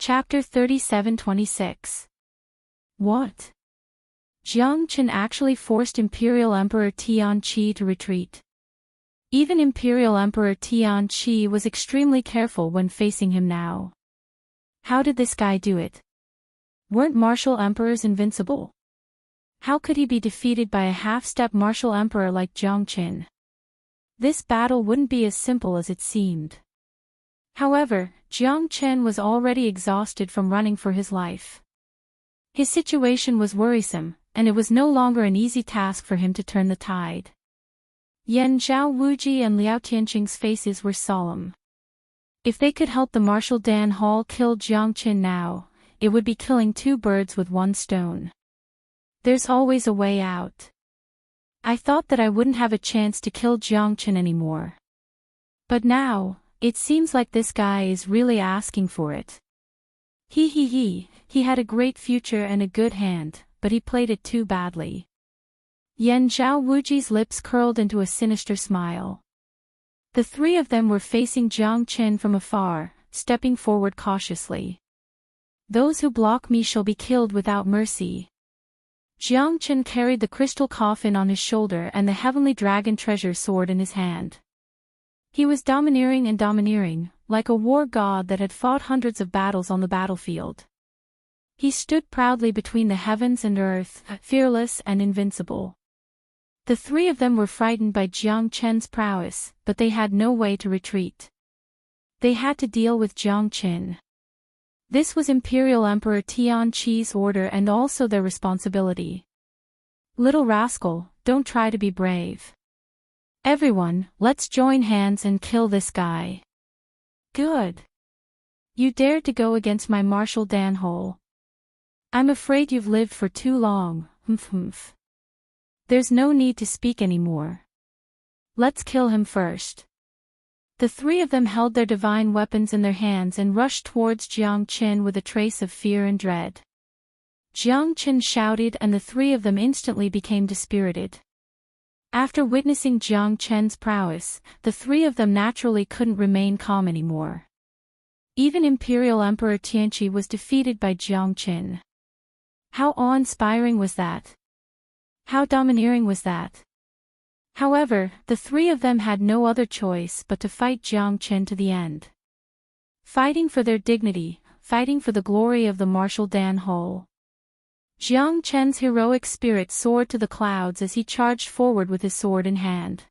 Chapter 37-26. What? Jiang Qin actually forced Imperial Emperor Tian Qi to retreat. Even Imperial Emperor Tian Qi was extremely careful when facing him now. How did this guy do it? Weren't martial emperors invincible? How could he be defeated by a half-step martial emperor like Jiang Qin? This battle wouldn't be as simple as it seemed. However, Jiang Qin was already exhausted from running for his life. His situation was worrisome, and it was no longer an easy task for him to turn the tide. Yan Zhao Wuji and Liao Tianqing's faces were solemn. If they could help the Marshal Dan Hall kill Jiang Qin now, it would be killing two birds with one stone. There's always a way out. I thought that I wouldn't have a chance to kill Jiang Qin anymore. But now, it seems like this guy is really asking for it. He had a great future and a good hand, but he played it too badly. Yan Zhao Wuji's lips curled into a sinister smile. The three of them were facing Jiang Qin from afar, stepping forward cautiously. Those who block me shall be killed without mercy. Jiang Qin carried the crystal coffin on his shoulder and the heavenly dragon treasure sword in his hand. He was domineering, like a war god that had fought hundreds of battles on the battlefield. He stood proudly between the heavens and earth, fearless and invincible. The three of them were frightened by Jiang Qin's prowess, but they had no way to retreat. They had to deal with Jiang Qin. This was Imperial Emperor Tian Qi's order and also their responsibility. Little rascal, don't try to be brave. Everyone, let's join hands and kill this guy. Good. You dared to go against my Marshal Dan Hall. I'm afraid you've lived for too long, There's no need to speak anymore. Let's kill him first. The three of them held their divine weapons in their hands and rushed towards Jiang Qin with a trace of fear and dread. Jiang Qin shouted and the three of them instantly became dispirited. After witnessing Jiang Qin's prowess, the three of them naturally couldn't remain calm anymore. Even Imperial Emperor Tianqi was defeated by Jiang Qin. How awe-inspiring was that? How domineering was that? However, the three of them had no other choice but to fight Jiang Qin to the end. Fighting for their dignity, fighting for the glory of the Marshal Dan Hall. Jiang Qin's heroic spirit soared to the clouds as he charged forward with his sword in hand.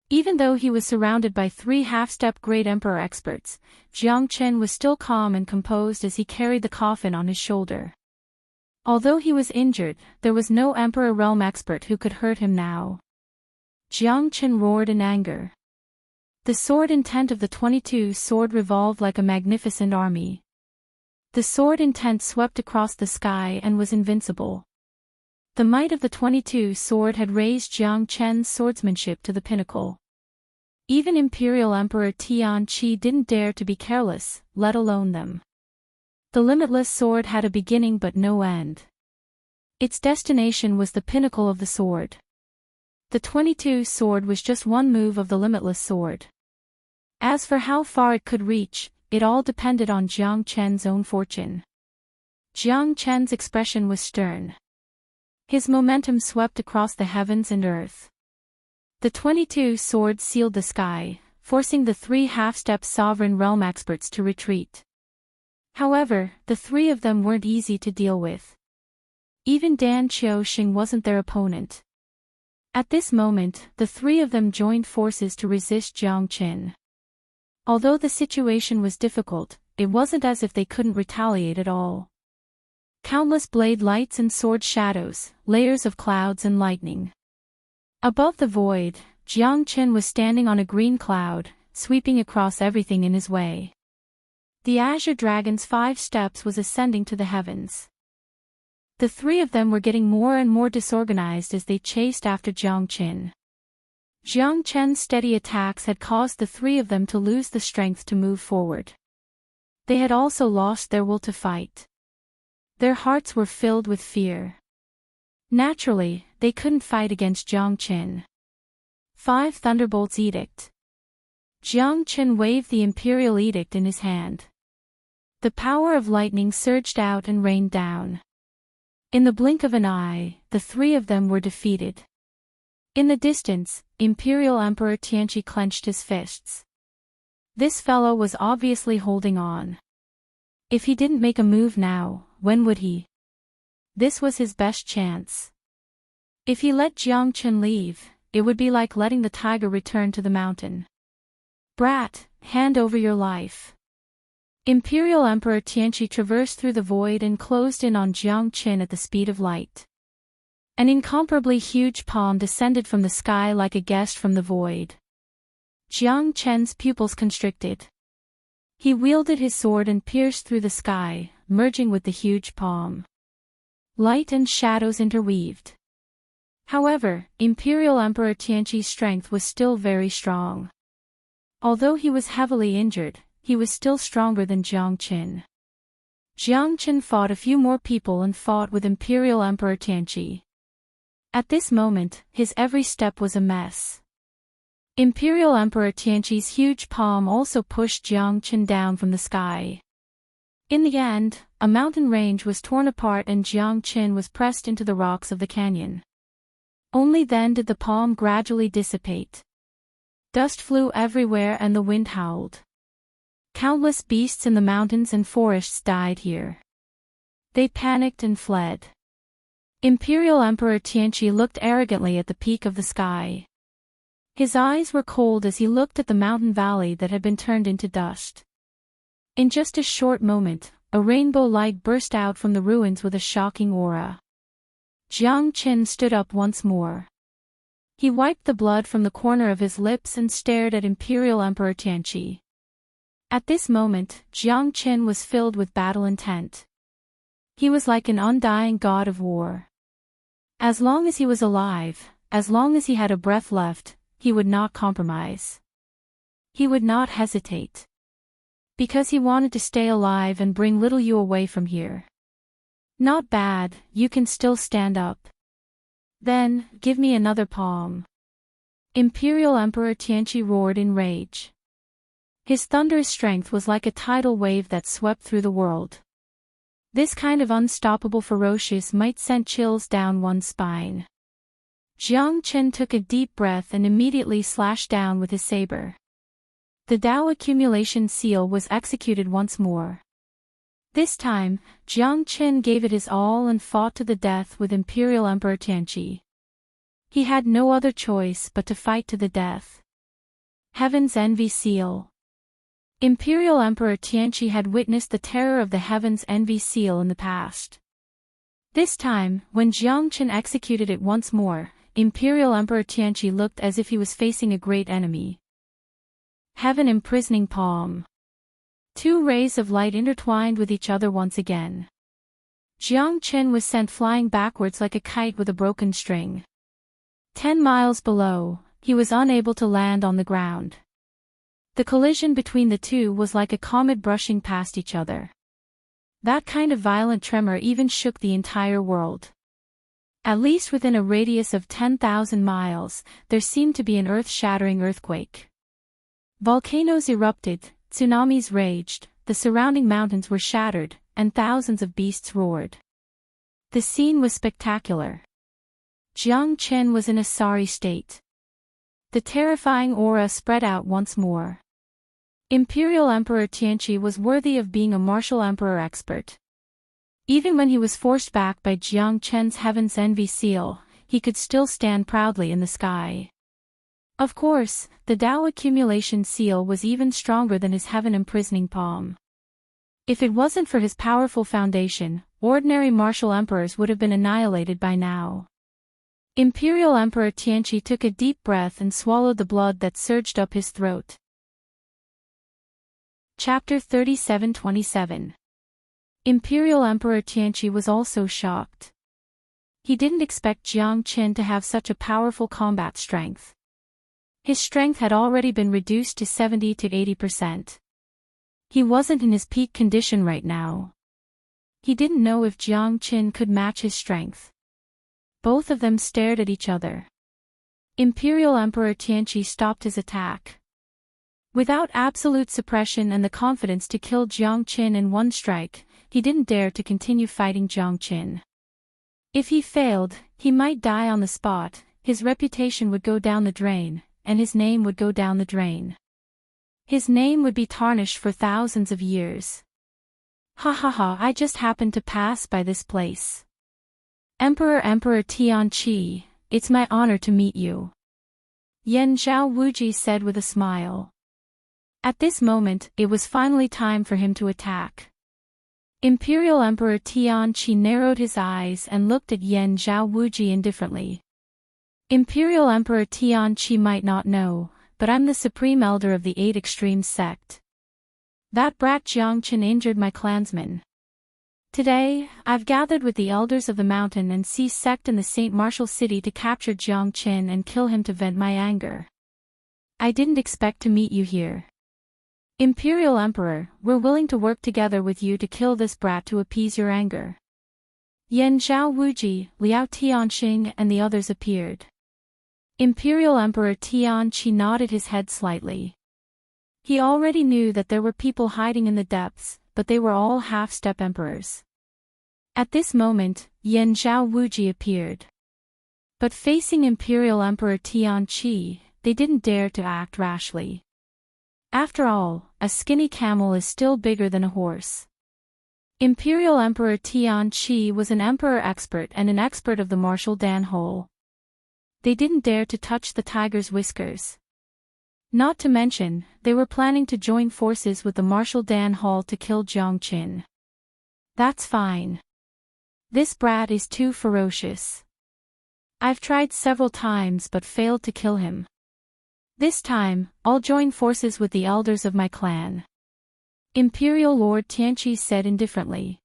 Even though he was surrounded by three half-step great emperor experts, Jiang Qin was still calm and composed as he carried the coffin on his shoulder. Although he was injured, there was no emperor realm expert who could hurt him now. Jiang Qin roared in anger. The sword intent of the 22 sword revolved like a magnificent army. The sword intent swept across the sky and was invincible. The might of the 22 sword had raised Jiang Qin's swordsmanship to the pinnacle. Even Imperial Emperor Tian Qi didn't dare to be careless, let alone them. The limitless sword had a beginning but no end. Its destination was the pinnacle of the sword. The 22 sword was just one move of the limitless sword. As for how far it could reach, it all depended on Jiang Qin's own fortune. Jiang Qin's expression was stern. His momentum swept across the heavens and earth. The 22 swords sealed the sky, forcing the three half-step sovereign realm experts to retreat. However, the three of them weren't easy to deal with. Even Dan Qiuxing wasn't their opponent. At this moment, the three of them joined forces to resist Jiang Qin. Although the situation was difficult, it wasn't as if they couldn't retaliate at all. Countless blade lights and sword shadows, layers of clouds and lightning. Above the void, Jiang Qin was standing on a green cloud, sweeping across everything in his way. The azure dragon's 5 steps was ascending to the heavens. The three of them were getting more and more disorganized as they chased after Jiang Qin. Jiang Qin's steady attacks had caused the three of them to lose the strength to move forward. They had also lost their will to fight. Their hearts were filled with fear. Naturally, they couldn't fight against Jiang Qin. 5 Thunderbolts Edict. Jiang Qin waved the imperial edict in his hand. The power of lightning surged out and rained down. In the blink of an eye, the three of them were defeated. In the distance, Imperial Emperor Tianqi clenched his fists. This fellow was obviously holding on. If he didn't make a move now, when would he? This was his best chance. If he let Jiang Chen leave, it would be like letting the tiger return to the mountain. Brat, hand over your life. Imperial Emperor Tianqi traversed through the void and closed in on Jiang Chen at the speed of light. An incomparably huge palm descended from the sky like a guest from the void. Jiang Chen's pupils constricted. He wielded his sword and pierced through the sky, merging with the huge palm. Light and shadows interweaved. However, Imperial Emperor Tianqi's strength was still very strong. Although he was heavily injured, he was still stronger than Jiang Chen. Jiang Chen fought a few more people and fought with Imperial Emperor Tianqi. At this moment, his every step was a mess. Imperial Emperor Tianqi's huge palm also pushed Jiang Chen down from the sky. In the end, a mountain range was torn apart and Jiang Chen was pressed into the rocks of the canyon. Only then did the palm gradually dissipate. Dust flew everywhere and the wind howled. Countless beasts in the mountains and forests died here. They panicked and fled. Imperial Emperor Tianqi looked arrogantly at the peak of the sky. His eyes were cold as he looked at the mountain valley that had been turned into dust. In just a short moment, a rainbow light burst out from the ruins with a shocking aura. Jiang Chen stood up once more. He wiped the blood from the corner of his lips and stared at Imperial Emperor Tianqi. At this moment, Jiang Chen was filled with battle intent. He was like an undying god of war. As long as he was alive, as long as he had a breath left, he would not compromise. He would not hesitate. Because he wanted to stay alive and bring little you away from here. Not bad, you can still stand up. Then, give me another palm. Imperial Emperor Tianqi roared in rage. His thunderous strength was like a tidal wave that swept through the world. This kind of unstoppable ferocious might send chills down one's spine. Jiang Chen took a deep breath and immediately slashed down with his saber. The Tao accumulation seal was executed once more. This time, Jiang Chen gave it his all and fought to the death with Imperial Emperor Tianqi. He had no other choice but to fight to the death. Heaven's Envy Seal. Imperial Emperor Tianqi had witnessed the terror of the Heaven's Envy Seal in the past. This time, when Jiang Chen executed it once more, Imperial Emperor Tianqi looked as if he was facing a great enemy. Heaven Imprisoning Palm. Two rays of light intertwined with each other once again. Jiang Chen was sent flying backwards like a kite with a broken string. 10 miles below, he was unable to land on the ground. The collision between the two was like a comet brushing past each other. That kind of violent tremor even shook the entire world. At least within a radius of 10,000 miles, there seemed to be an earth-shattering earthquake. Volcanoes erupted, tsunamis raged, the surrounding mountains were shattered, and thousands of beasts roared. The scene was spectacular. Jiang Chen was in a sorry state. The terrifying aura spread out once more. Imperial Emperor Tianqi was worthy of being a martial emperor expert. Even when he was forced back by Jiang Chen's Heaven's Envy Seal, he could still stand proudly in the sky. Of course, the Tao accumulation seal was even stronger than his heaven imprisoning palm. If it wasn't for his powerful foundation, ordinary martial emperors would have been annihilated by now. Imperial Emperor Tianqi took a deep breath and swallowed the blood that surged up his throat. Chapter 37:27. Imperial Emperor Tianqi was also shocked. He didn't expect Jiang Chen to have such a powerful combat strength. His strength had already been reduced to 70 to 80%. He wasn't in his peak condition right now. He didn't know if Jiang Chen could match his strength. Both of them stared at each other. Imperial Emperor Tianqi stopped his attack. Without absolute suppression and the confidence to kill Jiang Qin in one strike, he didn't dare to continue fighting Jiang Qin. If he failed, he might die on the spot, his reputation would go down the drain, and his name would go down the drain. His name would be tarnished for thousands of years. Ha ha ha, I just happened to pass by this place. Emperor Tian Qi, it's my honor to meet you. Yan Zhao Wuji said with a smile. At this moment, it was finally time for him to attack. Imperial Emperor Tian Qi narrowed his eyes and looked at Yan Zhao Wuji indifferently. Imperial Emperor Tian Qi might not know, but I'm the supreme elder of the 8 Extremes sect. That brat Jiang Qin injured my clansmen. Today, I've gathered with the elders of the Mountain and Sea sect in the St. Martial City to capture Jiang Qin and kill him to vent my anger. I didn't expect to meet you here. Imperial Emperor, we're willing to work together with you to kill this brat to appease your anger. Yan Zhao Wuji, Liao Tianxing and the others appeared. Imperial Emperor Tian Qi nodded his head slightly. He already knew that there were people hiding in the depths, but they were all half-step emperors. At this moment, Yan Zhao Wuji appeared. But facing Imperial Emperor Tian Qi, they didn't dare to act rashly. After all, a skinny camel is still bigger than a horse. Imperial Emperor Tian Qi was an emperor expert and an expert of the martial Dan hole. They didn't dare to touch the tiger's whiskers. Not to mention, they were planning to join forces with the martial Dan hall to kill Jiang Qin. That's fine. This brat is too ferocious. I've tried several times but failed to kill him. This time, I'll join forces with the elders of my clan. Imperial Lord Tianqi said indifferently.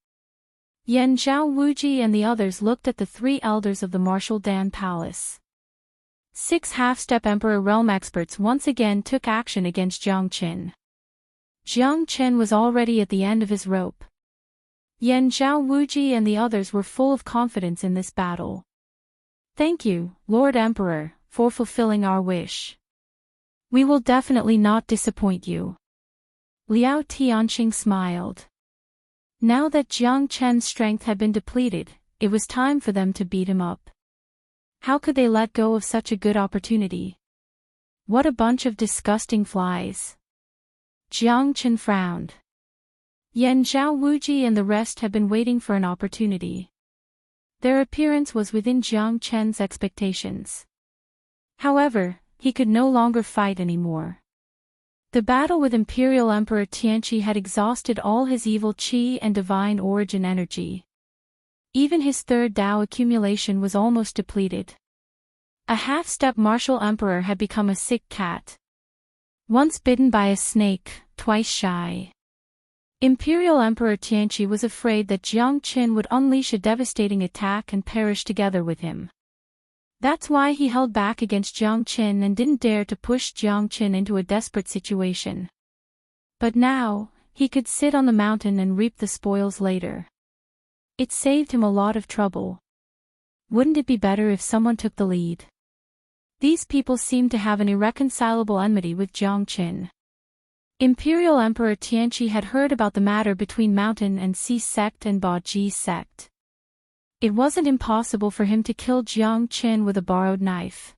Yan Zhao Wuji and the others looked at the 3 elders of the martial Dan palace. 6 half-step emperor realm experts once again took action against Jiang Qin. Jiang Qin was already at the end of his rope. Yan Zhao Wuji and the others were full of confidence in this battle. Thank you, Lord Emperor, for fulfilling our wish. We will definitely not disappoint you. Liao Tianxing smiled. Now that Jiang Qin's strength had been depleted, it was time for them to beat him up. How could they let go of such a good opportunity? What a bunch of disgusting flies. Jiang Qin frowned. Yan Zhao Wuji and the rest had been waiting for an opportunity. Their appearance was within Jiang Qin's expectations. However, he could no longer fight anymore. The battle with Imperial Emperor Tianqi had exhausted all his evil qi and divine origin energy. Even his 3rd Dao accumulation was almost depleted. A half-step martial emperor had become a sick cat. Once bitten by a snake, twice shy. Imperial Emperor Tianqi was afraid that Jiang Qin would unleash a devastating attack and perish together with him. That's why he held back against Jiang Qin and didn't dare to push Jiang Qin into a desperate situation. But now, he could sit on the mountain and reap the spoils later. It saved him a lot of trouble. Wouldn't it be better if someone took the lead? These people seemed to have an irreconcilable enmity with Jiang Qin. Imperial Emperor Tianqi had heard about the matter between Mountain and Sea sect and Ba Ji sect. It wasn't impossible for him to kill Jiang Qin with a borrowed knife.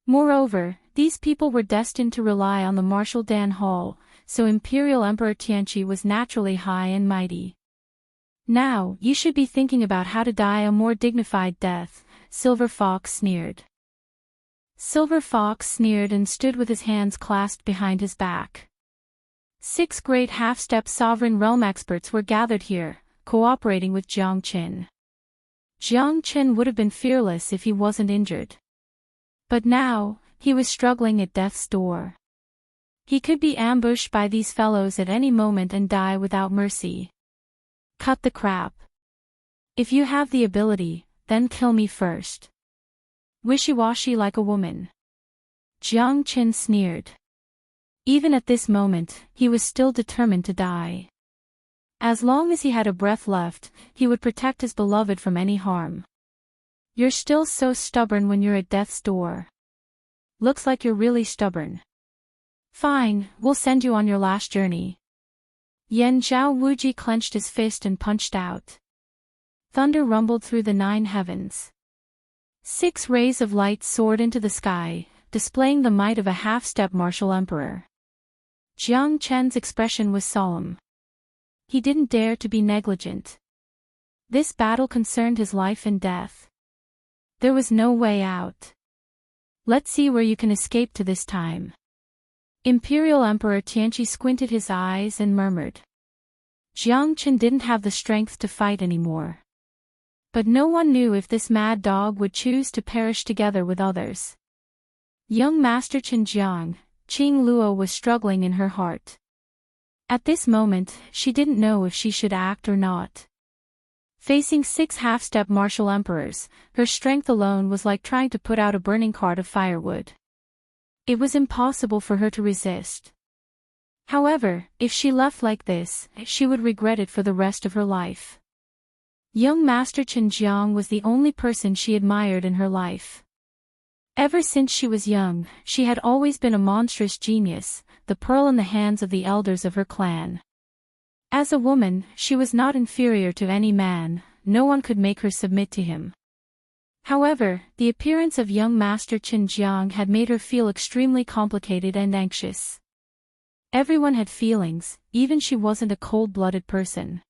Moreover, these people were destined to rely on the martial Dan hall, so Imperial Emperor Tianqi was naturally high and mighty. Now, you should be thinking about how to die a more dignified death, Silver Fox sneered. Silver Fox sneered and stood with his hands clasped behind his back. 6 great half-step sovereign realm experts were gathered here, cooperating with Jiang Qin. Jiang Qin would have been fearless if he wasn't injured. But now, he was struggling at death's door. He could be ambushed by these fellows at any moment and die without mercy. Cut the crap. If you have the ability, then kill me first. Wishy-washy like a woman. Jiang Qin sneered. Even at this moment, he was still determined to die. As long as he had a breath left, he would protect his beloved from any harm. You're still so stubborn when you're at death's door. Looks like you're really stubborn. Fine, we'll send you on your last journey. Yan Zhao Wuji clenched his fist and punched out. Thunder rumbled through the 9 heavens. 6 rays of light soared into the sky, displaying the might of a half-step martial emperor. Jiang Chen's expression was solemn. He didn't dare to be negligent. This battle concerned his life and death. There was no way out. Let's see where you can escape to this time. Imperial Emperor Tianqi squinted his eyes and murmured. Jiang Chen didn't have the strength to fight anymore. But no one knew if this mad dog would choose to perish together with others. Young Master Chen Jiang, Qing Luo was struggling in her heart. At this moment, she didn't know if she should act or not. Facing 6 half-step martial emperors, her strength alone was like trying to put out a burning cart of firewood. It was impossible for her to resist. However, if she left like this, she would regret it for the rest of her life. Young Master Chen Jiang was the only person she admired in her life. Ever since she was young, she had always been a monstrous genius, the pearl in the hands of the elders of her clan. As a woman, she was not inferior to any man, no one could make her submit to him. However, the appearance of young Master Chen Jiang had made her feel extremely complicated and anxious. Everyone had feelings, even she wasn't a cold-blooded person.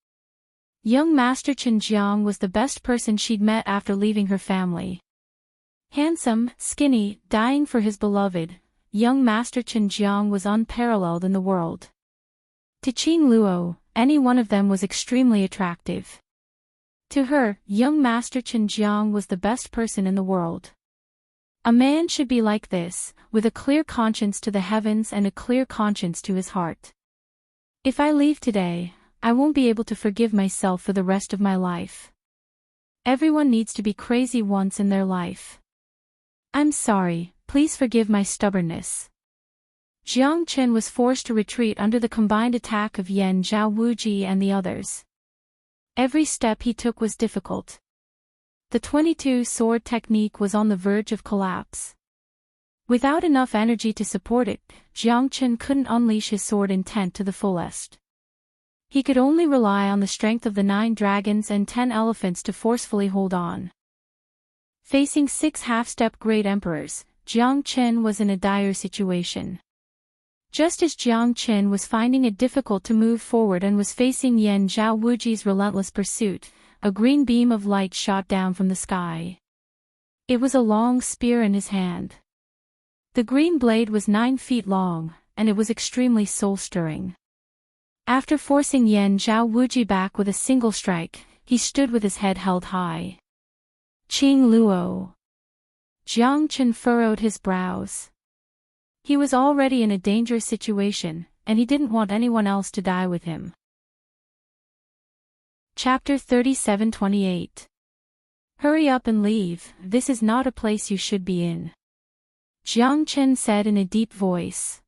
Young Master Chen Jiang was the best person she'd met after leaving her family. Handsome, skinny, dying for his beloved, young Master Chen Jiang was unparalleled in the world. To Qing Luo, any one of them was extremely attractive. To her, young Master Chen Jiang was the best person in the world. A man should be like this, with a clear conscience to the heavens and a clear conscience to his heart. If I leave today, I won't be able to forgive myself for the rest of my life. Everyone needs to be crazy once in their life. I'm sorry, please forgive my stubbornness. Jiang Chen was forced to retreat under the combined attack of Yan Zhao Wuji and the others. Every step he took was difficult. The 22-sword technique was on the verge of collapse. Without enough energy to support it, Jiang Chen couldn't unleash his sword intent to the fullest. He could only rely on the strength of the 9 dragons and 10 elephants to forcefully hold on. Facing 6 half-step great emperors, Jiang Chen was in a dire situation. Just as Jiang Chen was finding it difficult to move forward and was facing Yan Zhao Wuji's relentless pursuit, a green beam of light shot down from the sky. It was a long spear in his hand. The green blade was 9 feet long, and it was extremely soul-stirring. After forcing Yan Zhao Wuji back with a single strike, he stood with his head held high. Qing Luo. Jiang Chen furrowed his brows. He was already in a dangerous situation, and he didn't want anyone else to die with him. Chapter 37-28. Hurry up and leave, this is not a place you should be in. Jiang Chen said in a deep voice.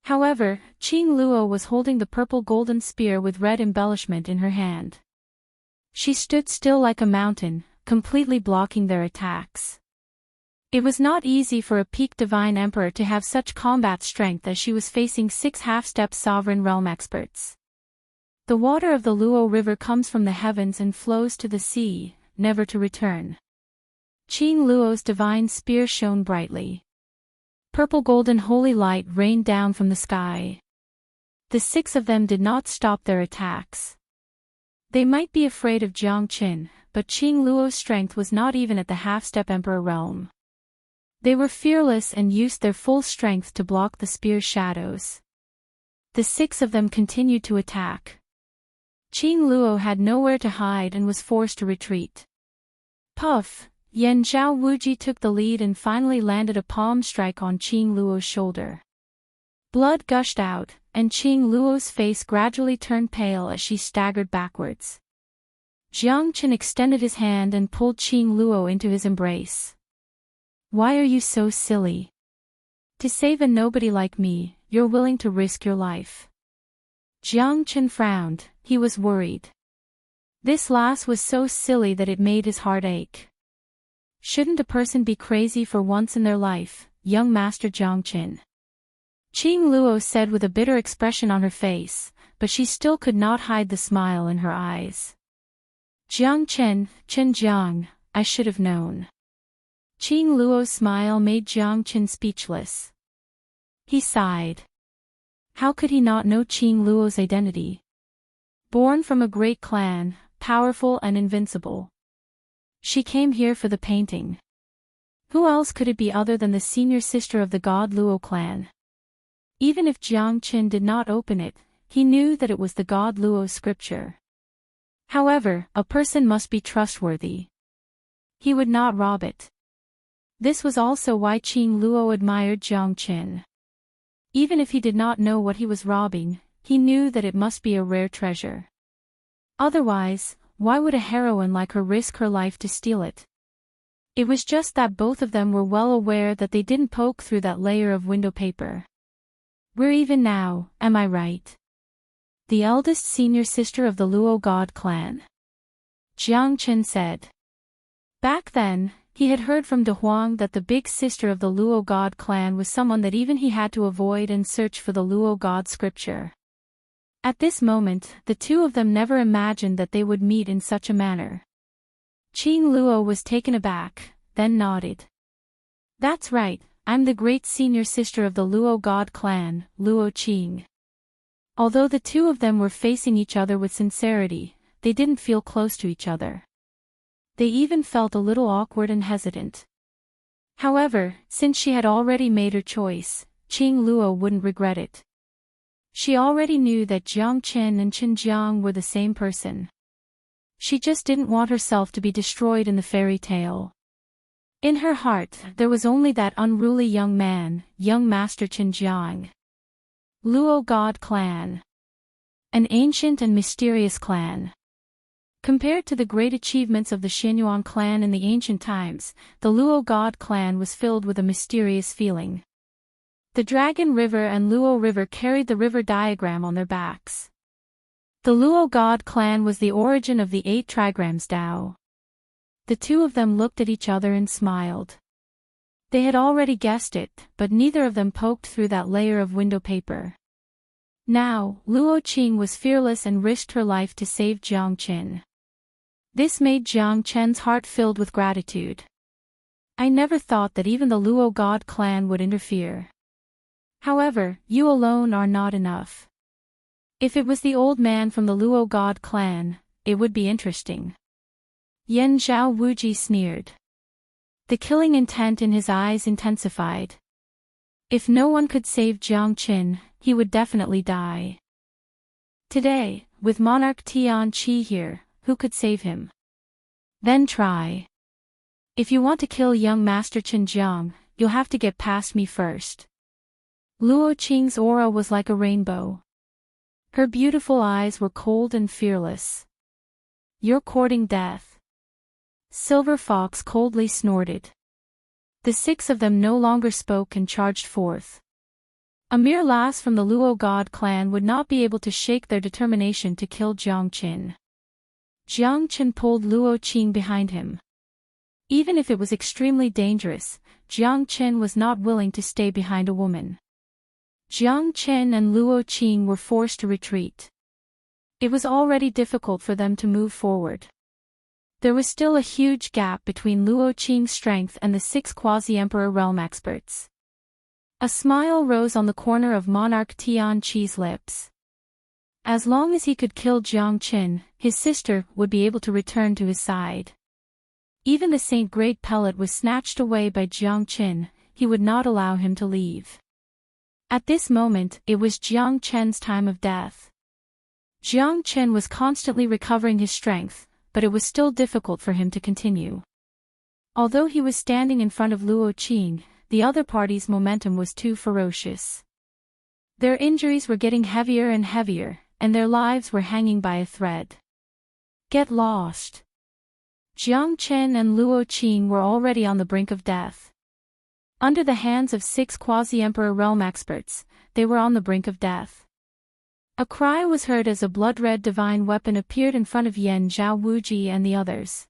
However, Qing Luo was holding the purple golden spear with red embellishment in her hand. She stood still like a mountain, completely blocking their attacks. It was not easy for a peak divine emperor to have such combat strength as she was facing 6 half-step sovereign realm experts. The water of the Luo River comes from the heavens and flows to the sea, never to return. Qing Luo's divine spear shone brightly. Purple golden holy light rained down from the sky. The 6 of them did not stop their attacks. They might be afraid of Jiang Chen, but Qing Luo's strength was not even at the half-step emperor realm. They were fearless and used their full strength to block the spear's shadows. The 6 of them continued to attack. Qing Luo had nowhere to hide and was forced to retreat. Puff! Yan Zhao Wuji took the lead and finally landed a palm strike on Qing Luo's shoulder. Blood gushed out, and Qing Luo's face gradually turned pale as she staggered backwards. Jiang Chen extended his hand and pulled Qing Luo into his embrace. Why are you so silly? To save a nobody like me, you're willing to risk your life. Jiang Chen frowned, he was worried. This last was so silly that it made his heart ache. Shouldn't a person be crazy for once in their life, young Master Jiang Chen? Qing Luo said with a bitter expression on her face, but she still could not hide the smile in her eyes. Jiang Chen Jiang, I should have known. Qing Luo's smile made Jiang Chen speechless. He sighed. How could he not know Qing Luo's identity? Born from a great clan, powerful and invincible. She came here for the painting. Who else could it be other than the senior sister of the god Luo clan? Even if Jiang Chen did not open it, he knew that it was the god Luo's scripture. However, a person must be trustworthy. He would not rob it. This was also why Qing Luo admired Jiang Chen. Even if he did not know what he was robbing, he knew that it must be a rare treasure. Otherwise, why would a heroine like her risk her life to steal it? It was just that both of them were well aware that they didn't poke through that layer of window paper. We're even now, am I right? The eldest senior sister of the Luo god clan. Jiang Chen said. Back then, he had heard from De Huang that the big sister of the Luo god clan was someone that even he had to avoid and search for the Luo god scripture. At this moment, the two of them never imagined that they would meet in such a manner. Qing Luo was taken aback, then nodded. That's right, I'm the great senior sister of the Luo god clan, Luo Qing. Although the two of them were facing each other with sincerity, they didn't feel close to each other. They even felt a little awkward and hesitant. However, since she had already made her choice, Qing Luo wouldn't regret it. She already knew that Jiang Chen and Chen Jiang were the same person. She just didn't want herself to be destroyed in the fairy tale. In her heart, there was only that unruly young man, young Master Chen Jiang. Luo God clan. An ancient and mysterious clan. Compared to the great achievements of the Xianyuan clan in the ancient times, the Luo God clan was filled with a mysterious feeling. The Dragon River and Luo River carried the river diagram on their backs. The Luo God clan was the origin of the 8 trigrams Tao. The two of them looked at each other and smiled. They had already guessed it, but neither of them poked through that layer of window paper. Now, Luo Qing was fearless and risked her life to save Jiang Chen. This made Jiang Chen's heart filled with gratitude. I never thought that even the Luo God clan would interfere. However, you alone are not enough. If it was the old man from the Luo God clan, it would be interesting. Yan Zhao Wuji sneered. The killing intent in his eyes intensified. If no one could save Jiang Chen, he would definitely die. Today, with Monarch Tian Qi here, who could save him? Then try. If you want to kill young Master Chen Jiang, you'll have to get past me first. Luo Qing's aura was like a rainbow. Her beautiful eyes were cold and fearless. You're courting death. Silver Fox coldly snorted. The 6 of them no longer spoke and charged forth. A mere lass from the Luo God clan would not be able to shake their determination to kill Jiang Chen. Jiang Chen pulled Luo Qing behind him. Even if it was extremely dangerous, Jiang Chen was not willing to stay behind a woman. Jiang Chen and Luo Qing were forced to retreat. It was already difficult for them to move forward. There was still a huge gap between Luo Qing's strength and the 6 quasi-emperor realm experts. A smile rose on the corner of Monarch Tian Qi's lips. As long as he could kill Jiang Chen, his sister would be able to return to his side. Even the Saint Great Pellet was snatched away by Jiang Chen, he would not allow him to leave. At this moment, it was Jiang Chen's time of death. Jiang Chen was constantly recovering his strength, but it was still difficult for him to continue. Although he was standing in front of Luo Qing, the other party's momentum was too ferocious. Their injuries were getting heavier and heavier, and their lives were hanging by a thread. Get lost. Jiang Chen and Luo Qing were already on the brink of death. Under the hands of 6 quasi-emperor realm experts, they were on the brink of death. A cry was heard as a blood-red divine weapon appeared in front of Yan Zhao Wuji and the others.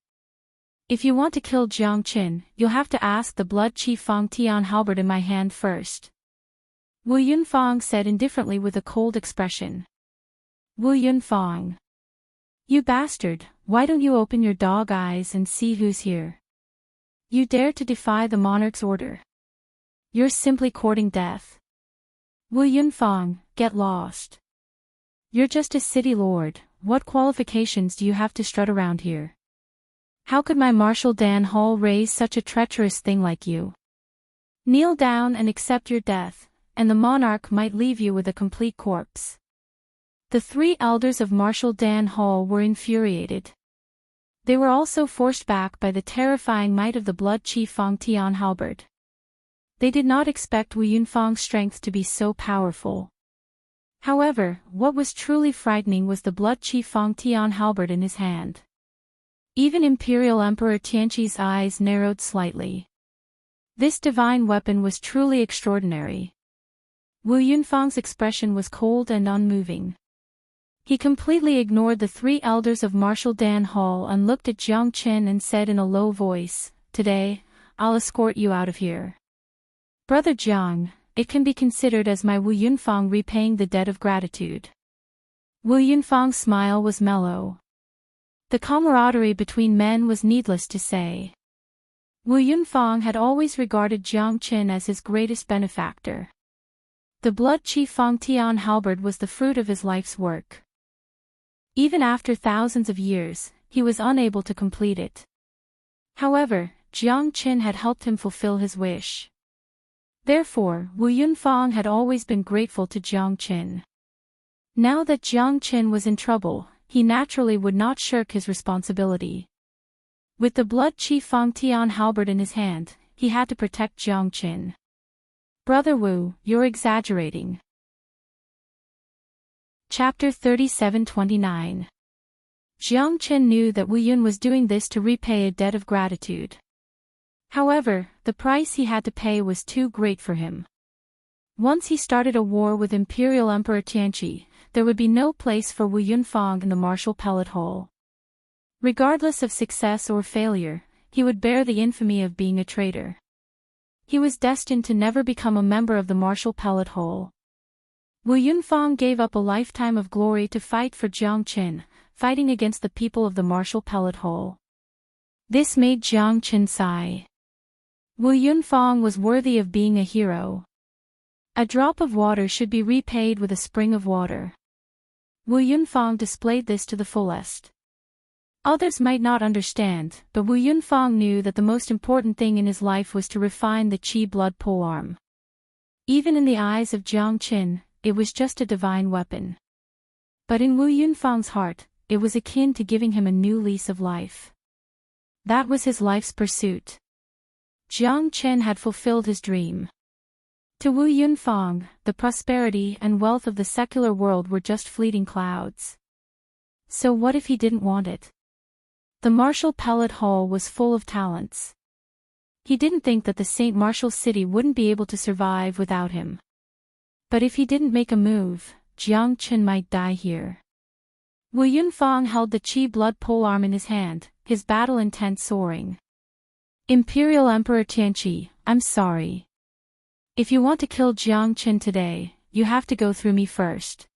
If you want to kill Jiang Chen, you'll have to ask the blood Qi Fang Tian halberd in my hand first. Wu Yunfang said indifferently with a cold expression. Wu Yunfang. You bastard, why don't you open your dog eyes and see who's here? You dare to defy the monarch's order. You're simply courting death. Wu Yunfang, get lost. You're just a city lord, what qualifications do you have to strut around here? How could my Marshal Dan Hall raise such a treacherous thing like you? Kneel down and accept your death, and the monarch might leave you with a complete corpse. The three elders of Marshal Dan Hall were infuriated. They were also forced back by the terrifying might of the blood chief Fang Tian halberd. They did not expect Wu Yunfang's strength to be so powerful. However, what was truly frightening was the blood chief Fang Tian halberd in his hand. Even Imperial Emperor Tianqi's eyes narrowed slightly. This divine weapon was truly extraordinary. Wu Yunfang's expression was cold and unmoving. He completely ignored the three elders of Marshal Dan Hall and looked at Jiang Qin and said in a low voice, "Today, I'll escort you out of here. Brother Jiang, it can be considered as my Wu Yunfang repaying the debt of gratitude." Wu Yunfang's smile was mellow. The camaraderie between men was needless to say. Wu Yunfang had always regarded Jiang Qin as his greatest benefactor. The blood chief Fang Tian halberd was the fruit of his life's work. Even after thousands of years, he was unable to complete it. However, Jiang Qin had helped him fulfill his wish. Therefore, Wu Yunfang had always been grateful to Jiang Qin. Now that Jiang Qin was in trouble, he naturally would not shirk his responsibility. With the blood chief Fang Tian halberd in his hand, he had to protect Jiang Qin. Brother Wu, you're exaggerating. Chapter 37-29. Jiang Qin knew that Wu Yun was doing this to repay a debt of gratitude. However, the price he had to pay was too great for him. Once he started a war with Imperial Emperor Tianqi, there would be no place for Wu Yunfang in the martial pellet hole. Regardless of success or failure, he would bear the infamy of being a traitor. He was destined to never become a member of the martial pellet hole. Wu Yunfang gave up a lifetime of glory to fight for Jiang Qin, fighting against the people of the martial pellet hole. This made Jiang Qin sigh. Wu Yunfang was worthy of being a hero. A drop of water should be repaid with a spring of water. Wu Yunfang displayed this to the fullest. Others might not understand, but Wu Yunfang knew that the most important thing in his life was to refine the qi blood polearm. Even in the eyes of Jiang Qin, it was just a divine weapon. But in Wu Yunfang's heart, it was akin to giving him a new lease of life. That was his life's pursuit. Jiang Qin had fulfilled his dream. To Wu Yunfang, the prosperity and wealth of the secular world were just fleeting clouds. So what if he didn't want it? The martial pellet hall was full of talents. He didn't think that the St. Martial city wouldn't be able to survive without him. But if he didn't make a move, Jiang Qin might die here. Wu Yunfang held the qi blood polearm in his hand, his battle intent soaring. Imperial Emperor Tianqi, I'm sorry. If you want to kill Jiang Qin today, you have to go through me first.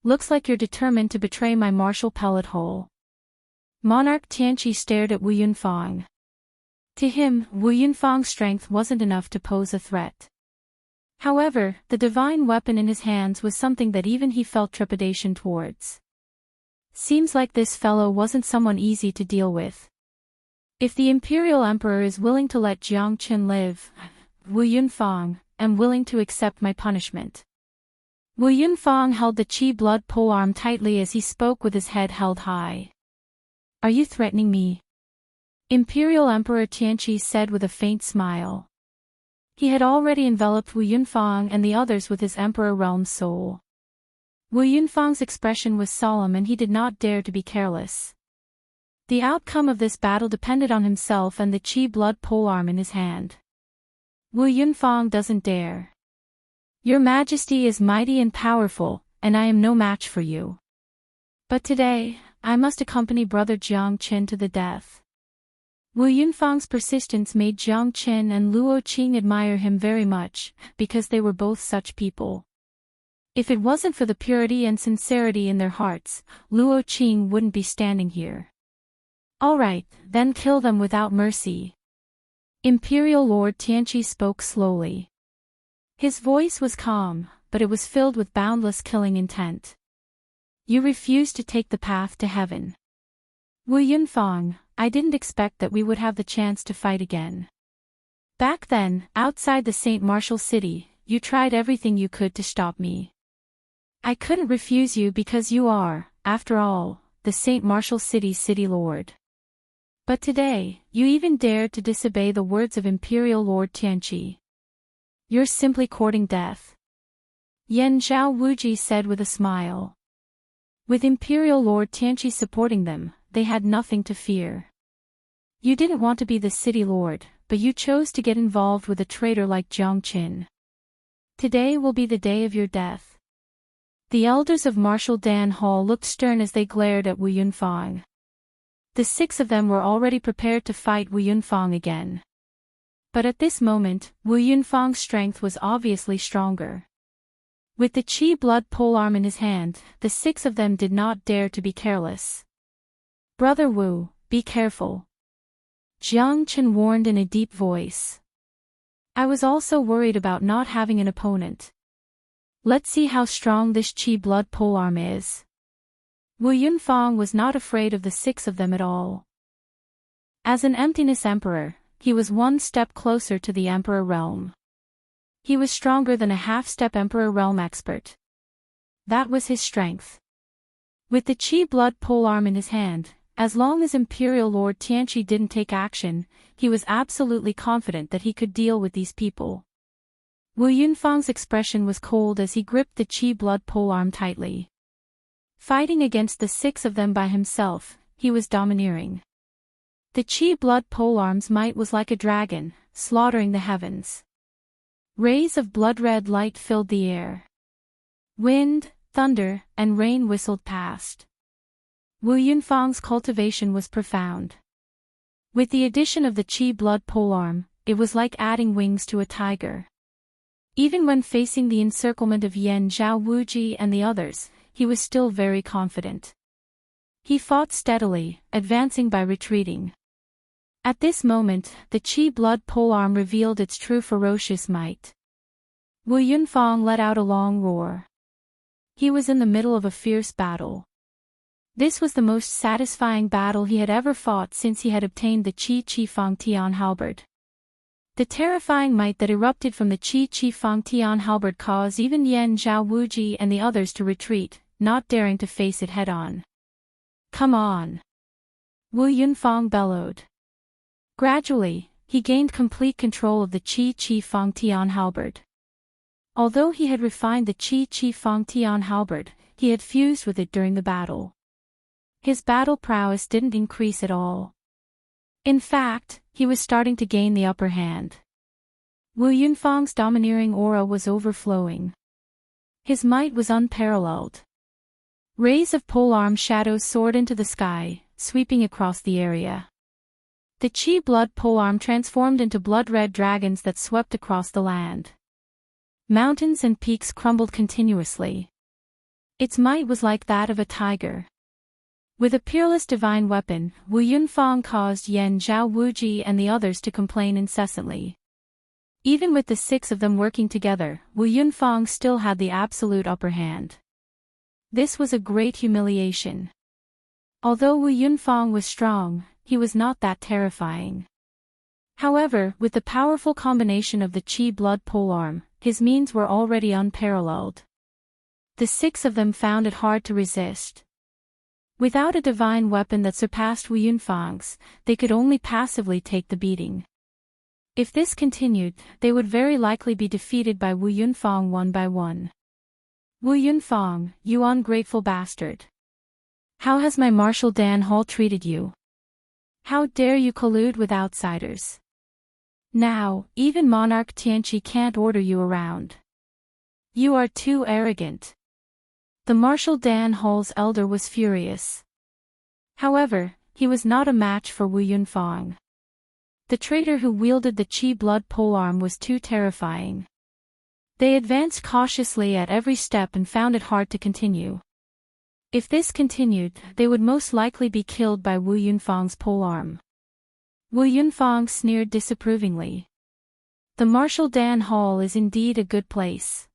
Looks like you're determined to betray my martial pellet hole. Monarch Tianqi stared at Wu Yunfang. To him, Wu Yunfang's strength wasn't enough to pose a threat. However, the divine weapon in his hands was something that even he felt trepidation towards. Seems like this fellow wasn't someone easy to deal with. If the Imperial Emperor is willing to let Jiang Qin live, Wu Yunfang, am willing to accept my punishment. Wu Yunfang held the qi blood polearm tightly as he spoke with his head held high. Are you threatening me? Imperial Emperor Tianqi said with a faint smile. He had already enveloped Wu Yunfang and the others with his Emperor Realm's soul. Wu Yunfang's expression was solemn and he did not dare to be careless. The outcome of this battle depended on himself and the qi blood polearm in his hand. Wu Yunfang doesn't dare. Your Majesty is mighty and powerful, and I am no match for you. But today, I must accompany Brother Jiang Qin to the death. Wu Yunfang's persistence made Jiang Qin and Luo Qing admire him very much, because they were both such people. If it wasn't for the purity and sincerity in their hearts, Luo Qing wouldn't be standing here. Alright, then kill them without mercy. Imperial Lord Tianqi spoke slowly. His voice was calm, but it was filled with boundless killing intent. You refuse to take the path to heaven. Wu Yunfang, I didn't expect that we would have the chance to fight again. Back then, outside the Saint Martial City, you tried everything you could to stop me. I couldn't refuse you because you are, after all, the Saint Martial City's city lord. But today, you even dared to disobey the words of Imperial Lord Tianqi. You're simply courting death. Yan Zhao Wuji said with a smile. With Imperial Lord Tianqi supporting them, they had nothing to fear. You didn't want to be the city lord, but you chose to get involved with a traitor like Jiang Qin. Today will be the day of your death. The elders of Martial Dan Hall looked stern as they glared at Wu Yunfang. The 6 of them were already prepared to fight Wu Yunfang again. But at this moment, Wu Yunfang's strength was obviously stronger. With the Qi blood polearm in his hand, the 6 of them did not dare to be careless. Brother Wu, be careful. Jiang Qin warned in a deep voice. I was also worried about not having an opponent. Let's see how strong this Qi blood polearm is. Wu Yunfang was not afraid of the 6 of them at all. As an emptiness emperor, he was one step closer to the emperor realm. He was stronger than a half-step emperor realm expert. That was his strength. With the Qi blood polearm in his hand, as long as Imperial Lord Tianqi didn't take action, he was absolutely confident that he could deal with these people. Wu Yunfang's expression was cold as he gripped the Qi blood polearm tightly. Fighting against the 6 of them by himself, he was domineering. The Qi blood polearm's might was like a dragon, slaughtering the heavens. Rays of blood-red light filled the air. Wind, thunder, and rain whistled past. Wu Yunfang's cultivation was profound. With the addition of the Qi blood polearm, it was like adding wings to a tiger. Even when facing the encirclement of Yan Zhao Wuji and the others, he was still very confident. He fought steadily, advancing by retreating. At this moment, the Qi blood polearm revealed its true ferocious might. Wu Yunfang let out a long roar. He was in the middle of a fierce battle. This was the most satisfying battle he had ever fought since he had obtained the Qi Fang Tian halberd. The terrifying might that erupted from the Qi Fang Tian halberd caused even Yan Zhao Wuji and the others to retreat, not daring to face it head-on. Come on! Wu Yunfang bellowed. Gradually, he gained complete control of the Qi Fang Tian halberd. Although he had refined the Qi Fang Tian halberd, he had fused with it during the battle. His battle prowess didn't increase at all. In fact, he was starting to gain the upper hand. Wu Yunfang's domineering aura was overflowing. His might was unparalleled. Rays of polearm shadows soared into the sky, sweeping across the area. The Qi blood polearm transformed into blood-red dragons that swept across the land. Mountains and peaks crumbled continuously. Its might was like that of a tiger. With a peerless divine weapon, Wu Yunfang caused Yan Zhao Wuji and the others to complain incessantly. Even with the 6 of them working together, Wu Yunfang still had the absolute upper hand. This was a great humiliation. Although Wu Yunfang was strong, he was not that terrifying. However, with the powerful combination of the Qi blood polearm, his means were already unparalleled. The 6 of them found it hard to resist. Without a divine weapon that surpassed Wu Yunfang's, they could only passively take the beating. If this continued, they would very likely be defeated by Wu Yunfang one by one. Wu Yunfang, you ungrateful bastard. How has my Martial Dan Hall treated you? How dare you collude with outsiders? Now, even Monarch Tianqi can't order you around. You are too arrogant. The Martial Dan Hall's elder was furious. However, he was not a match for Wu Yunfang. The traitor who wielded the Qi blood polearm was too terrifying. They advanced cautiously at every step and found it hard to continue. If this continued, they would most likely be killed by Wu Yunfang's polearm. Wu Yunfang sneered disapprovingly. The Martial Dan Hall is indeed a good place.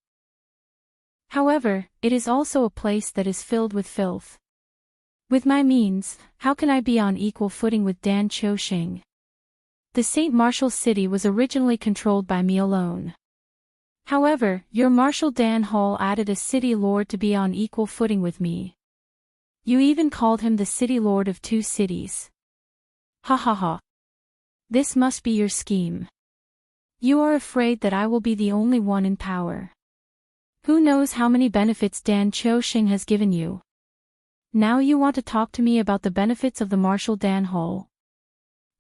However, it is also a place that is filled with filth. With my means, how can I be on equal footing with Dan Qiuxing? The Saint Martial City was originally controlled by me alone. However, your Martial Dan Hall added a city lord to be on equal footing with me. You even called him the city lord of 2 cities. Ha ha ha. This must be your scheme. You are afraid that I will be the only one in power. Who knows how many benefits Dan Qiuxing has given you? Now you want to talk to me about the benefits of the Martial Dan Hall.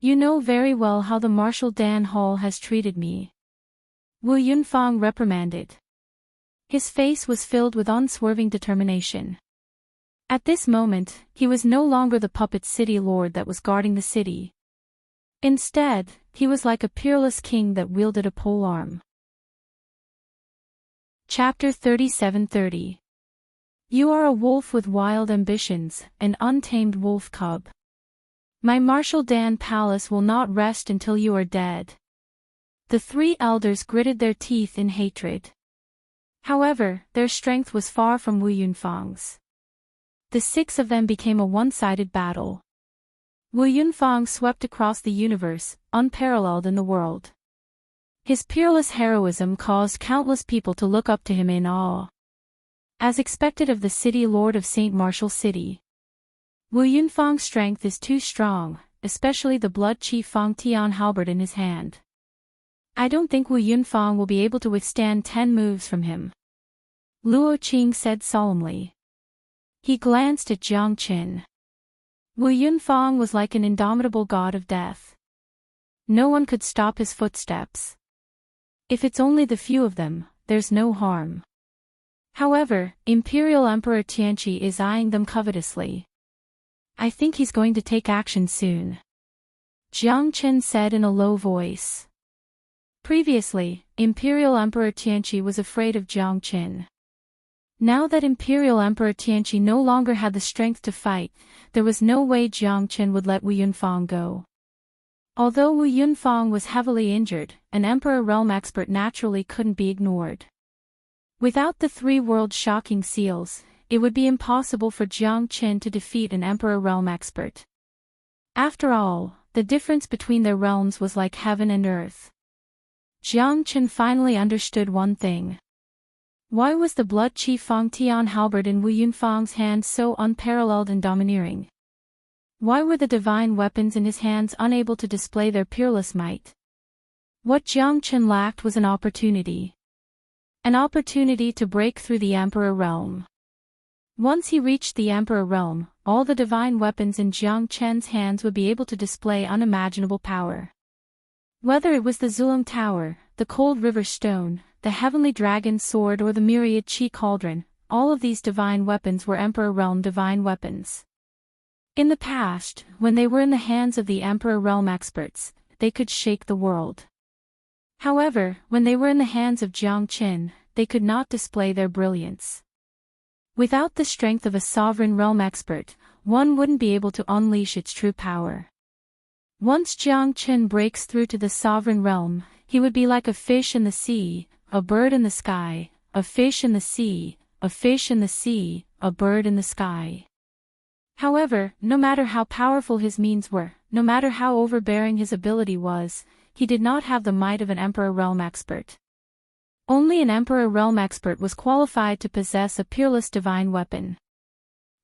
You know very well how the Martial Dan Hall has treated me. Wu Yunfang reprimanded. His face was filled with unswerving determination. At this moment, he was no longer the puppet city lord that was guarding the city. Instead, he was like a peerless king that wielded a polearm. Chapter 37:30. You are a wolf with wild ambitions, an untamed wolf cub. My Martial Dan Palace will not rest until you are dead. The 3 elders gritted their teeth in hatred. However, their strength was far from Wu Yunfang's. The 6 of them became a one-sided battle. Wu Yunfang swept across the universe, unparalleled in the world. His peerless heroism caused countless people to look up to him in awe. As expected of the city lord of Saint Martial City. Wu Yunfang's strength is too strong, especially the blood chief Fang Tian halberd in his hand. I don't think Wu Yunfang will be able to withstand 10 moves from him. Luo Qing said solemnly. He glanced at Jiang Qin. Wu Yunfang was like an indomitable god of death. No one could stop his footsteps. If it's only the few of them, there's no harm. However, Imperial Emperor Tianqi is eyeing them covetously. I think he's going to take action soon. Jiang Qin said in a low voice. Previously, Imperial Emperor Tianqi was afraid of Jiang Qin. Now that Imperial Emperor Tianqi no longer had the strength to fight, there was no way Jiang Qin would let Wu Yunfang go. Although Wu Yunfang was heavily injured, an Emperor Realm expert naturally couldn't be ignored. Without the 3 world-shocking seals, it would be impossible for Jiang Qin to defeat an Emperor Realm expert. After all, the difference between their realms was like heaven and earth. Jiang Qin finally understood one thing. Why was the blood chief Fang Tian halberd in Wu Yunfang's hand so unparalleled and domineering? Why were the divine weapons in his hands unable to display their peerless might? What Jiang Qin lacked was an opportunity. An opportunity to break through the Emperor Realm. Once he reached the Emperor Realm, all the divine weapons in Jiang Qin's hands would be able to display unimaginable power. Whether it was the Zulong Tower, the Cold River Stone, the Heavenly Dragon Sword or the Myriad Qi Cauldron, all of these divine weapons were Emperor Realm divine weapons. In the past, when they were in the hands of the Emperor Realm experts, they could shake the world. However, when they were in the hands of Jiang Qin, they could not display their brilliance. Without the strength of a sovereign realm expert, one wouldn't be able to unleash its true power. Once Jiang Qin breaks through to the sovereign realm, he would be like a fish in the sea, a bird in the sky, a fish in the sea, a fish in the sea, a bird in the sky. However, no matter how powerful his means were, no matter how overbearing his ability was, he did not have the might of an Emperor Realm expert. Only an Emperor Realm expert was qualified to possess a peerless divine weapon.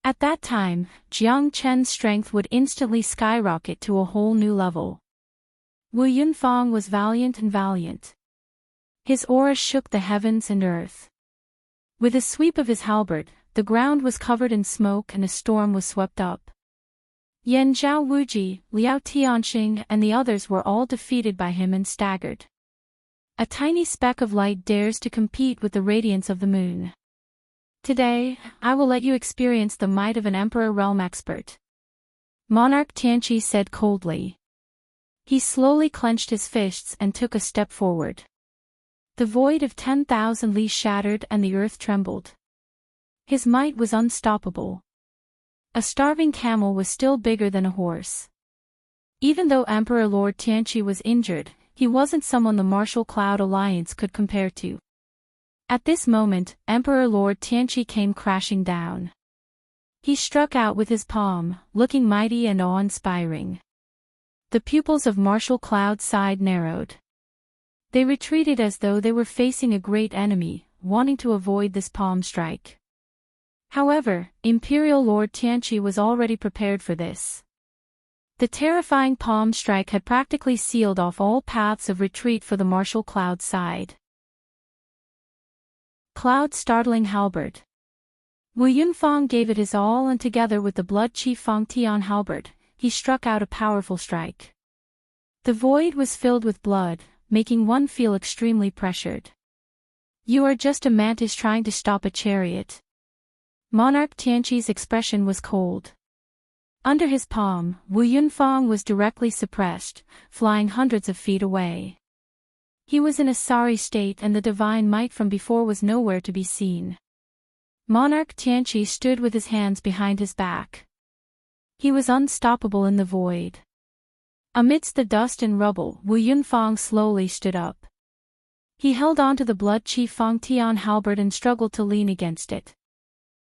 At that time, Jiang Qin's strength would instantly skyrocket to a whole new level. Wu Yunfang was valiant and valiant. His aura shook the heavens and earth. With a sweep of his halberd, the ground was covered in smoke and a storm was swept up. Yan Zhao Wuji, Liao Tianxing and the others were all defeated by him and staggered. A tiny speck of light dares to compete with the radiance of the moon. Today, I will let you experience the might of an Emperor Realm expert. Monarch Tianqi said coldly. He slowly clenched his fists and took a step forward. The void of 10,000 li shattered and the earth trembled. His might was unstoppable. A starving camel was still bigger than a horse. Even though Emperor Lord Tianqi was injured, he wasn't someone the Martial Cloud Alliance could compare to. At this moment, Emperor Lord Tianqi came crashing down. He struck out with his palm, looking mighty and awe-inspiring. The pupils of Martial Cloud's side narrowed. They retreated as though they were facing a great enemy, wanting to avoid this palm strike. However, Imperial Lord Tianqi was already prepared for this. The terrifying palm strike had practically sealed off all paths of retreat for the Martial Cloud side. Cloud's startling halberd. Wu Yunfang gave it his all, and together with the blood chief Fang Tian halberd, he struck out a powerful strike. The void was filled with blood, making one feel extremely pressured. You are just a mantis trying to stop a chariot. Monarch Tianqi's expression was cold. Under his palm, Wu Yunfang was directly suppressed, flying hundreds of feet away. He was in a sorry state and the divine might from before was nowhere to be seen. Monarch Tianqi stood with his hands behind his back. He was unstoppable in the void. Amidst the dust and rubble, Wu Yunfang slowly stood up. He held on to the blood chief Fang Tian halberd and struggled to lean against it.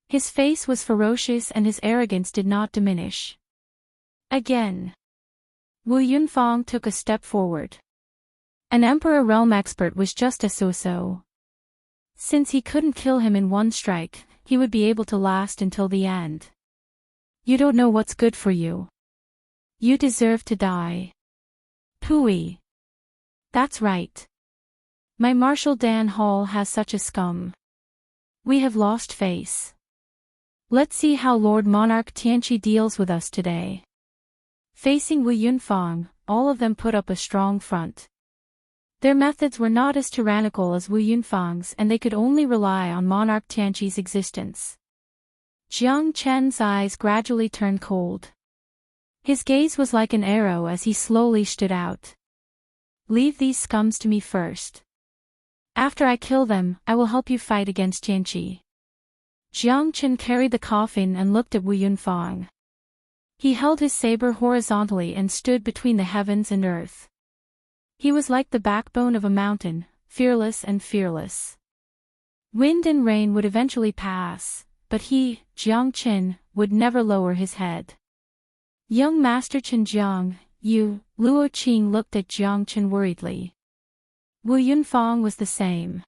His face was ferocious and his arrogance did not diminish. Again, Wu Yunfang took a step forward. An Emperor realm expert was just a so-so. Since he couldn't kill him in one strike, he would be able to last until the end. You don't know what's good for you. You deserve to die. Pooey. That's right. My Marshal Dan Hall has such a scum. We have lost face. Let's see how Lord Monarch Tianqi deals with us today. Facing Wu Yunfang, all of them put up a strong front. Their methods were not as tyrannical as Wu Yunfang's and they could only rely on Monarch Tianqi's existence. Jiang Chen's eyes gradually turned cold. His gaze was like an arrow as he slowly stood out. Leave these scums to me first. After I kill them, I will help you fight against Tianqi. Jiang Chen carried the coffin and looked at Wu Yunfang. He held his saber horizontally and stood between the heavens and earth. He was like the backbone of a mountain, fearless and fearless. Wind and rain would eventually pass, but he, Jiang Chen, would never lower his head. Young Master Chen Jiang, you, Luo Qing looked at Jiang Chen worriedly. Wu Yunfang was the same.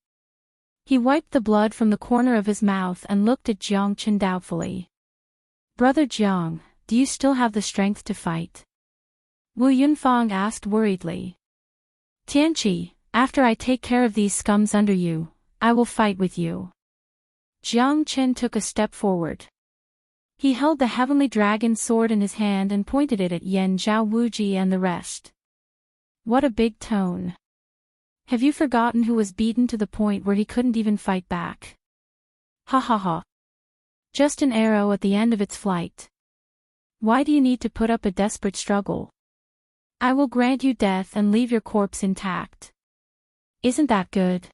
He wiped the blood from the corner of his mouth and looked at Jiang Chen doubtfully. Brother Jiang, do you still have the strength to fight? Wu Yunfang asked worriedly. Tianqi, after I take care of these scums under you, I will fight with you. Jiang Chen took a step forward. He held the heavenly dragon sword in his hand and pointed it at Yan Zhao Wuji and the rest. What a big tone. Have you forgotten who was beaten to the point where he couldn't even fight back? Ha ha ha. Just an arrow at the end of its flight. Why do you need to put up a desperate struggle? I will grant you death and leave your corpse intact. Isn't that good?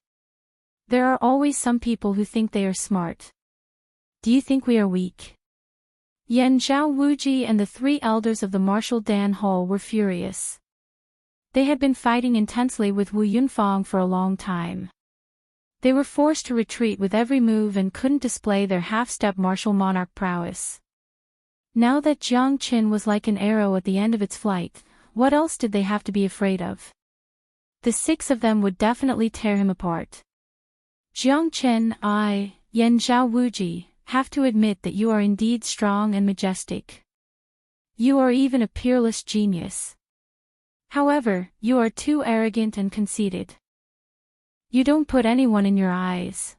There are always some people who think they are smart. Do you think we are weak? Yan Zhao Wuji and the three elders of the Marshal Dan Hall were furious. They had been fighting intensely with Wu Yunfang for a long time. They were forced to retreat with every move and couldn't display their half-step martial monarch prowess. Now that Jiang Chen was like an arrow at the end of its flight, what else did they have to be afraid of? The six of them would definitely tear him apart. Jiang Chen, Yan Zhao Wuji, have to admit that you are indeed strong and majestic. You are even a peerless genius. However, you are too arrogant and conceited. You don't put anyone in your eyes.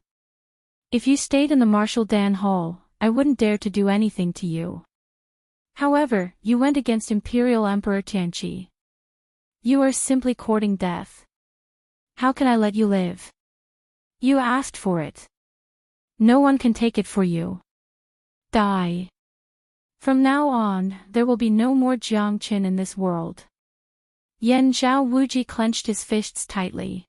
If you stayed in the Marshal Dan Hall, I wouldn't dare to do anything to you. However, you went against Imperial Emperor Tianqi. You are simply courting death. How can I let you live? You asked for it. No one can take it for you. Die. From now on, there will be no more Jiang Chen in this world. Yan Zhao Wuji clenched his fists tightly.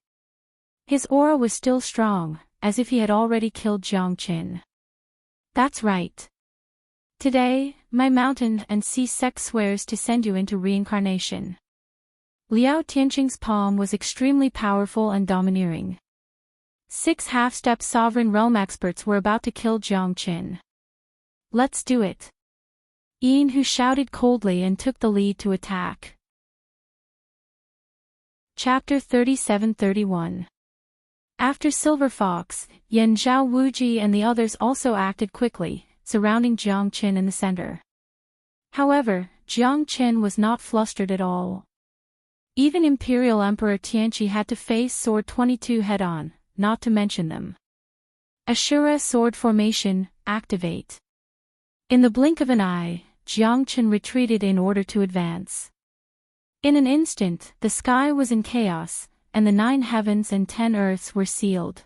His aura was still strong, as if he had already killed Jiang Qin. That's right. Today, my mountain and sea sect swears to send you into reincarnation. Liao Tianqing's palm was extremely powerful and domineering. 6 half-step sovereign realm experts were about to kill Jiang Qin. Let's do it. Yin Hu shouted coldly and took the lead to attack. Chapter 37-31. After Silver Fox, Yan Zhao Wuji and the others also acted quickly, surrounding Jiang Qin in the center. However, Jiang Qin was not flustered at all. Even Imperial Emperor Tianqi had to face Sword 22 head-on, not to mention them. Ashura Sword Formation, activate. In the blink of an eye, Jiang Qin retreated in order to advance. In an instant, the sky was in chaos, and the 9 heavens and 10 earths were sealed.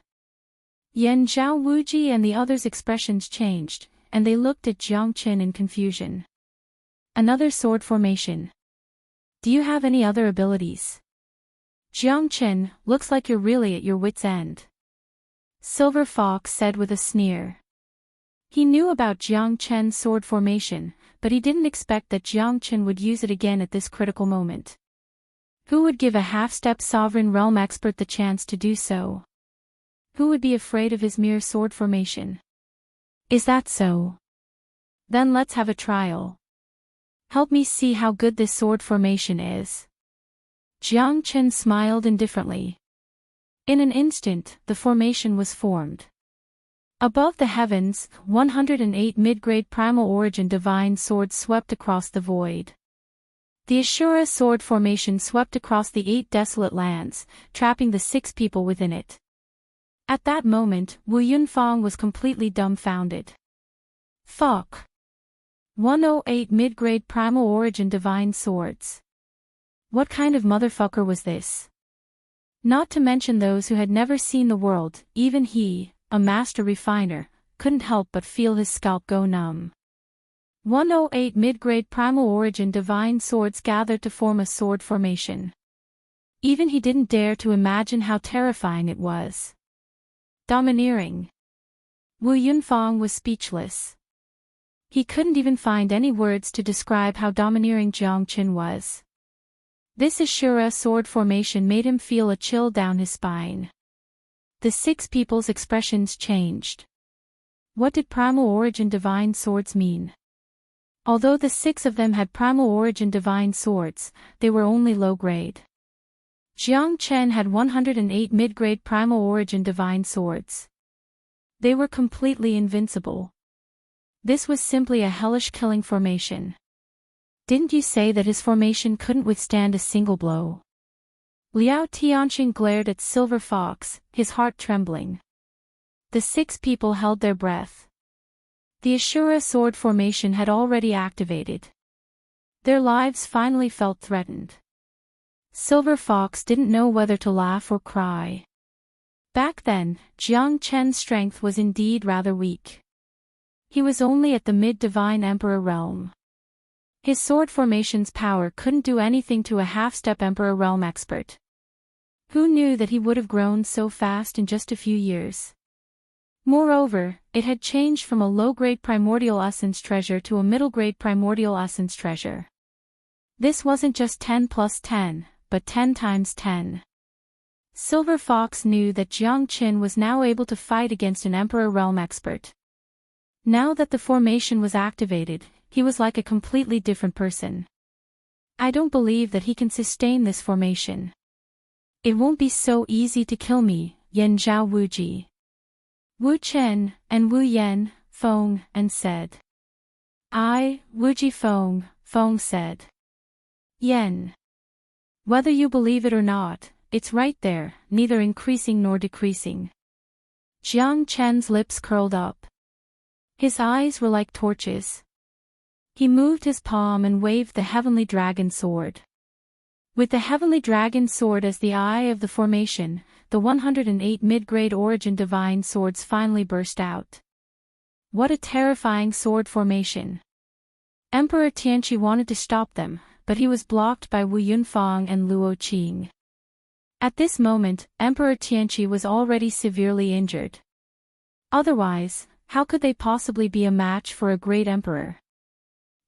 Yan Zhao Wuji and the others' expressions changed, and they looked at Jiang Qin in confusion. Another sword formation. Do you have any other abilities? Jiang Qin, looks like you're really at your wit's end. Silver Fox said with a sneer. He knew about Jiang Qin's sword formation, but he didn't expect that Jiang Qin would use it again at this critical moment. Who would give a half-step sovereign realm expert the chance to do so? Who would be afraid of his mere sword formation? Is that so? Then let's have a trial. Help me see how good this sword formation is. Jiang Qin smiled indifferently. In an instant, the formation was formed. Above the heavens, 108 mid-grade primal origin divine swords swept across the void. The Ashura sword formation swept across the 8 desolate lands, trapping the 6 people within it. At that moment, Wu Yunfang was completely dumbfounded. Fuck. 108 mid-grade primal origin divine swords. What kind of motherfucker was this? Not to mention those who had never seen the world, even he, a master refiner, couldn't help but feel his scalp go numb. 108 mid-grade primal origin divine swords gathered to form a sword formation. Even he didn't dare to imagine how terrifying it was. Domineering. Wu Yunfang was speechless. He couldn't even find any words to describe how domineering Jiang Qin was. This Ashura sword formation made him feel a chill down his spine. The 6 people's expressions changed. What did primal origin divine swords mean? Although the 6 of them had primal origin divine swords, they were only low-grade. Jiang Qin had 108 mid-grade primal origin divine swords. They were completely invincible. This was simply a hellish killing formation. Didn't you say that his formation couldn't withstand a single blow? Liao Tianqing glared at Silver Fox, his heart trembling. The 6 people held their breath. The Ashura sword formation had already activated. Their lives finally felt threatened. Silver Fox didn't know whether to laugh or cry. Back then, Jiang Qin's strength was indeed rather weak. He was only at the mid-divine emperor realm. His sword formation's power couldn't do anything to a half-step emperor realm expert. Who knew that he would have grown so fast in just a few years? Moreover, it had changed from a low-grade primordial essence treasure to a middle-grade primordial essence treasure. This wasn't just 10 plus 10, but 10 times 10. Silver Fox knew that Jiang Qin was now able to fight against an emperor realm expert. Now that the formation was activated, he was like a completely different person. I don't believe that he can sustain this formation. It won't be so easy to kill me, Yan Zhao Wuji. Wu Chen, and Wu Yan, Feng, and said. Wuji Feng said. Yan. Whether you believe it or not, it's right there, neither increasing nor decreasing. Jiang Chen's lips curled up. His eyes were like torches. He moved his palm and waved the heavenly dragon sword. With the heavenly dragon sword as the eye of the formation, the 108 mid-grade origin divine swords finally burst out. What a terrifying sword formation. Emperor Tianqi wanted to stop them, but he was blocked by Wu Yunfang and Luo Qing. At this moment, Emperor Tianqi was already severely injured. Otherwise, how could they possibly be a match for a great emperor?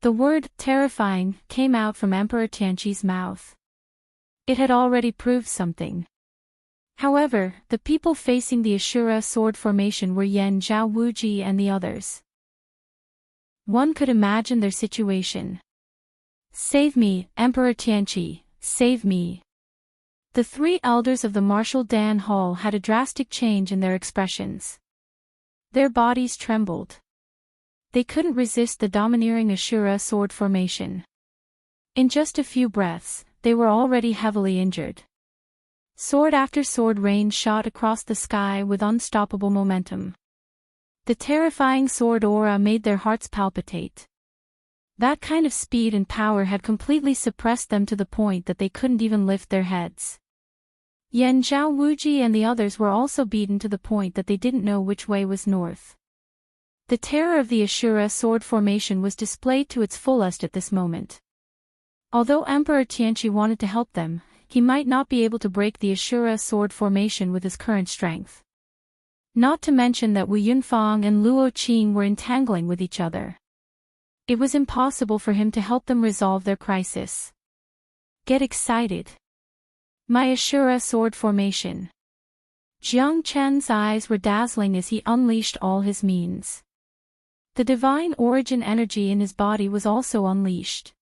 The word terrifying came out from Emperor Tianqi's mouth. It had already proved something. However, the people facing the Ashura sword formation were Yan Zhao Wuji and the others. One could imagine their situation. "Save me, Emperor Tianqi, save me." The three elders of the martial Dan Hall had a drastic change in their expressions. Their bodies trembled. They couldn't resist the domineering Ashura sword formation. In just a few breaths, they were already heavily injured. Sword after sword rain shot across the sky with unstoppable momentum. The terrifying sword aura made their hearts palpitate. That kind of speed and power had completely suppressed them to the point that they couldn't even lift their heads. Yan Zhao Wuji and the others were also beaten to the point that they didn't know which way was north. The terror of the Ashura sword formation was displayed to its fullest at this moment. Although Emperor Tianqi wanted to help them, he might not be able to break the Ashura sword formation with his current strength. Not to mention that Wu Yunfang and Luo Qing were entangling with each other. It was impossible for him to help them resolve their crisis. Get excited. My Ashura sword formation. Jiang Chen's eyes were dazzling as he unleashed all his means. The divine origin energy in his body was also unleashed.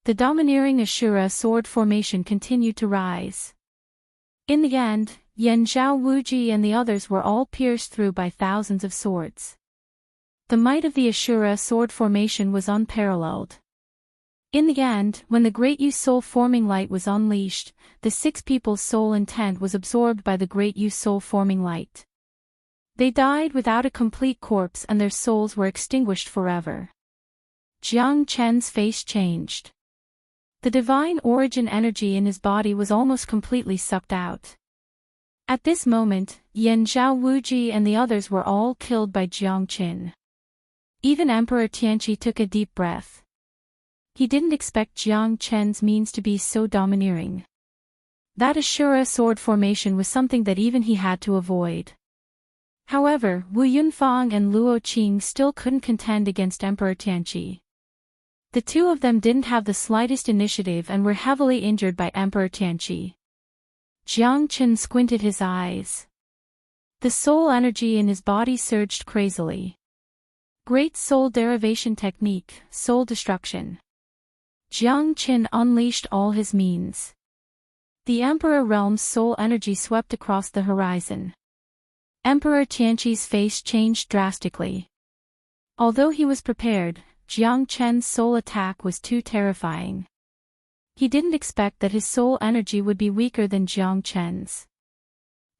The domineering Ashura sword formation continued to rise. In the end, Yan Zhao Wuji and the others were all pierced through by thousands of swords. The might of the Ashura sword formation was unparalleled. In the end, when the great Yu soul forming light was unleashed, the six people's soul intent was absorbed by the great Yu soul forming light. They died without a complete corpse and their souls were extinguished forever. Jiang Chen's face changed. The divine origin energy in his body was almost completely sucked out. At this moment, Yan Zhao Wuji and the others were all killed by Jiang Qin. Even Emperor Tianqi took a deep breath. He didn't expect Jiang Chen's means to be so domineering. That Ashura sword formation was something that even he had to avoid. However, Wu Yunfang and Luo Qing still couldn't contend against Emperor Tianqi. The two of them didn't have the slightest initiative and were heavily injured by Emperor Tianqi. Jiang Qin squinted his eyes. The soul energy in his body surged crazily. Great soul derivation technique, soul destruction. Jiang Qin unleashed all his means. The Emperor Realm's soul energy swept across the horizon. Emperor Tianqi's face changed drastically. Although he was prepared, Jiang Chen's soul attack was too terrifying. He didn't expect that his soul energy would be weaker than Jiang Chen's.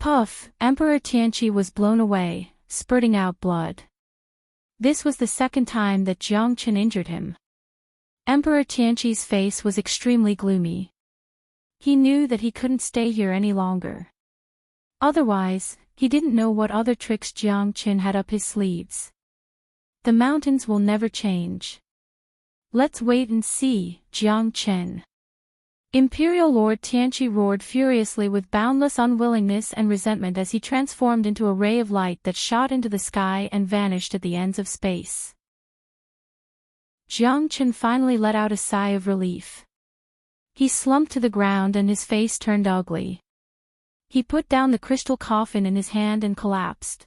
Puff, Emperor Tianqi was blown away, spurting out blood. This was the second time that Jiang Chen injured him. Emperor Tianqi's face was extremely gloomy. He knew that he couldn't stay here any longer. Otherwise, he didn't know what other tricks Jiang Chen had up his sleeves. The mountains will never change. Let's wait and see, Jiang Chen. Imperial Lord Tianqi roared furiously with boundless unwillingness and resentment as he transformed into a ray of light that shot into the sky and vanished at the ends of space. Jiang Chen finally let out a sigh of relief. He slumped to the ground and his face turned ugly. He put down the crystal coffin in his hand and collapsed.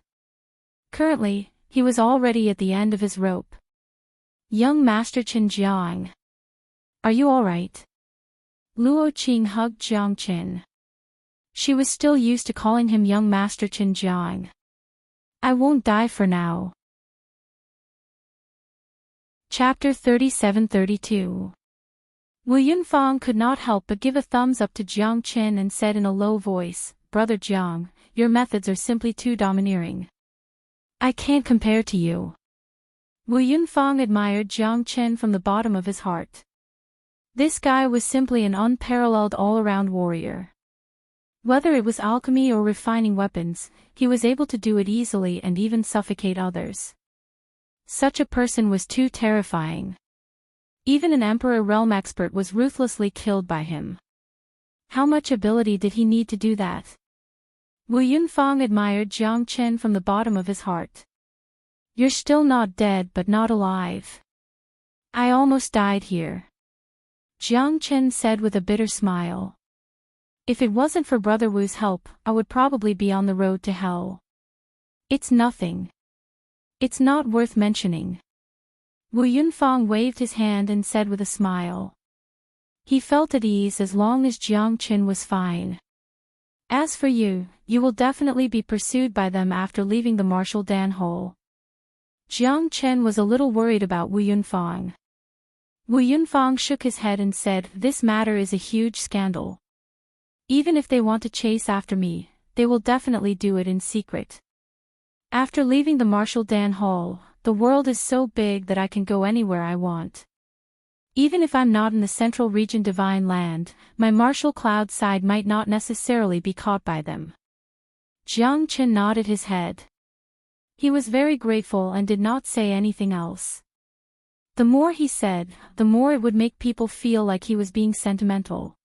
Currently, he was already at the end of his rope. Young Master Chen Jiang. Are you all right? Luo Qing hugged Jiang Chen. She was still used to calling him young Master Chen Jiang. I won't die for now. Chapter 37-32. Wu Yunfang could not help but give a thumbs up to Jiang Chen and said in a low voice, Brother Jiang, your methods are simply too domineering. I can't compare to you. Wu Yunfang admired Jiang Chen from the bottom of his heart. This guy was simply an unparalleled all-around warrior. Whether it was alchemy or refining weapons, he was able to do it easily and even suffocate others. Such a person was too terrifying. Even an Emperor realm expert was ruthlessly killed by him. How much ability did he need to do that? Wu Yunfang admired Jiang Chen from the bottom of his heart. You're still not dead but not alive. I almost died here. Jiang Chen said with a bitter smile. If it wasn't for Brother Wu's help, I would probably be on the road to hell. It's nothing. It's not worth mentioning. Wu Yunfang waved his hand and said with a smile. He felt at ease as long as Jiang Chen was fine. As for you, you will definitely be pursued by them after leaving the Marshall Dan hole. Jiang Chen was a little worried about Wu Yunfang. Wu Yunfang shook his head and said, this matter is a huge scandal. Even if they want to chase after me, they will definitely do it in secret. After leaving the Marshall Dan hall, the world is so big that I can go anywhere I want. Even if I'm not in the central region divine land, my Marshall cloud side might not necessarily be caught by them. Jiang Chen nodded his head. He was very grateful and did not say anything else. The more he said, the more it would make people feel like he was being sentimental.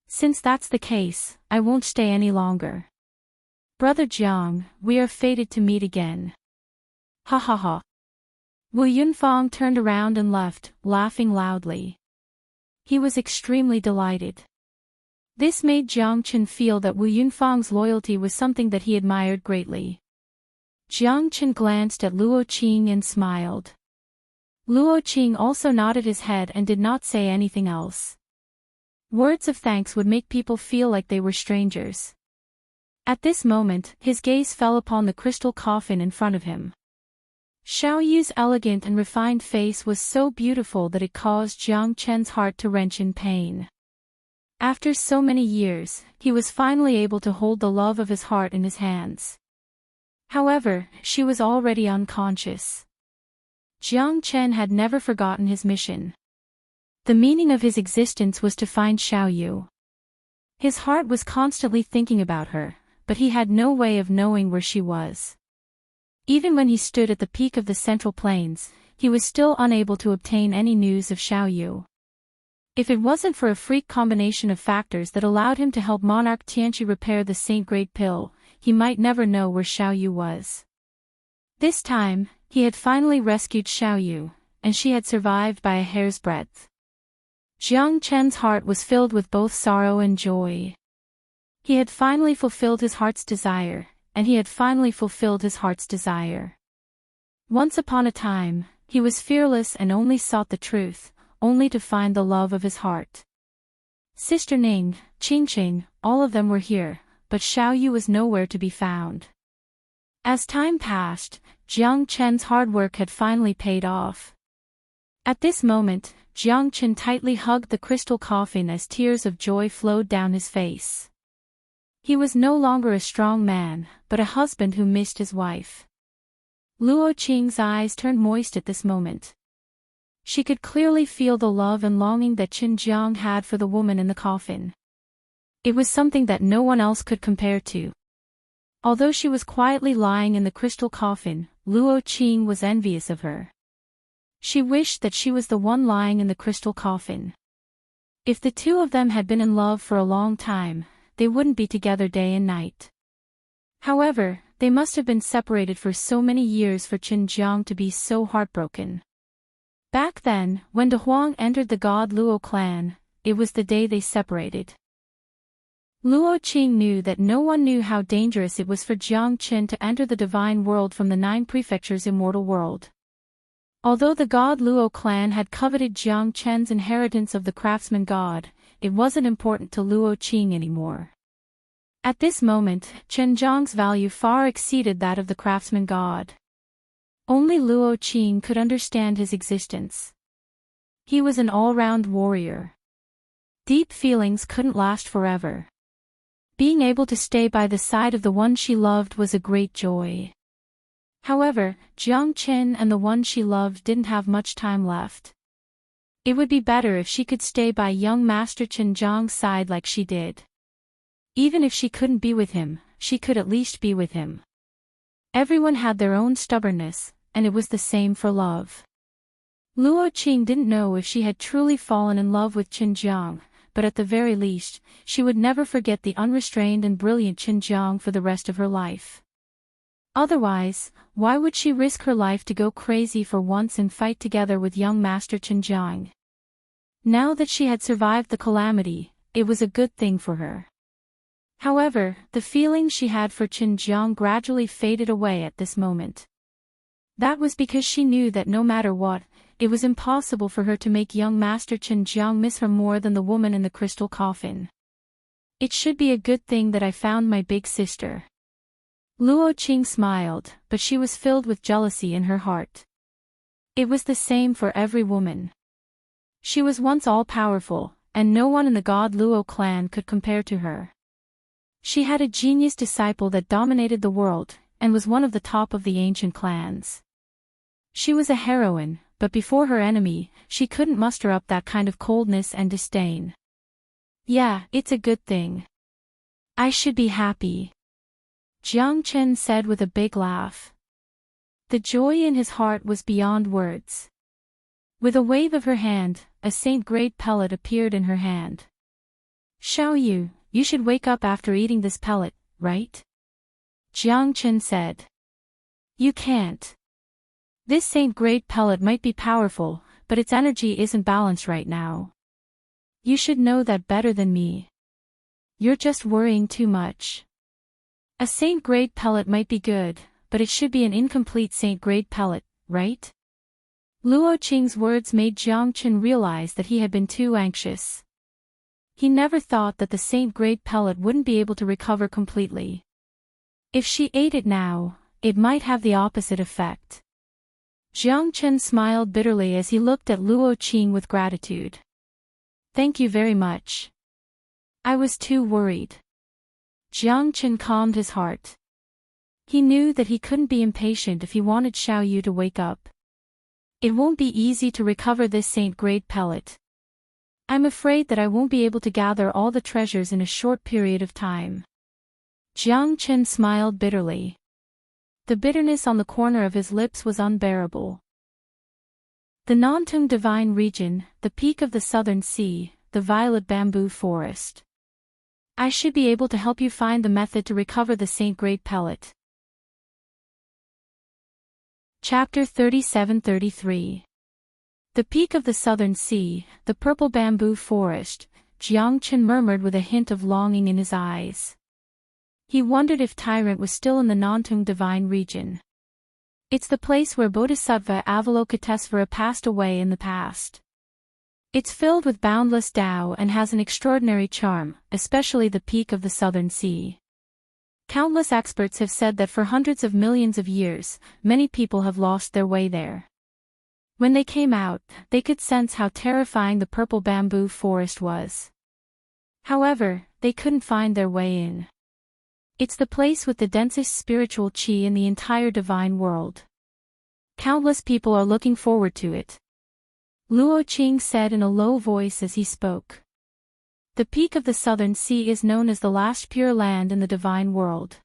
Since that's the case, I won't stay any longer. Brother Jiang, we are fated to meet again. Ha ha ha. Wu Yunfang turned around and left, laughing loudly. He was extremely delighted. This made Jiang Chen feel that Wu Yunfang's loyalty was something that he admired greatly. Jiang Chen glanced at Luo Qing and smiled. Luo Qing also nodded his head and did not say anything else. Words of thanks would make people feel like they were strangers. At this moment, his gaze fell upon the crystal coffin in front of him. Xiao Yu's elegant and refined face was so beautiful that it caused Jiang Chen's heart to wrench in pain. After so many years, he was finally able to hold the love of his heart in his hands. However, she was already unconscious. Jiang Chen had never forgotten his mission. The meaning of his existence was to find Xiao Yu. His heart was constantly thinking about her, but he had no way of knowing where she was. Even when he stood at the peak of the Central Plains, he was still unable to obtain any news of Xiao Yu. If it wasn't for a freak combination of factors that allowed him to help Monarch Tianchi repair the Saint Grade pill, he might never know where Xiao Yu was. This time, he had finally rescued Xiao Yu, and she had survived by a hair's breadth. Jiang Chen's heart was filled with both sorrow and joy. He had finally fulfilled his heart's desire, and he had finally fulfilled his heart's desire. Once upon a time, he was fearless and only sought the truth, only to find the love of his heart. Sister Ning, Qingqing, all of them were here, but Xiao Yu was nowhere to be found. As time passed, Jiang Chen's hard work had finally paid off. At this moment, Jiang Chen tightly hugged the crystal coffin as tears of joy flowed down his face. He was no longer a strong man, but a husband who missed his wife. Luo Qing's eyes turned moist at this moment. She could clearly feel the love and longing that Qin Jiang had for the woman in the coffin. It was something that no one else could compare to. Although she was quietly lying in the crystal coffin, Luo Qing was envious of her. She wished that she was the one lying in the crystal coffin. If the two of them had been in love for a long time, they wouldn't be together day and night. However, they must have been separated for so many years for Qin Jiang to be so heartbroken. Back then, when De Huang entered the God Luo clan, it was the day they separated. Luo Qing knew that no one knew how dangerous it was for Jiang Qin to enter the divine world from the 9 prefectures' immortal world. Although the God Luo clan had coveted Jiang Chen's inheritance of the craftsman god, it wasn't important to Luo Qing anymore. At this moment, Qin Jiang's value far exceeded that of the craftsman god. Only Luo Qing could understand his existence. He was an all-round warrior. Deep feelings couldn't last forever. Being able to stay by the side of the one she loved was a great joy. However, Jiang Qin and the one she loved didn't have much time left. It would be better if she could stay by young Master Qin Jiang's side like she did. Even if she couldn't be with him, she could at least be with him. Everyone had their own stubbornness, and it was the same for love. Luo Qing didn't know if she had truly fallen in love with Qin Jiang, but at the very least, she would never forget the unrestrained and brilliant Qin Jiang for the rest of her life. Otherwise, why would she risk her life to go crazy for once and fight together with young Master Qin Jiang? Now that she had survived the calamity, it was a good thing for her. However, the feeling she had for Qin Jiang gradually faded away at this moment. That was because she knew that no matter what, it was impossible for her to make young Master Qin Jiang miss her more than the woman in the crystal coffin. It should be a good thing that I found my big sister. Luo Qing smiled, but she was filled with jealousy in her heart. It was the same for every woman. She was once all-powerful, and no one in the God Luo clan could compare to her. She had a genius disciple that dominated the world, and was one of the top of the ancient clans. She was a heroine, but before her enemy, she couldn't muster up that kind of coldness and disdain. Yeah, it's a good thing. I should be happy. Jiang Chen said with a big laugh. The joy in his heart was beyond words. With a wave of her hand, a saint-grade pellet appeared in her hand. Xiaoyu, you should wake up after eating this pellet, right? Jiang Chen said. You can't. This saint-grade pellet might be powerful, but its energy isn't balanced right now. You should know that better than me. You're just worrying too much. A saint-grade pellet might be good, but it should be an incomplete saint-grade pellet, right? Luo Qing's words made Jiang Chen realize that he had been too anxious. He never thought that the saint-grade pellet wouldn't be able to recover completely. If she ate it now, it might have the opposite effect. Jiang Chen smiled bitterly as he looked at Luo Qing with gratitude. Thank you very much. I was too worried. Jiang Chen calmed his heart. He knew that he couldn't be impatient if he wanted Xiaoyu to wake up. It won't be easy to recover this saint-grade pellet. I'm afraid that I won't be able to gather all the treasures in a short period of time. Jiang Chen smiled bitterly. The bitterness on the corner of his lips was unbearable. The Nantung Divine Region, the peak of the Southern Sea, the violet bamboo forest. I should be able to help you find the method to recover the saint-grade pellet. Chapter 37-33. The peak of the Southern Sea, the purple bamboo forest, Jiang Chen murmured with a hint of longing in his eyes. He wondered if Tyrant was still in the Nantung Divine Region. It's the place where Bodhisattva Avalokitesvara passed away in the past. It's filled with boundless Tao and has an extraordinary charm, especially the peak of the Southern Sea. Countless experts have said that for hundreds of millions of years, many people have lost their way there. When they came out, they could sense how terrifying the purple bamboo forest was. However, they couldn't find their way in. It's the place with the densest spiritual qi in the entire divine world. Countless people are looking forward to it. Luo Qing said in a low voice as he spoke. The peak of the Southern Sea is known as the last pure land in the divine world.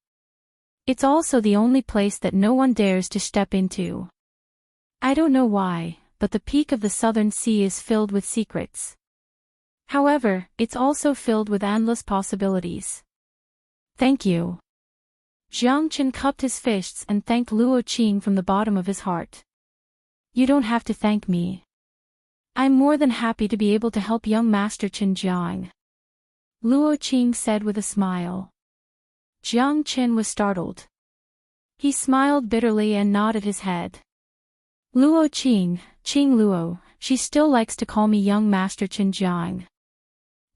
It's also the only place that no one dares to step into. I don't know why, but the peak of the Southern Sea is filled with secrets. However, it's also filled with endless possibilities. Thank you. Jiang Chen cupped his fists and thanked Luo Qing from the bottom of his heart. You don't have to thank me. I'm more than happy to be able to help young Master Qin Jiang. Luo Qing said with a smile. Jiang Chen was startled. He smiled bitterly and nodded his head. Luo Qing, Qing Luo, she still likes to call me young Master Qin Jiang.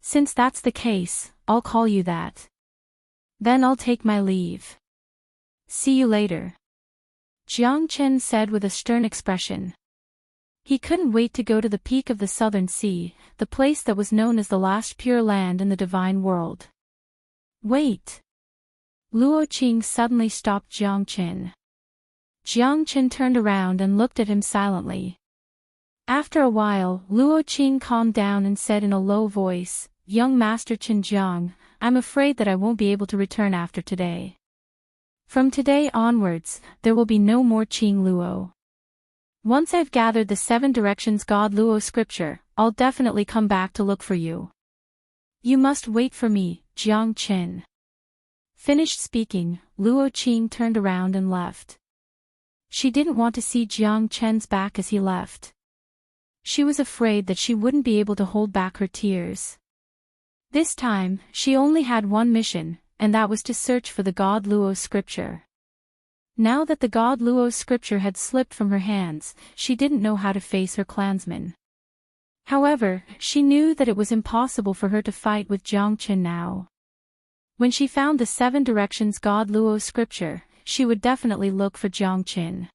Since that's the case, I'll call you that. Then I'll take my leave. See you later. Jiang Chen said with a stern expression. He couldn't wait to go to the peak of the Southern Sea, the place that was known as the last pure land in the divine world. Wait! Luo Qing suddenly stopped Jiang Chen. Jiang Chen turned around and looked at him silently. After a while, Luo Qing calmed down and said in a low voice, Young Master Qin Jiang, I'm afraid that I won't be able to return after today. From today onwards, there will be no more Qing Luo. Once I've gathered the 7 directions God Luo scripture, I'll definitely come back to look for you. You must wait for me, Jiang Qin. Finished speaking, Luo Qing turned around and left. She didn't want to see Jiang Chen's back as he left. She was afraid that she wouldn't be able to hold back her tears. This time, she only had one mission, and that was to search for the God Luo scripture. Now that the God Luo scripture had slipped from her hands, she didn't know how to face her clansmen. However, she knew that it was impossible for her to fight with Jiang Qin now. When she found the 7 directions God Luo scripture, she would definitely look for Jiang Qin.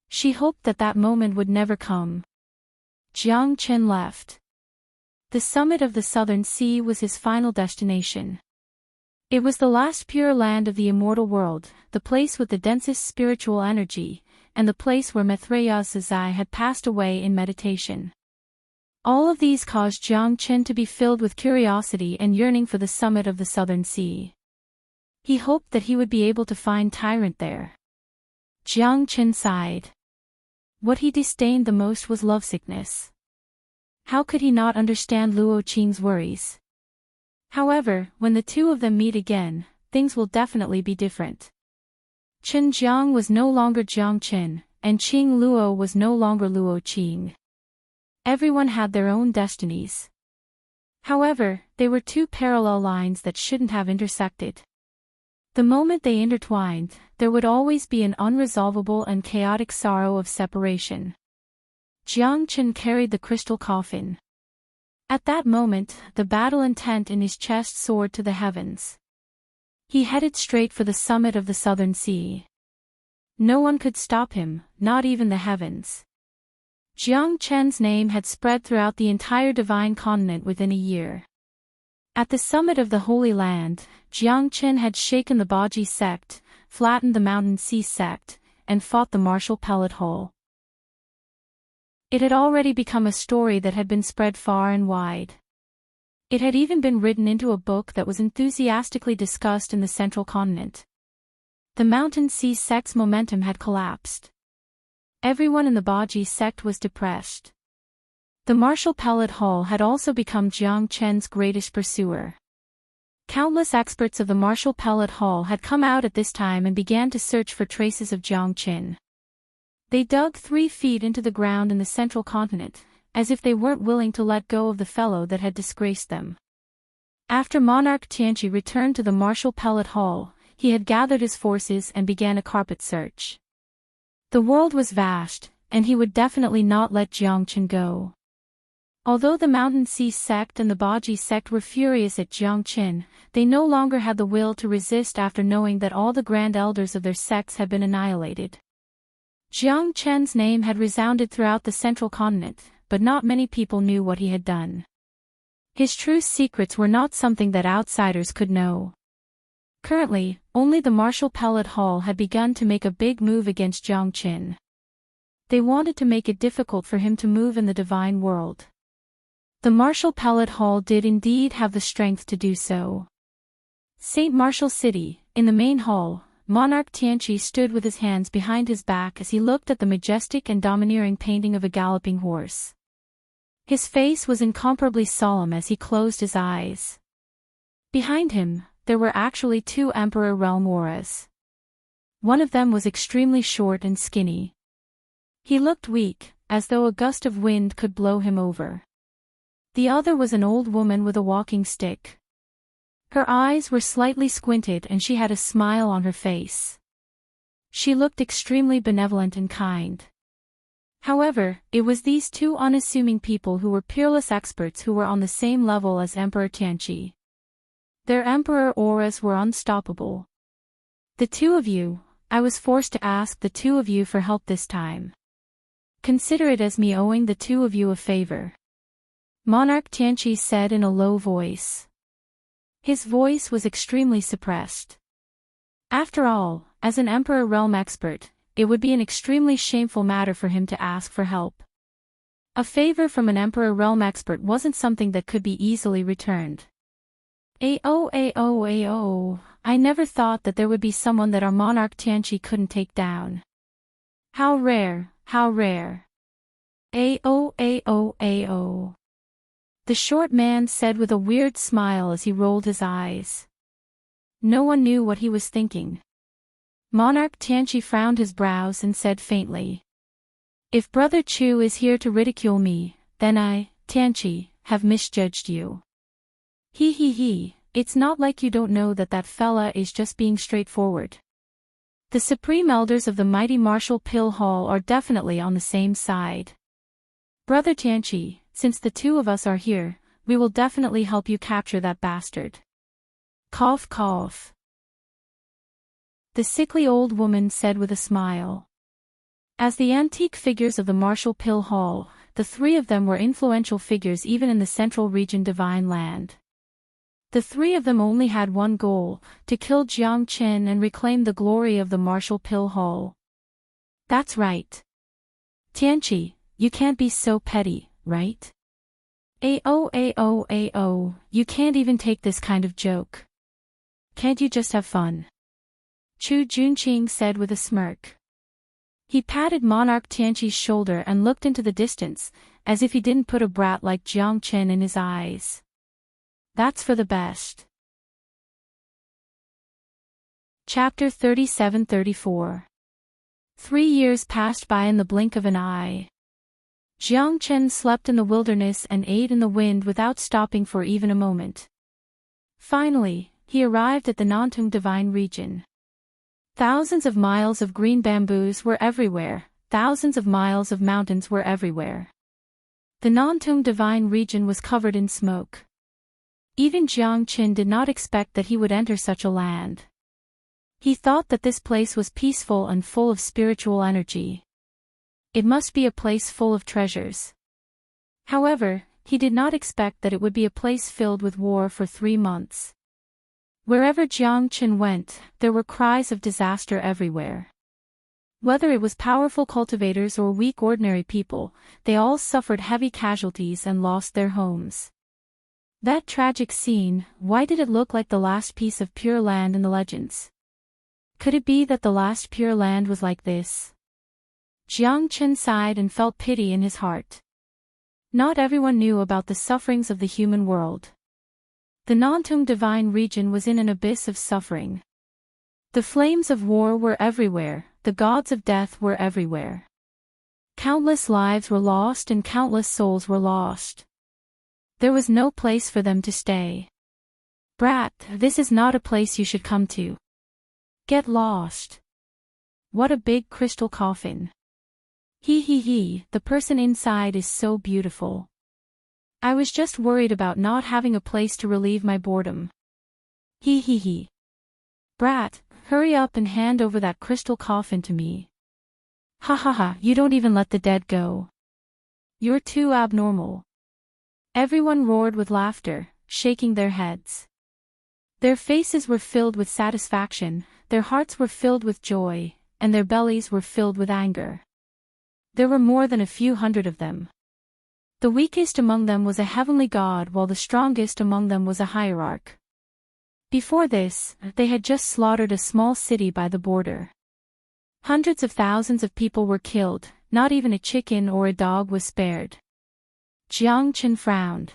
She hoped that that moment would never come. Jiang Qin left. The summit of the southern sea was his final destination. It was the last pure land of the immortal world, the place with the densest spiritual energy, and the place where Maitreya Zazai had passed away in meditation. All of these caused Jiang Qin to be filled with curiosity and yearning for the summit of the southern sea. He hoped that he would be able to find Tyrant there. Jiang Qin sighed. What he disdained the most was lovesickness. How could he not understand Luo Qing's worries? However, when the two of them meet again, things will definitely be different. Chen Jiang was no longer Jiang Qin, and Qing Luo was no longer Luo Qing. Everyone had their own destinies. However, they were 2 parallel lines that shouldn't have intersected. The moment they intertwined, there would always be an unresolvable and chaotic sorrow of separation. Jiang Qin carried the crystal coffin. At that moment, the battle intent in his chest soared to the heavens. He headed straight for the summit of the southern sea. No one could stop him, not even the heavens. Jiang Chen's name had spread throughout the entire divine continent within a year. At the summit of the Holy Land, Jiang Chen had shaken the Baji sect, flattened the Mountain Sea sect, and fought the martial pellet hole. It had already become a story that had been spread far and wide. It had even been written into a book that was enthusiastically discussed in the central continent. The Mountain Sea sect's momentum had collapsed. Everyone in the Baji sect was depressed. The martial pellet hall had also become Jiang Chen's greatest pursuer. Countless experts of the martial pellet hall had come out at this time and began to search for traces of Jiang Qin. They dug 3 feet into the ground in the central continent, as if they weren't willing to let go of the fellow that had disgraced them. After Monarch Tianqi returned to the martial pellet hall, he had gathered his forces and began a carpet search. The world was vast, and he would definitely not let Jiang Qin go. Although the Mountain Sea sect and the Baji sect were furious at Jiang Qin, they no longer had the will to resist after knowing that all the grand elders of their sects had been annihilated. Jiang Chen's name had resounded throughout the central continent, but not many people knew what he had done. His true secrets were not something that outsiders could know. Currently, only the martial pellet hall had begun to make a big move against Jiang Qin. They wanted to make it difficult for him to move in the divine world. The martial pellet hall did indeed have the strength to do so. St. Martial City, in the main hall, Monarch Tianqi stood with his hands behind his back as he looked at the majestic and domineering painting of a galloping horse. His face was incomparably solemn as he closed his eyes. Behind him, there were actually 2 Emperor Realm auras. One of them was extremely short and skinny. He looked weak, as though a gust of wind could blow him over. The other was an old woman with a walking stick. Her eyes were slightly squinted and she had a smile on her face. She looked extremely benevolent and kind. However, it was these 2 unassuming people who were peerless experts who were on the same level as Emperor Tianqi. Their emperor auras were unstoppable. The 2 of you, I was forced to ask the 2 of you for help this time. Consider it as me owing the 2 of you a favor. Monarch Tianqi said in a low voice. His voice was extremely suppressed. After all, as an Emperor Realm expert, it would be an extremely shameful matter for him to ask for help. A favor from an Emperor Realm expert wasn't something that could be easily returned. Ao, I never thought that there would be someone that our Monarch Tianqi couldn't take down. How rare, how rare. Ao ao ao. The short man said with a weird smile as he rolled his eyes. No one knew what he was thinking. Monarch Tianchi frowned his brows and said faintly. If Brother Chu is here to ridicule me, then I, Tianchi, have misjudged you. He, it's not like you don't know that fella is just being straightforward. The supreme elders of the mighty Martial Pill Hall are definitely on the same side. Brother Tianchi, since the two of us are here, we will definitely help you capture that bastard. Cough cough. The sickly old woman said with a smile. As the antique figures of the Martial Pill Hall, the three of them were influential figures even in the Central Region Divine Land. The three of them only had one goal, to kill Jiang Chen and reclaim the glory of the Martial Pill Hall. That's right. Tianchi, you can't be so petty, right? Ao, you can't even take this kind of joke. Can't you just have fun? Chu Junqing said with a smirk. He patted Monarch Tianchi's shoulder and looked into the distance, as if he didn't put a brat like Jiang Chen in his eyes. That's for the best. Chapter 37-34. 3 years passed by in the blink of an eye. Jiang Chen slept in the wilderness and ate in the wind without stopping for even a moment. Finally, he arrived at the Nantung Divine Region. Thousands of miles of green bamboos were everywhere, thousands of miles of mountains were everywhere. The Nantung Divine Region was covered in smoke. Even Jiang Chen did not expect that he would enter such a land. He thought that this place was peaceful and full of spiritual energy. It must be a place full of treasures. However, he did not expect that it would be a place filled with war for 3 months. Wherever Jiang Chen went, there were cries of disaster everywhere. Whether it was powerful cultivators or weak ordinary people, they all suffered heavy casualties and lost their homes. That tragic scene, why did it look like the last piece of pure land in the legends? Could it be that the last pure land was like this? Jiang Chen sighed and felt pity in his heart. Not everyone knew about the sufferings of the human world. The Nantung Divine Region was in an abyss of suffering. The flames of war were everywhere, the gods of death were everywhere. Countless lives were lost and countless souls were lost. There was no place for them to stay. Brat, this is not a place you should come to. Get lost. What a big crystal coffin. He, the person inside is so beautiful. I was just worried about not having a place to relieve my boredom. He. Brat, hurry up and hand over that crystal coffin to me. Ha, you don't even let the dead go. You're too abnormal. Everyone roared with laughter, shaking their heads. Their faces were filled with satisfaction, their hearts were filled with joy, and their bellies were filled with anger. There were more than a few hundred of them. The weakest among them was a heavenly god while the strongest among them was a hierarch. Before this, they had just slaughtered a small city by the border. Hundreds of thousands of people were killed, not even a chicken or a dog was spared. Jiang Chen frowned.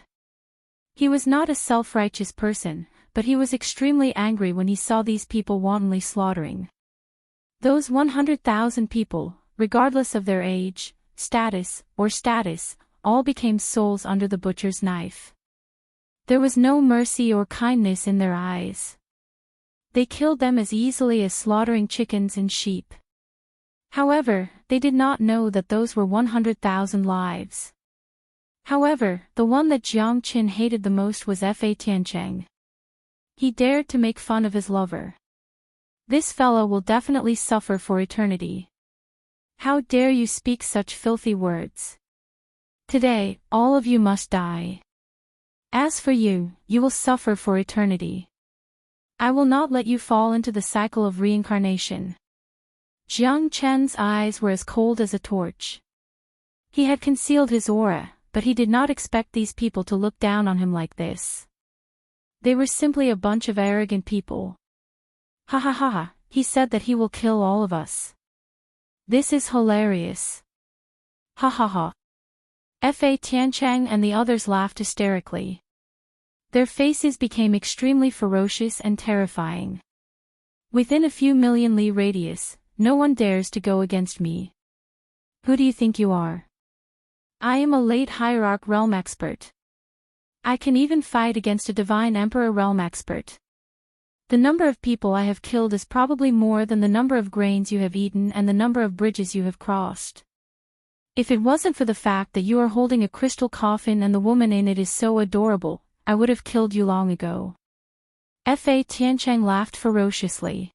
He was not a self-righteous person, but he was extremely angry when he saw these people wantonly slaughtering. Those 100,000 people, regardless of their age, status, all became souls under the butcher's knife. There was no mercy or kindness in their eyes. They killed them as easily as slaughtering chickens and sheep. However, they did not know that those were 100,000 lives. However, the one that Jiang Chen hated the most was Fa Tiancheng. He dared to make fun of his lover. This fellow will definitely suffer for eternity. How dare you speak such filthy words? Today, all of you must die. As for you, you will suffer for eternity. I will not let you fall into the cycle of reincarnation. Jiang Chen's eyes were as cold as a torch. He had concealed his aura, but he did not expect these people to look down on him like this. They were simply a bunch of arrogant people. Ha, he said that he will kill all of us. This is hilarious. Ha ha ha. Fa Tiancheng and the others laughed hysterically. Their faces became extremely ferocious and terrifying. Within a few million li radius, no one dares to go against me. Who do you think you are? I am a late hierarch realm expert. I can even fight against a divine emperor realm expert. The number of people I have killed is probably more than the number of grains you have eaten and the number of bridges you have crossed. If it wasn't for the fact that you are holding a crystal coffin and the woman in it is so adorable, I would have killed you long ago. Fa Tiancheng laughed ferociously.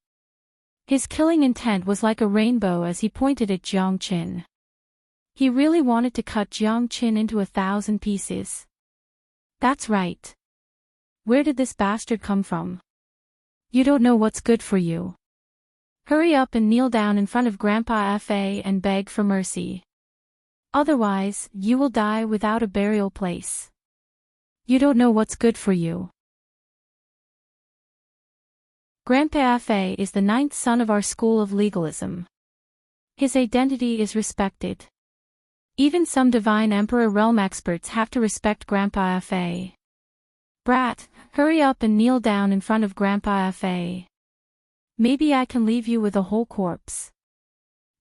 His killing intent was like a rainbow as he pointed at Jiang Qin. He really wanted to cut Jiang Qin into 1,000 pieces. That's right. Where did this bastard come from? You don't know what's good for you. Hurry up and kneel down in front of Grandpa Fa and beg for mercy. Otherwise, you will die without a burial place. You don't know what's good for you. Grandpa Fa is the 9th son of our school of legalism. His identity is respected. Even some divine emperor realm experts have to respect Grandpa Fa. Brat, hurry up and kneel down in front of Grandpa Fa. Maybe I can leave you with a whole corpse.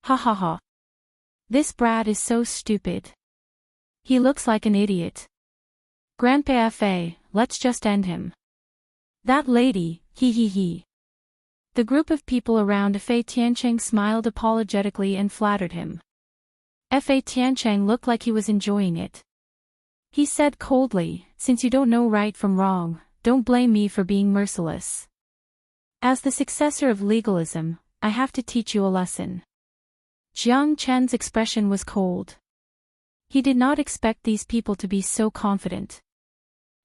Ha ha ha. This brat is so stupid. He looks like an idiot. Grandpa Fa, let's just end him. That lady, he he he. The group of people around Fa Tiancheng smiled apologetically and flattered him. Fa Tiancheng looked like he was enjoying it. He said coldly, since you don't know right from wrong, don't blame me for being merciless. As the successor of legalism, I have to teach you a lesson. Jiang Chen's expression was cold. He did not expect these people to be so confident.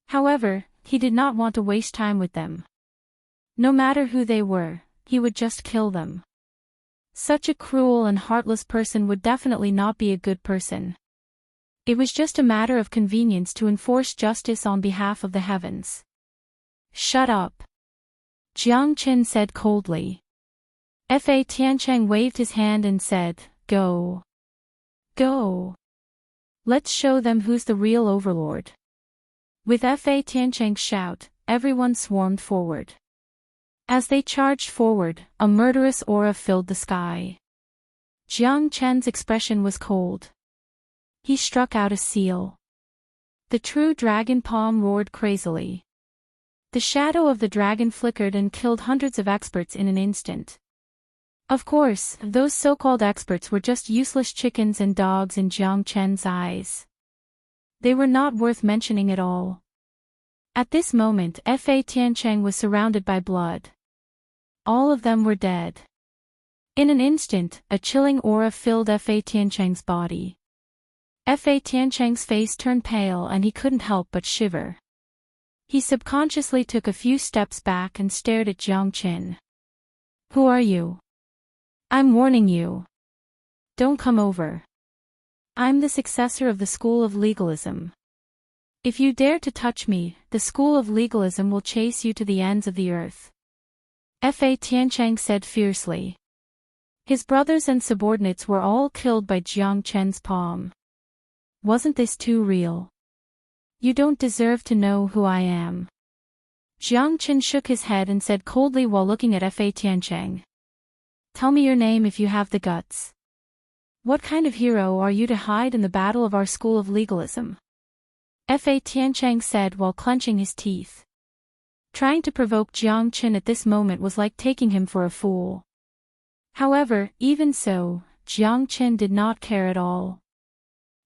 However, he did not want to waste time with them. No matter who they were, he would just kill them. Such a cruel and heartless person would definitely not be a good person. It was just a matter of convenience to enforce justice on behalf of the heavens. Shut up. Jiang Qin said coldly. Fa Tiancheng waved his hand and said, Go. Go. Let's show them who's the real overlord. With Fa Tiancheng's shout, everyone swarmed forward. As they charged forward, a murderous aura filled the sky. Jiang Chen's expression was cold. He struck out a seal. The true dragon palm roared crazily. The shadow of the dragon flickered and killed hundreds of experts in an instant. Of course, those so-called experts were just useless chickens and dogs in Jiang Chen's eyes. They were not worth mentioning at all. At this moment, Fa Tiancheng was surrounded by blood. All of them were dead. In an instant, a chilling aura filled Fa Tiancheng's body. Fa Tiancheng's face turned pale and he couldn't help but shiver. He subconsciously took a few steps back and stared at Jiang Qin. Who are you? I'm warning you. Don't come over. I'm the successor of the school of legalism. If you dare to touch me, the school of legalism will chase you to the ends of the earth. Fa Tiancheng said fiercely. His brothers and subordinates were all killed by Jiang Chen's palm. Wasn't this too real? You don't deserve to know who I am. Jiang Chen shook his head and said coldly while looking at Fa Tiancheng. Tell me your name if you have the guts. What kind of hero are you to hide in the battle of our school of legalism? Fa Tiancheng said while clenching his teeth. Trying to provoke Jiang Chen at this moment was like taking him for a fool. However, even so, Jiang Chen did not care at all.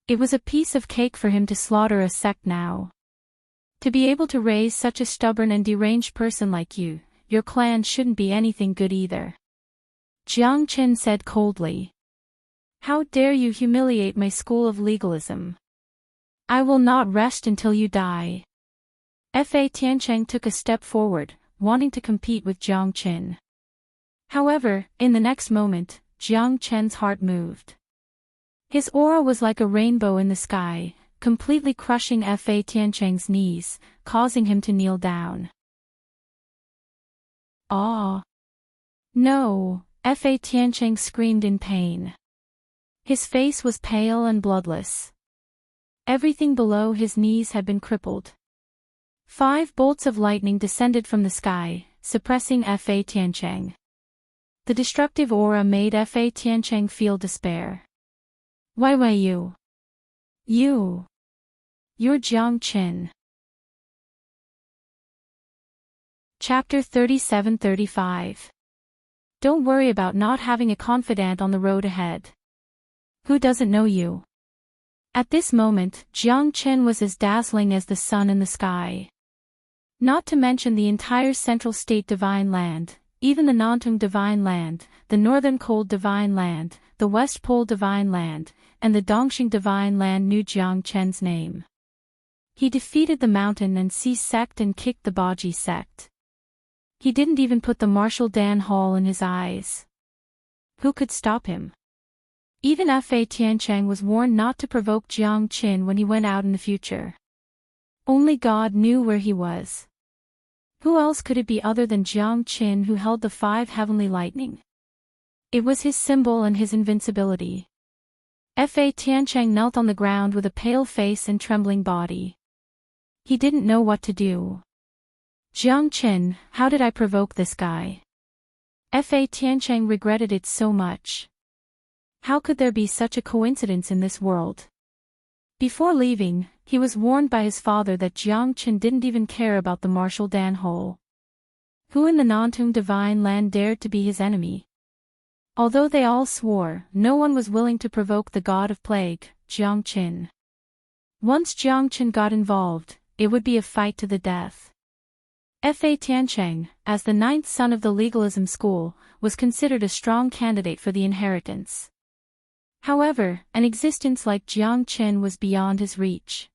It was a piece of cake for him to slaughter a sect now. To be able to raise such a stubborn and deranged person like you, your clan shouldn't be anything good either. Jiang Chen said coldly. How dare you humiliate my school of legalism? I will not rest until you die. Fa Tiancheng took a step forward, wanting to compete with Jiang Chen. However, in the next moment, Jiang Chen's heart moved. His aura was like a rainbow in the sky, completely crushing Fa Tiancheng's knees, causing him to kneel down. Ah! No! Fa Tiancheng screamed in pain. His face was pale and bloodless. Everything below his knees had been crippled. 5 bolts of lightning descended from the sky, suppressing Fa Tiancheng. The destructive aura made Fa Tiancheng feel despair. Why you? You're Jiang Qin. Chapter 37-35. Don't worry about not having a confidant on the road ahead. Who doesn't know you? At this moment, Jiang Qin was as dazzling as the sun in the sky. Not to mention the entire Central State Divine Land, even the Nantung Divine Land, the Northern Cold Divine Land, the West Pole Divine Land, and the Dongxing Divine Land knew Jiang Qin's name. He defeated the Mountain and Sea sect and kicked the Baji sect. He didn't even put the Martial Dan Hall in his eyes. Who could stop him? Even Fa Tiancheng was warned not to provoke Jiang Qin when he went out in the future. Only God knew where he was. Who else could it be other than Jiang Qin who held the 5 heavenly lightning? It was his symbol and his invincibility. Fa Tiancheng knelt on the ground with a pale face and trembling body. He didn't know what to do. Jiang Qin, how did I provoke this guy? Fa Tiancheng regretted it so much. How could there be such a coincidence in this world? Before leaving, he was warned by his father that Jiang Qin didn't even care about the Martial Dan Hole. Who in the Nantung Divine Land dared to be his enemy? Although they all swore, no one was willing to provoke the god of plague, Jiang Qin. Once Jiang Qin got involved, it would be a fight to the death. Fa Tiancheng, as the 9th son of the legalism school, was considered a strong candidate for the inheritance. However, an existence like Jiang Qin was beyond his reach.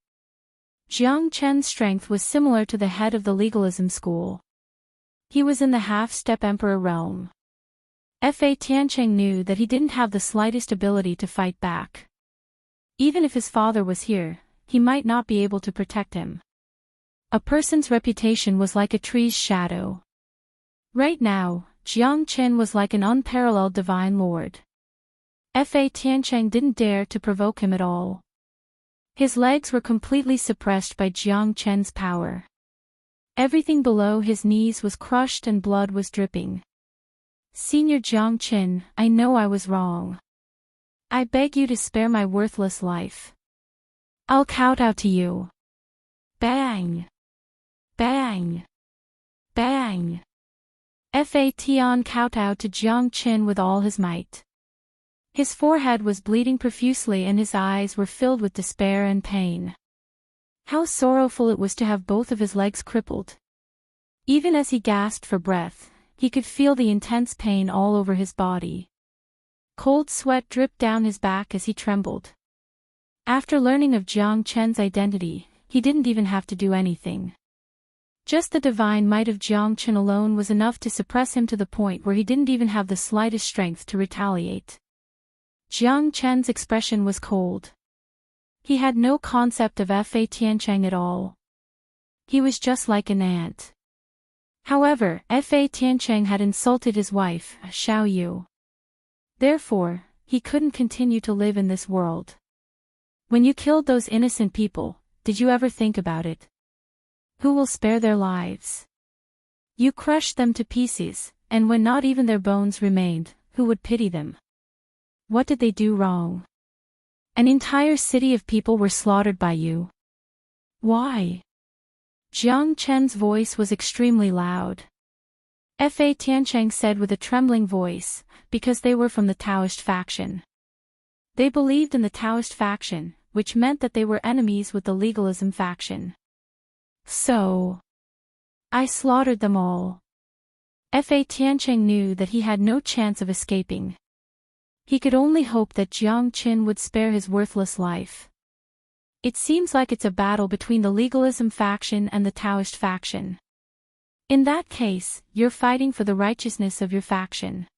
Jiang Qin's strength was similar to the head of the legalism school. He was in the half-step emperor realm. Fa Tiancheng knew that he didn't have the slightest ability to fight back. Even if his father was here, he might not be able to protect him. A person's reputation was like a tree's shadow. Right now, Jiang Qin was like an unparalleled divine lord. Fa Tiancheng didn't dare to provoke him at all. His legs were completely suppressed by Jiang Qin's power. Everything below his knees was crushed and blood was dripping. Senior Jiang Qin, I know I was wrong. I beg you to spare my worthless life. I'll kowtow to you. Bang! Bang! Bang! Fa Tian kowtowed to Jiang Qin with all his might. His forehead was bleeding profusely and his eyes were filled with despair and pain. How sorrowful it was to have both of his legs crippled. Even as he gasped for breath, he could feel the intense pain all over his body. Cold sweat dripped down his back as he trembled. After learning of Jiang Qin's identity, he didn't even have to do anything. Just the divine might of Jiang Qin alone was enough to suppress him to the point where he didn't even have the slightest strength to retaliate. Jiang Qin's expression was cold. He had no concept of Fa Tiancheng at all. He was just like an ant. However, Fa Tiancheng had insulted his wife, Xiao Yu. Therefore, he couldn't continue to live in this world. When you killed those innocent people, did you ever think about it? Who will spare their lives? You crushed them to pieces, and when not even their bones remained, who would pity them? What did they do wrong? An entire city of people were slaughtered by you. Why? Jiang Qin's voice was extremely loud. Fa Tiancheng said with a trembling voice, because they were from the Taoist faction. They believed in the Taoist faction, which meant that they were enemies with the legalism faction. So, I slaughtered them all. Fa Tiancheng knew that he had no chance of escaping. He could only hope that Jiang Qin would spare his worthless life. It seems like it's a battle between the legalism faction and the Taoist faction. In that case, you're fighting for the righteousness of your faction.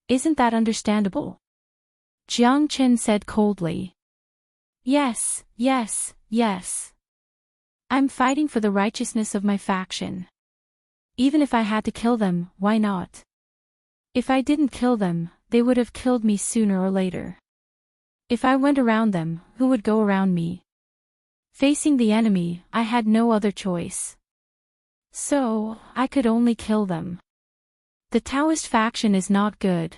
Isn't that understandable? Jiang Qin said coldly. Yes, yes, yes. I'm fighting for the righteousness of my faction. Even if I had to kill them, why not? If I didn't kill them, they would have killed me sooner or later. If I went around them, who would go around me? Facing the enemy, I had no other choice. So, I could only kill them. The Taoist faction is not good.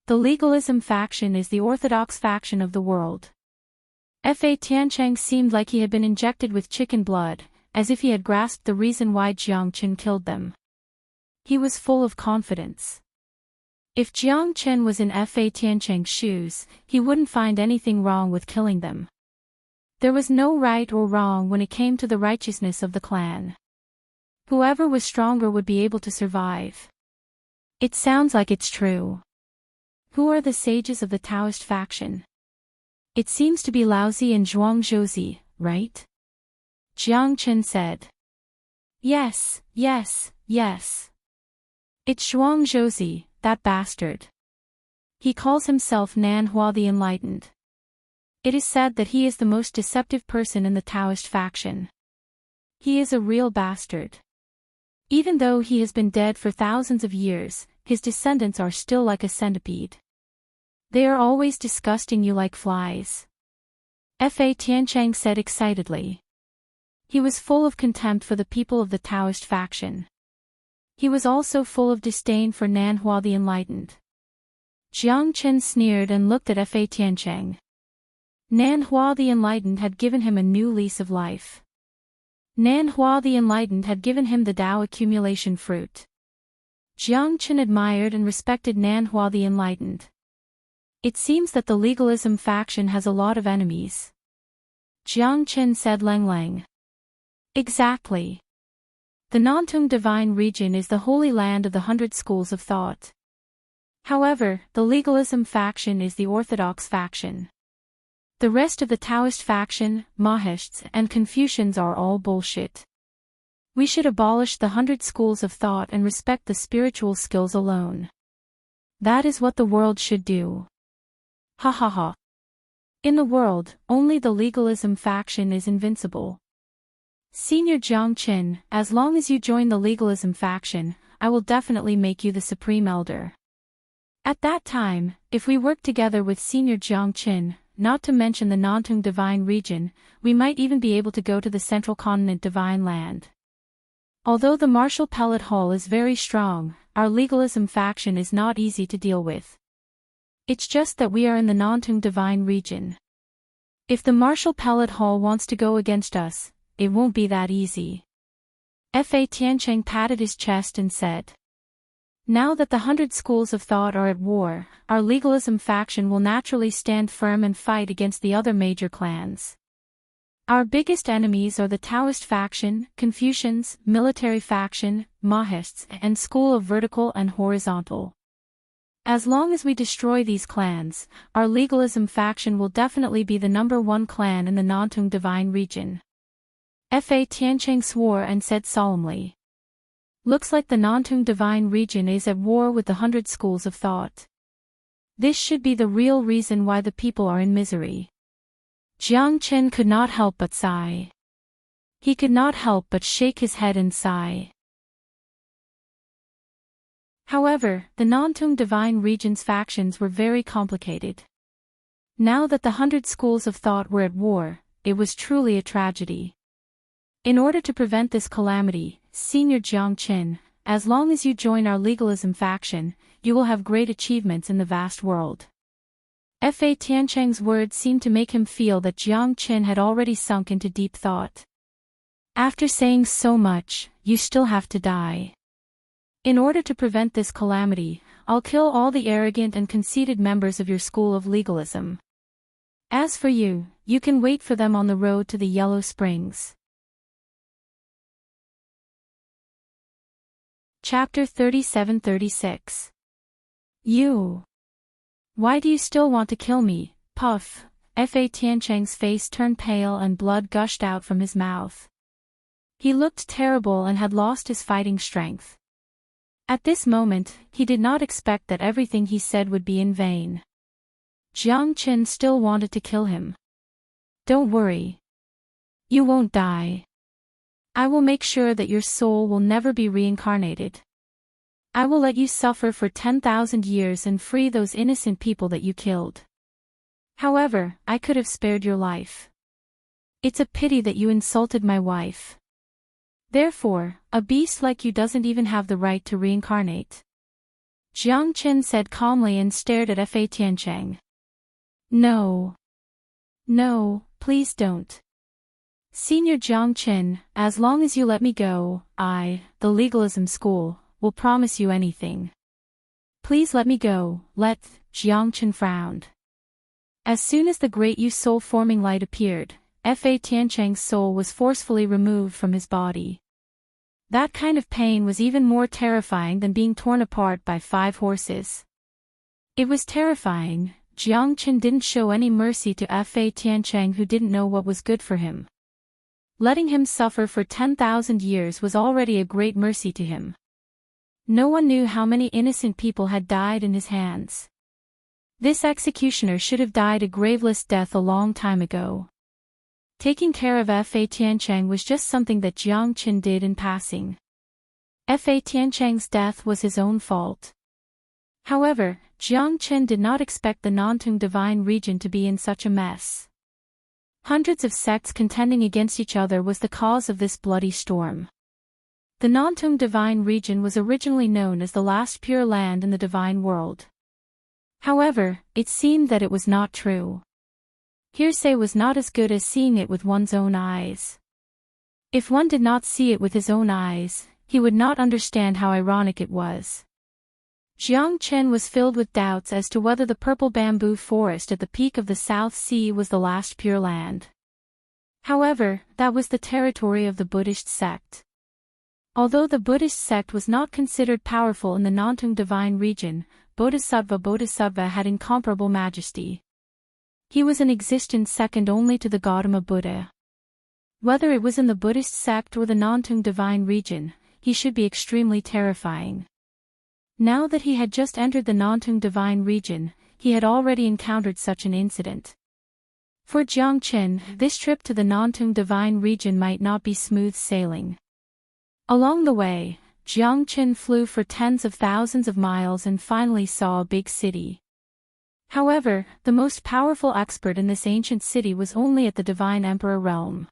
The legalism faction is the orthodox faction of the world. Fa Tiancheng seemed like he had been injected with chicken blood, as if he had grasped the reason why Jiang Qin killed them. He was full of confidence. If Jiang Qin was in Fa Tiancheng's shoes, he wouldn't find anything wrong with killing them. There was no right or wrong when it came to the righteousness of the clan. Whoever was stronger would be able to survive. It sounds like it's true. Who are the sages of the Taoist faction? It seems to be Laozi and Zhuang Zhouzi, right? Jiang Qin said. Yes. It's Zhuang Zhouzi, that bastard. He calls himself Nan Hua the Enlightened. It is said that he is the most deceptive person in the Taoist faction. He is a real bastard. Even though he has been dead for thousands of years, his descendants are still like a centipede. They are always disgusting you like flies. Fa Tiancheng said excitedly. He was full of contempt for the people of the Taoist faction. He was also full of disdain for Nan Hua the Enlightened. Jiang Qin sneered and looked at Fa Tiancheng. Nan Hua the Enlightened had given him a new lease of life. Nan Hua the Enlightened had given him the Tao accumulation fruit. Jiang Qin admired and respected Nan Hua the Enlightened. It seems that the legalism faction has a lot of enemies. Jiang Qin said Lang. Exactly. The Nantung divine region is the holy land of the 100 schools of thought. However, the legalism faction is the orthodox faction. The rest of the Taoist faction, Mahists and Confucians are all bullshit. We should abolish the 100 schools of thought and respect the spiritual skills alone. That is what the world should do. Ha ha ha. In the world, only the legalism faction is invincible. Senior Jiang Qin, as long as you join the legalism faction, I will definitely make you the supreme elder. At that time, if we work together with Senior Jiang Qin, not to mention the Nantung divine region, we might even be able to go to the central continent divine land. Although the martial pellet hall is very strong, our legalism faction is not easy to deal with. It's just that we are in the Nantung divine region. If the martial pellet hall wants to go against us, it won't be that easy. Fa Tiancheng patted his chest and said. Now that the 100 schools of thought are at war, our legalism faction will naturally stand firm and fight against the other major clans. Our biggest enemies are the Taoist faction, Confucians, military faction, Mahists, and school of vertical and horizontal. As long as we destroy these clans, our legalism faction will definitely be the #1 clan in the Nantung divine region. Fa Tiancheng swore and said solemnly. Looks like the Nantung divine region is at war with the 100 schools of thought. This should be the real reason why the people are in misery. Jiang Qin could not help but sigh. He could not help but shake his head and sigh. However, the Nantung divine region's factions were very complicated. Now that the 100 schools of thought were at war, it was truly a tragedy. In order to prevent this calamity, Senior Jiang Qin, as long as you join our legalism faction, you will have great achievements in the vast world. Fa Tiancheng's words seemed to make him feel that Jiang Qin had already sunk into deep thought. After saying so much, you still have to die. In order to prevent this calamity, I'll kill all the arrogant and conceited members of your school of legalism. As for you, you can wait for them on the road to the Yellow Springs. Chapter 37-36. You. Why do you still want to kill me, Puff? Fa Tiancheng's face turned pale and blood gushed out from his mouth. He looked terrible and had lost his fighting strength. At this moment, he did not expect that everything he said would be in vain. Jiang Qin still wanted to kill him. Don't worry. You won't die. I will make sure that your soul will never be reincarnated. I will let you suffer for 10,000 years and free those innocent people that you killed. However, I could have spared your life. It's a pity that you insulted my wife. Therefore, a beast like you doesn't even have the right to reincarnate. Jiang Qin said calmly and stared at Fa Tiancheng. No. No, please don't. Senior Jiang Qin, as long as you let me go, I, the legalism school, will promise you anything. Please let me go, Jiang Qin frowned. As soon as the great Yu soul-forming light appeared, Fa Tiancheng's soul was forcefully removed from his body. That kind of pain was even more terrifying than being torn apart by 5 horses. It was terrifying. Jiang Qin didn't show any mercy to Fa Tiancheng, who didn't know what was good for him. Letting him suffer for 10,000 years was already a great mercy to him. No one knew how many innocent people had died in his hands. This executioner should have died a graveless death a long time ago. Taking care of Fa Tiancheng was just something that Jiang Qin did in passing. Fa Tiancheng's death was his own fault. However, Jiang Qin did not expect the Nantung divine region to be in such a mess. Hundreds of sects contending against each other was the cause of this bloody storm. The Nantung divine region was originally known as the last pure land in the divine world. However, it seemed that it was not true. Hearsay was not as good as seeing it with one's own eyes. If one did not see it with his own eyes, he would not understand how ironic it was. Jiang Qin was filled with doubts as to whether the purple bamboo forest at the peak of the South Sea was the last pure land. However, that was the territory of the Buddhist sect. Although the Buddhist sect was not considered powerful in the Nantung divine region, Bodhisattva had incomparable majesty. He was in existence second only to the Gautama Buddha. Whether it was in the Buddhist sect or the Nantung divine region, he should be extremely terrifying. Now that he had just entered the Nantung divine region, he had already encountered such an incident. For Jiang Qin, this trip to the Nantung divine region might not be smooth sailing. Along the way, Jiang Qin flew for tens of thousands of miles and finally saw a big city. However, the most powerful expert in this ancient city was only at the Divine Emperor realm.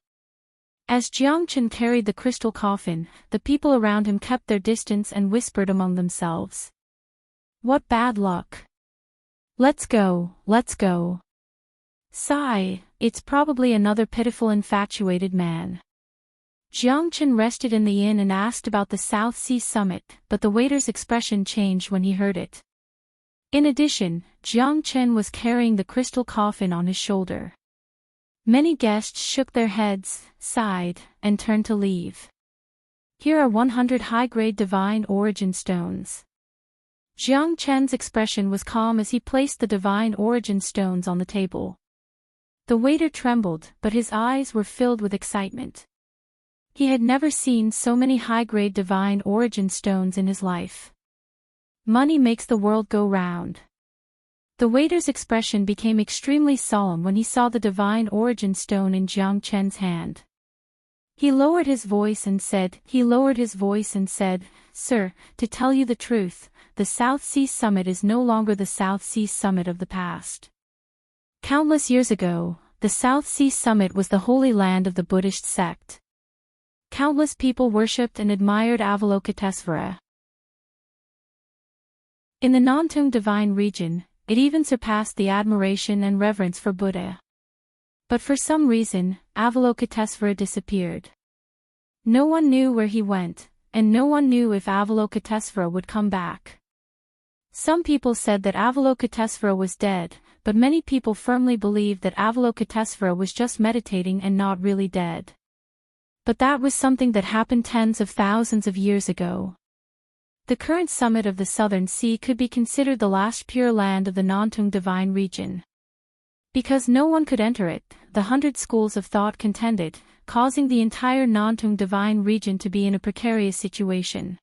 As Jiang Qin carried the crystal coffin, the people around him kept their distance and whispered among themselves. What bad luck! Let's go, let's go. Sigh, it's probably another pitiful infatuated man. Jiang Qin rested in the inn and asked about the South Sea summit, but the waiter's expression changed when he heard it. In addition, Jiang Qin was carrying the crystal coffin on his shoulder. Many guests shook their heads, sighed, and turned to leave. Here are 100 high-grade divine origin stones. Jiang Qin's expression was calm as he placed the divine origin stones on the table. The waiter trembled, but his eyes were filled with excitement. He had never seen so many high-grade divine origin stones in his life. Money makes the world go round. The waiter's expression became extremely solemn when he saw the divine origin stone in Jiang Qin's hand. He lowered his voice and said, Sir, to tell you the truth, the South Sea Summit is no longer the South Sea Summit of the past. Countless years ago, the South Sea Summit was the holy land of the Buddhist sect. Countless people worshipped and admired Avalokitesvara. In the Nantung divine region, it even surpassed the admiration and reverence for Buddha. But for some reason, Avalokitesvara disappeared. No one knew where he went, and no one knew if Avalokitesvara would come back. Some people said that Avalokitesvara was dead, but many people firmly believed that Avalokitesvara was just meditating and not really dead. But that was something that happened tens of thousands of years ago. The current summit of the Southern Sea could be considered the last pure land of the Nantung divine region. Because no one could enter it, the 100 schools of thought contended, causing the entire Nantung divine region to be in a precarious situation.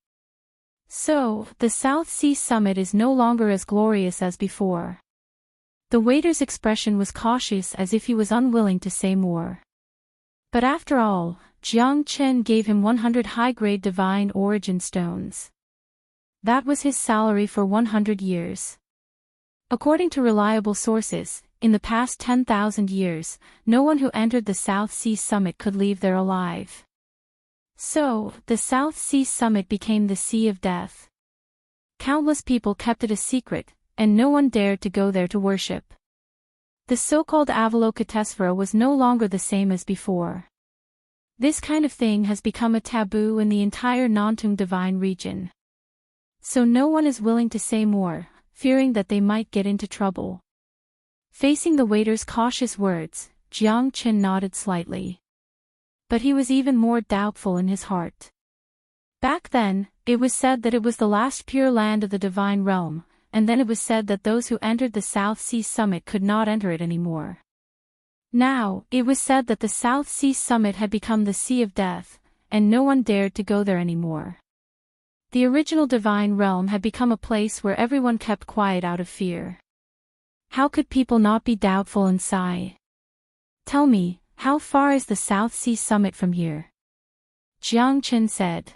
So, the South Sea Summit is no longer as glorious as before. The waiter's expression was cautious as if he was unwilling to say more. But after all, Jiang Qin gave him 100 high-grade divine origin stones. That was his salary for 100 years. According to reliable sources, in the past 10,000 years, no one who entered the South Sea Summit could leave there alive. So, the South Sea Summit became the Sea of Death. Countless people kept it a secret, and no one dared to go there to worship. The so-called Avalokitesvara was no longer the same as before. This kind of thing has become a taboo in the entire Nantung divine region. So no one is willing to say more, fearing that they might get into trouble. Facing the waiter's cautious words, Jiang Qin nodded slightly. But he was even more doubtful in his heart. Back then, it was said that it was the last pure land of the divine realm, and then it was said that those who entered the South Sea Summit could not enter it anymore. Now, it was said that the South Sea Summit had become the Sea of Death, and no one dared to go there anymore. The original divine realm had become a place where everyone kept quiet out of fear. How could people not be doubtful and sigh? Tell me, how far is the South Sea Summit from here? Jiang Qin said.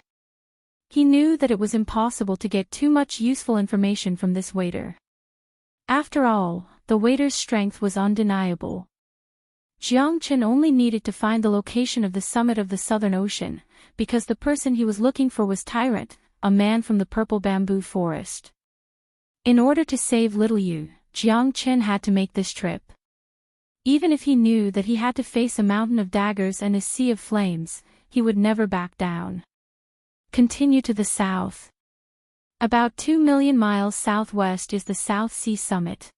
He knew that it was impossible to get too much useful information from this waiter. After all, the waiter's strength was undeniable. Jiang Qin only needed to find the location of the summit of the Southern Ocean, because the person he was looking for was Tyrant, a man from the purple bamboo forest. In order to save little Yu, Jiang Qin had to make this trip. Even if he knew that he had to face a mountain of daggers and a sea of flames, he would never back down. Continue to the south. About 2 million miles southwest is the South Sea Summit.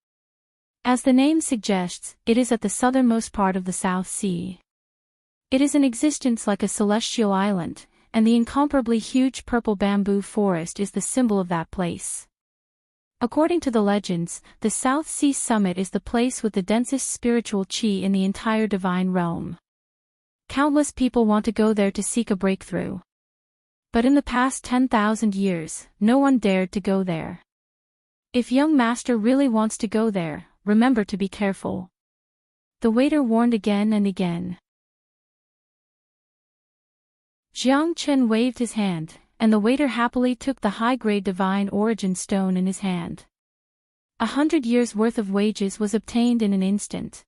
As the name suggests, it is at the southernmost part of the South Sea. It is in existence like a celestial island, and the incomparably huge purple bamboo forest is the symbol of that place. According to the legends, the South Sea Summit is the place with the densest spiritual qi in the entire divine realm. Countless people want to go there to seek a breakthrough. But in the past 10,000 years, no one dared to go there. If young master really wants to go there, remember to be careful. The waiter warned again and again. Jiang Qin waved his hand, and the waiter happily took the high-grade divine origin stone in his hand. 100 years' worth of wages was obtained in an instant.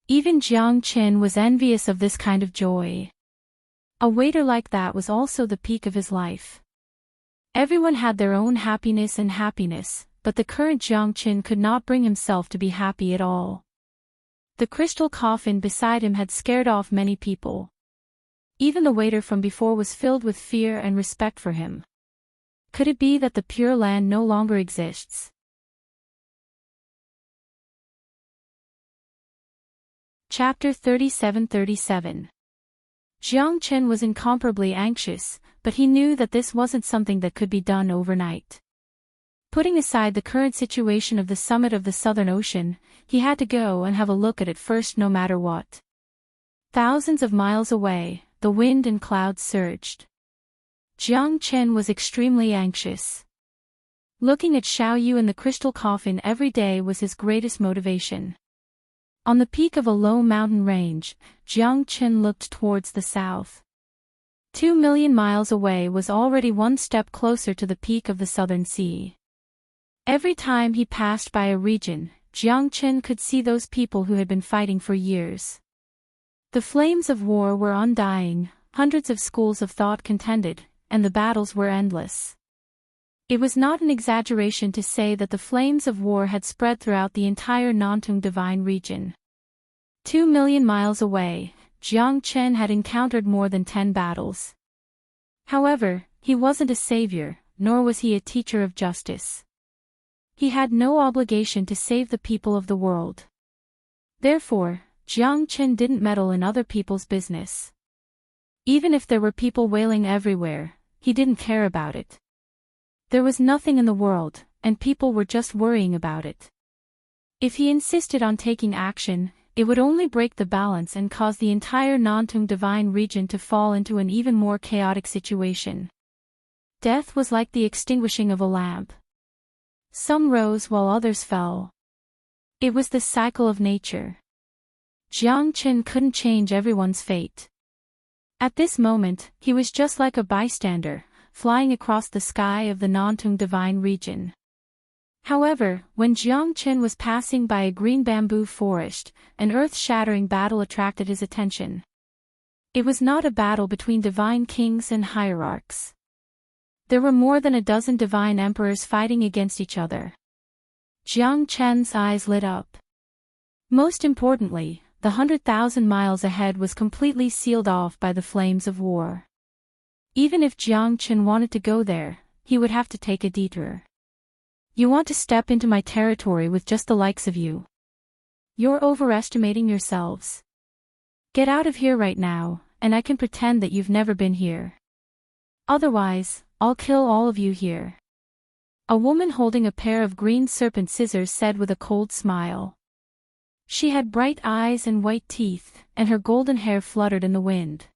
Even Jiang Qin was envious of this kind of joy. A waiter like that was also the peak of his life. Everyone had their own happiness, but the current Jiang Qin could not bring himself to be happy at all. The crystal coffin beside him had scared off many people. Even the waiter from before was filled with fear and respect for him. Could it be that the Pure Land no longer exists? Chapter 37:37. Jiang Qin was incomparably anxious, but he knew that this wasn't something that could be done overnight. Putting aside the current situation of the summit of the Southern Ocean, he had to go and have a look at it first no matter what. Thousands of miles away, the wind and clouds surged. Jiang Qin was extremely anxious. Looking at Xiaoyu in the crystal coffin every day was his greatest motivation. On the peak of a low mountain range, Jiang Qin looked towards the south. 2 million miles away was already one step closer to the peak of the Southern Sea. Every time he passed by a region, Jiang Qin could see those people who had been fighting for years. The flames of war were undying, hundreds of schools of thought contended, and the battles were endless. It was not an exaggeration to say that the flames of war had spread throughout the entire Nantung divine region. 2 million miles away, Jiang Qin had encountered more than 10 battles. However, he wasn't a savior, nor was he a teacher of justice. He had no obligation to save the people of the world. Therefore, Jiang Qin didn't meddle in other people's business. Even if there were people wailing everywhere, he didn't care about it. There was nothing in the world, and people were just worrying about it. If he insisted on taking action, it would only break the balance and cause the entire Nantung divine region to fall into an even more chaotic situation. Death was like the extinguishing of a lamp. Some rose while others fell. It was the cycle of nature. Jiang Qin couldn't change everyone's fate. At this moment, he was just like a bystander, flying across the sky of the Nantung divine region. However, when Jiang Qin was passing by a green bamboo forest, an earth-shattering battle attracted his attention. It was not a battle between divine kings and hierarchs. There were more than a dozen divine emperors fighting against each other. Jiang Qin's eyes lit up. Most importantly, the 100,000 miles ahead was completely sealed off by the flames of war. Even if Jiang Qin wanted to go there, he would have to take a detour. You want to step into my territory with just the likes of you? You're overestimating yourselves. Get out of here right now, and I can pretend that you've never been here. Otherwise, I'll kill all of you here. A woman holding a pair of green serpent scissors said with a cold smile. She had bright eyes and white teeth, and her golden hair fluttered in the wind.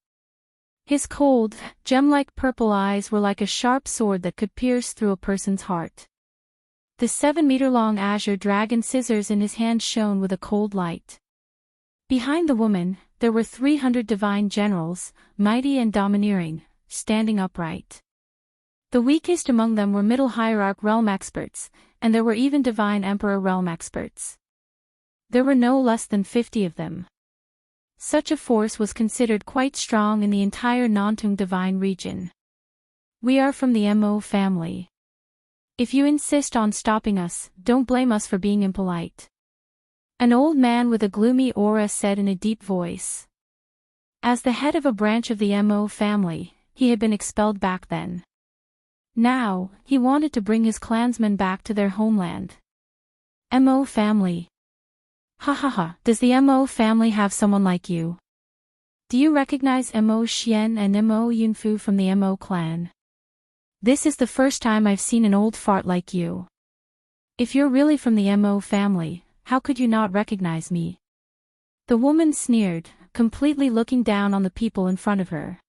His cold, gem-like purple eyes were like a sharp sword that could pierce through a person's heart. The 7-meter-long azure dragon scissors in his hand shone with a cold light. Behind the woman, there were 300 divine generals, mighty and domineering, standing upright. The weakest among them were middle hierarch realm experts, and there were even divine emperor realm experts. There were no less than 50 of them. Such a force was considered quite strong in the entire Nantung divine region. We are from the Mo family. If you insist on stopping us, don't blame us for being impolite. An old man with a gloomy aura said in a deep voice. As the head of a branch of the Mo family, he had been expelled back then. Now, he wanted to bring his clansmen back to their homeland. Mo family. Ha ha ha, does the Mo family have someone like you? Do you recognize Mo Xian and Mo Yunfu from the Mo clan? This is the first time I've seen an old fart like you. If you're really from the Mo family, how could you not recognize me? The woman sneered, completely looking down on the people in front of her.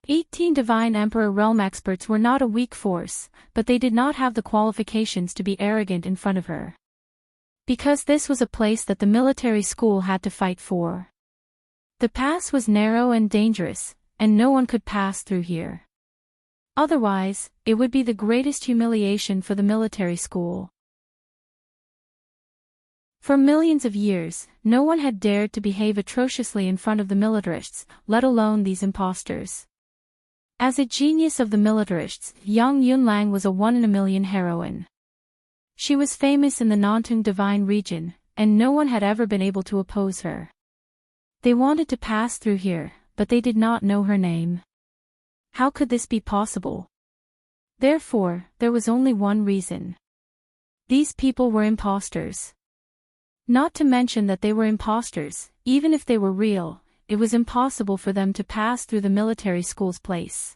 18 divine emperor realm experts were not a weak force, but they did not have the qualifications to be arrogant in front of her. Because this was a place that the military school had to fight for. The pass was narrow and dangerous, and no one could pass through here. Otherwise, it would be the greatest humiliation for the military school. For millions of years, no one had dared to behave atrociously in front of the militarists, let alone these impostors. As a genius of the militarists, Yang Yunlang was a one-in-a-million heroine. She was famous in the Nantung divine region, and no one had ever been able to oppose her. They wanted to pass through here, but they did not know her name. How could this be possible? Therefore, there was only one reason. These people were impostors. Not to mention that they were impostors, even if they were real, it was impossible for them to pass through the military school's place.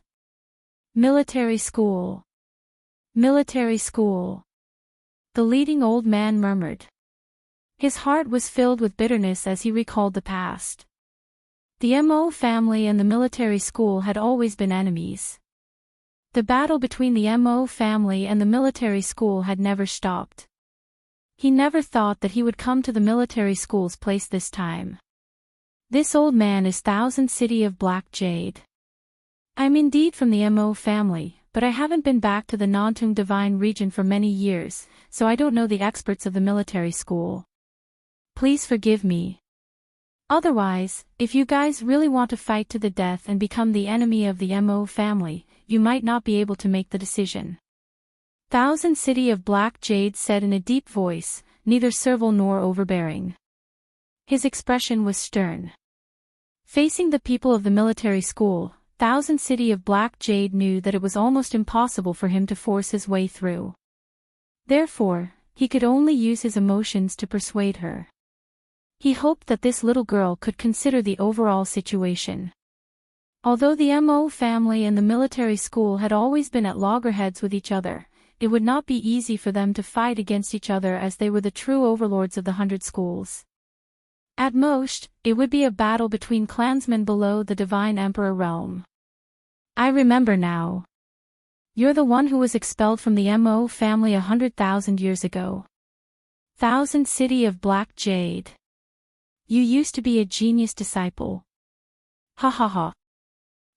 Military school. Military school. The leading old man murmured. His heart was filled with bitterness as he recalled the past. The Mo family and the military school had always been enemies. The battle between the Mo family and the military school had never stopped. He never thought that he would come to the military school's place this time. This old man is Thousand City of Black Jade. I'm indeed from the Mo family, but I haven't been back to the Nantung divine region for many years, so I don't know the experts of the military school. Please forgive me. Otherwise, if you guys really want to fight to the death and become the enemy of the Mo family, you might not be able to make the decision. Thousand City of Black Jade said in a deep voice, neither servile nor overbearing. His expression was stern. Facing the people of the military school, Thousand City of Black Jade knew that it was almost impossible for him to force his way through. Therefore, he could only use his emotions to persuade her. He hoped that this little girl could consider the overall situation. Although the Mo family and the military school had always been at loggerheads with each other, it would not be easy for them to fight against each other as they were the true overlords of the 100 schools. At most, it would be a battle between clansmen below the divine emperor realm. I remember now. You're the one who was expelled from the Mo family 100,000 years ago. Thousand City of Black Jade. You used to be a genius disciple. Ha ha ha.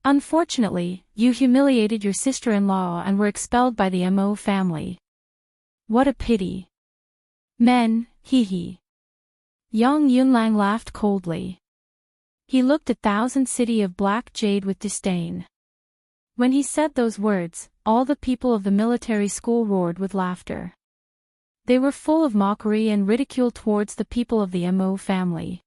Unfortunately, you humiliated your sister-in-law and were expelled by the Mo family. What a pity. Men, hee hee. Yang Yunlang laughed coldly. He looked at Thousand City of Black Jade with disdain. When he said those words, all the people of the military school roared with laughter. They were full of mockery and ridicule towards the people of the Mo family.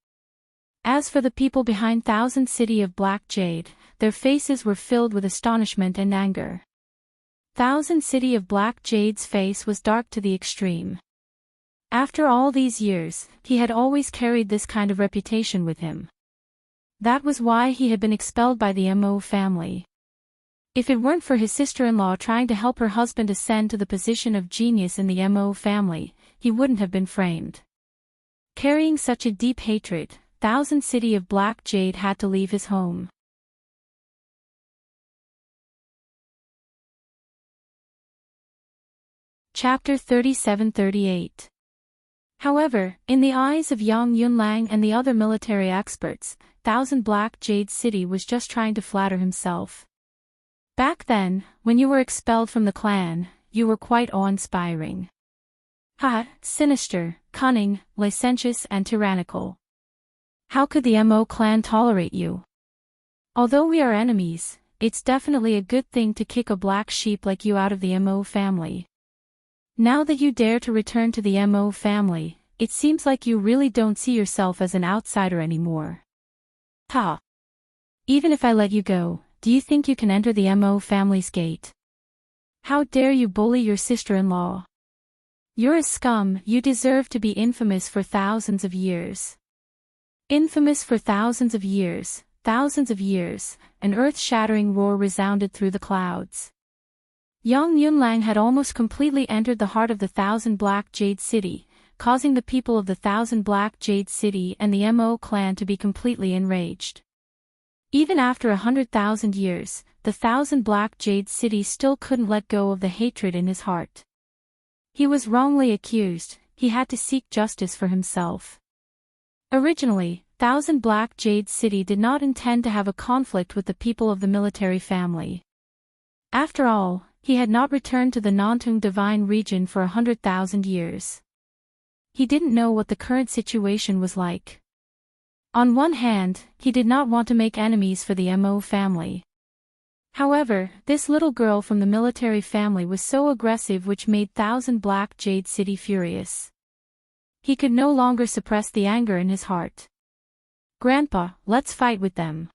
As for the people behind Thousand City of Black Jade, their faces were filled with astonishment and anger. Thousand City of Black Jade's face was dark to the extreme. After all these years, he had always carried this kind of reputation with him. That was why he had been expelled by the Mo family. If it weren't for his sister-in-law trying to help her husband ascend to the position of genius in the Mo family, he wouldn't have been framed. Carrying such a deep hatred, Thousand City of Black Jade had to leave his home. Chapter 37-38. However, in the eyes of Yang Yunlang and the other military experts, Thousand Black Jade City was just trying to flatter himself. Back then, when you were expelled from the clan, you were quite awe-inspiring. Sinister, cunning, licentious and tyrannical. How could the Mo clan tolerate you? Although we are enemies, it's definitely a good thing to kick a black sheep like you out of the Mo family. Now that you dare to return to the Mo family, it seems like you really don't see yourself as an outsider anymore. Even if I let you go, do you think you can enter the Mo family's gate? How dare you bully your sister-in-law? You're a scum, you deserve to be infamous for thousands of years. Infamous for thousands of years, an earth-shattering roar resounded through the clouds. Yang Yunlang had almost completely entered the heart of the Thousand Black Jade City, causing the people of the Thousand Black Jade City and the Mo clan to be completely enraged. Even after 100,000 years, the Thousand Black Jade City still couldn't let go of the hatred in his heart. He was wrongly accused, he had to seek justice for himself. Originally, Thousand Black Jade City did not intend to have a conflict with the people of the military family. After all, he had not returned to the Nantung divine region for 100,000 years. He didn't know what the current situation was like. On one hand, he did not want to make enemies for the Mo family. However, this little girl from the military family was so aggressive which made Thousand Black Jade City furious. He could no longer suppress the anger in his heart. Grandpa, let's fight with them.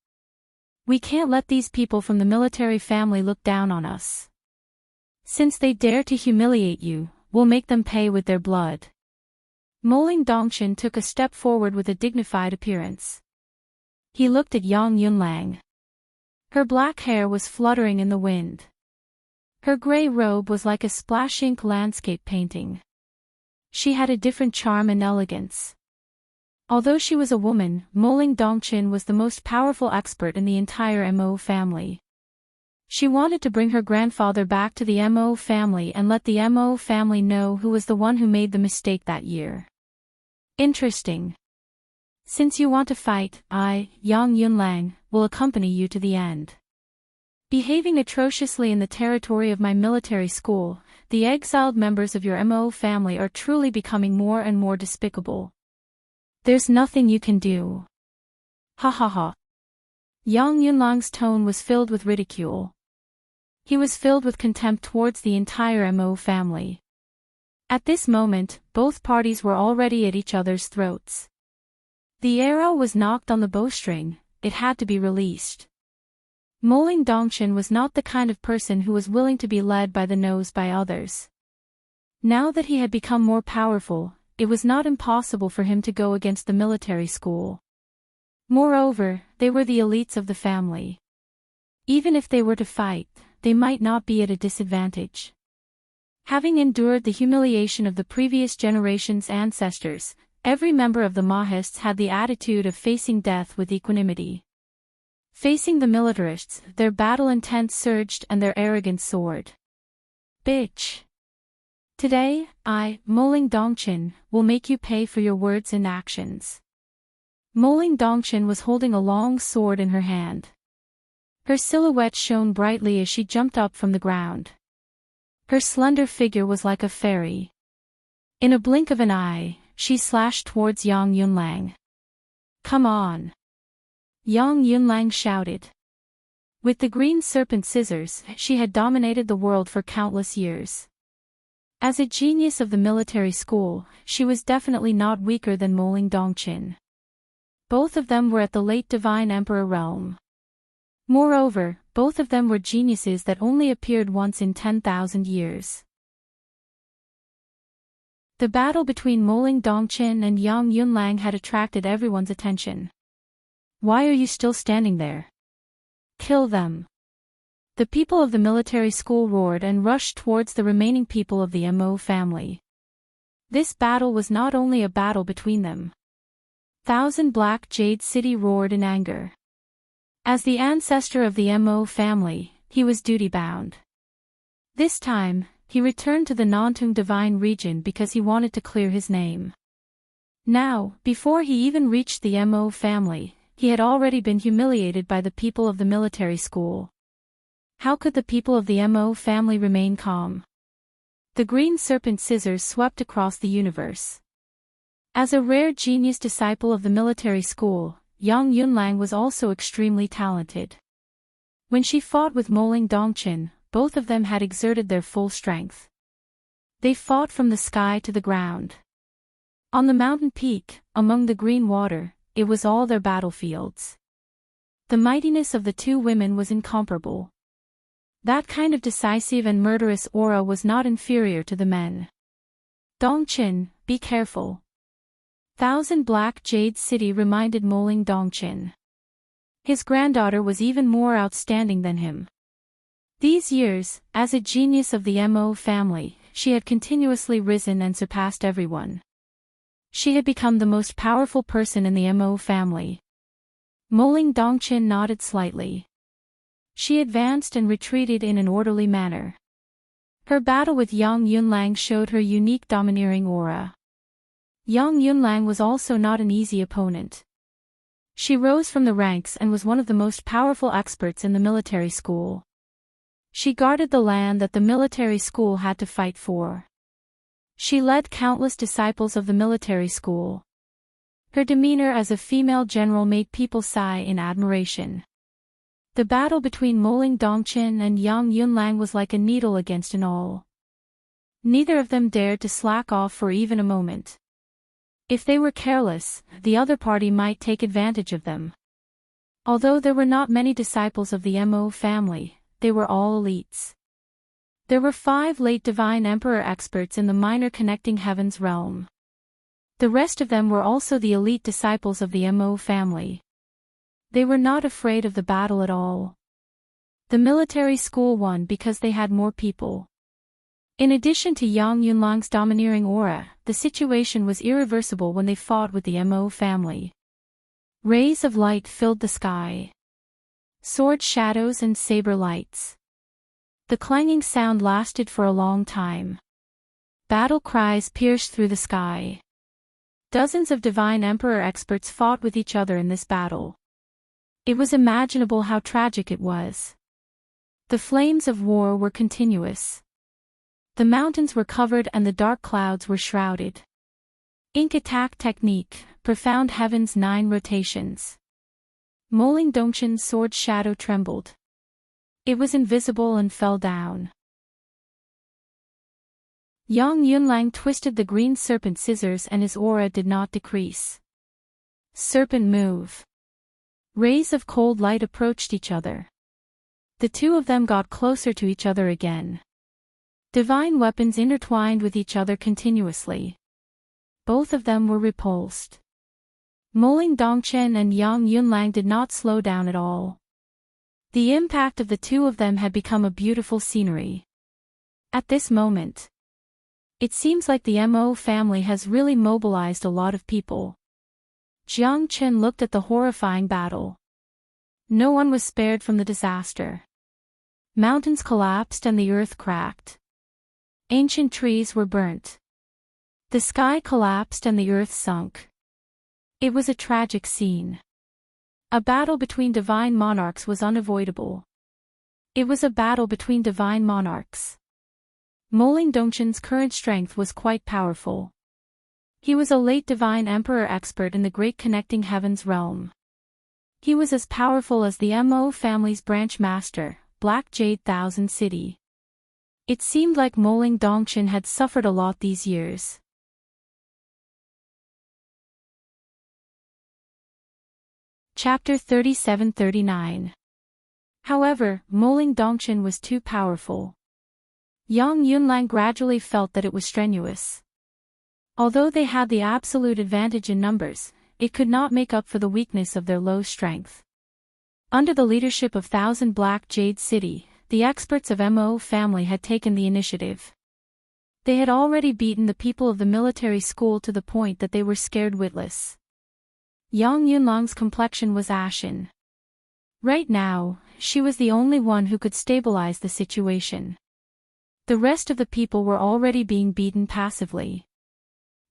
We can't let these people from the military family look down on us. Since they dare to humiliate you, we'll make them pay with their blood. Moling Dongshin took a step forward with a dignified appearance. He looked at Yang Yunlang. Her black hair was fluttering in the wind. Her gray robe was like a splash-ink landscape painting. She had a different charm and elegance. Although she was a woman, Moling Dongshin was the most powerful expert in the entire Mo family. She wanted to bring her grandfather back to the Mo family and let the Mo family know who was the one who made the mistake that year. Interesting. Since you want to fight, I, Yang Yunlang, will accompany you to the end. Behaving atrociously in the territory of my military school, the exiled members of your Mo family are truly becoming more and more despicable. There's nothing you can do. Ha ha ha. Yang Yunlang's tone was filled with ridicule. He was filled with contempt towards the entire Mo family. At this moment, both parties were already at each other's throats. The arrow was knocked on the bowstring, it had to be released. Moling Dongshin was not the kind of person who was willing to be led by the nose by others. Now that he had become more powerful, it was not impossible for him to go against the military school. Moreover, they were the elites of the family. Even if they were to fight, they might not be at a disadvantage. Having endured the humiliation of the previous generation's ancestors, every member of the Mahists had the attitude of facing death with equanimity. Facing the militarists, their battle intent surged and their arrogance soared. Bitch! Today, I, Moling Dongshin, will make you pay for your words and actions. Moling Dongshin was holding a long sword in her hand. Her silhouette shone brightly as she jumped up from the ground. Her slender figure was like a fairy. In a blink of an eye, she slashed towards Yang Yunlang. "Come on!" Yang Yunlang shouted. With the green serpent scissors, she had dominated the world for countless years. As a genius of the military school, she was definitely not weaker than Moling Dongqin. Both of them were at the late Divine Emperor realm. Moreover, both of them were geniuses that only appeared once in 10,000 years. The battle between Moling Dongqin and Yang Yunlang had attracted everyone's attention. "Why are you still standing there? Kill them!" The people of the military school roared and rushed towards the remaining people of the Mo family. This battle was not only a battle between them. Thousand Black Jade City roared in anger. As the ancestor of the Mo family, he was duty-bound. This time, he returned to the Nantung divine region because he wanted to clear his name. Now, before he even reached the Mo family, he had already been humiliated by the people of the military school. How could the people of the Mo family remain calm? The green serpent scissors swept across the universe. As a rare genius disciple of the military school, Yang Yunlang was also extremely talented. When she fought with Moling Dongqin, both of them had exerted their full strength. They fought from the sky to the ground. On the mountain peak, among the green water, it was all their battlefields. The mightiness of the two women was incomparable. That kind of decisive and murderous aura was not inferior to the men. "Dongqin, be careful." Thousand Black Jade City reminded Moling Dongqin. His granddaughter was even more outstanding than him. These years, as a genius of the Mo family, she had continuously risen and surpassed everyone. She had become the most powerful person in the Mo family. Moling Dongqin nodded slightly. She advanced and retreated in an orderly manner. Her battle with Yang Yunlang showed her unique domineering aura. Yang Yunlang was also not an easy opponent. She rose from the ranks and was one of the most powerful experts in the military school. She guarded the land that the military school had to fight for. She led countless disciples of the military school. Her demeanor as a female general made people sigh in admiration. The battle between Moling Dongqin and Yang Yunlang was like a needle against an awl. Neither of them dared to slack off for even a moment. If they were careless, the other party might take advantage of them. Although there were not many disciples of the Mo family, they were all elites. There were 5 late Divine Emperor experts in the minor connecting heavens realm. The rest of them were also the elite disciples of the Mo family. They were not afraid of the battle at all. The military school won because they had more people. In addition to Yang Yunlang's domineering aura, the situation was irreversible when they fought with the Mo family. Rays of light filled the sky. Sword shadows and saber lights. The clanging sound lasted for a long time. Battle cries pierced through the sky. Dozens of Divine Emperor experts fought with each other in this battle. It was imaginable how tragic it was. The flames of war were continuous. The mountains were covered and the dark clouds were shrouded. Ink attack technique, profound heavens 9 rotations. Moling Dongqin's sword shadow trembled. It was invisible and fell down. Yang Yunlang twisted the green serpent scissors and his aura did not decrease. Serpent move. Rays of cold light approached each other. The two of them got closer to each other again. Divine weapons intertwined with each other continuously. Both of them were repulsed. Moling Dongqin and Yang Yunlang did not slow down at all. The impact of the two of them had become a beautiful scenery. At this moment, it seems like the Mo family has really mobilized a lot of people. Jiang Chen looked at the horrifying battle. No one was spared from the disaster. Mountains collapsed and the earth cracked. Ancient trees were burnt. The sky collapsed and the earth sunk. It was a tragic scene. A battle between divine monarchs was unavoidable. It was a battle between divine monarchs. Moling Dongchen's current strength was quite powerful. He was a late divine emperor expert in the great connecting heavens realm. He was as powerful as the Mo family's branch master, Black Jade Thousand City. It seemed like Moling Dongchen had suffered a lot these years. Chapter 37-39. However, Moling Dongchen was too powerful. Yang Yunlang gradually felt that it was strenuous. Although they had the absolute advantage in numbers, it could not make up for the weakness of their low strength. Under the leadership of Thousand Black Jade City, the experts of Mo family had taken the initiative. They had already beaten the people of the military school to the point that they were scared witless. Yang Yunlang's complexion was ashen. Right now, she was the only one who could stabilize the situation. The rest of the people were already being beaten passively.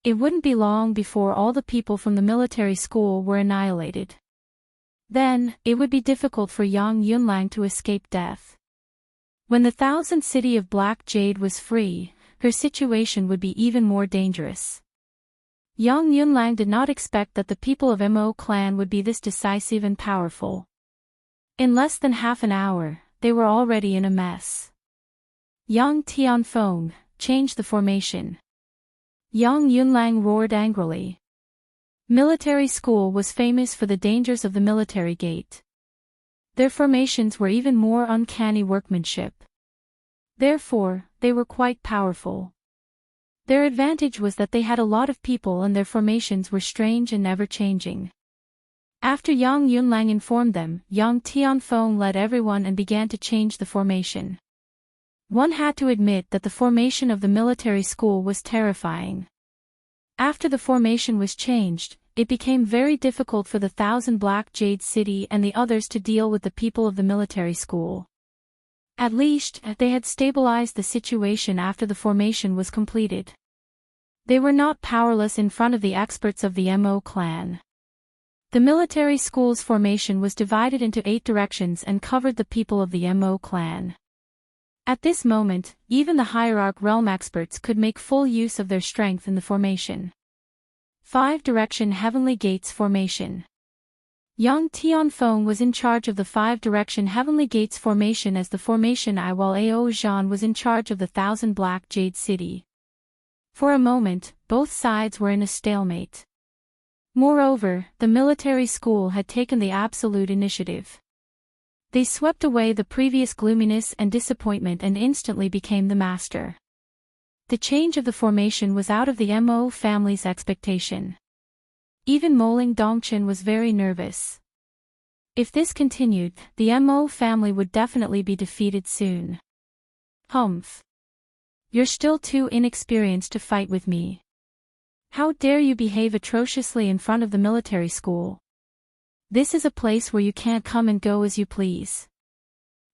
It wouldn't be long before all the people from the military school were annihilated. Then, it would be difficult for Yang Yunlang to escape death. When the Thousand City of Black Jade was free, her situation would be even more dangerous. Yang Yunlang did not expect that the people of Mo clan would be this decisive and powerful. In less than half an hour, they were already in a mess. Yang Tianfeng, change the formation. Yang Yunlang roared angrily. Military school was famous for the dangers of the military gate. Their formations were even more uncanny workmanship. Therefore, they were quite powerful. Their advantage was that they had a lot of people and their formations were strange and never-changing. After Yang Yunlang informed them, Yang Tianfeng led everyone and began to change the formation. One had to admit that the formation of the military school was terrifying. After the formation was changed, it became very difficult for the Thousand Black Jade City and the others to deal with the people of the military school. At least, they had stabilized the situation after the formation was completed. They were not powerless in front of the experts of the Mo clan. The military school's formation was divided into 8 directions and covered the people of the Mo clan. At this moment, even the hierarch realm experts could make full use of their strength in the formation. 5-direction Heavenly Gates formation. Yang Tianfeng was in charge of the 5-direction Heavenly Gates formation as the formation I, while Ao Zhan was in charge of the Thousand Black Jade City. For a moment, both sides were in a stalemate. Moreover, the military school had taken the absolute initiative. They swept away the previous gloominess and disappointment and instantly became the master. The change of the formation was out of the Mo family's expectation. Even Moling Dongchen was very nervous. If this continued, the Mo family would definitely be defeated soon. Humph. You're still too inexperienced to fight with me. How dare you behave atrociously in front of the military school? This is a place where you can't come and go as you please.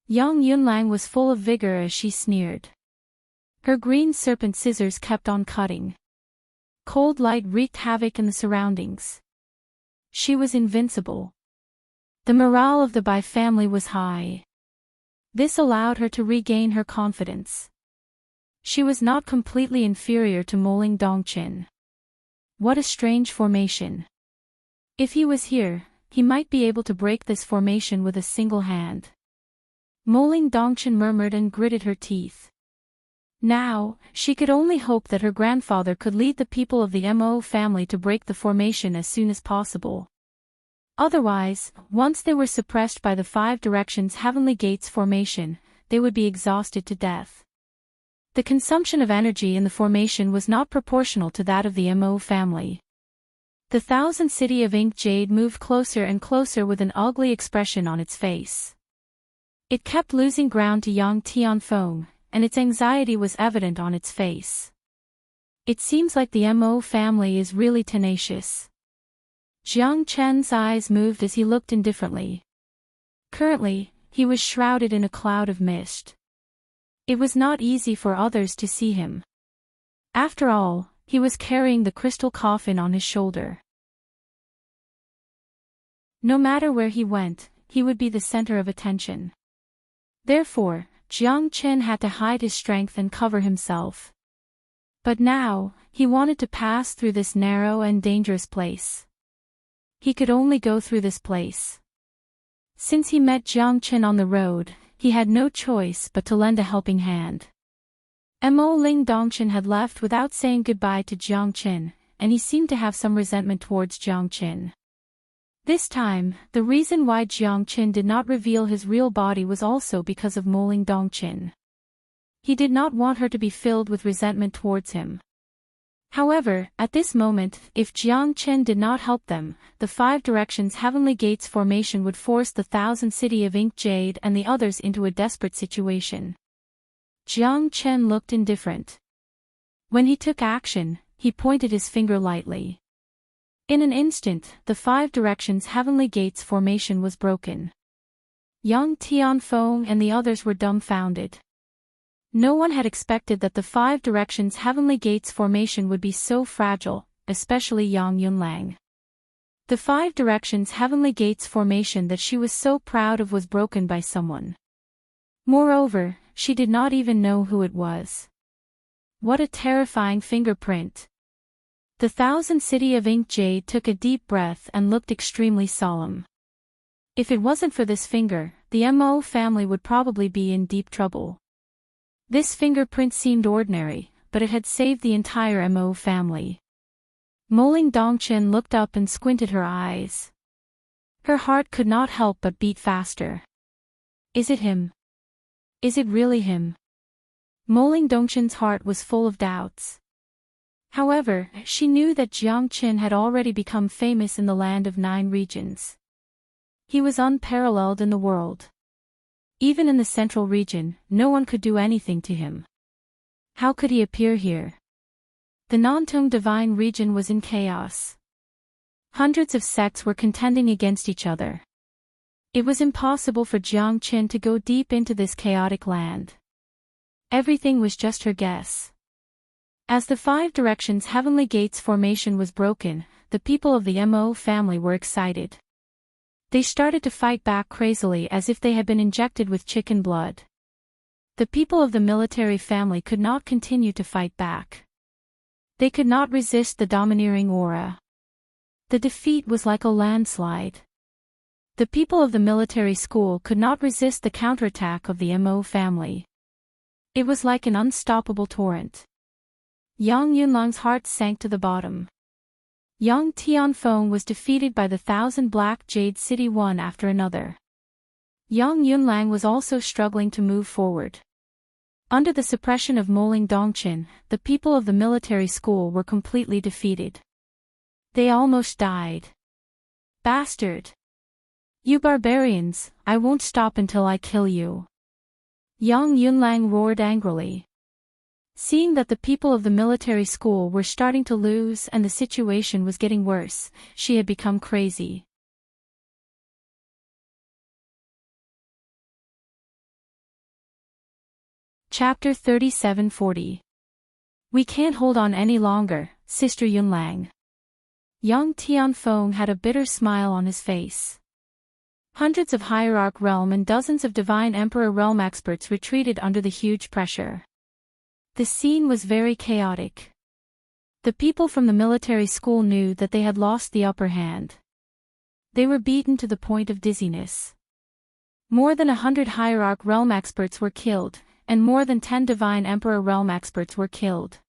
Yang Yunlang was full of vigor as she sneered. Her green serpent scissors kept on cutting. Cold light wreaked havoc in the surroundings. She was invincible. The morale of the Bai family was high. This allowed her to regain her confidence. She was not completely inferior to Moling Dongchen. What a strange formation. If he was here, he might be able to break this formation with a single hand. Moling Dongchen murmured and gritted her teeth. Now, she could only hope that her grandfather could lead the people of the Mo family to break the formation as soon as possible. Otherwise, once they were suppressed by the 5 directions Heavenly Gates formation, they would be exhausted to death. The consumption of energy in the formation was not proportional to that of the Mo family. The Thousand City of Ink Jade moved closer and closer with an ugly expression on its face. It kept losing ground to Yang Tianfeng, and its anxiety was evident on its face. It seems like the Mo family is really tenacious. Jiang Chen's eyes moved as he looked indifferently. Currently, he was shrouded in a cloud of mist. It was not easy for others to see him. After all, he was carrying the crystal coffin on his shoulder. No matter where he went, he would be the center of attention. Therefore, Jiang Chen had to hide his strength and cover himself. But now, he wanted to pass through this narrow and dangerous place. He could only go through this place. Since he met Jiang Chen on the road, he had no choice but to lend a helping hand. Mo Ling Dongchen had left without saying goodbye to Jiang Chen, and he seemed to have some resentment towards Jiang Chen. This time, the reason why Jiang Chen did not reveal his real body was also because of Mo Ling Dongchen. He did not want her to be filled with resentment towards him. However, at this moment, if Jiang Chen did not help them, the 5 Directions Heavenly Gates formation would force the 1,000 City of Ink Jade and the others into a desperate situation. Jiang Chen looked indifferent. When he took action, he pointed his finger lightly. In an instant, the 5 Directions Heavenly Gates formation was broken. Yang Tianfeng and the others were dumbfounded. No one had expected that the 5 Directions Heavenly Gates formation would be so fragile, especially Yang Yunlang. The 5 Directions Heavenly Gates formation that she was so proud of was broken by someone. Moreover, she did not even know who it was. What a terrifying fingerprint! The 1,000 City of Ink Jade took a deep breath and looked extremely solemn. If it wasn't for this finger, the Mo family would probably be in deep trouble. This fingerprint seemed ordinary, but it had saved the entire Mo family. Mo Ling Dongchen looked up and squinted her eyes. Her heart could not help but beat faster. Is it him? Is it really him? Mo Ling Dongchen's heart was full of doubts. However, she knew that Jiang Chen had already become famous in the land of 9 regions. He was unparalleled in the world. Even in the central region, no one could do anything to him. How could he appear here? The Nantong divine region was in chaos. Hundreds of sects were contending against each other. It was impossible for Jiang Chen to go deep into this chaotic land. Everything was just her guess. As the 5 Directions Heavenly Gates formation was broken, the people of the Mo family were excited. They started to fight back crazily as if they had been injected with chicken blood. The people of the military family could not continue to fight back. They could not resist the domineering aura. The defeat was like a landslide. The people of the military school could not resist the counterattack of the Mo family. It was like an unstoppable torrent. Yang Yunlang's heart sank to the bottom. Yang Tianfeng was defeated by the 1,000 Black Jade City one after another. Yang Yunlang was also struggling to move forward. Under the suppression of Mo Ling Dongchen, the people of the military school were completely defeated. They almost died. Bastard! You barbarians, I won't stop until I kill you. Yang Yunlang roared angrily. Seeing that the people of the military school were starting to lose and the situation was getting worse, she had become crazy. Chapter 3740. We can't hold on any longer, Sister Yunlang. Yang Tianfeng had a bitter smile on his face. Hundreds of Hierarch Realm and dozens of Divine Emperor Realm experts retreated under the huge pressure. The scene was very chaotic. The people from the military school knew that they had lost the upper hand. They were beaten to the point of dizziness. More than 100 Hierarch Realm experts were killed, and more than 10 Divine Emperor Realm experts were killed.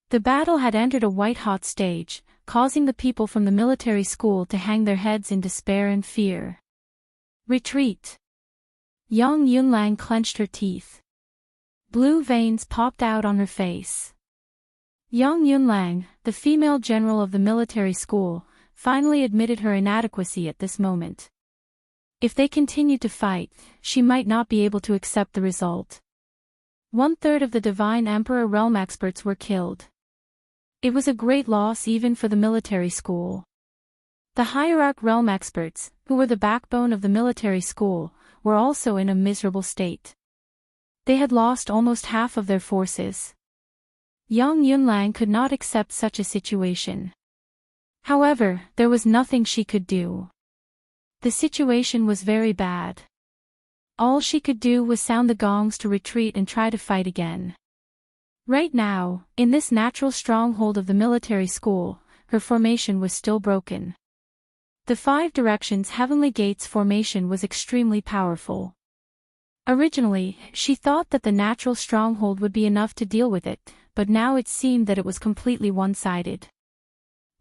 The battle had entered a white-hot stage, causing the people from the military school to hang their heads in despair and fear. Retreat! Yang Yunlang clenched her teeth. Blue veins popped out on her face. Yang Yunlang, the female general of the military school, finally admitted her inadequacy at this moment. If they continued to fight, she might not be able to accept the result. 1/3 of the Divine Emperor Realm experts were killed. It was a great loss even for the military school. The Hierarch Realm experts, who were the backbone of the military school, were also in a miserable state. They had lost almost half of their forces. Yang Yunlang could not accept such a situation. However, there was nothing she could do. The situation was very bad. All she could do was sound the gongs to retreat and try to fight again. Right now, in this natural stronghold of the military school, her formation was still broken. The 5 directions heavenly gates formation was extremely powerful. Originally, she thought that the natural stronghold would be enough to deal with it, but now it seemed that it was completely one-sided.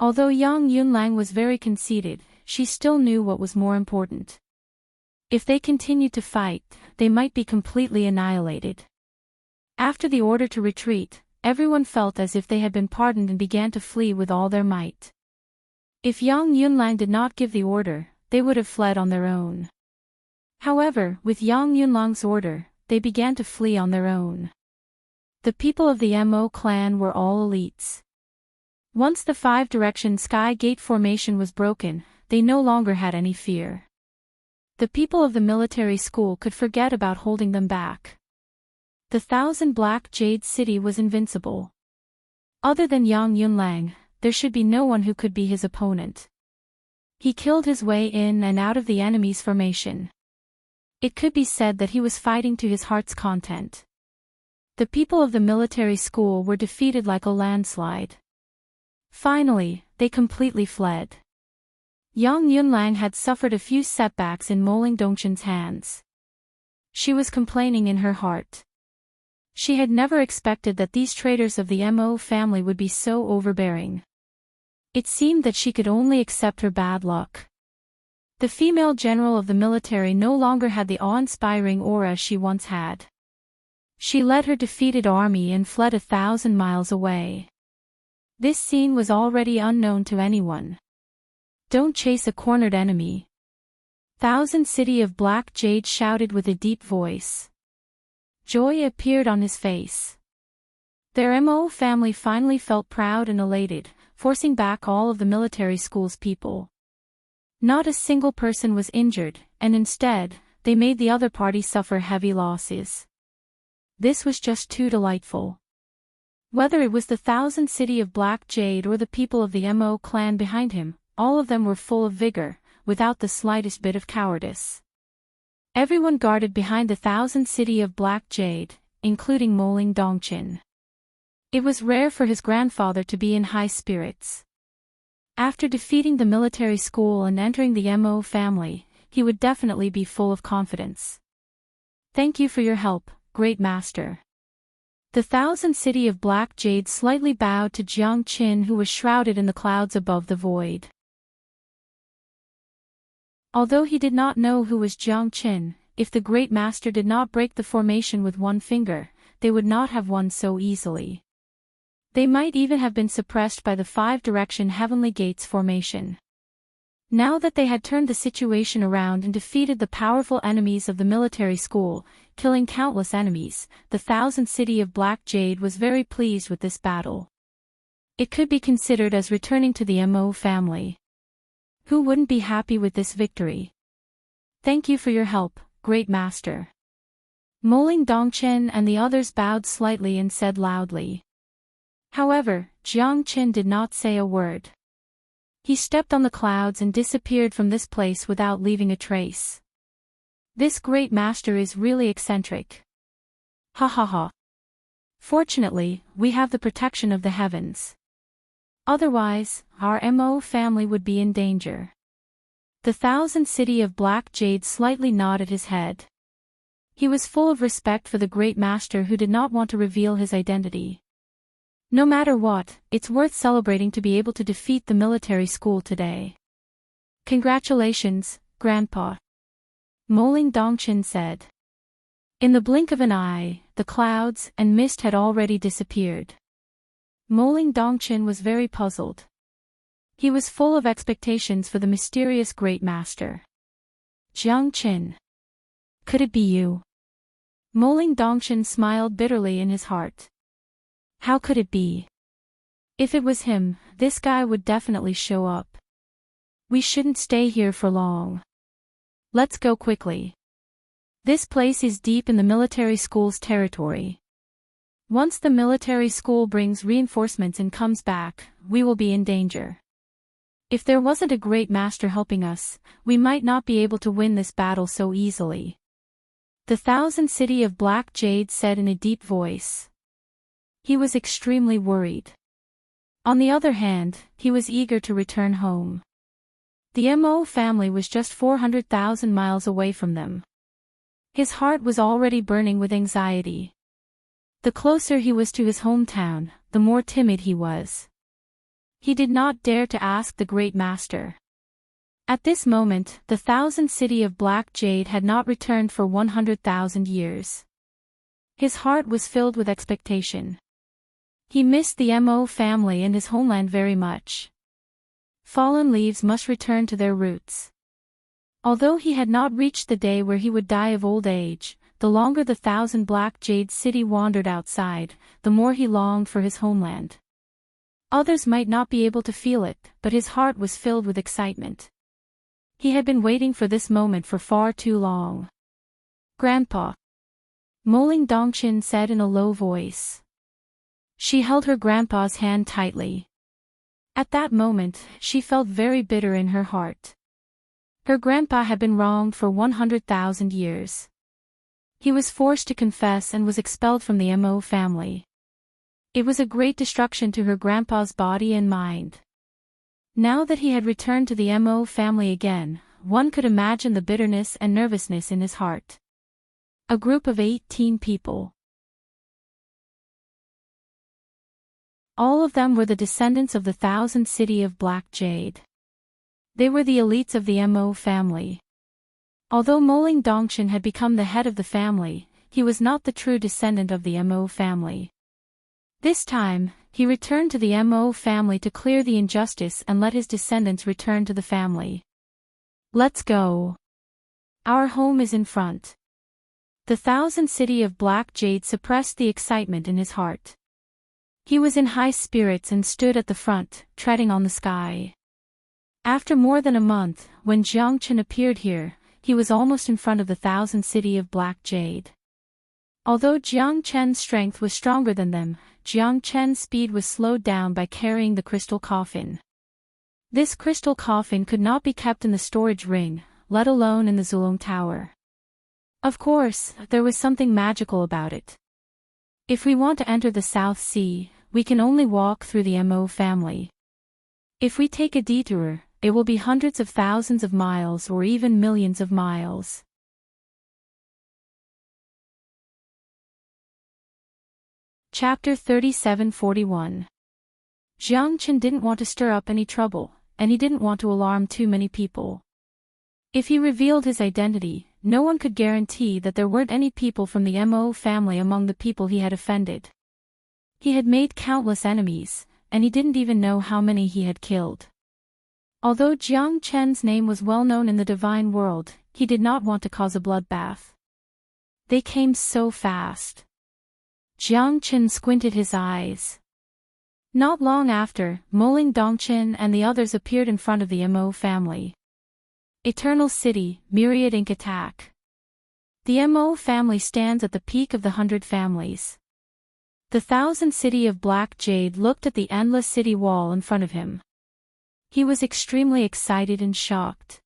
Although young Yunlang was very conceited, she still knew what was more important. If they continued to fight, they might be completely annihilated. After the order to retreat, everyone felt as if they had been pardoned and began to flee with all their might. If young Yunlang did not give the order, they would have fled on their own. However, with young Yunlang's order, they began to flee on their own. The people of the Mo clan were all elites. Once the 5 direction sky gate formation was broken, they no longer had any fear. The people of the military school could forget about holding them back. The 1,000 Black Jade City was invincible. Other than Yang Yunlang, there should be no one who could be his opponent. He killed his way in and out of the enemy's formation. It could be said that he was fighting to his heart's content. The people of the military school were defeated like a landslide. Finally, they completely fled. Yang Yunlang had suffered a few setbacks in Moling Dongchen's hands. She was complaining in her heart. She had never expected that these traitors of the Mo family would be so overbearing. It seemed that she could only accept her bad luck. The female general of the military no longer had the awe-inspiring aura she once had. She led her defeated army and fled 1,000 miles away. This scene was already unknown to anyone. Don't chase a cornered enemy. 1,000 City of Black Jade shouted with a deep voice. Joy appeared on his face. Their Mo family finally felt proud and elated, forcing back all of the military school's people. Not a single person was injured, and instead, they made the other party suffer heavy losses. This was just too delightful. Whether it was the 1,000 City of Black Jade or the people of the Mo clan behind him, all of them were full of vigor, without the slightest bit of cowardice. Everyone guarded behind the 1,000 City of Black Jade, including Moling Dongchen. It was rare for his grandfather to be in high spirits. After defeating the military school and entering the Mo family, he would definitely be full of confidence. Thank you for your help, Great Master. The 1,000 City of Black Jade slightly bowed to Jiang Qin, who was shrouded in the clouds above the void. Although he did not know who was Jiang Qin, if the Great Master did not break the formation with one finger, they would not have won so easily. They might even have been suppressed by the 5 direction heavenly gates formation. Now that they had turned the situation around and defeated the powerful enemies of the military school, killing countless enemies, the 1,000 City of Black Jade was very pleased with this battle. It could be considered as returning to the Mo family. Who wouldn't be happy with this victory? Thank you for your help, Great Master. Moling Dongchen and the others bowed slightly and said loudly. However, Jiang Qin did not say a word. He stepped on the clouds and disappeared from this place without leaving a trace. This Great Master is really eccentric. Ha ha ha. Fortunately, we have the protection of the heavens. Otherwise, our Mo family would be in danger. The 1,000 City of Black Jade slightly nodded his head. He was full of respect for the Great Master who did not want to reveal his identity. No matter what, it's worth celebrating to be able to defeat the military school today. Congratulations, Grandpa. Moling Dongchen said. In the blink of an eye, the clouds and mist had already disappeared. Moling Dongchen was very puzzled. He was full of expectations for the mysterious Great Master. Jiang Qin. Could it be you? Moling Dongchen smiled bitterly in his heart. How could it be? If it was him, this guy would definitely show up. We shouldn't stay here for long. Let's go quickly. This place is deep in the military school's territory. Once the military school brings reinforcements and comes back, we will be in danger. If there wasn't a great master helping us, we might not be able to win this battle so easily. The Thousand City of Black Jade said in a deep voice. He was extremely worried. On the other hand, he was eager to return home. The Mo family was just 400,000 miles away from them. His heart was already burning with anxiety. The closer he was to his hometown, the more timid he was. He did not dare to ask the great master. At this moment, the Thousand City of Black Jade had not returned for 100,000 years. His heart was filled with expectation. He missed the Mo family and his homeland very much. Fallen leaves must return to their roots. Although he had not reached the day where he would die of old age, the longer the Thousand Black Jade City wandered outside, the more he longed for his homeland. Others might not be able to feel it, but his heart was filled with excitement. He had been waiting for this moment for far too long. Grandpa. Moling Dongchen said in a low voice. She held her grandpa's hand tightly. At that moment, she felt very bitter in her heart. Her grandpa had been wronged for 100,000 years. He was forced to confess and was expelled from the Mo family. It was a great destruction to her grandpa's body and mind. Now that he had returned to the Mo family again, one could imagine the bitterness and nervousness in his heart. A group of 18 people. All of them were the descendants of the Thousand City of Black Jade. They were the elites of the Mo family. Although Moling Dongchen had become the head of the family, he was not the true descendant of the Mo family. This time, he returned to the Mo family to clear the injustice and let his descendants return to the family. Let's go. Our home is in front. The Thousand City of Black Jade suppressed the excitement in his heart. He was in high spirits and stood at the front, treading on the sky. After more than a month, when Jiang Chen appeared here, he was almost in front of the Thousand City of Black Jade. Although Jiang Chen's strength was stronger than them, Jiang Chen's speed was slowed down by carrying the crystal coffin. This crystal coffin could not be kept in the storage ring, let alone in the Zulong Tower. Of course, there was something magical about it. If we want to enter the South Sea, we can only walk through the Mo family. If we take a detour, it will be hundreds of thousands of miles or even millions of miles. Chapter 37-41. Jiang Chen didn't want to stir up any trouble, and he didn't want to alarm too many people. If he revealed his identity, no one could guarantee that there weren't any people from the Mo family among the people he had offended. He had made countless enemies, and he didn't even know how many he had killed. Although Jiang Chen's name was well known in the divine world, he did not want to cause a bloodbath. They came so fast. Jiang Chen squinted his eyes. Not long after, Moling Dongchen and the others appeared in front of the Mo family. Eternal City, Myriad Ink Attack. The Mo family stands at the peak of the 100 families. The Thousand City of Black Jade looked at the endless city wall in front of him. He was extremely excited and shocked.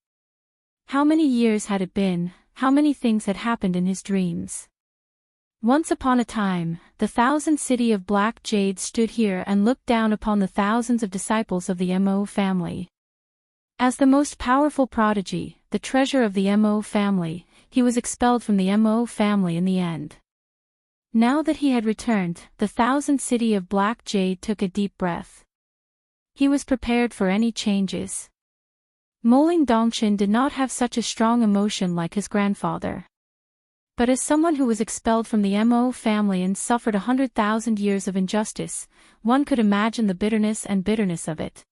How many years had it been, how many things had happened in his dreams. Once upon a time, the Thousand City of Black Jade stood here and looked down upon the thousands of disciples of the Mo family. As the most powerful prodigy, the treasure of the Mo family, he was expelled from the Mo family in the end. Now that he had returned, the Thousand City of Black Jade took a deep breath. He was prepared for any changes. Moling Dongchen did not have such a strong emotion like his grandfather. But as someone who was expelled from the Mo family and suffered 100,000 years of injustice, one could imagine the bitterness of it.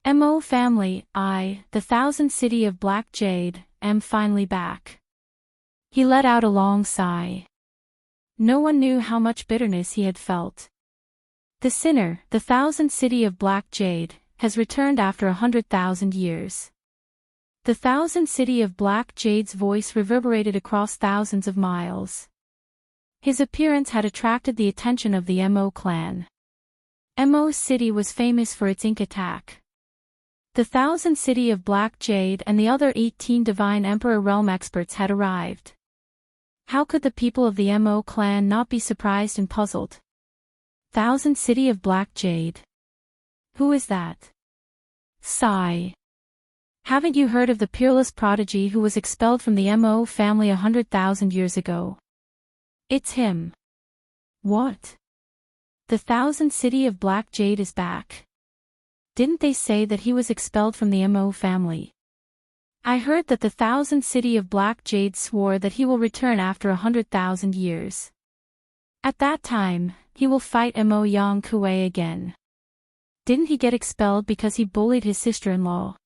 Mo family, the Thousand City of Black Jade, am finally back. He let out a long sigh. No one knew how much bitterness he had felt. The sinner, the Thousand City of Black Jade, has returned after 100,000 years. The Thousand City of Black Jade's voice reverberated across thousands of miles. His appearance had attracted the attention of the Mo clan. Mo City was famous for its ink attack. The Thousand City of Black Jade and the other 18 Divine Emperor Realm experts had arrived. How could the people of the Mo clan not be surprised and puzzled? Thousand City of Black Jade. Who is that? Sigh. Haven't you heard of the peerless prodigy who was expelled from the Mo family 100,000 years ago? It's him. What? The Thousand City of Black Jade is back. Didn't they say that he was expelled from the Mo family? I heard that the Thousand City of Black Jade swore that he will return after 100,000 years. At that time, he will fight Mo Yang Kuei again. Didn't he get expelled because he bullied his sister-in-law?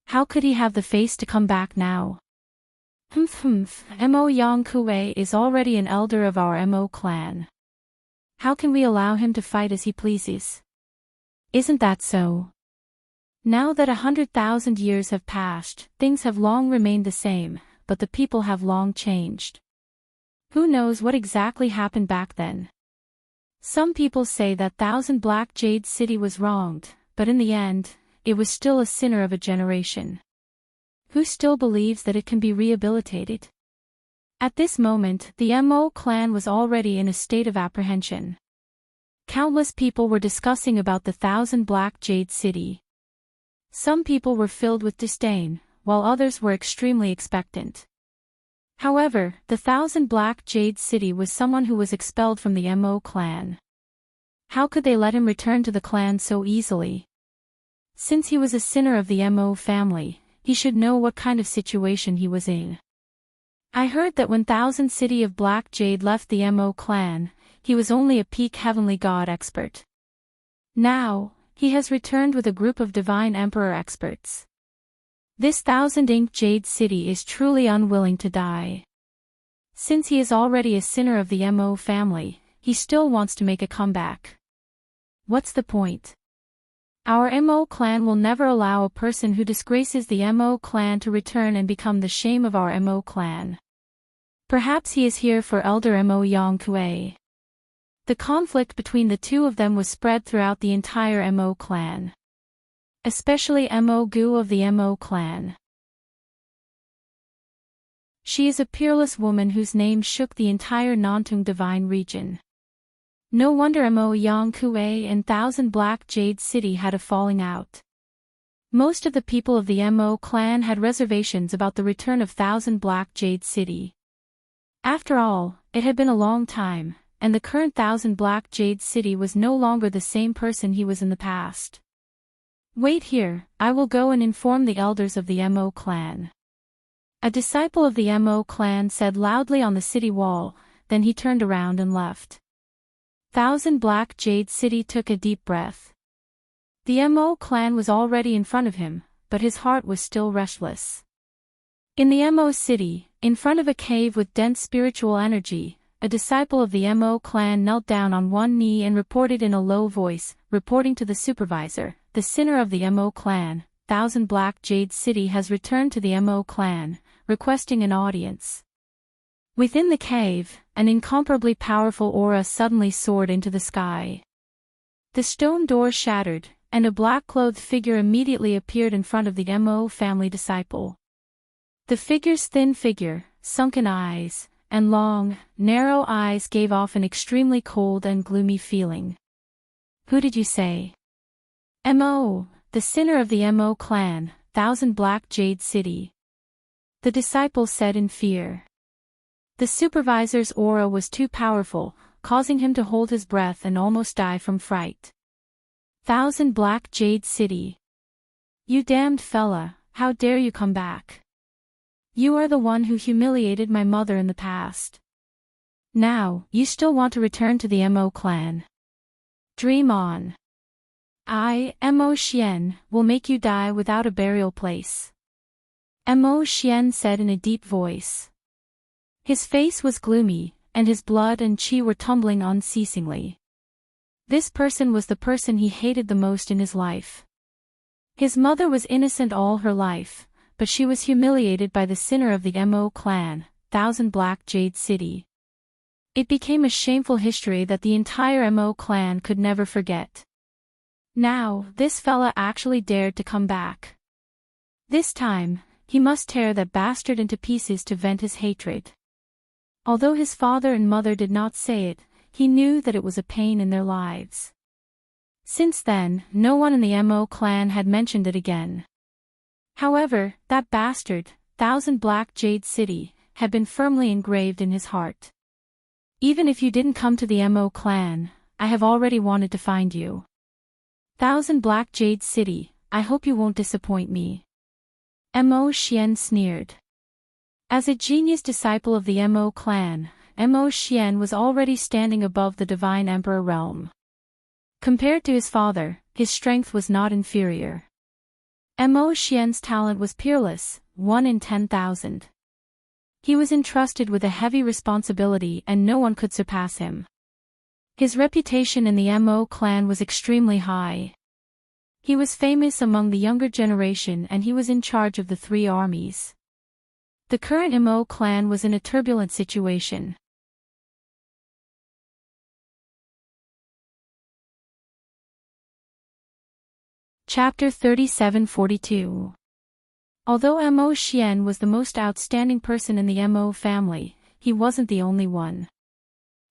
How could he have the face to come back now? Mo Yang Kuei is already an elder of our Mo clan. How can we allow him to fight as he pleases? Isn't that so? Now that 100,000 years have passed, things have long remained the same, but the people have long changed. Who knows what exactly happened back then? Some people say that Thousand Black Jade City was wronged, but in the end, it was still a sinner of a generation. Who still believes that it can be rehabilitated? At this moment, the Mo clan was already in a state of apprehension. Countless people were discussing about the Thousand Black Jade City. Some people were filled with disdain, while others were extremely expectant. However, the Thousand Black Jade City was someone who was expelled from the Mo clan. How could they let him return to the clan so easily? Since he was a sinner of the Mo family, he should know what kind of situation he was in. I heard that when Thousand City of Black Jade left the Mo clan, he was only a peak heavenly god expert. Now, he has returned with a group of Divine Emperor experts. This Thousand Ink Jade City is truly unwilling to die. Since he is already a sinner of the Mo family, he still wants to make a comeback. What's the point? Our Mo clan will never allow a person who disgraces the Mo clan to return and become the shame of our Mo clan. Perhaps he is here for Elder Mo Yang Kuei. The conflict between the two of them was spread throughout the entire Mo clan. Especially Mo Gu of the Mo clan. She is a peerless woman whose name shook the entire Nantung divine region. No wonder Mo Yang Kuei and Thousand Black Jade City had a falling out. Most of the people of the Mo clan had reservations about the return of Thousand Black Jade City. After all, it had been a long time, and the current Thousand Black Jade City was no longer the same person he was in the past. Wait here, I will go and inform the elders of the Mo clan. A disciple of the Mo clan said loudly on the city wall, then he turned around and left. Thousand Black Jade City took a deep breath. The Mo clan was already in front of him, but his heart was still restless. In the Mo city, in front of a cave with dense spiritual energy, a disciple of the Mo clan knelt down on one knee and reported in a low voice, reporting to the supervisor, the sinner of the Mo clan, Thousand Black Jade City has returned to the Mo clan, requesting an audience. Within the cave, an incomparably powerful aura suddenly soared into the sky. The stone door shattered, and a black-clothed figure immediately appeared in front of the Mo family disciple. The figure's thin figure, sunken eyes, and long, narrow eyes gave off an extremely cold and gloomy feeling. Who did you say? Mo, the sinner of the Mo clan, Thousand Black Jade City. The disciple said in fear. The supervisor's aura was too powerful, causing him to hold his breath and almost die from fright. Thousand Black Jade City. You damned fella, how dare you come back? You are the one who humiliated my mother in the past. Now, you still want to return to the Mo clan. Dream on. I, Mo Xian, will make you die without a burial place. Mo Xian said in a deep voice. His face was gloomy, and his blood and qi were tumbling unceasingly. This person was the person he hated the most in his life. His mother was innocent all her life, but she was humiliated by the sinner of the Mo clan, Thousand Black Jade City. It became a shameful history that the entire Mo clan could never forget. Now, this fella actually dared to come back. This time, he must tear that bastard into pieces to vent his hatred. Although his father and mother did not say it, he knew that it was a pain in their lives. Since then, no one in the Mo clan had mentioned it again. However, that bastard, Thousand Black Jade City, had been firmly engraved in his heart. Even if you didn't come to the Mo clan, I have already wanted to find you. Thousand Black Jade City, I hope you won't disappoint me. Mo Xian sneered. As a genius disciple of the Mo clan, Mo Xian was already standing above the divine emperor realm. Compared to his father, his strength was not inferior. Mo Xian's talent was peerless, 1 in 10,000. He was entrusted with a heavy responsibility and no one could surpass him. His reputation in the Mo clan was extremely high. He was famous among the younger generation and he was in charge of the 3 armies. The current Mo clan was in a turbulent situation. Chapter 3742. Although Mo Xian was the most outstanding person in the Mo family, he wasn't the only one.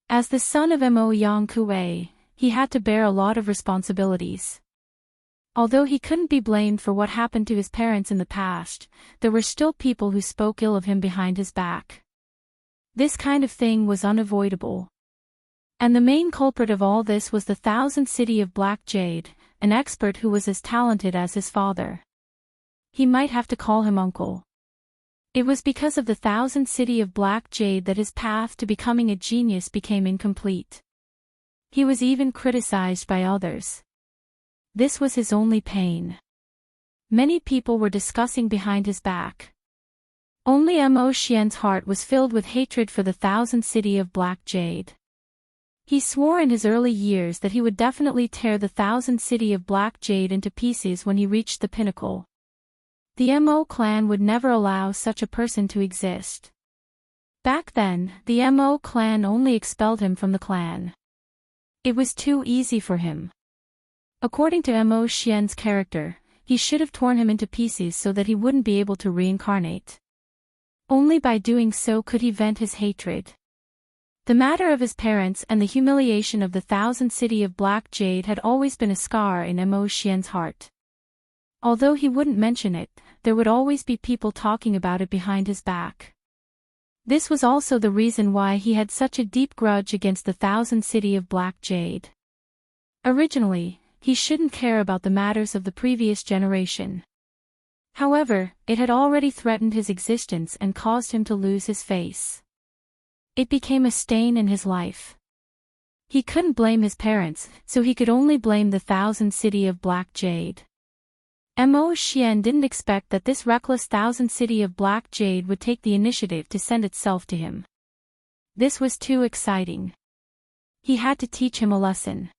As the son of Mo Yang Kuei, he had to bear a lot of responsibilities. Although he couldn't be blamed for what happened to his parents in the past, there were still people who spoke ill of him behind his back. This kind of thing was unavoidable. And the main culprit of all this was the Thousand City of Black Jade, an expert who was as talented as his father. He might have to call him uncle. It was because of the Thousand City of Black Jade that his path to becoming a genius became incomplete. He was even criticized by others. This was his only pain. Many people were discussing behind his back. Only Mo Xian's heart was filled with hatred for the Thousand City of Black Jade. He swore in his early years that he would definitely tear the Thousand City of Black Jade into pieces when he reached the pinnacle. The Mo clan would never allow such a person to exist. Back then, the Mo clan only expelled him from the clan. It was too easy for him. According to Mo Xian's character, he should have torn him into pieces so that he wouldn't be able to reincarnate. Only by doing so could he vent his hatred. The matter of his parents and the humiliation of the Thousand City of Black Jade had always been a scar in Mo Xian's heart. Although he wouldn't mention it, there would always be people talking about it behind his back. This was also the reason why he had such a deep grudge against the Thousand City of Black Jade. Originally, he shouldn't care about the matters of the previous generation. However, it had already threatened his existence and caused him to lose his face. It became a stain in his life. He couldn't blame his parents, so he could only blame the Thousand City of Black Jade. Mo Xian didn't expect that this reckless Thousand City of Black Jade would take the initiative to send itself to him. This was too exciting. He had to teach him a lesson.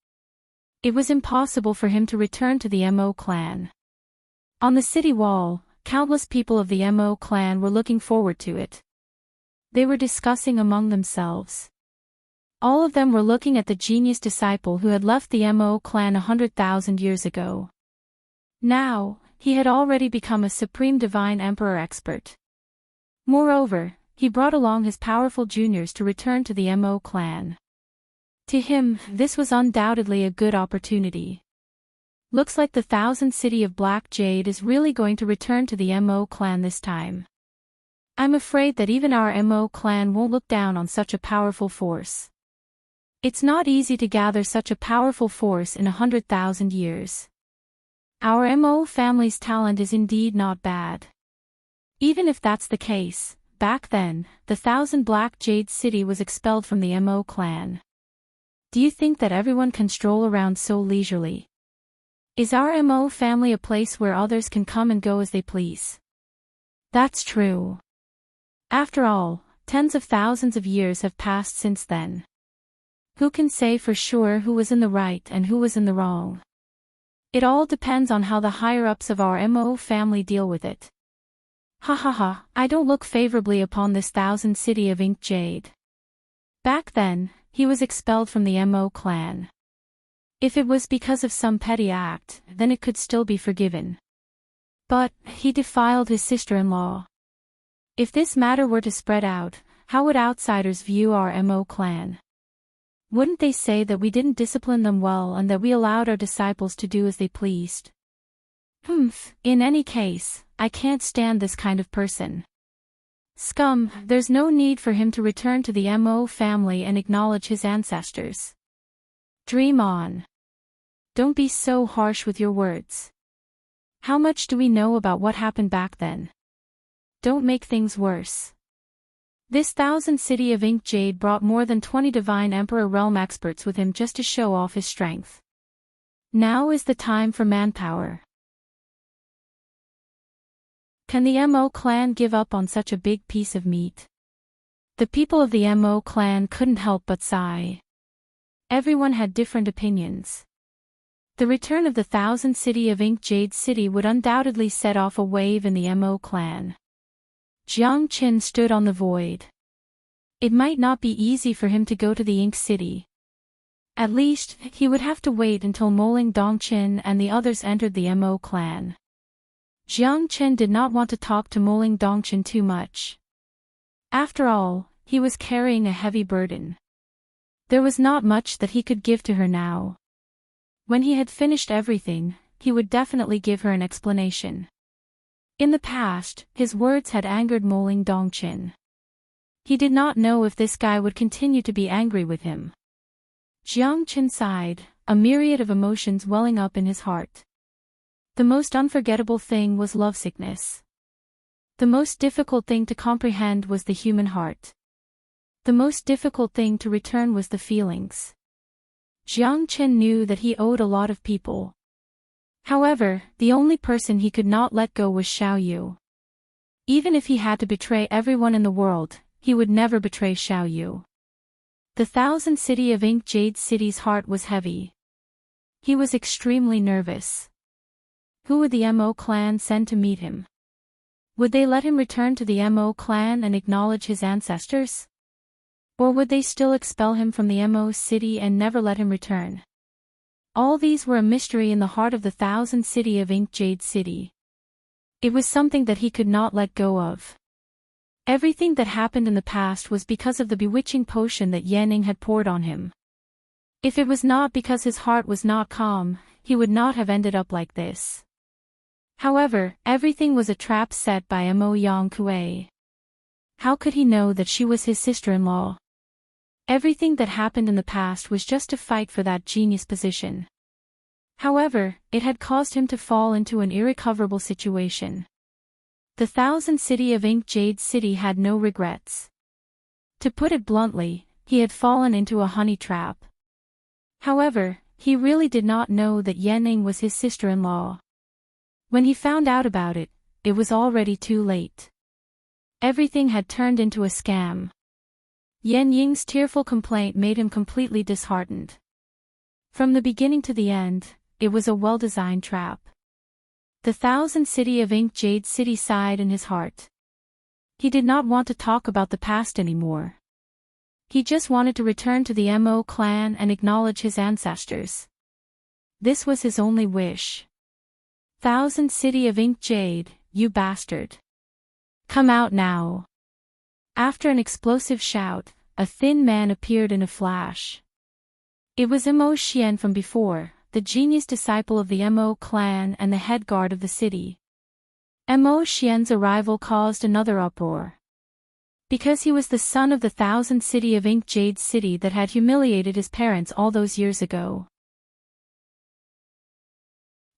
It was impossible for him to return to the Mo clan. On the city wall, countless people of the Mo clan were looking forward to it. They were discussing among themselves. All of them were looking at the genius disciple who had left the Mo clan 100,000 years ago. Now, he had already become a supreme divine emperor expert. Moreover, he brought along his powerful juniors to return to the Mo clan. To him, this was undoubtedly a good opportunity. Looks like the Thousand City of Black Jade is really going to return to the Mo clan this time. I'm afraid that even our Mo clan won't look down on such a powerful force. It's not easy to gather such a powerful force in 100,000 years. Our Mo family's talent is indeed not bad. Even if that's the case, back then, the Thousand Black Jade City was expelled from the Mo clan. Do you think that everyone can stroll around so leisurely? Is our Mo family a place where others can come and go as they please? That's true. After all, tens of thousands of years have passed since then. Who can say for sure who was in the right and who was in the wrong? It all depends on how the higher-ups of our Mo family deal with it. Ha ha ha, I don't look favorably upon this Thousand City of Ink Jade. Back then, he was expelled from the Mo clan. If it was because of some petty act, then it could still be forgiven. But, he defiled his sister-in-law. If this matter were to spread out, how would outsiders view our Mo clan? Wouldn't they say that we didn't discipline them well and that we allowed our disciples to do as they pleased? In any case, I can't stand this kind of person. Scum, there's no need for him to return to the Mo family and acknowledge his ancestors. Dream on. Don't be so harsh with your words. How much do we know about what happened back then? Don't make things worse. This 1,000 City of Ink Jade brought more than 20 Divine Emperor Realm experts with him just to show off his strength. Now is the time for manpower. Can the Mo clan give up on such a big piece of meat? The people of the Mo clan couldn't help but sigh. Everyone had different opinions. The return of the 1,000 City of Ink Jade City would undoubtedly set off a wave in the Mo clan. Jiang Qin stood on the void. It might not be easy for him to go to the Ink City. At least, he would have to wait until Moling Dongqin and the others entered the Mo clan. Jiang Qin did not want to talk to Moling Dongqin too much. After all, he was carrying a heavy burden. There was not much that he could give to her now. When he had finished everything, he would definitely give her an explanation. In the past, his words had angered Moling Dongqin. He did not know if this guy would continue to be angry with him. Jiang Qin sighed, a myriad of emotions welling up in his heart. The most unforgettable thing was lovesickness. The most difficult thing to comprehend was the human heart. The most difficult thing to return was the feelings. Jiang Qin knew that he owed a lot of people. However, the only person he could not let go was Xiao Yu. Even if he had to betray everyone in the world, he would never betray Xiao Yu. The 1,000 City of Ink Jade City's heart was heavy. He was extremely nervous. Who would the Mo clan send to meet him? Would they let him return to the Mo clan and acknowledge his ancestors? Or would they still expel him from the Mo city and never let him return? All these were a mystery in the heart of the 1,000 City of Ink Jade City. It was something that he could not let go of. Everything that happened in the past was because of the bewitching potion that Yanning had poured on him. If it was not because his heart was not calm, he would not have ended up like this. However, everything was a trap set by Mo Yang Kuei. How could he know that she was his sister-in-law? Everything that happened in the past was just to fight for that genius position. However, it had caused him to fall into an irrecoverable situation. The 1,000 City of Ink Jade City had no regrets. To put it bluntly, he had fallen into a honey trap. However, he really did not know that Yanning was his sister-in-law. When he found out about it, it was already too late. Everything had turned into a scam. Yan Ying's tearful complaint made him completely disheartened. From the beginning to the end, it was a well-designed trap. The 1,000 City of Ink Jade City sighed in his heart. He did not want to talk about the past anymore. He just wanted to return to the Mo clan and acknowledge his ancestors. This was his only wish. 1,000 City of Ink Jade, you bastard. Come out now. After an explosive shout, a thin man appeared in a flash. It was Mo Xian from before, the genius disciple of the Mo clan and the head guard of the city. Mo Xian's arrival caused another uproar. Because he was the son of the 1,000 City of Ink Jade City that had humiliated his parents all those years ago.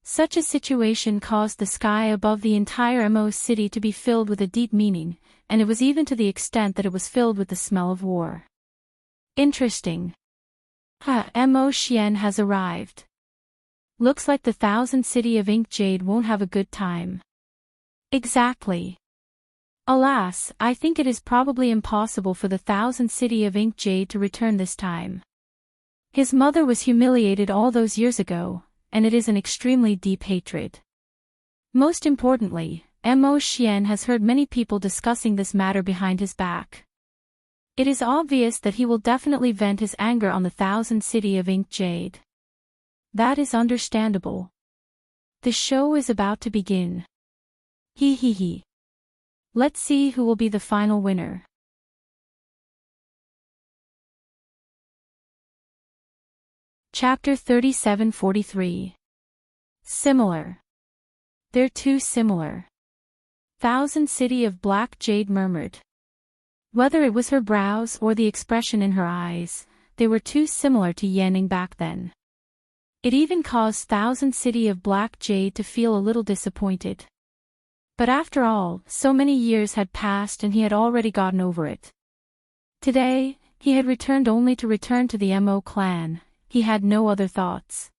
Such a situation caused the sky above the entire Mo city to be filled with a deep meaning, and it was even to the extent that it was filled with the smell of war. Interesting. Mo Xian has arrived. Looks like the 1,000 City of Ink Jade won't have a good time. Exactly. Alas, I think it is probably impossible for the 1,000 City of Ink Jade to return this time. His mother was humiliated all those years ago, and it is an extremely deep hatred. Most importantly, Mo Xian has heard many people discussing this matter behind his back. It is obvious that he will definitely vent his anger on the 1,000 City of Ink Jade. That is understandable. The show is about to begin. Hee hee hee. Let's see who will be the final winner. Chapter 3743. Similar. They're too similar. Thousand City of Black Jade murmured. Whether it was her brows or the expression in her eyes, they were too similar to Yanning back then. It even caused Thousand City of Black Jade to feel a little disappointed. But after all, so many years had passed and he had already gotten over it. Today, he had returned only to return to the Mo clan. He had no other thoughts.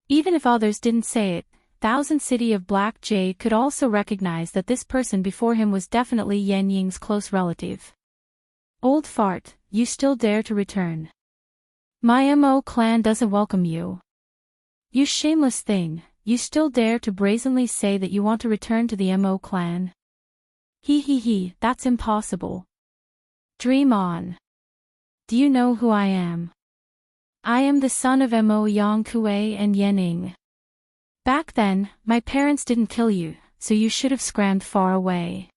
Even if others didn't say it, Thousand City of Black Jade could also recognize that this person before him was definitely Yan Ying's close relative. Old fart, you still dare to return. My Mo clan doesn't welcome you. You shameless thing, you still dare to brazenly say that you want to return to the Mo clan? Hee hee hee, that's impossible. Dream on. Do you know who I am? I am the son of Mo Yang Kuei and Yanning. Back then, my parents didn't kill you, so you should have scrammed far away.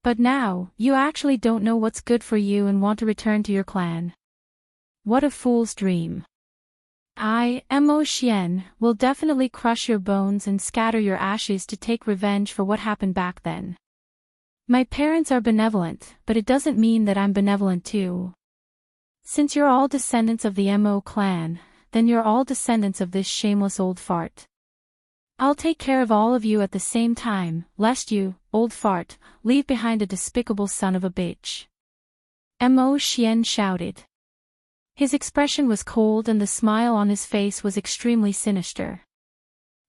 But now, you actually don't know what's good for you and want to return to your clan. What a fool's dream. I, Mo Xian, will definitely crush your bones and scatter your ashes to take revenge for what happened back then. My parents are benevolent, but it doesn't mean that I'm benevolent too. Since you're all descendants of the Mo clan, then you're all descendants of this shameless old fart. I'll take care of all of you at the same time, lest you, old fart, leave behind a despicable son of a bitch. Mo Xian shouted. His expression was cold and the smile on his face was extremely sinister.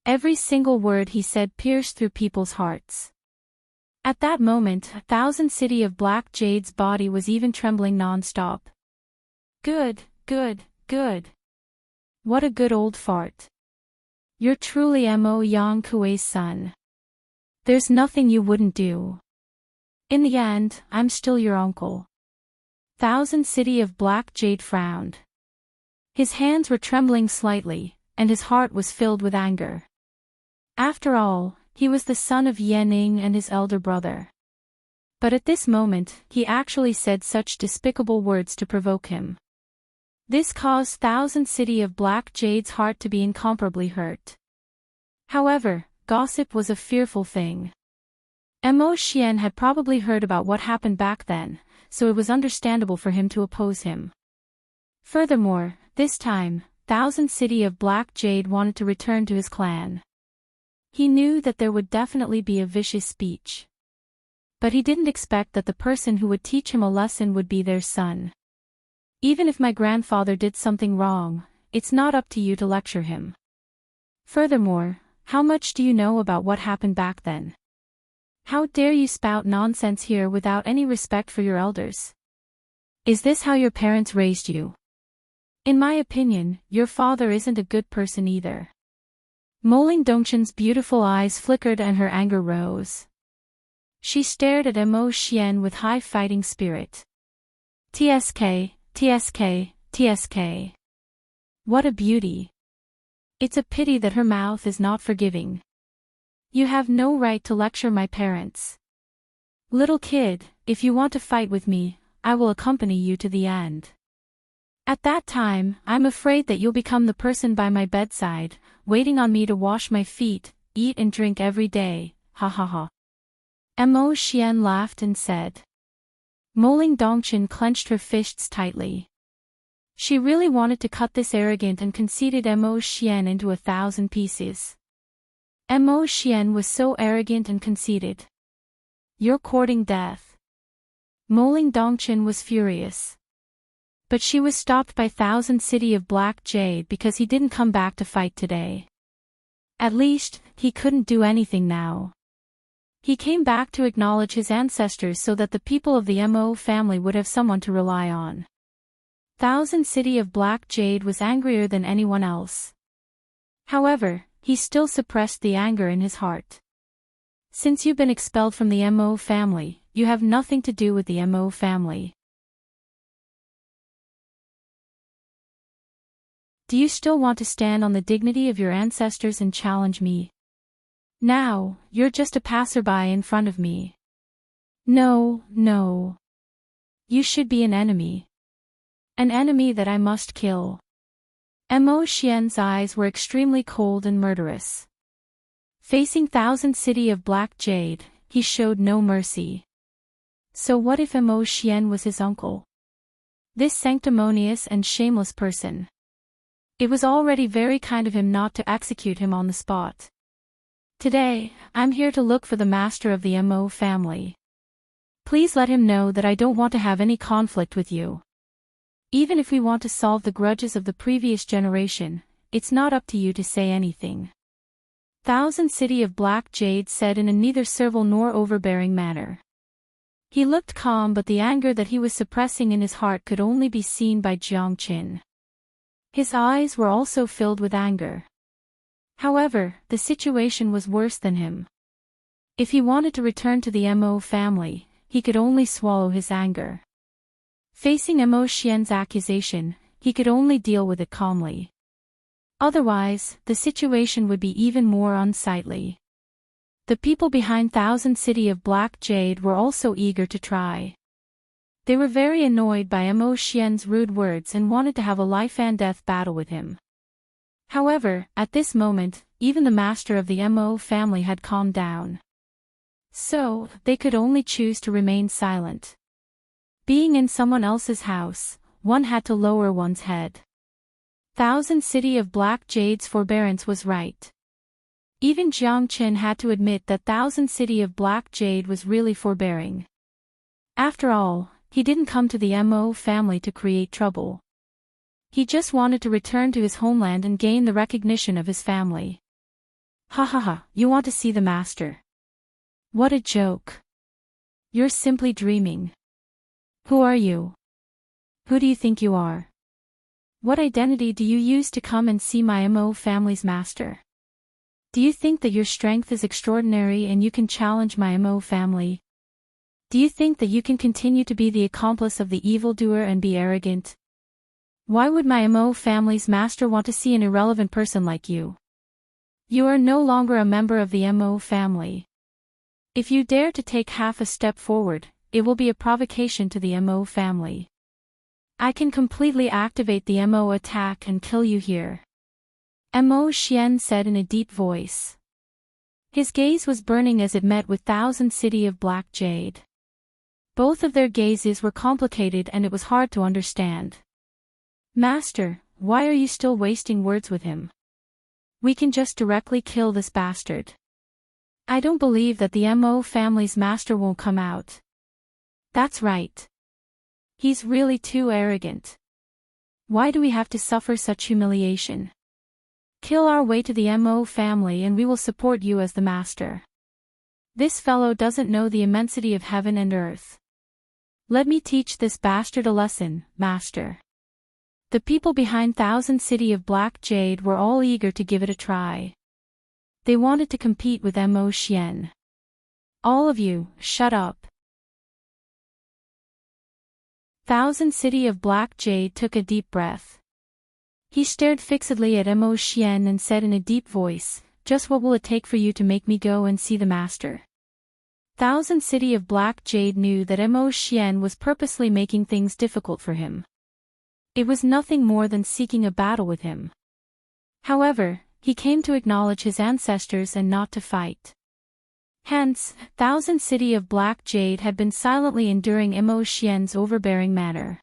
Every single word he said pierced through people's hearts. At that moment, Thousand City of Black Jade's body was even trembling non-stop. Good, good, good. What a good old fart. You're truly Mo Yang Kuei's son. There's nothing you wouldn't do. In the end, I'm still your uncle. Thousand City of Black Jade frowned. His hands were trembling slightly, and his heart was filled with anger. After all, he was the son of Yanning and his elder brother. But at this moment, he actually said such despicable words to provoke him. This caused Thousand City of Black Jade's heart to be incomparably hurt. However, gossip was a fearful thing. Mo Xian had probably heard about what happened back then, so it was understandable for him to oppose him. Furthermore, this time, Thousand City of Black Jade wanted to return to his clan. He knew that there would definitely be a vicious speech. But he didn't expect that the person who would teach him a lesson would be their son. Even if my grandfather did something wrong, it's not up to you to lecture him. Furthermore, how much do you know about what happened back then? How dare you spout nonsense here without any respect for your elders? Is this how your parents raised you? In my opinion, your father isn't a good person either. Moling Dongchen's beautiful eyes flickered and her anger rose. She stared at Mo Xian with high fighting spirit. TSK, TSK, TSK. What a beauty. It's a pity that her mouth is not forgiving. You have no right to lecture my parents. Little kid, if you want to fight with me, I will accompany you to the end. At that time, I'm afraid that you'll become the person by my bedside, waiting on me to wash my feet, eat and drink every day, ha ha ha. Mo Xian laughed and said. Moling Dongchen clenched her fists tightly. She really wanted to cut this arrogant and conceited Mo Xian into 1,000 pieces. Mo Xian was so arrogant and conceited. You're courting death. Moling Dongchen was furious. But she was stopped by Thousand City of Black Jade because he didn't come back to fight today. At least, he couldn't do anything now. He came back to acknowledge his ancestors so that the people of the Mo family would have someone to rely on. Thousand City of Black Jade was angrier than anyone else. However, he still suppressed the anger in his heart. Since you've been expelled from the Mo family, you have nothing to do with the Mo family. Do you still want to stand on the dignity of your ancestors and challenge me? Now, you're just a passerby in front of me. No, no. You should be an enemy. An enemy that I must kill. Mo Xian's eyes were extremely cold and murderous. Facing Thousand City of Black Jade, he showed no mercy. So what if Mo Xian was his uncle? This sanctimonious and shameless person. It was already very kind of him not to execute him on the spot. Today, I'm here to look for the master of the Mo family. Please let him know that I don't want to have any conflict with you. Even if we want to solve the grudges of the previous generation, it's not up to you to say anything. Thousand City of Black Jade said in a neither servile nor overbearing manner. He looked calm, but the anger that he was suppressing in his heart could only be seen by Jiang Qin. His eyes were also filled with anger. However, the situation was worse than him. If he wanted to return to the Mo family, he could only swallow his anger. Facing Mo Xian's accusation, he could only deal with it calmly. Otherwise, the situation would be even more unsightly. The people behind Thousand City of Black Jade were also eager to try. They were very annoyed by Mo Xian's rude words and wanted to have a life-and-death battle with him. However, at this moment, even the master of the Mo family had calmed down. So, they could only choose to remain silent. Being in someone else's house, one had to lower one's head. Thousand City of Black Jade's forbearance was right. Even Jiang Qin had to admit that Thousand City of Black Jade was really forbearing. After all, he didn't come to the Mo family to create trouble. He just wanted to return to his homeland and gain the recognition of his family. Ha ha ha, you want to see the master? What a joke. You're simply dreaming. Who are you? Who do you think you are? What identity do you use to come and see my Mo family's master? Do you think that your strength is extraordinary and you can challenge my Mo family? Do you think that you can continue to be the accomplice of the evildoer and be arrogant? Why would my Mo family's master want to see an irrelevant person like you? You are no longer a member of the Mo family. If you dare to take half a step forward, it will be a provocation to the Mo family. I can completely activate the Mo attack and kill you here. Mo Xian said in a deep voice. His gaze was burning as it met with Thousand City of Black Jade. Both of their gazes were complicated and it was hard to understand. Master, why are you still wasting words with him? We can just directly kill this bastard. I don't believe that the Mo family's master won't come out. That's right. He's really too arrogant. Why do we have to suffer such humiliation? Kill our way to the Mo family and we will support you as the master. This fellow doesn't know the immensity of heaven and earth. Let me teach this bastard a lesson, master. The people behind Thousand City of Black Jade were all eager to give it a try. They wanted to compete with Mo Xian. All of you, shut up. Thousand City of Black Jade took a deep breath. He stared fixedly at Mo Xian and said in a deep voice, "Just what will it take for you to make me go and see the master?" Thousand City of Black Jade knew that Mo Xian was purposely making things difficult for him. It was nothing more than seeking a battle with him. However, he came to acknowledge his ancestors and not to fight. Hence, Thousand City of Black Jade had been silently enduring Mo Xian's overbearing manner.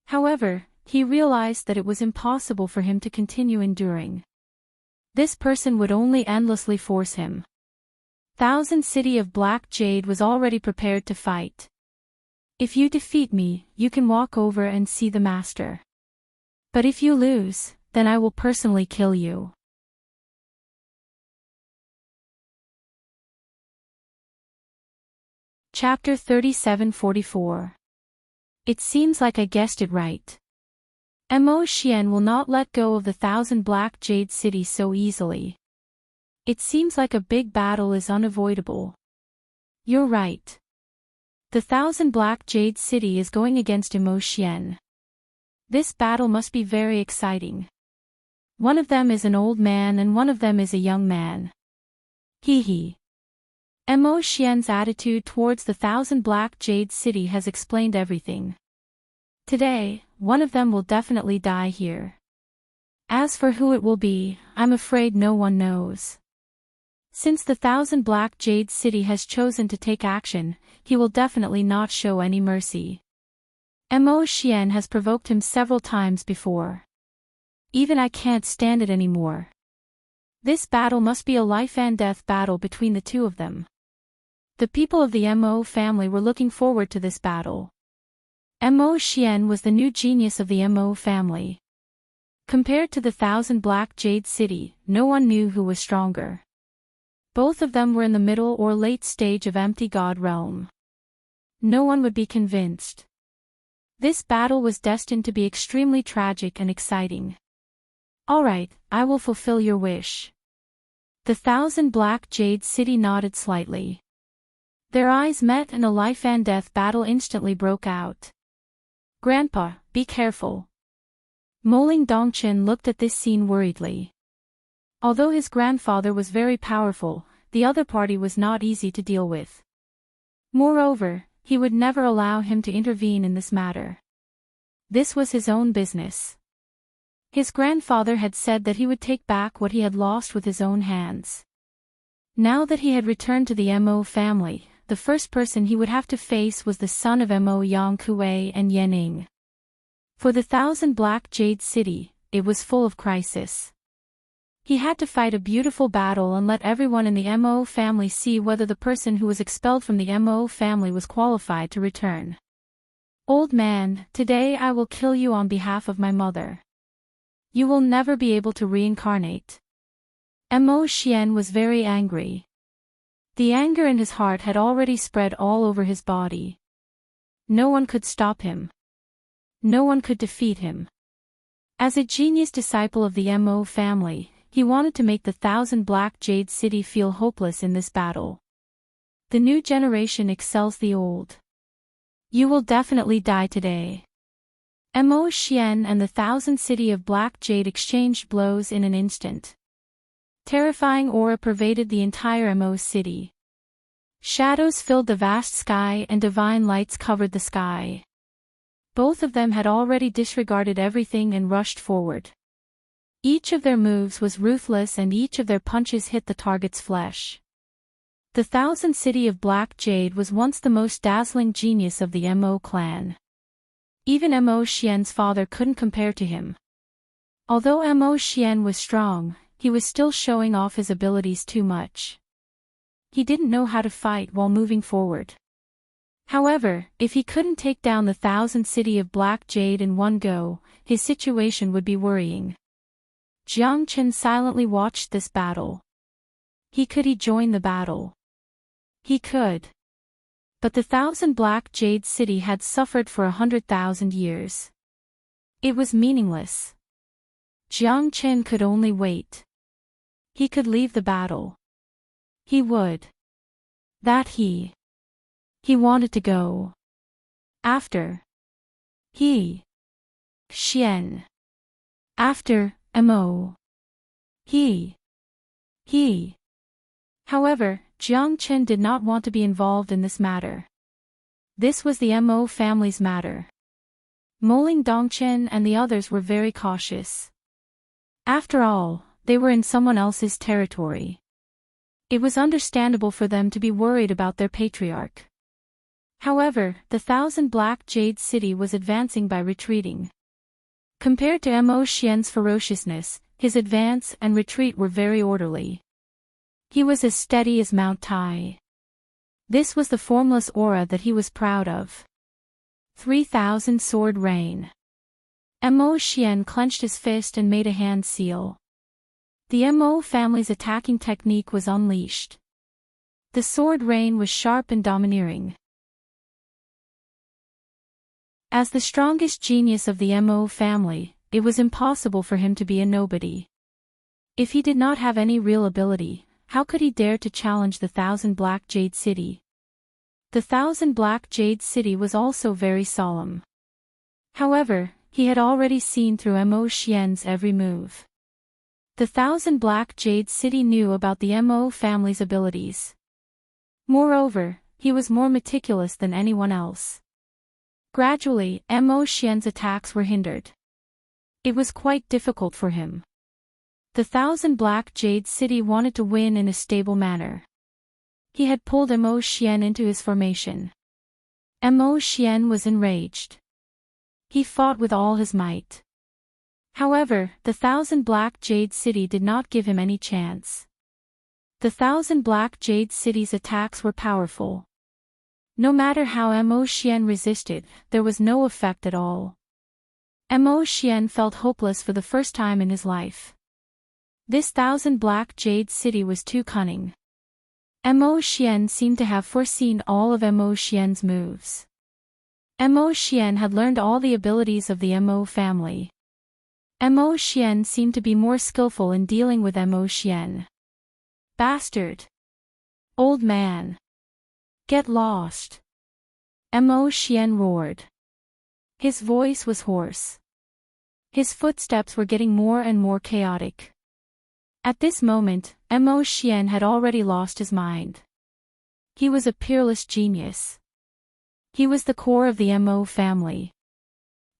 However, he realized that it was impossible for him to continue enduring. This person would only endlessly force him. Thousand City of Black Jade was already prepared to fight. If you defeat me, you can walk over and see the master. But if you lose, then I will personally kill you. Chapter 3744. It seems like I guessed it right. Mo Xian will not let go of the Thousand Black Jade City so easily. It seems like a big battle is unavoidable. You're right. The Thousand Black Jade City is going against Mo Xian. This battle must be very exciting. One of them is an old man and one of them is a young man. Hee hee. Mo Xian's attitude towards the Thousand Black Jade City has explained everything. Today, one of them will definitely die here. As for who it will be, I'm afraid no one knows. Since the Thousand Black Jade City has chosen to take action, he will definitely not show any mercy. Mo Xian has provoked him several times before. Even I can't stand it anymore. This battle must be a life and death battle between the two of them. The people of the Mo family were looking forward to this battle. Mo Xian was the new genius of the Mo family. Compared to the Thousand Black Jade City, no one knew who was stronger. Both of them were in the middle or late stage of empty god realm. No one would be convinced. This battle was destined to be extremely tragic and exciting. Alright, I will fulfill your wish. The Thousand Black Jade City nodded slightly. Their eyes met and a life and death battle instantly broke out. Grandpa, be careful. Moling Dongchen looked at this scene worriedly. Although his grandfather was very powerful, the other party was not easy to deal with. Moreover, he would never allow him to intervene in this matter. This was his own business. His grandfather had said that he would take back what he had lost with his own hands. Now that he had returned to the Mo family, the first person he would have to face was the son of Mo Yang Kuei and Yening. For the Thousand Black Jade City, it was full of crisis. He had to fight a beautiful battle and let everyone in the Mo family see whether the person who was expelled from the Mo family was qualified to return. Old man, today I will kill you on behalf of my mother. You will never be able to reincarnate. Mo Xian was very angry. The anger in his heart had already spread all over his body. No one could stop him. No one could defeat him. As a genius disciple of the Mo family, he wanted to make the Thousand Black Jade City feel hopeless in this battle. The new generation excels the old. You will definitely die today. Mo Xian and the Thousand City of Black Jade exchanged blows in an instant. Terrifying aura pervaded the entire Mo city. Shadows filled the vast sky and divine lights covered the sky. Both of them had already disregarded everything and rushed forward. Each of their moves was ruthless and each of their punches hit the target's flesh. The Thousand City of Black Jade was once the most dazzling genius of the Mo clan. Even Mo Xian's father couldn't compare to him. Although Mo Xian was strong, he was still showing off his abilities too much. He didn't know how to fight while moving forward. However, if he couldn't take down the Thousand City of Black Jade in one go, his situation would be worrying. Jiang Chen silently watched this battle. Could he join the battle? He could. But the Thousand Black Jade City had suffered for 100,000 years. It was meaningless. Jiang Chen could only wait. He could leave the battle. He would. He wanted to go. After Xian. After Mo. However, Jiang Chen did not want to be involved in this matter. This was the Mo family's matter. Moling Dongchen and the others were very cautious. After all, they were in someone else's territory. It was understandable for them to be worried about their patriarch. However, the Thousand Black Jade City was advancing by retreating. Compared to Mo Xian's ferociousness, his advance and retreat were very orderly. He was as steady as Mount Tai. This was the formless aura that he was proud of. 3,000 Sword Rain. Mo Xian clenched his fist and made a hand seal. The Mo family's attacking technique was unleashed. The sword rain was sharp and domineering. As the strongest genius of the Mo family, it was impossible for him to be a nobody. If he did not have any real ability, how could he dare to challenge the Thousand Black Jade City? The Thousand Black Jade City was also very solemn. However, he had already seen through Mo Xian's every move. The Thousand Black Jade City knew about the Mo family's abilities. Moreover, he was more meticulous than anyone else. Gradually, Mo Xian's attacks were hindered. It was quite difficult for him. The Thousand Black Jade City wanted to win in a stable manner. He had pulled Mo Xian into his formation. Mo Xian was enraged. He fought with all his might. However, the Thousand Black Jade City did not give him any chance. The Thousand Black Jade City's attacks were powerful. No matter how Mo Xian resisted, there was no effect at all. Mo Xian felt hopeless for the first time in his life. This Thousand Black Jade City was too cunning. Mo Xian seemed to have foreseen all of Mo Xian's moves. Mo Xian had learned all the abilities of the Mo family. Mo Xian seemed to be more skillful in dealing with Mo Xian. Bastard! Old man! Get lost! Mo Xian roared. His voice was hoarse. His footsteps were getting more and more chaotic. At this moment, Mo Xian had already lost his mind. He was a peerless genius. He was the core of the Mo family.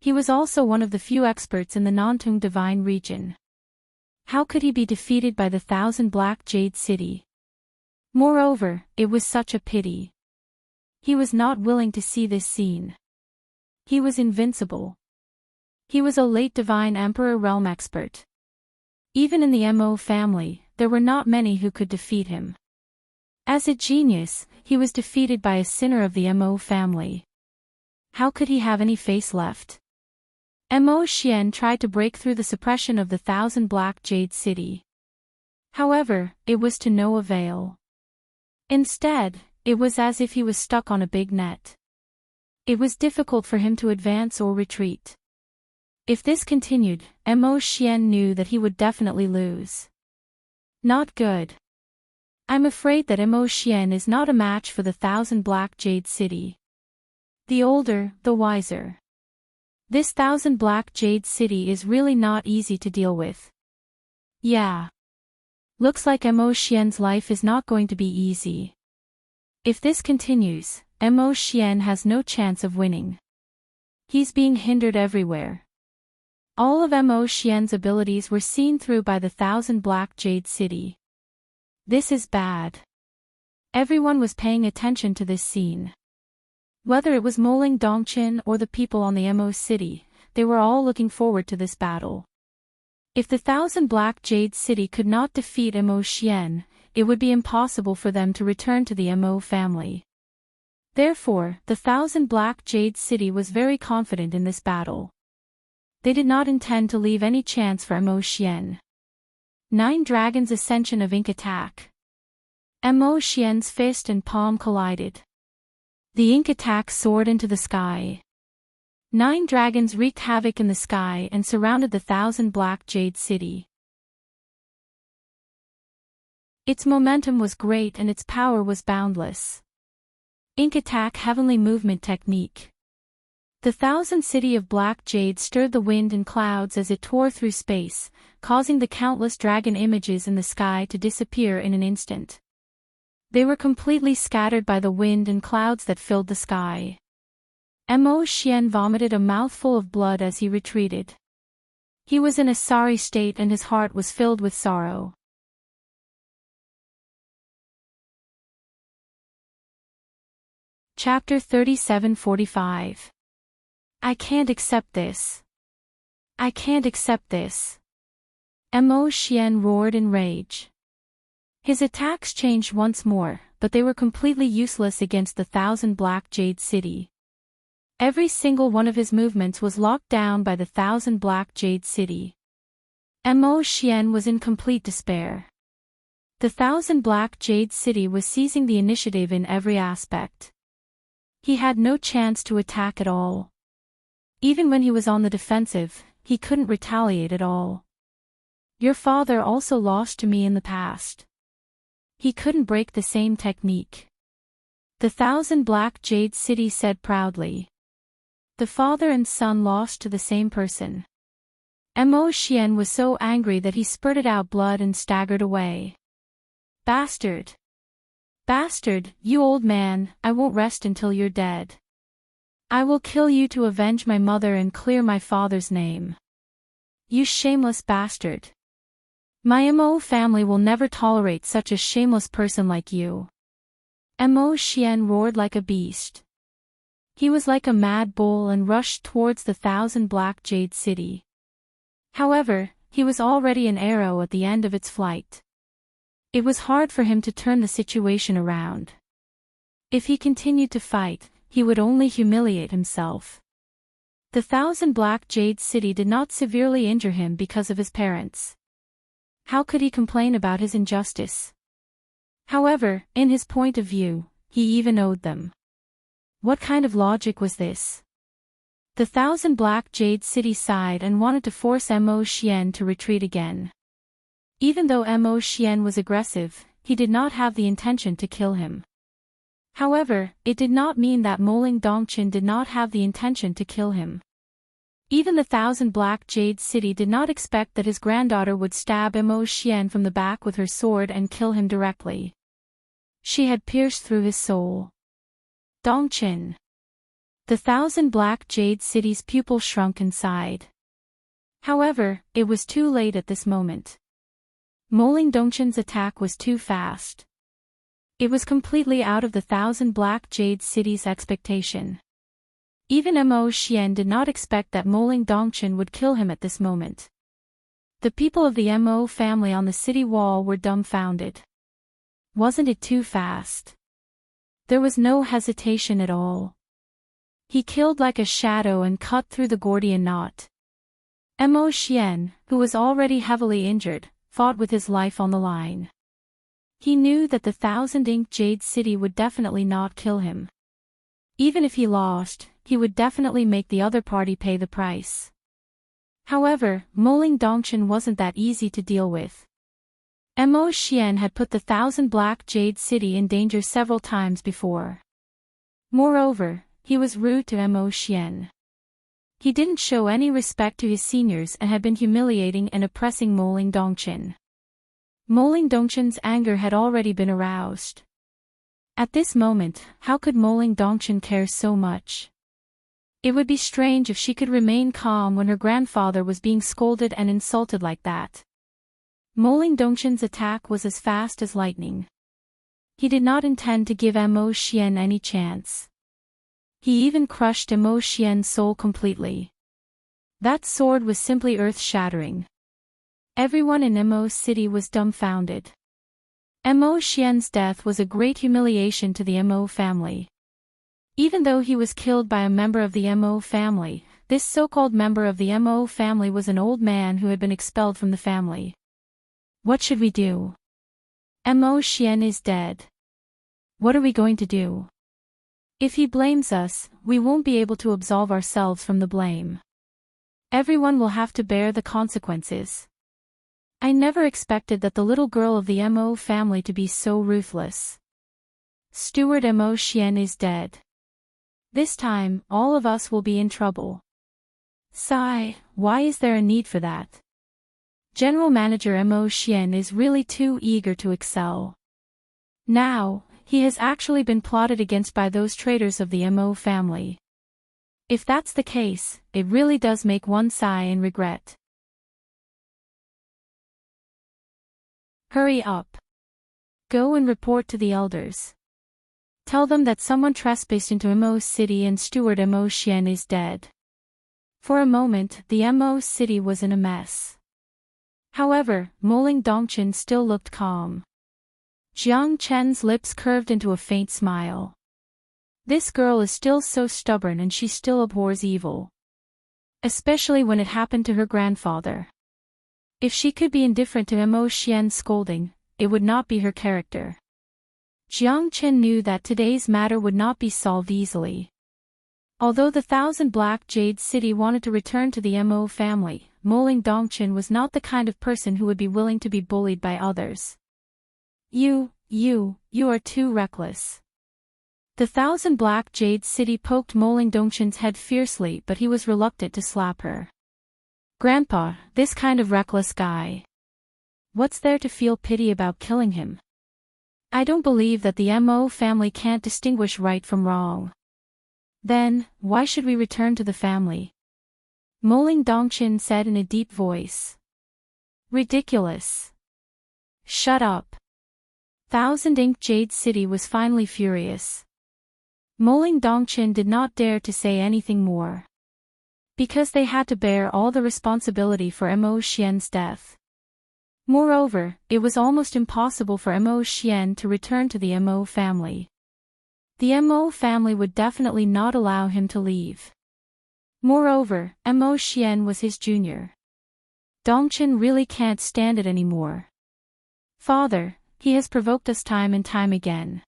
He was also one of the few experts in the Nantung divine region. How could he be defeated by the Thousand Black Jade City? Moreover, it was such a pity. He was not willing to see this scene. He was invincible. He was a late divine emperor realm expert. Even in the Mo family, there were not many who could defeat him. As a genius, he was defeated by a sinner of the Mo family. How could he have any face left? Mo Xian tried to break through the suppression of the Thousand Black Jade City. However, it was to no avail. Instead, it was as if he was stuck on a big net. It was difficult for him to advance or retreat. If this continued, Mo Xian knew that he would definitely lose. Not good. I'm afraid that Mo Xian is not a match for the Thousand Black Jade City. The older, the wiser. This Thousand Black Jade City is really not easy to deal with. Yeah. Looks like Mo Xian's life is not going to be easy. If this continues, Mo Xian has no chance of winning. He's being hindered everywhere. All of Mo Xian's abilities were seen through by the Thousand Black Jade City. This is bad. Everyone was paying attention to this scene. Whether it was Moling Dongqin or the people on the Mo City, they were all looking forward to this battle. If the Thousand Black Jade City could not defeat Mo Xian, it would be impossible for them to return to the Mo family. Therefore, the Thousand Black Jade City was very confident in this battle. They did not intend to leave any chance for Mo Xian. 9 Dragons Ascension of Ink Attack. Mo Xian's fist and palm collided. The ink attack soared into the sky. 9 dragons wreaked havoc in the sky and surrounded the Thousand Black Jade City. Its momentum was great and its power was boundless. Ink attack heavenly movement technique. The Thousand City of Black Jade stirred the wind and clouds as it tore through space, causing the countless dragon images in the sky to disappear in an instant. They were completely scattered by the wind and clouds that filled the sky. Mo Xian vomited a mouthful of blood as he retreated. He was in a sorry state and his heart was filled with sorrow. Chapter 37:45. I can't accept this. I can't accept this. Mo Xian roared in rage. His attacks changed once more, but they were completely useless against the Thousand Black Jade City. Every single one of his movements was locked down by the Thousand Black Jade City. Mo Xian was in complete despair. The Thousand Black Jade City was seizing the initiative in every aspect. He had no chance to attack at all. Even when he was on the defensive, he couldn't retaliate at all. Your father also lost to me in the past. He couldn't break the same technique. The Thousand Black Jade City said proudly. The father and son lost to the same person. Mo Xian was so angry that he spurted out blood and staggered away. Bastard! Bastard, you old man, I won't rest until you're dead. I will kill you to avenge my mother and clear my father's name. You shameless bastard. My Mo family will never tolerate such a shameless person like you. Mo Xian roared like a beast. He was like a mad bull and rushed towards the 1,000 Black Jade City. However, he was already an arrow at the end of its flight. It was hard for him to turn the situation around. If he continued to fight, he would only humiliate himself. The 1,000 Black Jade City did not severely injure him because of his parents. How could he complain about his injustice? However, in his point of view, he even owed them. What kind of logic was this? The 1,000 Black Jade City sighed and wanted to force Mo Xian to retreat again. Even though Mo Xian was aggressive, he did not have the intention to kill him. However, it did not mean that Moling Dongqin did not have the intention to kill him. Even the 1,000 Black Jade City did not expect that his granddaughter would stab Mo Xian from the back with her sword and kill him directly. She had pierced through his soul. Dongqin. The 1,000 Black Jade City's pupil shrunk and sighed. However, it was too late at this moment. Moling Dongqin's attack was too fast. It was completely out of the 1,000 Black Jade City's expectation. Even Mo Xian did not expect that Moling Dongqin would kill him at this moment. The people of the Mo family on the city wall were dumbfounded. Wasn't it too fast? There was no hesitation at all. He killed like a shadow and cut through the Gordian knot. Mo Xian, who was already heavily injured, fought with his life on the line. He knew that the 1,000 Ink Jade City would definitely not kill him. Even if he lost, he would definitely make the other party pay the price. However, Moling Dongqin wasn't that easy to deal with. Mo Xian had put the 1,000 Black Jade City in danger several times before. Moreover, he was rude to Mo Xian. He didn't show any respect to his seniors and had been humiliating and oppressing Moling Dongqin. Moling Dongqin's anger had already been aroused. At this moment, how could Moling Dongqin care so much? It would be strange if she could remain calm when her grandfather was being scolded and insulted like that. Moling Dongqin's attack was as fast as lightning. He did not intend to give Mo Xian any chance. He even crushed Mo Xian's soul completely. That sword was simply earth-shattering. Everyone in Mo City was dumbfounded. Mo Xian's death was a great humiliation to the Mo family. Even though he was killed by a member of the Mo family, this so-called member of the Mo family was an old man who had been expelled from the family. What should we do? Mo Xian is dead. What are we going to do? If he blames us, we won't be able to absolve ourselves from the blame. Everyone will have to bear the consequences. I never expected that the little girl of the Mo family to be so ruthless. Steward Mo Xian is dead. This time, all of us will be in trouble. Sigh, why is there a need for that? General Manager Mo Xian is really too eager to excel. Now, he has actually been plotted against by those traitors of the Mo family. If that's the case, it really does make one sigh in regret. Hurry up. Go and report to the elders. Tell them that someone trespassed into Mo City and Steward Mo Xian is dead. For a moment, the Mo City was in a mess. However, Moling Dongqin still looked calm. Jiang Chen's lips curved into a faint smile. This girl is still so stubborn and she still abhors evil. Especially when it happened to her grandfather. If she could be indifferent to Mo Xian's scolding, it would not be her character. Jiang Chen knew that today's matter would not be solved easily. Although the 1,000 Black Jade City wanted to return to the Mo family, Moling Dongqin was not the kind of person who would be willing to be bullied by others. You are too reckless. The 1,000 Black Jade City poked Moling Dongqin's head fiercely, but he was reluctant to slap her. Grandpa, this kind of reckless guy. What's there to feel pity about killing him? I don't believe that the Mo family can't distinguish right from wrong. Then, why should we return to the family? Moling Dongqin said in a deep voice. Ridiculous. Shut up. Thousand Ink Jade City was finally furious. Moling Dongqin did not dare to say anything more. Because they had to bear all the responsibility for Mo Xian's death. Moreover, it was almost impossible for Mo Xian to return to the Mo family. The Mo family would definitely not allow him to leave. Moreover, Mo Xian was his junior. Dongqin really can't stand it anymore. Father, he has provoked us time and time again.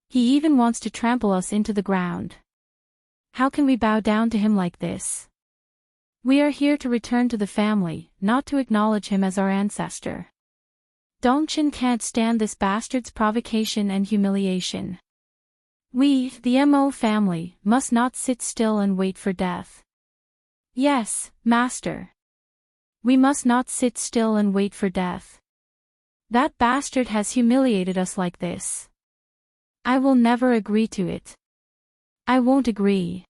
He even wants to trample us into the ground. How can we bow down to him like this? We are here to return to the family, not to acknowledge him as our ancestor. Dongqin can't stand this bastard's provocation and humiliation. We, the Mo family, must not sit still and wait for death. Yes, master. We must not sit still and wait for death. That bastard has humiliated us like this. I will never agree to it. I won't agree.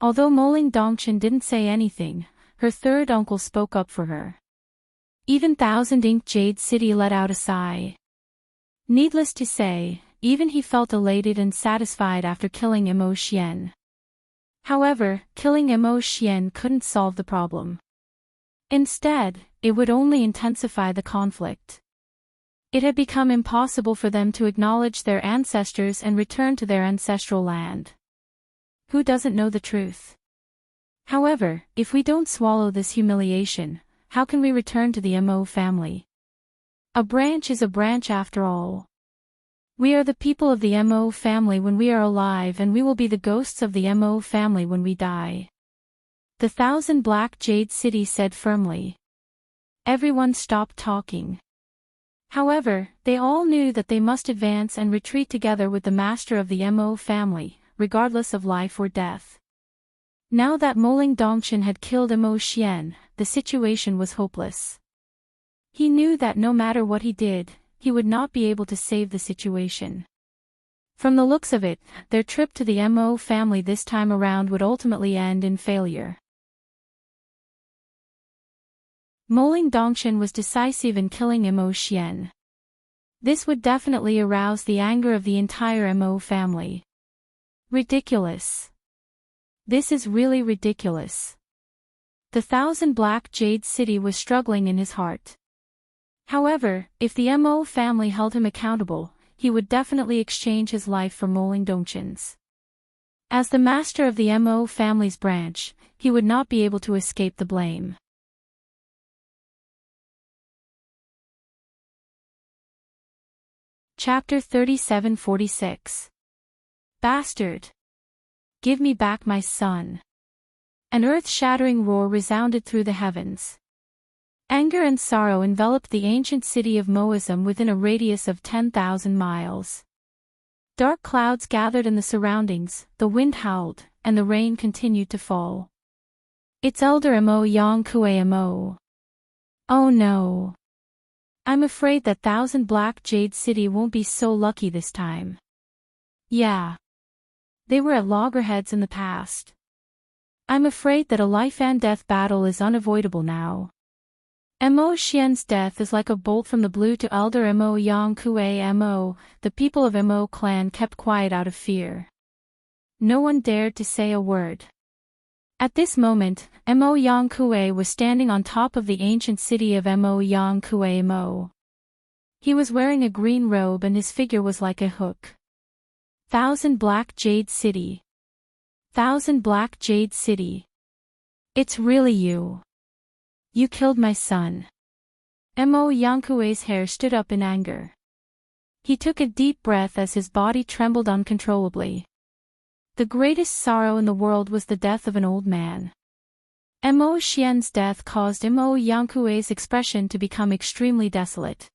Although Moling Dongqin didn't say anything, her third uncle spoke up for her. Even Thousand Ink Jade City let out a sigh. Needless to say, even he felt elated and satisfied after killing Mo Xian. However, killing Mo Xian couldn't solve the problem. Instead, it would only intensify the conflict. It had become impossible for them to acknowledge their ancestors and return to their ancestral land. Who doesn't know the truth? However, if we don't swallow this humiliation, how can we return to the Mo family? A branch is a branch after all. We are the people of the Mo family when we are alive, and we will be the ghosts of the Mo family when we die. The Thousand Black Jade City said firmly. Everyone stopped talking. However, they all knew that they must advance and retreat together with the master of the Mo family, regardless of life or death. Now that Moling Dongqin had killed Mo Xian, the situation was hopeless. He knew that no matter what he did, he would not be able to save the situation. From the looks of it, their trip to the Mo family this time around would ultimately end in failure. Moling Dongqin was decisive in killing Mo Xian. This would definitely arouse the anger of the entire Mo family. Ridiculous. This is really ridiculous. The Thousand Black Jade City was struggling in his heart. However, if the Mo family held him accountable, he would definitely exchange his life for Moling Dongqin's. As the master of the Mo family's branch, he would not be able to escape the blame. Chapter 3746. Bastard! Give me back my son. An earth-shattering roar resounded through the heavens. Anger and sorrow enveloped the ancient city of Moism within a radius of 10,000 miles. Dark clouds gathered in the surroundings, the wind howled, and the rain continued to fall. It's Elder Mo Yang Kue Mo. Oh no. I'm afraid that Thousand Black Jade City won't be so lucky this time. Yeah. They were at loggerheads in the past. I'm afraid that a life and death battle is unavoidable now. Mo Xian's death is like a bolt from the blue to Elder Mo Yang Kue Mo. The people of Mo clan kept quiet out of fear. No one dared to say a word. At this moment, Mo Yang Kue was standing on top of the ancient city of Mo Yang Kue Mo. He was wearing a green robe and his figure was like a hook. Thousand Black Jade City. Thousand Black Jade City. It's really you. You killed my son. Mo Yang Kue's hair stood up in anger. He took a deep breath as his body trembled uncontrollably. The greatest sorrow in the world was the death of an old man. Mo Xian's death caused Mo Yang Kue's expression to become extremely desolate.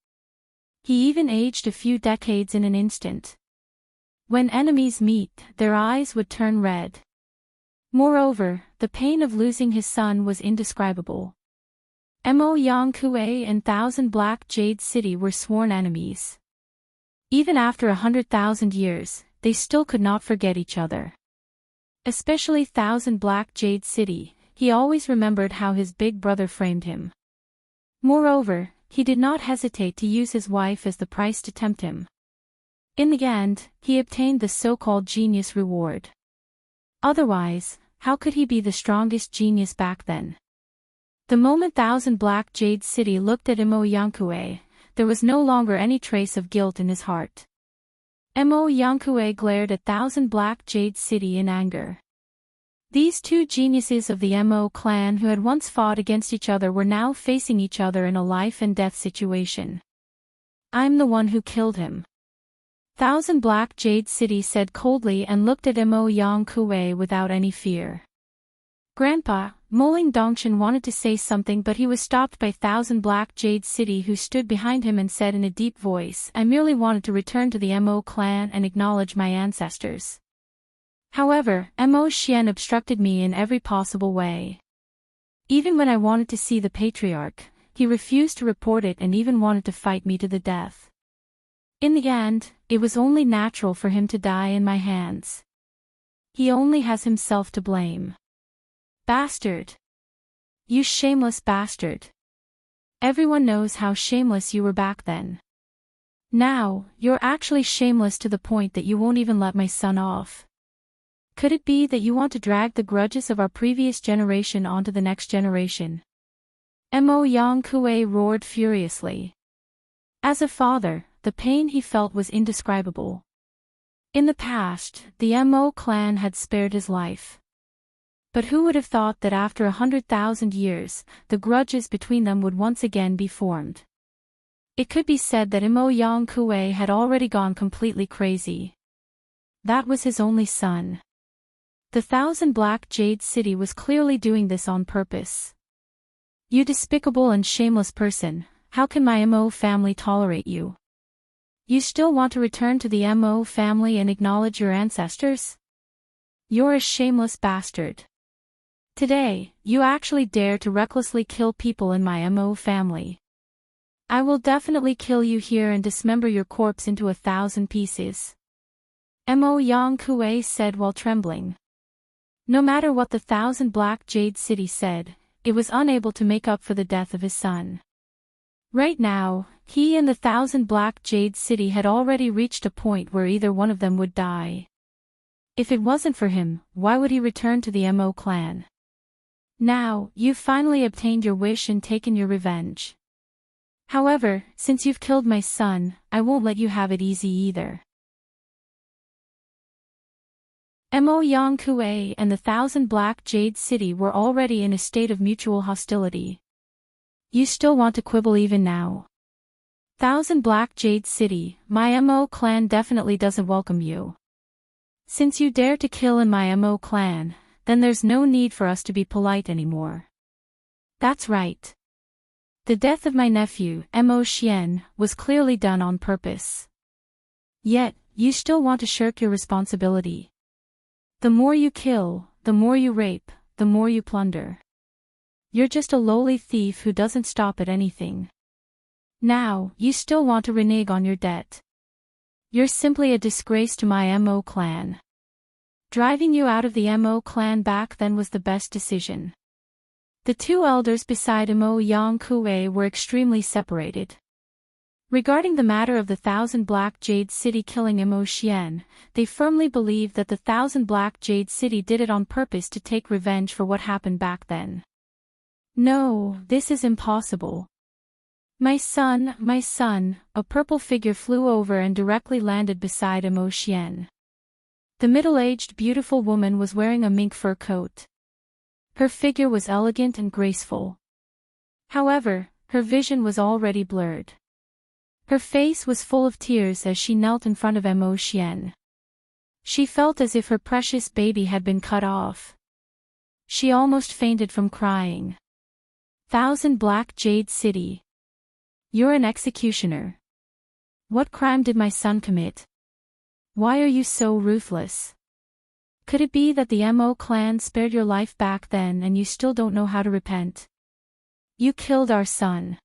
He even aged a few decades in an instant. When enemies meet, their eyes would turn red. Moreover, the pain of losing his son was indescribable. Mo Yang Kuei and Thousand Black Jade City were sworn enemies. Even after 100,000 years, they still could not forget each other. Especially Thousand Black Jade City, he always remembered how his big brother framed him. Moreover, he did not hesitate to use his wife as the price to tempt him. In the end, he obtained the so-called genius reward. Otherwise, how could he be the strongest genius back then? The moment Thousand Black Jade City looked at Mo Yankue, there was no longer any trace of guilt in his heart. Mo Yankue glared at Thousand Black Jade City in anger. These two geniuses of the Mo clan who had once fought against each other were now facing each other in a life-and-death situation. "I'm the one who killed him," Thousand Black Jade City said coldly and looked at Mo Yankue without any fear. Grandpa, Moling Dongshan wanted to say something, but he was stopped by Thousand Black Jade City, who stood behind him and said in a deep voice, "I merely wanted to return to the Mo clan and acknowledge my ancestors. However, Mo Xian obstructed me in every possible way. Even when I wanted to see the patriarch, he refused to report it and even wanted to fight me to the death. In the end, it was only natural for him to die in my hands. He only has himself to blame." "Bastard! You shameless bastard! Everyone knows how shameless you were back then. Now, you're actually shameless to the point that you won't even let my son off. Could it be that you want to drag the grudges of our previous generation onto the next generation?" Mo Yankue roared furiously. As a father, the pain he felt was indescribable. In the past, the Mo clan had spared his life. But who would have thought that after 100,000 years, the grudges between them would once again be formed? It could be said that Mo Yankue had already gone completely crazy. That was his only son. The Thousand Black Jade City was clearly doing this on purpose. "You despicable and shameless person, how can my Mo family tolerate you? You still want to return to the Mo family and acknowledge your ancestors? You're a shameless bastard. Today, you actually dare to recklessly kill people in my Mo family. I will definitely kill you here and dismember your corpse into 1,000 pieces," Mo Yankue said while trembling. No matter what the Thousand Black Jade City said, it was unable to make up for the death of his son. Right now, he and the Thousand Black Jade City had already reached a point where either one of them would die. If it wasn't for him, why would he return to the Mo clan? Now, you've finally obtained your wish and taken your revenge. However, since you've killed my son, I won't let you have it easy either. Mo Yankue and the Thousand Black Jade City were already in a state of mutual hostility. "You still want to quibble even now? Thousand Black Jade City, my Mo clan definitely doesn't welcome you. Since you dare to kill in my Mo clan, then there's no need for us to be polite anymore." "That's right. The death of my nephew, Mo Xian, was clearly done on purpose. Yet, you still want to shirk your responsibility. The more you kill, the more you rape, the more you plunder. You're just a lowly thief who doesn't stop at anything. Now, you still want to renege on your debt. You're simply a disgrace to my Mo clan. Driving you out of the Mo clan back then was the best decision." The two elders beside Mo Yankue were extremely separated. Regarding the matter of the Thousand Black Jade City killing Mo Xian, they firmly believed that the Thousand Black Jade City did it on purpose to take revenge for what happened back then. "No, this is impossible. My son," a purple figure flew over and directly landed beside Mo Xian. The middle-aged beautiful woman was wearing a mink fur coat. Her figure was elegant and graceful. However, her vision was already blurred. Her face was full of tears as she knelt in front of Mo Xian. She felt as if her precious baby had been cut off. She almost fainted from crying. "Thousand Black Jade City. You're an executioner. What crime did my son commit? Why are you so ruthless? Could it be that the Mo clan spared your life back then and you still don't know how to repent? You killed our son.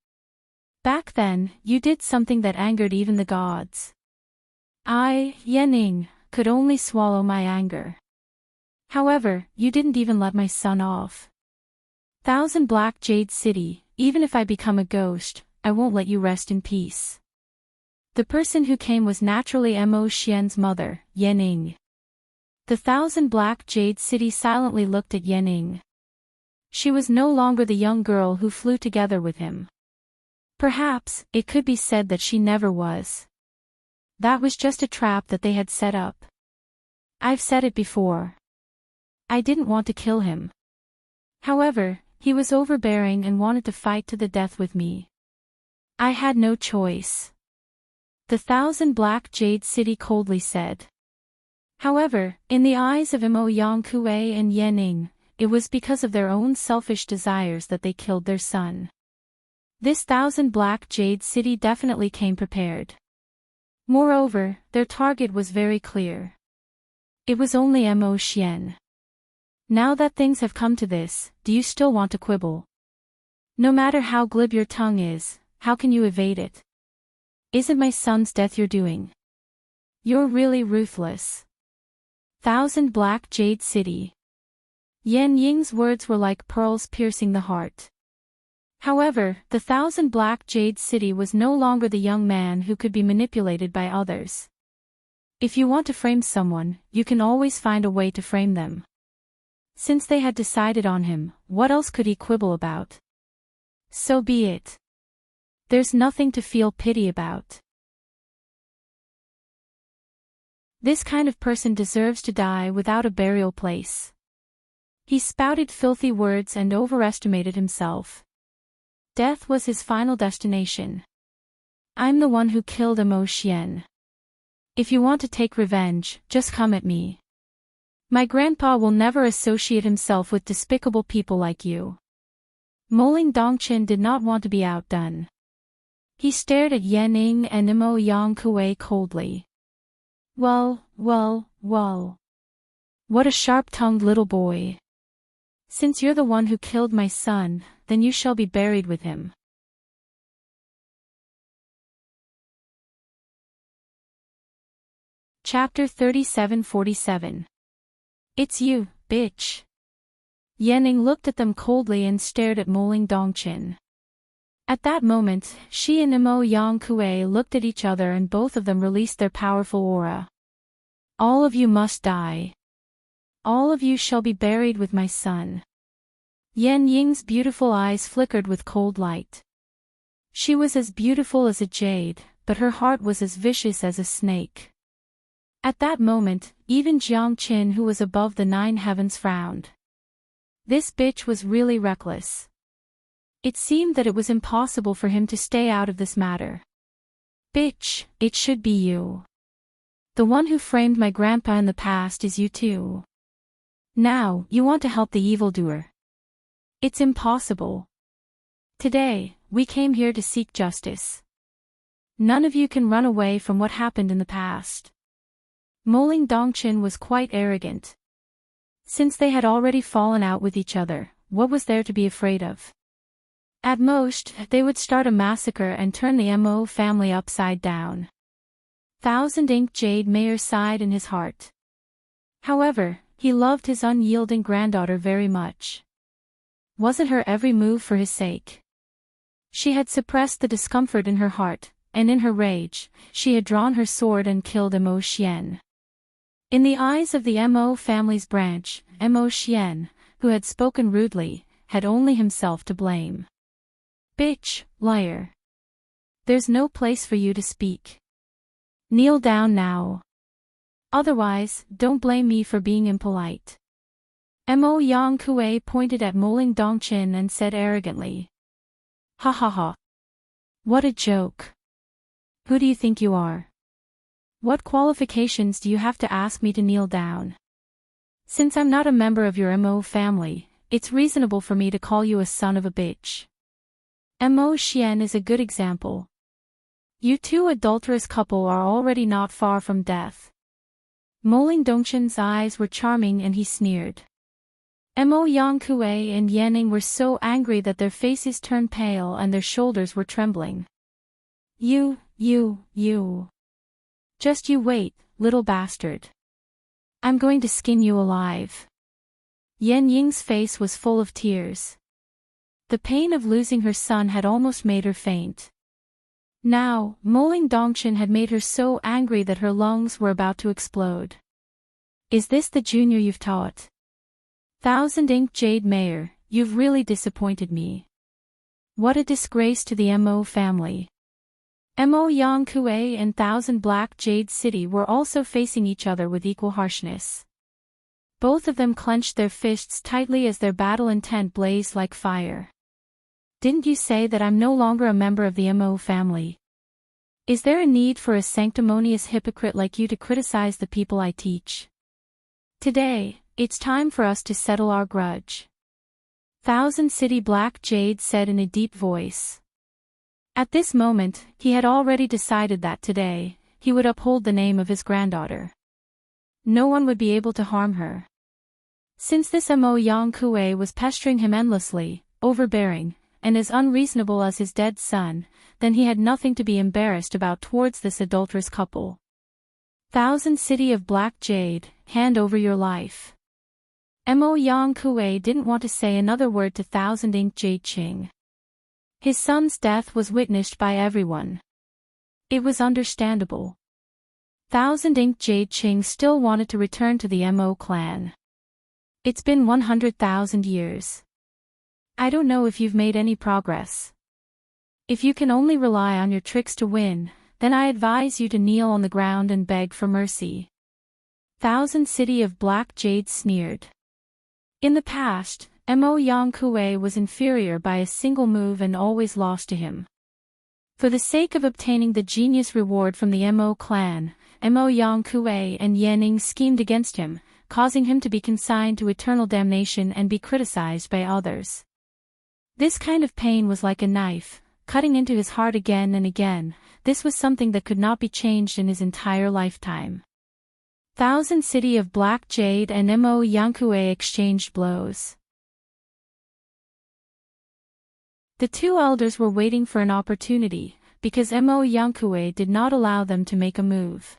Back then, you did something that angered even the gods. I, Yening, could only swallow my anger. However, you didn't even let my son off. Thousand Black Jade City, even if I become a ghost, I won't let you rest in peace. The person who came was naturally Mo Xian's mother, Yening. The Thousand Black Jade City silently looked at Yening. She was no longer the young girl who flew together with him. Perhaps, it could be said that she never was. That was just a trap that they had set up. I've said it before. I didn't want to kill him. However, he was overbearing and wanted to fight to the death with me. I had no choice. The Thousand Black Jade City coldly said. However, in the eyes of Mo Yangkue and Yening, it was because of their own selfish desires that they killed their son. This Thousand Black Jade City definitely came prepared. Moreover, their target was very clear. It was only Mo Xian. Now that things have come to this, do you still want to quibble? No matter how glib your tongue is, how can you evade it? Isn't my son's death you're doing? You're really ruthless. Thousand Black Jade City. Yan Ying's words were like pearls piercing the heart. However, the Thousand Black Jade City was no longer the young man who could be manipulated by others. If you want to frame someone, you can always find a way to frame them. Since they had decided on him, what else could he quibble about? So be it. There's nothing to feel pity about. This kind of person deserves to die without a burial place. He spouted filthy words and overestimated himself. Death was his final destination. I'm the one who killed Mo Xian. If you want to take revenge, just come at me. My grandpa will never associate himself with despicable people like you. Moling Dongchen did not want to be outdone. He stared at Yening and Mo Yangkue coldly. Well. What a sharp-tongued little boy. Since you're the one who killed my son, then you shall be buried with him. Chapter 3747. It's you, bitch. Yening looked at them coldly and stared at Moling Dongchen. At that moment, she and Mo Yangkue looked at each other and both of them released their powerful aura. All of you must die. All of you shall be buried with my son. Yan Ying's beautiful eyes flickered with cold light. She was as beautiful as a jade, but her heart was as vicious as a snake. At that moment, even Jiang Qin, who was above the 9 heavens, frowned. This bitch was really reckless. It seemed that it was impossible for him to stay out of this matter. Bitch, it should be you. The one who framed my grandpa in the past is you too. Now, you want to help the evildoer. It's impossible. Today, we came here to seek justice. None of you can run away from what happened in the past. Moling Dongchen was quite arrogant. Since they had already fallen out with each other, what was there to be afraid of? At most, they would start a massacre and turn the Mo family upside down. Thousand Ink Jade Mayer sighed in his heart. However, he loved his unyielding granddaughter very much. Wasn't her every move for his sake? She had suppressed the discomfort in her heart, and in her rage, she had drawn her sword and killed Mo Xian. In the eyes of the Mo family's branch, Mo Xian, who had spoken rudely, had only himself to blame. Bitch, liar. There's no place for you to speak. Kneel down now. Otherwise, don't blame me for being impolite. Mo Yangkue pointed at Moling Dongchen and said arrogantly. Ha ha ha. What a joke. Who do you think you are? What qualifications do you have to ask me to kneel down? Since I'm not a member of your Mo family, it's reasonable for me to call you a son of a bitch. Mo Xian is a good example. You two adulterous couple are already not far from death. Moling Dongchen's eyes were charming and he sneered. Mo Yang-Kuei and Yanning were so angry that their faces turned pale and their shoulders were trembling. You. Just you wait, little bastard. I'm going to skin you alive. Yan Ying's face was full of tears. The pain of losing her son had almost made her faint. Now, Moling Dongchen had made her so angry that her lungs were about to explode. Is this the junior you've taught? Thousand Ink Jade Mayor, you've really disappointed me. What a disgrace to the Mo family. Mo Yang-Kuei and Thousand Black Jade City were also facing each other with equal harshness. Both of them clenched their fists tightly as their battle intent blazed like fire. Didn't you say that I'm no longer a member of the Mo family? Is there a need for a sanctimonious hypocrite like you to criticize the people I teach? Today, it's time for us to settle our grudge. Thousand City Black Jade said in a deep voice. At this moment, he had already decided that today, he would uphold the name of his granddaughter. No one would be able to harm her. Since this Mo Yang-Kuei was pestering him endlessly, overbearing, and as unreasonable as his dead son, then he had nothing to be embarrassed about towards this adulterous couple. Thousand City of Black Jade, hand over your life. Mo Yang-Kuei didn't want to say another word to Thousand Ink Jade Qing. His son's death was witnessed by everyone. It was understandable. Thousand Ink Jade Qing still wanted to return to the Mo clan. It's been 100,000 years. I don't know if you've made any progress. If you can only rely on your tricks to win, then I advise you to kneel on the ground and beg for mercy. Thousand City of Black Jade sneered. In the past, Mo Yang-Kuei was inferior by a single move and always lost to him. For the sake of obtaining the genius reward from the Mo clan, Mo Yang-Kuei and Yanning schemed against him, causing him to be consigned to eternal damnation and be criticized by others. This kind of pain was like a knife, cutting into his heart again and again. This was something that could not be changed in his entire lifetime. Thousand City of Black Jade and Mo Yang-Kuei exchanged blows. The two elders were waiting for an opportunity, because Mo Yang-Kuei did not allow them to make a move.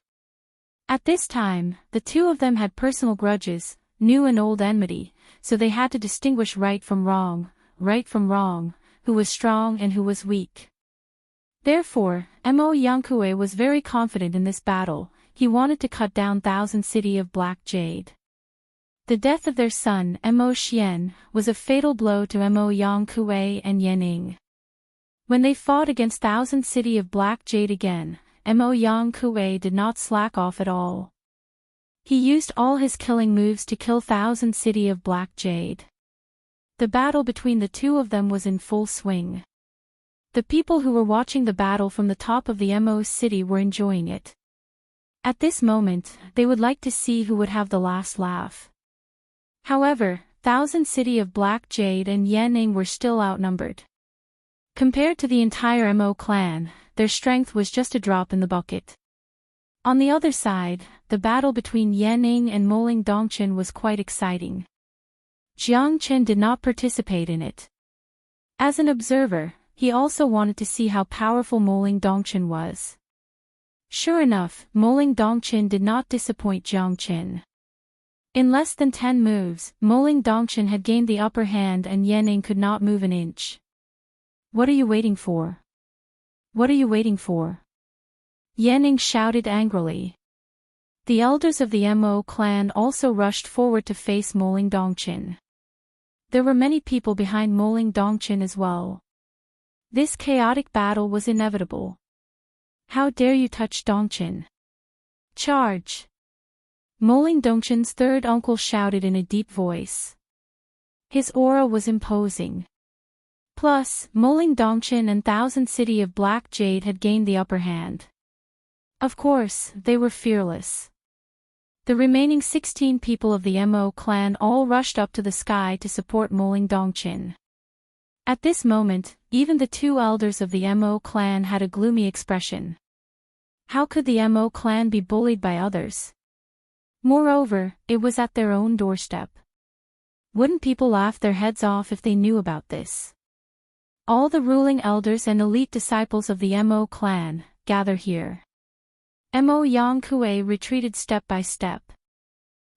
At this time, the two of them had personal grudges, new and old enmity, so they had to distinguish right from wrong, who was strong and who was weak. Therefore, Mo Yang-Kuei was very confident in this battle. He wanted to cut down Thousand City of Black Jade. The death of their son, Mo Xian, was a fatal blow to Mo Yang-Kuei and Yanning. When they fought against Thousand City of Black Jade again, Mo Yang-Kuei did not slack off at all. He used all his killing moves to kill Thousand City of Black Jade. The battle between the two of them was in full swing. The people who were watching the battle from the top of the Mo city were enjoying it. At this moment, they would like to see who would have the last laugh. However, Thousand City of Black Jade and Yanning were still outnumbered. Compared to the entire Mo clan, their strength was just a drop in the bucket. On the other side, the battle between Yanning and Moling Dongchen was quite exciting. Jiang Chen did not participate in it. As an observer, he also wanted to see how powerful Moling Dongchen was. Sure enough, Moling Dongchen did not disappoint Jiang Chen. In less than 10 moves, Moling Dongchen had gained the upper hand and Yanning could not move an inch. What are you waiting for? What are you waiting for? Yanning shouted angrily. The elders of the Mo clan also rushed forward to face Moling Dongchen. There were many people behind Moling Dongchen as well. This chaotic battle was inevitable. How dare you touch Dongchen? Charge! Moling Dongchen's third uncle shouted in a deep voice. His aura was imposing. Plus, Moling Dongchen and Thousand City of Black Jade had gained the upper hand. Of course, they were fearless. The remaining 16 people of the Mo clan all rushed up to the sky to support Moling Dongchen. At this moment, even the two elders of the Mo clan had a gloomy expression. How could the Mo clan be bullied by others? Moreover, it was at their own doorstep. Wouldn't people laugh their heads off if they knew about this? All the ruling elders and elite disciples of the Mo clan gather here. Mo Yang Kuei retreated step by step.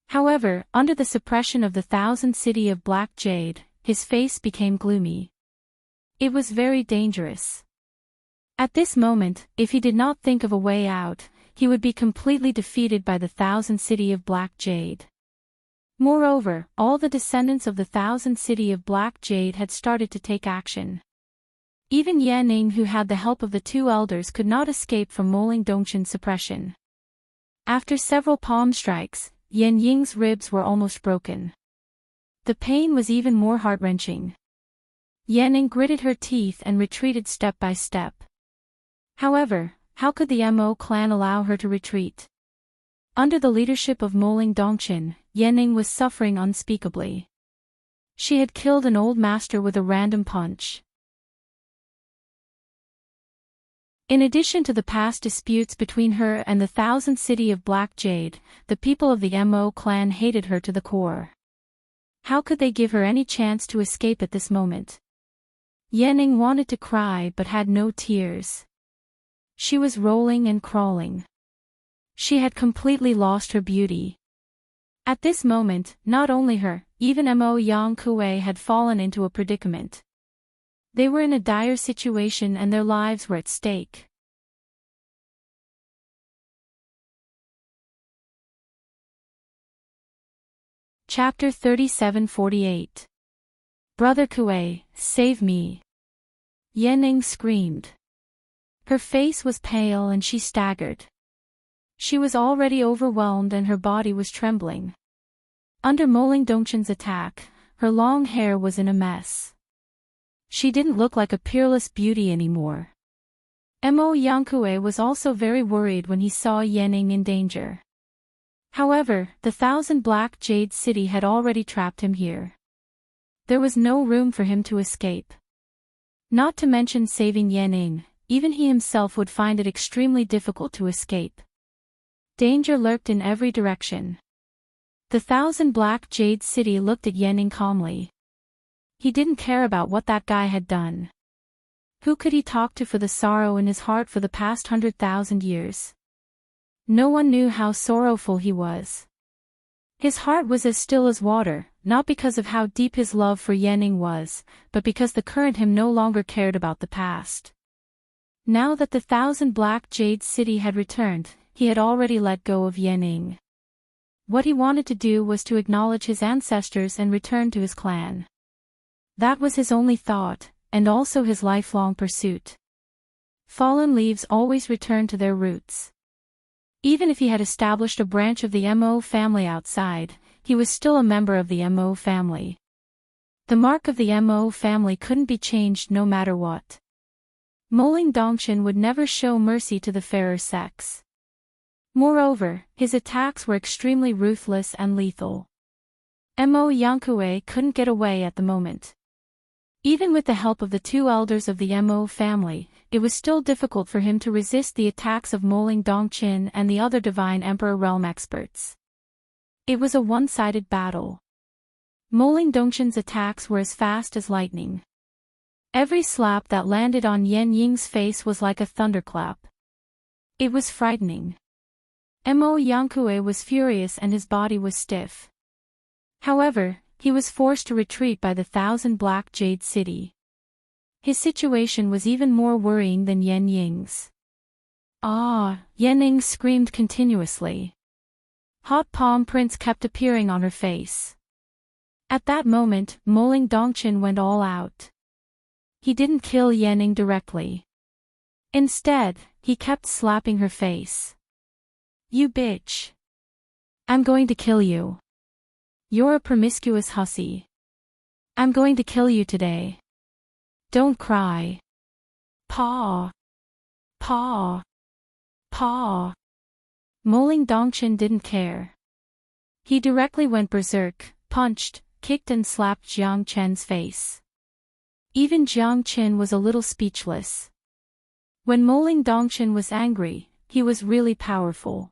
However, under the suppression of the thousand city of black jade, his face became gloomy. It was very dangerous. At this moment, if he did not think of a way out, he would be completely defeated by the thousand city of black jade. Moreover, all the descendants of the thousand city of black jade had started to take action. Even Yanning, who had the help of the two elders, could not escape from Moling Dongshin's suppression. After several palm strikes, Yan Ying's ribs were almost broken. The pain was even more heart-wrenching. Yanning gritted her teeth and retreated step by step. However, how could the Mo clan allow her to retreat? Under the leadership of Moling Dongshin, Yanning was suffering unspeakably. She had killed an old master with a random punch. In addition to the past disputes between her and the thousand city of black jade, the people of the Mo clan hated her to the core. How could they give her any chance to escape at this moment? Yanning wanted to cry but had no tears. She was rolling and crawling. She had completely lost her beauty. At this moment, not only her, even Mo Yang Kuei had fallen into a predicament. They were in a dire situation and their lives were at stake. Chapter 37-48. Brother Kuei, save me! Yanning screamed. Her face was pale and she staggered. She was already overwhelmed and her body was trembling. Under Moling Dongshin's attack, her long hair was in a mess. She didn't look like a peerless beauty anymore. Mo Yang Kuei was also very worried when he saw Yanning in danger. However, the thousand black jade city had already trapped him here. There was no room for him to escape. Not to mention saving Yanning, even he himself would find it extremely difficult to escape. Danger lurked in every direction. The thousand black jade city looked at Yanning calmly. He didn't care about what that guy had done. Who could he talk to for the sorrow in his heart for the past 100,000 years? No one knew how sorrowful he was. His heart was as still as water, not because of how deep his love for Yanning was, but because the current him no longer cared about the past. Now that the thousand black jade city had returned, he had already let go of Yanning. What he wanted to do was to acknowledge his ancestors and return to his clan. That was his only thought, and also his lifelong pursuit. Fallen leaves always return to their roots. Even if he had established a branch of the Mo family outside, he was still a member of the Mo family. The mark of the Mo family couldn't be changed no matter what. Moling Dongshin would never show mercy to the fairer sex. Moreover, his attacks were extremely ruthless and lethal. Mo Yang Kuei couldn't get away at the moment. Even with the help of the two elders of the Mo family, it was still difficult for him to resist the attacks of Moling Dongshin and the other Divine Emperor realm experts. It was a one-sided battle. Moling Dongshin's attacks were as fast as lightning. Every slap that landed on Yan Ying's face was like a thunderclap. It was frightening. Mo Yang Kuei was furious and his body was stiff. However, he was forced to retreat by the thousand black jade city. His situation was even more worrying than Yan Ying's. Ah! Yanning screamed continuously. Hot palm prints kept appearing on her face. At that moment, Moling Dongshin went all out. He didn't kill Yanning directly. Instead, he kept slapping her face. You bitch! I'm going to kill you. You're a promiscuous hussy. I'm going to kill you today. Don't cry. Paw. Paw. Paw. Moling Dongshin didn't care. He directly went berserk, punched, kicked and slapped Jiang Chen's face. Even Jiang Chen was a little speechless. When Moling Dongshin was angry, he was really powerful.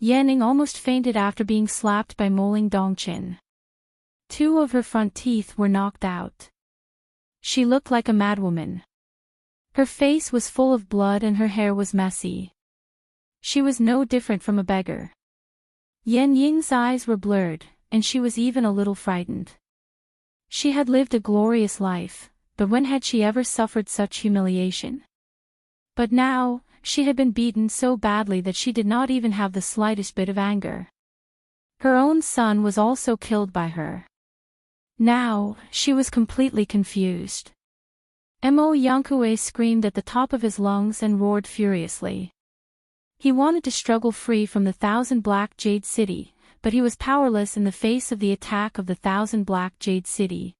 Yanning almost fainted after being slapped by Moling Dongqin. 2 of her front teeth were knocked out. She looked like a madwoman. Her face was full of blood and her hair was messy. She was no different from a beggar. Yan Ying's eyes were blurred, and she was even a little frightened. She had lived a glorious life, but when had she ever suffered such humiliation? But now, she had been beaten so badly that she did not even have the slightest bit of anger. Her own son was also killed by her. Now, she was completely confused. Mo Yankue screamed at the top of his lungs and roared furiously. He wanted to struggle free from the Thousand Black Jade City, but he was powerless in the face of the attack of the Thousand Black Jade City.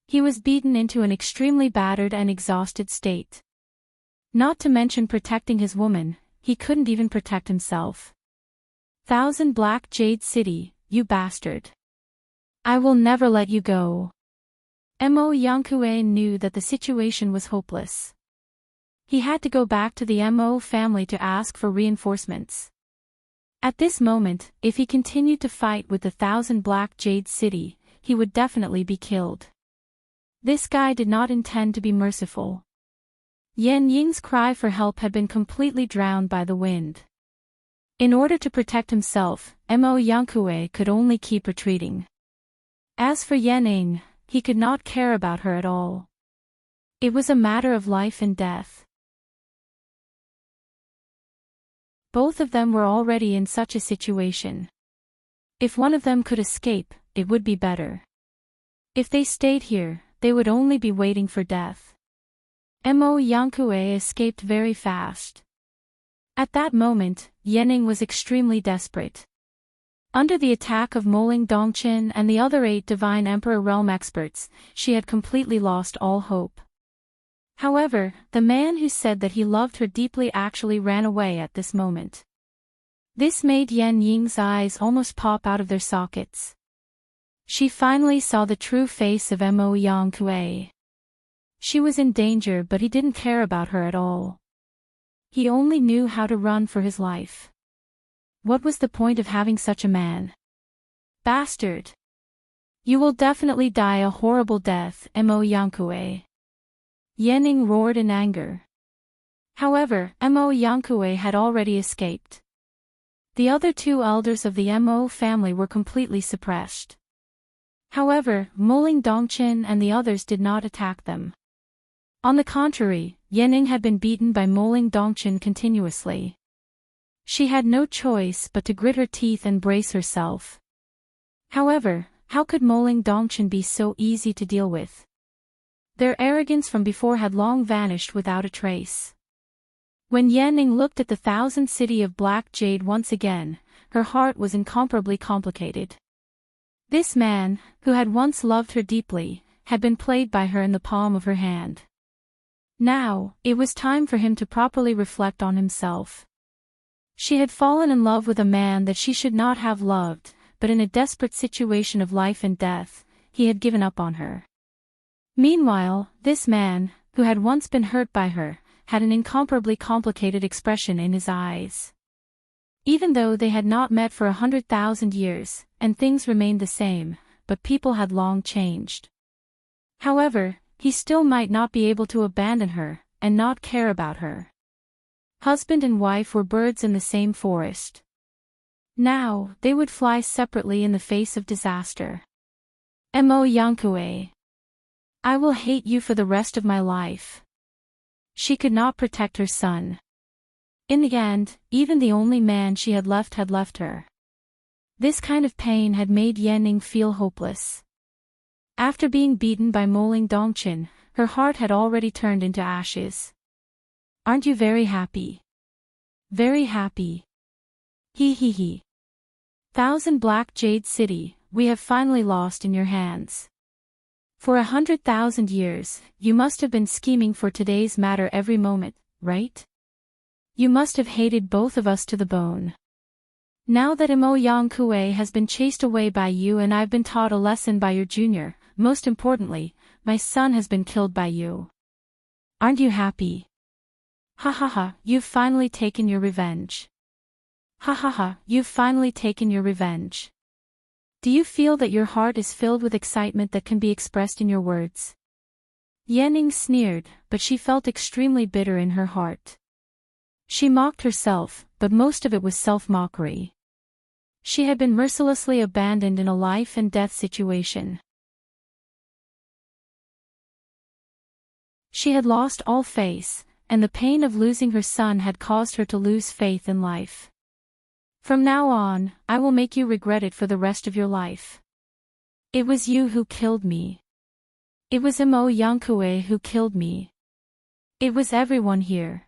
He was beaten into an extremely battered and exhausted state. Not to mention protecting his woman, he couldn't even protect himself. Thousand Black Jade City, you bastard. I will never let you go. Mo Yankue knew that the situation was hopeless. He had to go back to the Mo family to ask for reinforcements. At this moment, if he continued to fight with the Thousand Black Jade City, he would definitely be killed. This guy did not intend to be merciful. Yan Ying's cry for help had been completely drowned by the wind. In order to protect himself, Mo Yankue could only keep retreating. As for Yan Ying, he could not care about her at all. It was a matter of life and death. Both of them were already in such a situation. If one of them could escape, it would be better. If they stayed here, they would only be waiting for death. Mo Yankue escaped very fast. At that moment, Yanning was extremely desperate. Under the attack of Moling Dongqin and the other 8 Divine Emperor Realm experts, she had completely lost all hope. However, the man who said that he loved her deeply actually ran away at this moment. This made Yan Ying's eyes almost pop out of their sockets. She finally saw the true face of Mo Yankue. She was in danger, but he didn't care about her at all. He only knew how to run for his life. What was the point of having such a man? Bastard! You will definitely die a horrible death, Mo Yankue. Yanning roared in anger. However, Mo Yankue had already escaped. The other 2 elders of the Mo family were completely suppressed. Moling Dongqin and the others did not attack them. On the contrary, Yanning had been beaten by Moling Dongqin continuously. She had no choice but to grit her teeth and brace herself. However, how could Moling Dongqin be so easy to deal with? Their arrogance from before had long vanished without a trace. When Yanning looked at the Thousand City of Black Jade once again, her heart was incomparably complicated. This man, who had once loved her deeply, had been played by her in the palm of her hand. Now, it was time for him to properly reflect on himself. She had fallen in love with a man that she should not have loved, but in a desperate situation of life and death, he had given up on her. Meanwhile, this man, who had once been hurt by her, had an incomparably complicated expression in his eyes. Even though they had not met for 100,000 years, and things remained the same, but people had long changed. However, he still might not be able to abandon her, and not care about her. Husband and wife were birds in the same forest. Now, they would fly separately in the face of disaster. Mo Yankue. I will hate you for the rest of my life. She could not protect her son. In the end, even the only man she had left her. This kind of pain had made Yanning feel hopeless. After being beaten by Moling Dongqin, her heart had already turned into ashes. Aren't you very happy? Very happy. He. Thousand Black Jade City, we have finally lost in your hands. For 100,000 years, you must have been scheming for today's matter every moment, right? You must have hated both of us to the bone. Now that Mo Yankue has been chased away by you and I've been taught a lesson by your junior, most importantly, my son has been killed by you. Aren't you happy? Ha, you've finally taken your revenge. Ha ha ha, you've finally taken your revenge. Do you feel that your heart is filled with excitement that can be expressed in your words? Yanning sneered, but she felt extremely bitter in her heart. She mocked herself, but most of it was self-mockery. She had been mercilessly abandoned in a life and death situation. She had lost all faith, and the pain of losing her son had caused her to lose faith in life. From now on, I will make you regret it for the rest of your life. It was you who killed me. It was Mo Yankue who killed me. It was everyone here.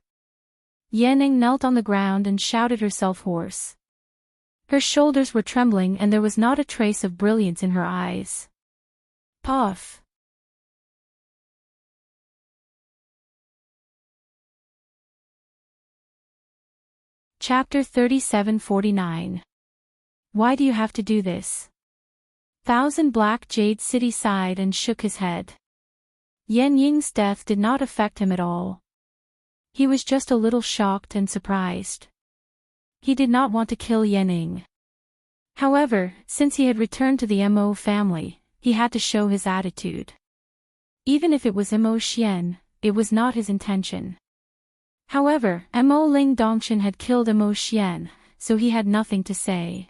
Yanning knelt on the ground and shouted herself hoarse. Her shoulders were trembling and there was not a trace of brilliance in her eyes. Puff. Chapter 37-49. Why do you have to do this? Thousand Black Jade City sighed and shook his head. Yan Ying's death did not affect him at all. He was just a little shocked and surprised. He did not want to kill Yan Ying. However, since he had returned to the Mo family, he had to show his attitude. Even if it was Mo Xian, it was not his intention. However, Mo Ling Dongshan had killed Mo Xian, so he had nothing to say.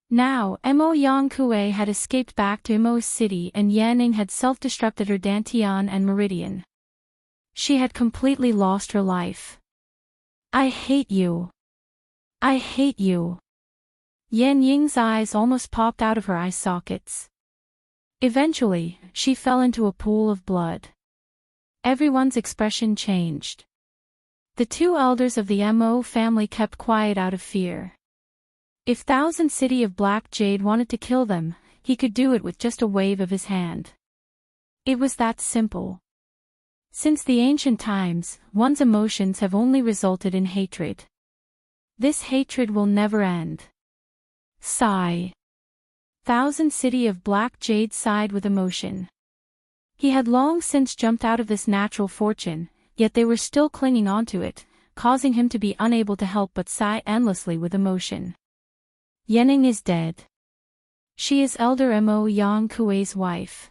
Now, Mo Yankue had escaped back to Mo City and Yanning had self-destructed her Dantian and Meridian. She had completely lost her life. I hate you. I hate you. Yan Ying's eyes almost popped out of her eye sockets. Eventually, she fell into a pool of blood. Everyone's expression changed. The two elders of the Mo family kept quiet out of fear. If Thousand City of Black Jade wanted to kill them, he could do it with just a wave of his hand. It was that simple. Since the ancient times, one's emotions have only resulted in hatred. This hatred will never end. Sigh. Thousand City of Black Jade sighed with emotion. He had long since jumped out of this natural fortune, yet they were still clinging onto it, causing him to be unable to help but sigh endlessly with emotion. Yanning is dead. She is Elder Mo Yangkue's wife.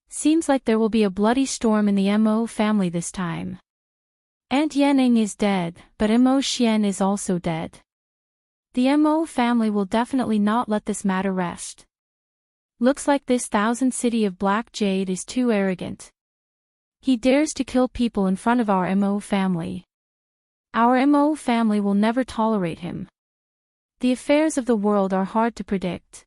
Seems like there will be a bloody storm in the Mo family this time. Aunt Yanning is dead, but Mo Xian is also dead. The Mo family will definitely not let this matter rest. Looks like this Thousand City of Black Jade is too arrogant. He dares to kill people in front of our Mo family. Our Mo family will never tolerate him. The affairs of the world are hard to predict.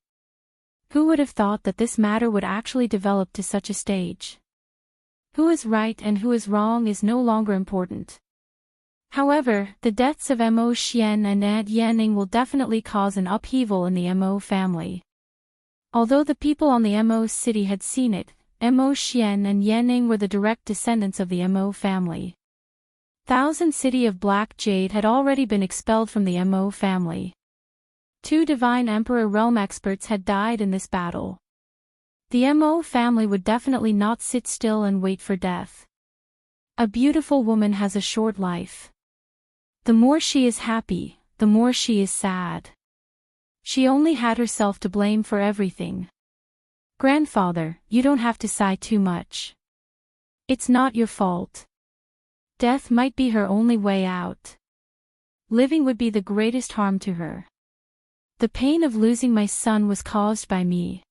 Who would have thought that this matter would actually develop to such a stage? Who is right and who is wrong is no longer important. However, the deaths of Mo Xian and Aunt Yanning will definitely cause an upheaval in the Mo family. Although the people on the Mo city had seen it, Mo Xian and Yanning were the direct descendants of the Mo family. Thousand City of Black Jade had already been expelled from the Mo family. 2 Divine Emperor realm experts had died in this battle. The Mo family would definitely not sit still and wait for death. A beautiful woman has a short life. The more she is happy, the more she is sad. She only had herself to blame for everything. Grandfather, you don't have to sigh too much. It's not your fault. Death might be her only way out. Living would be the greatest harm to her. The pain of losing my son was caused by me.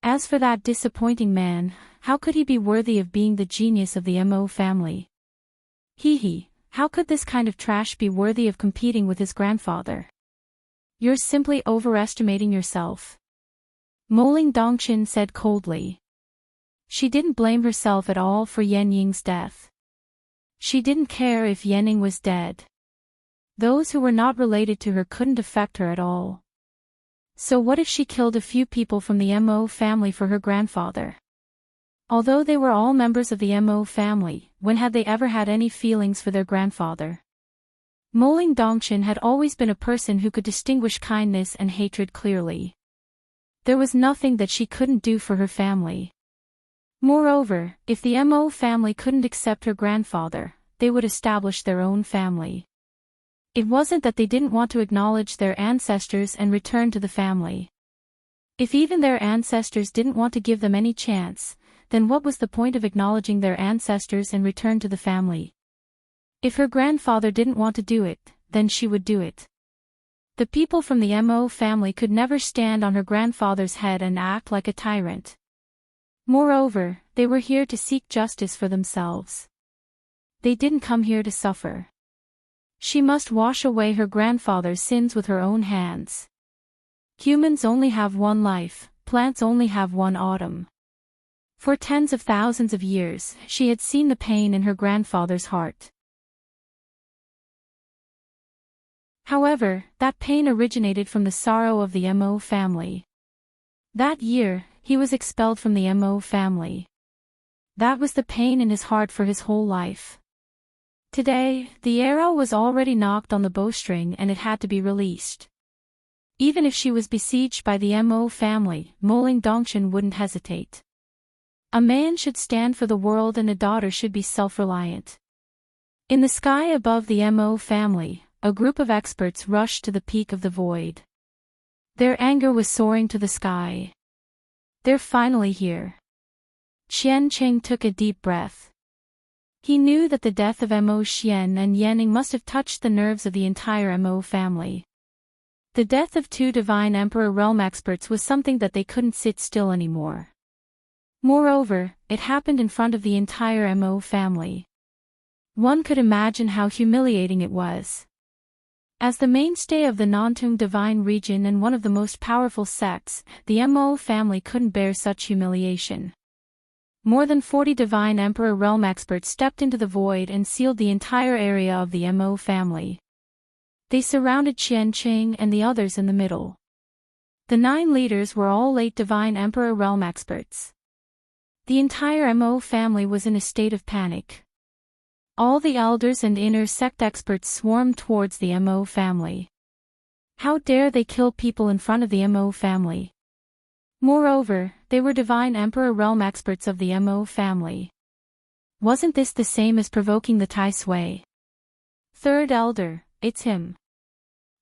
As for that disappointing man, how could he be worthy of being the genius of the Mo family? Hee, how could this kind of trash be worthy of competing with his grandfather? You're simply overestimating yourself. Moling Dongshin said coldly. She didn't blame herself at all for Yan Ying's death. She didn't care if Yanning was dead. Those who were not related to her couldn't affect her at all. So what if she killed a few people from the Mo family for her grandfather? Although they were all members of the Mo family, when had they ever had any feelings for their grandfather? Moling Dongshin had always been a person who could distinguish kindness and hatred clearly. There was nothing that she couldn't do for her family. Moreover, if the Mo family couldn't accept her grandfather, they would establish their own family. It wasn't that they didn't want to acknowledge their ancestors and return to the family. If even their ancestors didn't want to give them any chance, then what was the point of acknowledging their ancestors and return to the family? If her grandfather didn't want to do it, then she would do it. The people from the Mo family could never stand on her grandfather's head and act like a tyrant. Moreover, they were here to seek justice for themselves. They didn't come here to suffer. She must wash away her grandfather's sins with her own hands. Humans only have one life, plants only have one autumn. For tens of thousands of years, she had seen the pain in her grandfather's heart. However, that pain originated from the sorrow of the Mo family. That year, he was expelled from the Mo family. That was the pain in his heart for his whole life. Today, the arrow was already knocked on the bowstring and it had to be released. Even if she was besieged by the Mo family, Moling Dongshan wouldn't hesitate. A man should stand for the world and a daughter should be self-reliant. In the sky above the Mo family, a group of experts rushed to the peak of the void. Their anger was soaring to the sky. They're finally here. Qian Qing took a deep breath. He knew that the death of Mo Xian and Yanning must have touched the nerves of the entire Mo family. The death of two divine emperor realm experts was something that they couldn't sit still anymore. Moreover, it happened in front of the entire Mo family. One could imagine how humiliating it was. As the mainstay of the Nantung divine region and one of the most powerful sects, the Mo family couldn't bear such humiliation. More than 40 divine emperor realm experts stepped into the void and sealed the entire area of the Mo family. They surrounded Qian Qing and the others in the middle. The 9 leaders were all late divine emperor realm experts. The entire Mo family was in a state of panic. All the elders and inner sect experts swarmed towards the Mo family. How dare they kill people in front of the Mo family? Moreover, they were divine emperor realm experts of the Mo family. Wasn't this the same as provoking the Tai Sui? Third elder, it's him.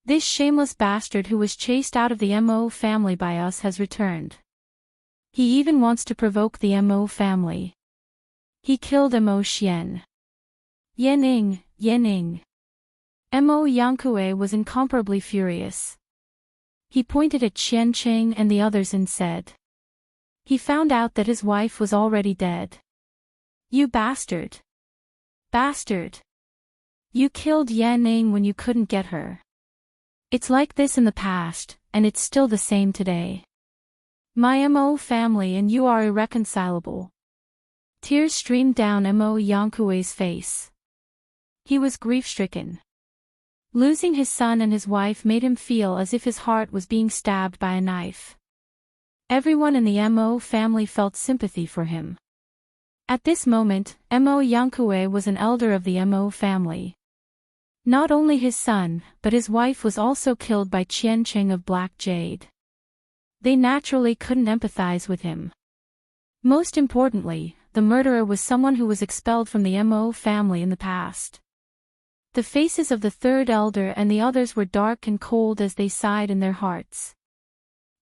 This shameless bastard who was chased out of the Mo family by us has returned. He even wants to provoke the Mo family. He killed Mo Xian. Yanning. Mo Yankue was incomparably furious. He pointed at Qian Qing and the others and said. He found out that his wife was already dead. You bastard. Bastard. You killed Yanning when you couldn't get her. It's like this in the past, and it's still the same today. My Mo family and you are irreconcilable. Tears streamed down Mo Yankue's face. He was grief-stricken. Losing his son and his wife made him feel as if his heart was being stabbed by a knife. Everyone in the Mo family felt sympathy for him. At this moment, Mo Yankue was an elder of the Mo family. Not only his son, but his wife was also killed by Qian Qing of Black Jade. They naturally couldn't empathize with him. Most importantly, the murderer was someone who was expelled from the Mo family in the past. The faces of the third elder and the others were dark and cold as they sighed in their hearts.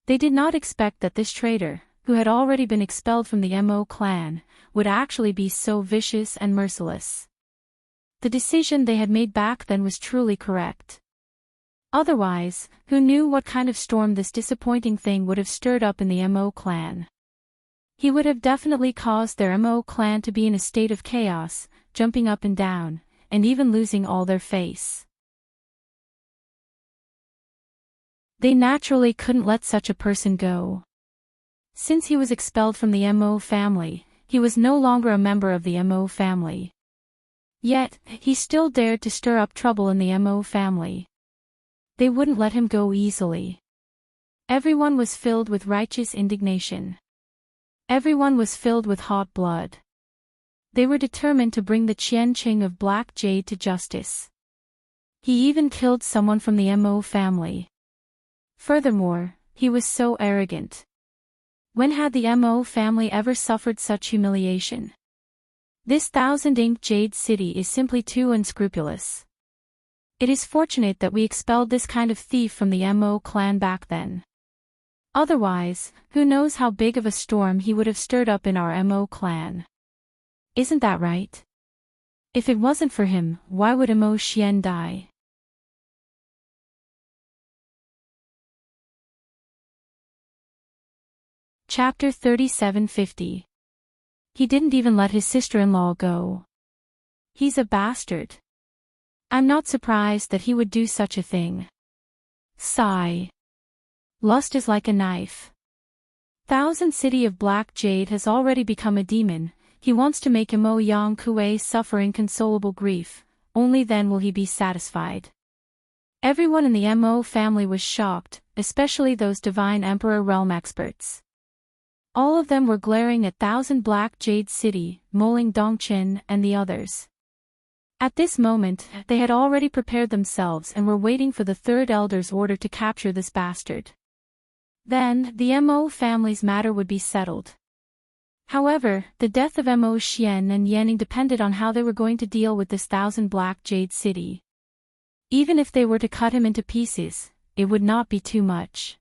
They did not expect that this traitor, who had already been expelled from the Mo clan, would actually be so vicious and merciless. The decision they had made back then was truly correct. Otherwise, who knew what kind of storm this disappointing thing would have stirred up in the Mo clan? He would have definitely caused their Mo clan to be in a state of chaos, jumping up and down, and even losing all their face. They naturally couldn't let such a person go. Since he was expelled from the Mo family, he was no longer a member of the Mo family. Yet, he still dared to stir up trouble in the Mo family. They wouldn't let him go easily. Everyone was filled with righteous indignation. Everyone was filled with hot blood. They were determined to bring the Qian Qing of Black Jade to justice. He even killed someone from the Mo family. Furthermore, he was so arrogant. When had the Mo family ever suffered such humiliation? This 1,000 Ink Jade city is simply too unscrupulous. It is fortunate that we expelled this kind of thief from the Mo clan back then. Otherwise, who knows how big of a storm he would have stirred up in our Mo clan. Isn't that right? If it wasn't for him, why would Mo Xian die? Chapter 3750. He didn't even let his sister-in-law go. He's a bastard. I'm not surprised that he would do such a thing. Sigh. Lust is like a knife. Thousand City of Black Jade has already become a demon. He wants to make Mo Yang Kuei suffer inconsolable grief, only then will he be satisfied. Everyone in the Mo family was shocked, especially those Divine Emperor realm experts. All of them were glaring at Thousand Black Jade City, Moling Dongqin, and the others. At this moment, they had already prepared themselves and were waiting for the third elder's order to capture this bastard. Then, the Mo family's matter would be settled. However, the death of Mo Xian and Yanning depended on how they were going to deal with this Thousand Black Jade City. Even if they were to cut him into pieces, it would not be too much.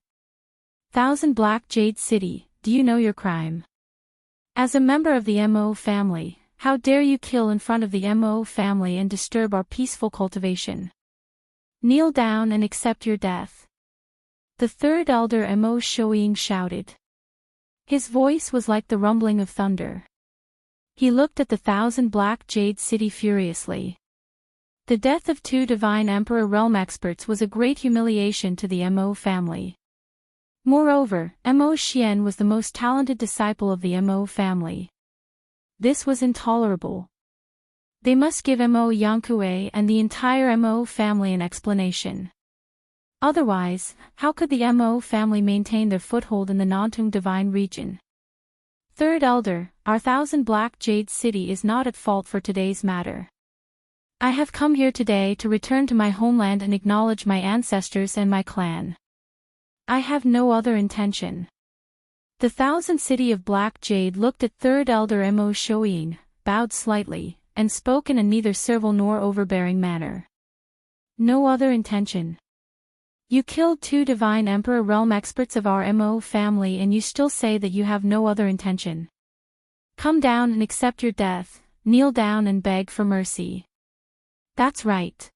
Thousand Black Jade City, do you know your crime? As a member of the Mo family, how dare you kill in front of the Mo family and disturb our peaceful cultivation? Kneel down and accept your death. The third elder Mo Shouying shouted. His voice was like the rumbling of thunder. He looked at the Thousand Black Jade City furiously. The death of two Divine Emperor realm experts was a great humiliation to the Mo family. Moreover, Mo Xian was the most talented disciple of the Mo family. This was intolerable. They must give Mo Yankue and the entire Mo family an explanation. Otherwise, how could the Mo family maintain their foothold in the Nantung Divine region? Third Elder, our Thousand Black Jade City is not at fault for today's matter. I have come here today to return to my homeland and acknowledge my ancestors and my clan. I have no other intention. The Thousand City of Black Jade looked at Third Elder Mo Shouying, bowed slightly, and spoke in a neither servile nor overbearing manner. No other intention. You killed two Divine Emperor realm experts of our Mo family and you still say that you have no other intention. Come down and accept your death, kneel down and beg for mercy. That's right.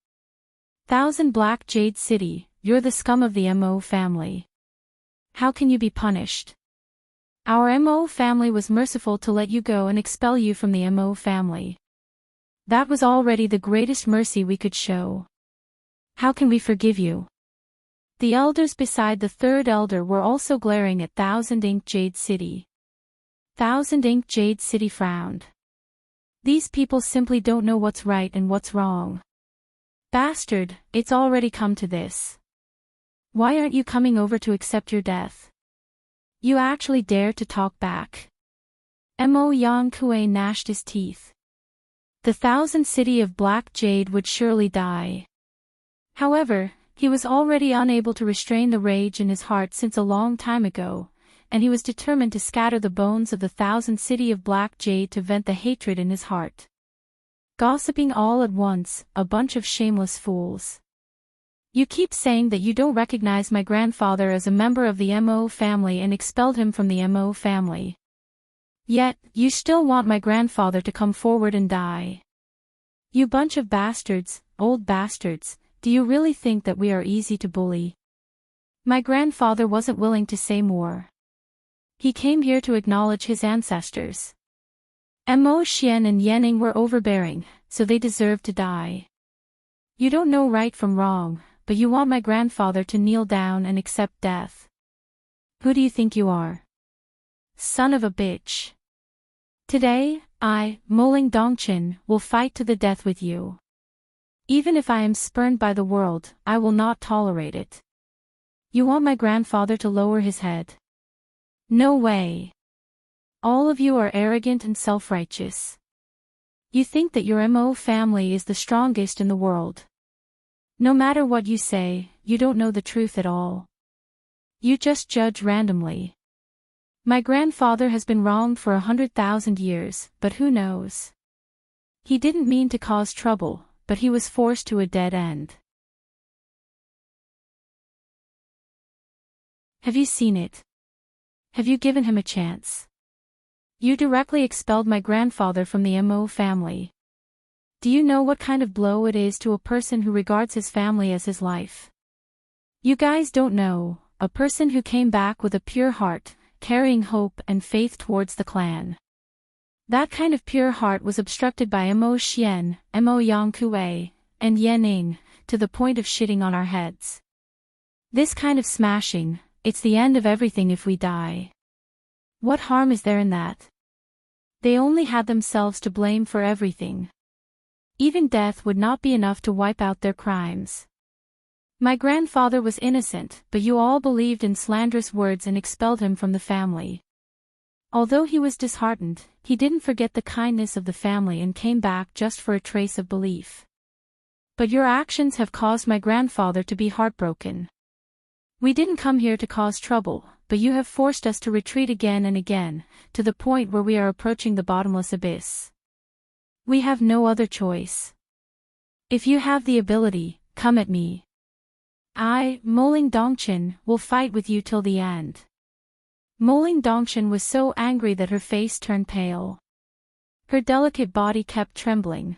Thousand Black Jade City, you're the scum of the Mo family. How can you be punished? Our Mo family was merciful to let you go and expel you from the Mo family. That was already the greatest mercy we could show. How can we forgive you? The elders beside the third elder were also glaring at Thousand Ink Jade City. Thousand Ink Jade City frowned. These people simply don't know what's right and what's wrong. Bastard, it's already come to this. Why aren't you coming over to accept your death? You actually dare to talk back. Mo Yang Kuei gnashed his teeth. The Thousand City of Black Jade would surely die. However, he was already unable to restrain the rage in his heart since a long time ago, and he was determined to scatter the bones of the Thousand City of Black Jade to vent the hatred in his heart. Gossiping all at once, a bunch of shameless fools. You keep saying that you don't recognize my grandfather as a member of the Mo family and expelled him from the Mo family. Yet, you still want my grandfather to come forward and die. You bunch of bastards, old bastards, do you really think that we are easy to bully? My grandfather wasn't willing to say more. He came here to acknowledge his ancestors. Mo Xian and Yanning were overbearing, so they deserved to die. You don't know right from wrong, but you want my grandfather to kneel down and accept death. Who do you think you are? Son of a bitch. Today, I, Moling Dongqin, will fight to the death with you. Even if I am spurned by the world, I will not tolerate it. You want my grandfather to lower his head? No way. All of you are arrogant and self-righteous. You think that your Mo family is the strongest in the world. No matter what you say, you don't know the truth at all. You just judge randomly. My grandfather has been wronged for 100,000 years, but who knows? He didn't mean to cause trouble, but he was forced to a dead end. Have you seen it? Have you given him a chance? You directly expelled my grandfather from the Mo family. Do you know what kind of blow it is to a person who regards his family as his life? You guys don't know, a person who came back with a pure heart, carrying hope and faith towards the clan. That kind of pure heart was obstructed by Mo Xian, Mo Yang Kuei, and Yening, to the point of shitting on our heads. This kind of smashing, it's the end of everything if we die. What harm is there in that? They only had themselves to blame for everything. Even death would not be enough to wipe out their crimes. My grandfather was innocent, but you all believed in slanderous words and expelled him from the family. Although he was disheartened, he didn't forget the kindness of the family and came back just for a trace of belief. But your actions have caused my grandfather to be heartbroken. We didn't come here to cause trouble, but you have forced us to retreat again and again, to the point where we are approaching the bottomless abyss. We have no other choice. If you have the ability, come at me. I, Moling Dongchen, will fight with you till the end. Moling Dongchen was so angry that her face turned pale. Her delicate body kept trembling.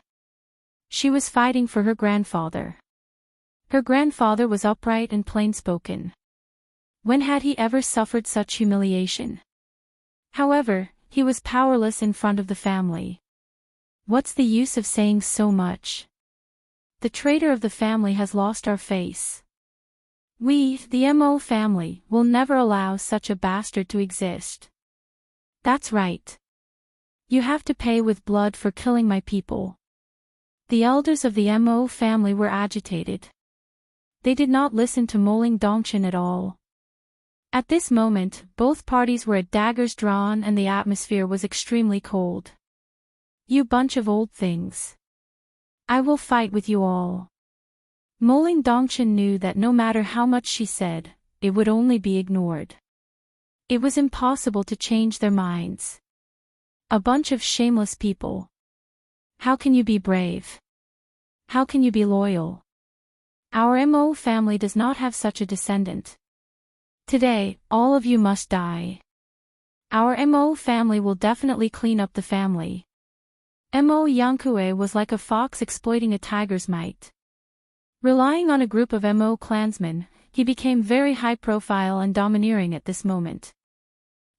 She was fighting for her grandfather. Her grandfather was upright and plain-spoken. When had he ever suffered such humiliation? However, he was powerless in front of the family. What's the use of saying so much? The traitor of the family has lost our face. We, the Mo family, will never allow such a bastard to exist. That's right. You have to pay with blood for killing my people. The elders of the Mo family were agitated. They did not listen to Moling Dongchen at all. At this moment, both parties were at daggers drawn and the atmosphere was extremely cold. You bunch of old things. I will fight with you all. Moling Dongchen knew that no matter how much she said, it would only be ignored. It was impossible to change their minds. A bunch of shameless people. How can you be brave? How can you be loyal? Our Mo family does not have such a descendant. Today, all of you must die. Our Mo family will definitely clean up the family. Mo Yankue was like a fox exploiting a tiger's might. Relying on a group of Mo clansmen, he became very high-profile and domineering at this moment.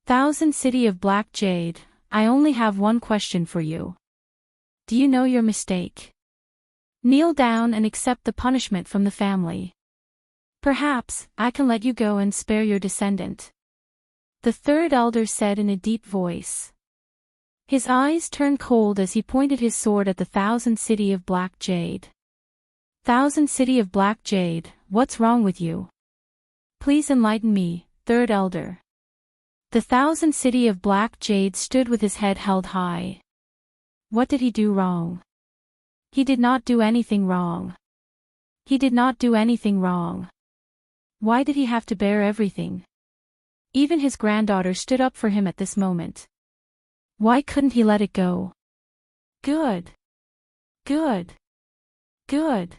Thousand City of Black Jade, I only have one question for you. Do you know your mistake? Kneel down and accept the punishment from the family. Perhaps, I can let you go and spare your descendant. The third elder said in a deep voice. His eyes turned cold as he pointed his sword at the Thousand City of Black Jade. Thousand City of Black Jade, what's wrong with you? Please enlighten me, third elder. The Thousand City of Black Jade stood with his head held high. What did he do wrong? He did not do anything wrong. He did not do anything wrong. Why did he have to bear everything? Even his granddaughter stood up for him at this moment. Why couldn't he let it go? Good. Good. Good.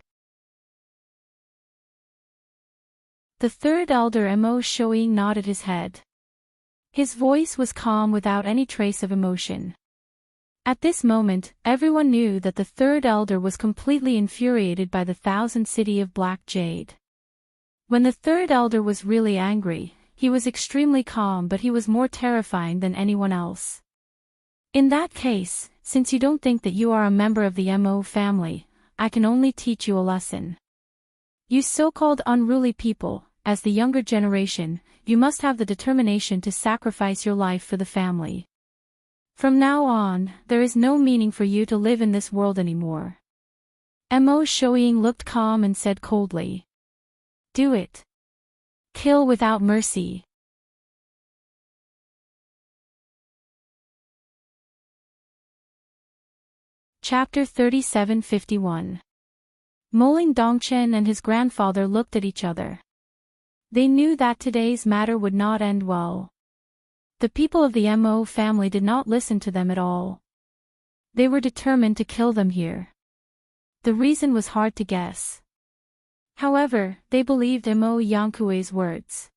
The third elder Mo Shoying nodded his head. His voice was calm without any trace of emotion. At this moment, everyone knew that the third elder was completely infuriated by the Thousand City of Black Jade. When the third elder was really angry, he was extremely calm, but he was more terrifying than anyone else. In that case, since you don't think that you are a member of the Mo family, I can only teach you a lesson. You so-called unruly people, as the younger generation, you must have the determination to sacrifice your life for the family. From now on, there is no meaning for you to live in this world anymore. Mo Shoying looked calm and said coldly. Do it. Kill without mercy. Chapter 3751. Moling Dongchen and his grandfather looked at each other. They knew that today's matter would not end well. The people of the Mo family did not listen to them at all. They were determined to kill them here. The reason was hard to guess. However, they believed Mo Yankue's words.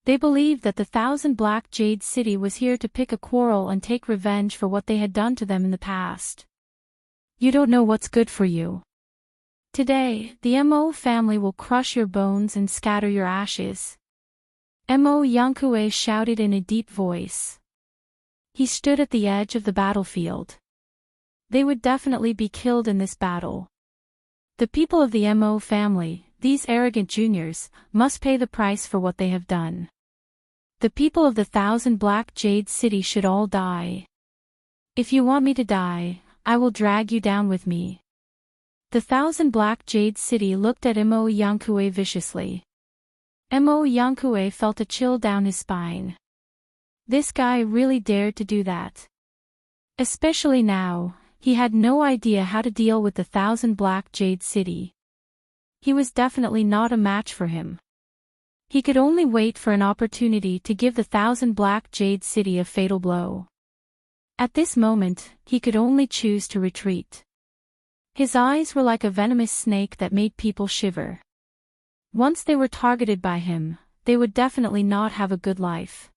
They believed that the Thousand Black Jade City was here to pick a quarrel and take revenge for what they had done to them in the past. You don't know what's good for you. Today, the Mo family will crush your bones and scatter your ashes. Mo Yankue shouted in a deep voice. He stood at the edge of the battlefield. They would definitely be killed in this battle. The people of the Mo family, these arrogant juniors, must pay the price for what they have done. The people of the Thousand Black Jade City should all die. If you want me to die, I will drag you down with me. The Thousand Black Jade City looked at Mo Yankue viciously. Mo Yankue felt a chill down his spine. This guy really dared to do that. Especially now, he had no idea how to deal with the Thousand Black Jade City. He was definitely not a match for him. He could only wait for an opportunity to give the Thousand Black Jade City a fatal blow. At this moment, he could only choose to retreat. His eyes were like a venomous snake that made people shiver. Once they were targeted by him, they would definitely not have a good life.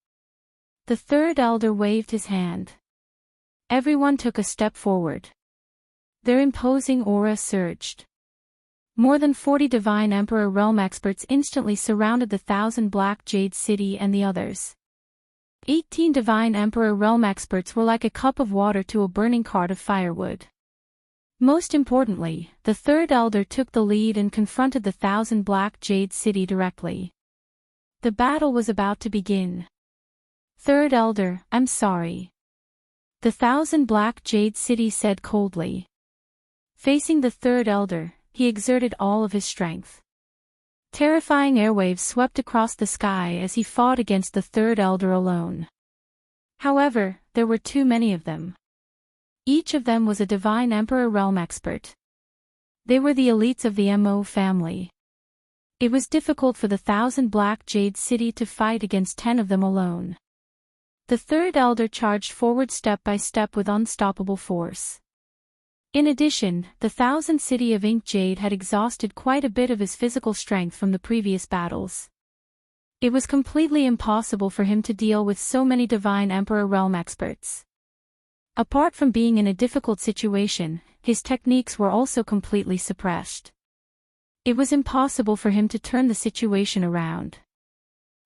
The third elder waved his hand. Everyone took a step forward. Their imposing aura surged. More than 40 Divine Emperor Realm experts instantly surrounded the Thousand Black Jade City and the others. 18 Divine Emperor Realm experts were like a cup of water to a burning cart of firewood. Most importantly, the third elder took the lead and confronted the Thousand Black Jade City directly. The battle was about to begin. Third elder, I'm sorry. The Thousand Black Jade City said coldly. Facing the third elder, he exerted all of his strength. Terrifying airwaves swept across the sky as he fought against the third elder alone. However, there were too many of them. Each of them was a Divine Emperor Realm expert. They were the elites of the Mo family. It was difficult for the Thousand Black Jade City to fight against 10 of them alone. The third elder charged forward step by step with unstoppable force. In addition, the Thousand City of Ink Jade had exhausted quite a bit of his physical strength from the previous battles. It was completely impossible for him to deal with so many Divine Emperor Realm experts. Apart from being in a difficult situation, his techniques were also completely suppressed. It was impossible for him to turn the situation around.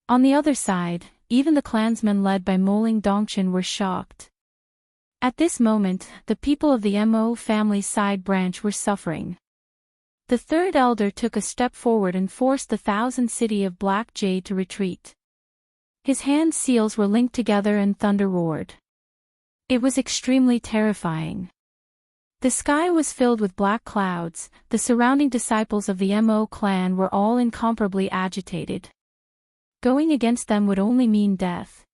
On the other side, even the clansmen led by Moling Dongchen were shocked. At this moment, the people of the Mo family side branch were suffering. The third elder took a step forward and forced the Thousand City of Black Jade to retreat. His hand seals were linked together and thunder roared. It was extremely terrifying. The sky was filled with black clouds. The surrounding disciples of the Mo clan were all incomparably agitated. Going against them would only mean death.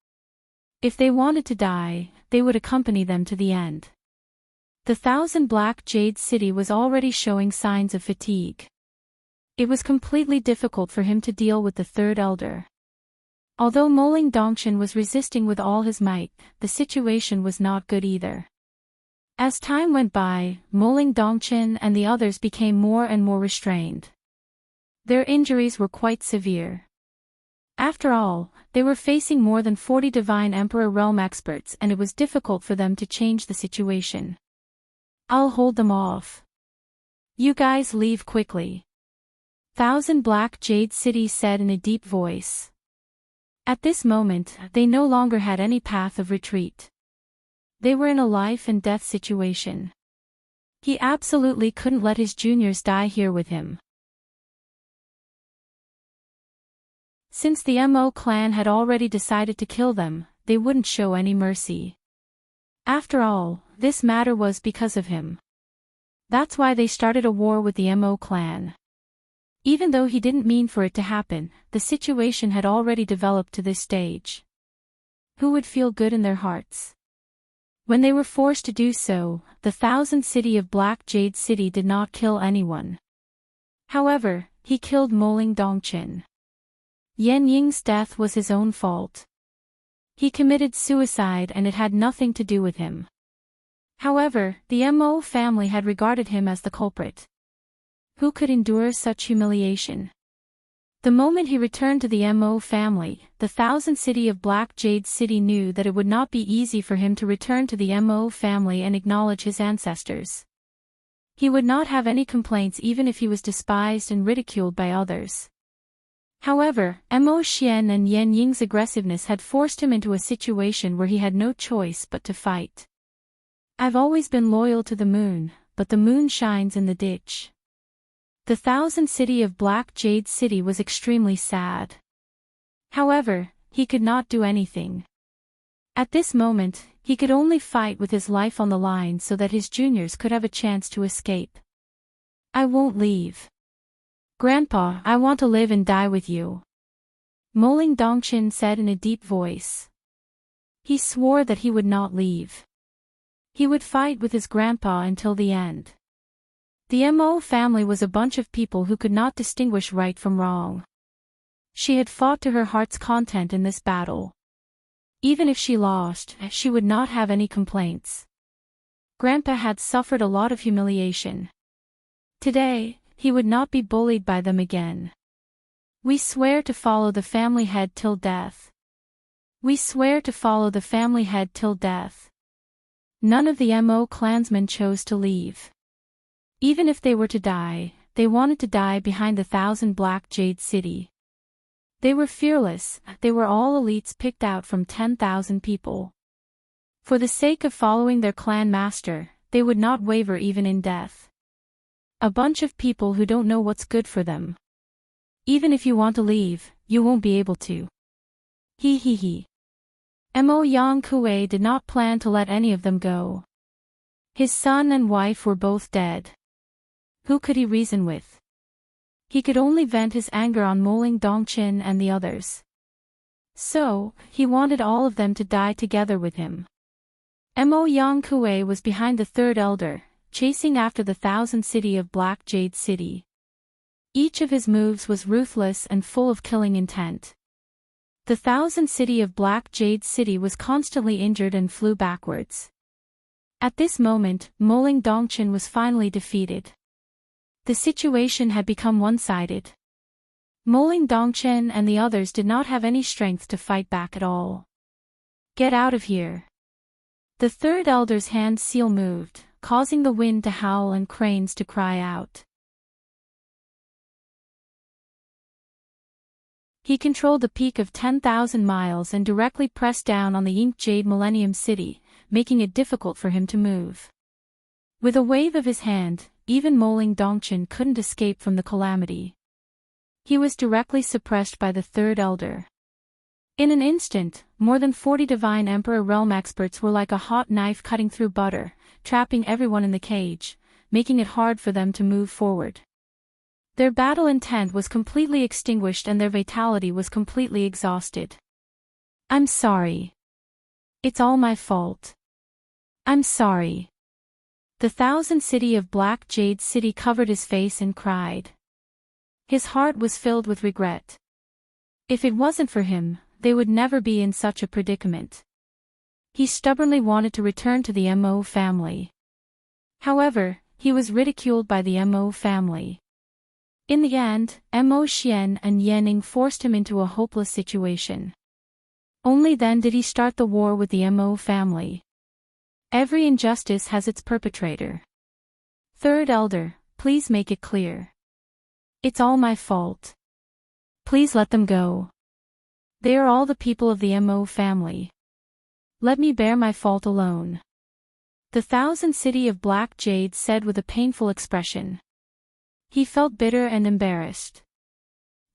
If they wanted to die, they would accompany them to the end. The Thousand Black Jade City was already showing signs of fatigue. It was completely difficult for him to deal with the third elder. Although Moling Dongchen was resisting with all his might, the situation was not good either. As time went by, Moling Dongchen and the others became more and more restrained. Their injuries were quite severe. After all, they were facing more than 40 Divine Emperor Realm experts and it was difficult for them to change the situation. I'll hold them off. You guys leave quickly. Thousand Black Jade City said in a deep voice. At this moment, they no longer had any path of retreat. They were in a life and death situation. He absolutely couldn't let his juniors die here with him. Since the Mo clan had already decided to kill them, they wouldn't show any mercy. After all, this matter was because of him. That's why they started a war with the Mo clan. Even though he didn't mean for it to happen, the situation had already developed to this stage. Who would feel good in their hearts? When they were forced to do so, the Thousand City of Black Jade City did not kill anyone. However, he killed Moling Dongchen. Yan Ying's death was his own fault. He committed suicide and it had nothing to do with him. However, the Mo family had regarded him as the culprit. Who could endure such humiliation? The moment he returned to the Mo family, the Thousand City of Black Jade City knew that it would not be easy for him to return to the Mo family and acknowledge his ancestors. He would not have any complaints even if he was despised and ridiculed by others. However, Mo Xian and Yan Ying's aggressiveness had forced him into a situation where he had no choice but to fight. I've always been loyal to the moon, but the moon shines in the ditch. The Thousand City of Black Jade City was extremely sad. However, he could not do anything. At this moment, he could only fight with his life on the line so that his juniors could have a chance to escape. I won't leave. Grandpa, I want to live and die with you. Moling Dongqin said in a deep voice. He swore that he would not leave. He would fight with his grandpa until the end. The Mo family was a bunch of people who could not distinguish right from wrong. She had fought to her heart's content in this battle. Even if she lost, she would not have any complaints. Grandpa had suffered a lot of humiliation. Today, he would not be bullied by them again. We swear to follow the family head till death. We swear to follow the family head till death. None of the Mo clansmen chose to leave. Even if they were to die, they wanted to die behind the Thousand Black Jade City. They were fearless, they were all elites picked out from 10,000 people. For the sake of following their clan master, they would not waver even in death. A bunch of people who don't know what's good for them. Even if you want to leave, you won't be able to. He he he. Mo Yang Kuei did not plan to let any of them go. His son and wife were both dead. Who could he reason with? He could only vent his anger on Moling Dongqin and the others. So, he wanted all of them to die together with him. Mo Yang Kuei was behind the third elder, chasing after the Thousand City of Black Jade City. Each of his moves was ruthless and full of killing intent. The Thousand City of Black Jade City was constantly injured and flew backwards. At this moment, Moling Dongqin was finally defeated. The situation had become one-sided. Moling Dongqin and the others did not have any strength to fight back at all. Get out of here. The third elder's hand seal moved, causing the wind to howl and cranes to cry out. He controlled the peak of 10,000 miles and directly pressed down on the Ink Jade Millennium City, making it difficult for him to move. With a wave of his hand, even Moling Dongqin couldn't escape from the calamity. He was directly suppressed by the third elder. In an instant, more than 40 Divine Emperor Realm experts were like a hot knife cutting through butter, trapping everyone in the cage, making it hard for them to move forward. Their battle intent was completely extinguished and their vitality was completely exhausted. I'm sorry. It's all my fault. I'm sorry. The Thousand City of Black Jade City covered his face and cried. His heart was filled with regret. If it wasn't for him, they would never be in such a predicament. He stubbornly wanted to return to the Mo family. However, he was ridiculed by the Mo family. In the end, Mo Xian and Yanning forced him into a hopeless situation. Only then did he start the war with the Mo family. Every injustice has its perpetrator. Third elder, please make it clear. It's all my fault. Please let them go. They are all the people of the Mo family. Let me bear my fault alone. The Thousand City of Black Jade said with a painful expression. He felt bitter and embarrassed.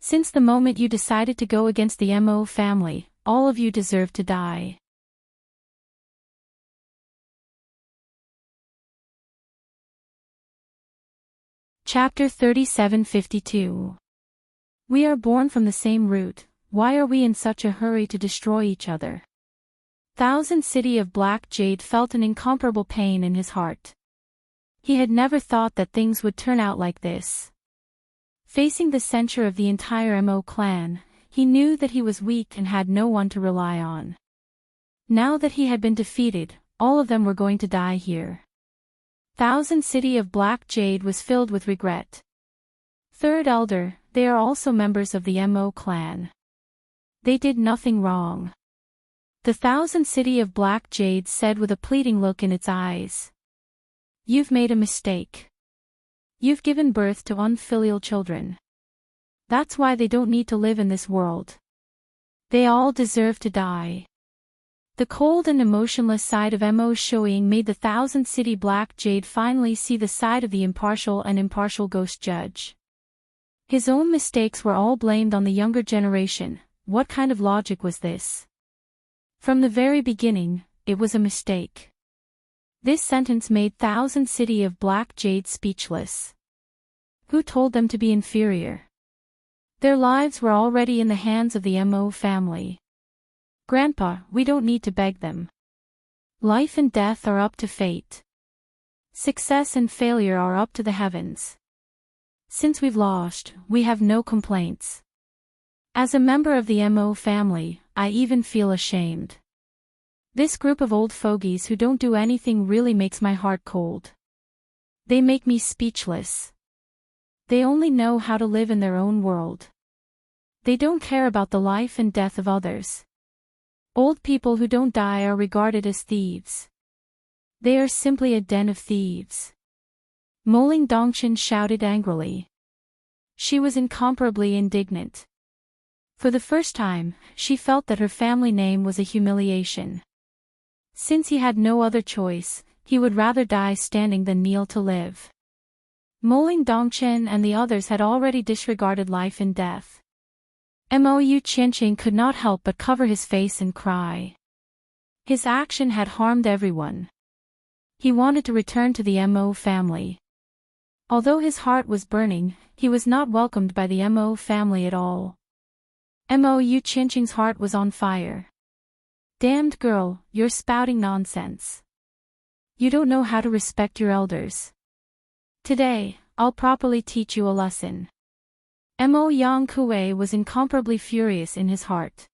Since the moment you decided to go against the Mo family, all of you deserve to die. Chapter 3752. We are born from the same root, why are we in such a hurry to destroy each other? Thousand City of Black Jade felt an incomparable pain in his heart. He had never thought that things would turn out like this. Facing the censure of the entire Mo clan, he knew that he was weak and had no one to rely on. Now that he had been defeated, all of them were going to die here. Thousand City of Black Jade was filled with regret. Third elder, they are also members of the Mo clan. They did nothing wrong. The Thousand City of Black Jade said with a pleading look in its eyes. You've made a mistake. You've given birth to unfilial children. That's why they don't need to live in this world. They all deserve to die. The cold and emotionless side of Mo Shoying made the Thousand City Black Jade finally see the side of the impartial ghost judge. His own mistakes were all blamed on the younger generation. What kind of logic was this? From the very beginning, it was a mistake. This sentence made Thousand City of Black Jade speechless. Who told them to be inferior? Their lives were already in the hands of the Mo family. Grandpa, we don't need to beg them. Life and death are up to fate. Success and failure are up to the heavens. Since we've lost, we have no complaints. As a member of the Mo family, I even feel ashamed. This group of old fogies who don't do anything really makes my heart cold. They make me speechless. They only know how to live in their own world. They don't care about the life and death of others. Old people who don't die are regarded as thieves. They are simply a den of thieves. Moling Dongchen shouted angrily. She was incomparably indignant. For the first time, she felt that her family name was a humiliation. Since he had no other choice, he would rather die standing than kneel to live. Moling Dongchen and the others had already disregarded life and death. Mo Qianqing could not help but cover his face and cry. His action had harmed everyone. He wanted to return to the Mo family. Although his heart was burning, he was not welcomed by the Mo family at all. Mo Qianqing's heart was on fire. Damned girl, you're spouting nonsense. You don't know how to respect your elders. Today, I'll properly teach you a lesson. Mo Yang was incomparably furious in his heart.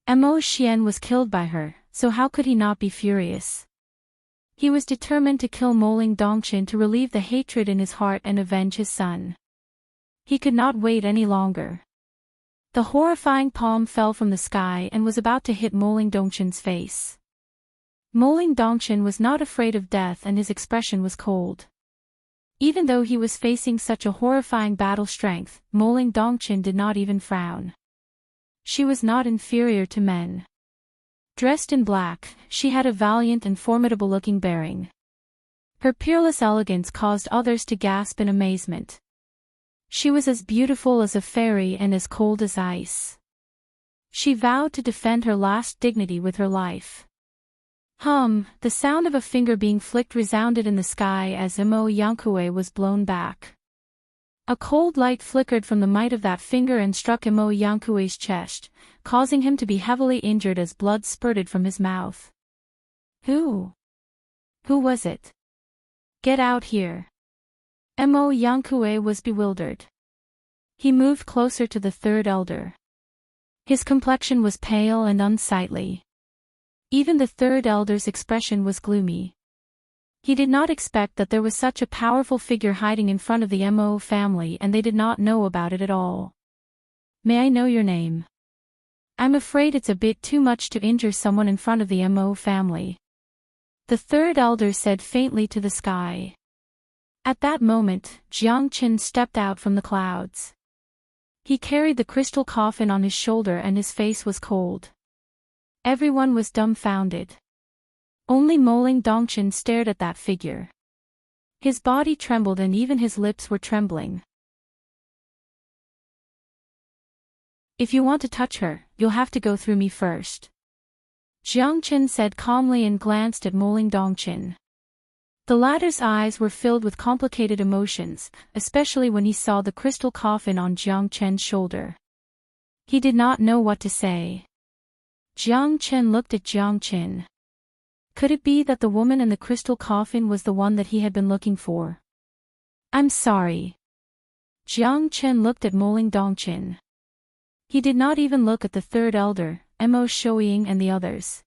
Mo Xian was killed by her, so how could he not be furious? He was determined to kill Moling Dongchen to relieve the hatred in his heart and avenge his son. He could not wait any longer. The horrifying palm fell from the sky and was about to hit Moling Dongchen's face. Moling Dongchen was not afraid of death and his expression was cold. Even though he was facing such a horrifying battle strength, Moling Dongchen did not even frown. She was not inferior to men. Dressed in black, she had a valiant and formidable-looking bearing. Her peerless elegance caused others to gasp in amazement. She was as beautiful as a fairy and as cold as ice. She vowed to defend her last dignity with her life. The sound of a finger being flicked resounded in the sky as Mo Yankue was blown back. A cold light flickered from the might of that finger and struck Mo Yankue's chest, causing him to be heavily injured as blood spurted from his mouth. Who was it? Get out here. Mo Yankue was bewildered. He moved closer to the third elder. His complexion was pale and unsightly. Even the third elder's expression was gloomy. He did not expect that there was such a powerful figure hiding in front of the Mo family and they did not know about it at all. May I know your name? I'm afraid it's a bit too much to injure someone in front of the Mo family. The third elder said faintly to the sky. At that moment, Jiang Qin stepped out from the clouds. He carried the crystal coffin on his shoulder and his face was cold. Everyone was dumbfounded. Only Moling Dongchen stared at that figure. His body trembled and even his lips were trembling. If you want to touch her, you'll have to go through me first. Jiang Qin said calmly and glanced at Moling Dongchen. The latter's eyes were filled with complicated emotions, especially when he saw the crystal coffin on Jiang Qin's shoulder. He did not know what to say. Jiang Qin looked at Jiang Qin. Could it be that the woman in the crystal coffin was the one that he had been looking for? I'm sorry. Jiang Qin looked at Moling Dongchen. He did not even look at the third elder, Mo Shoying and the others.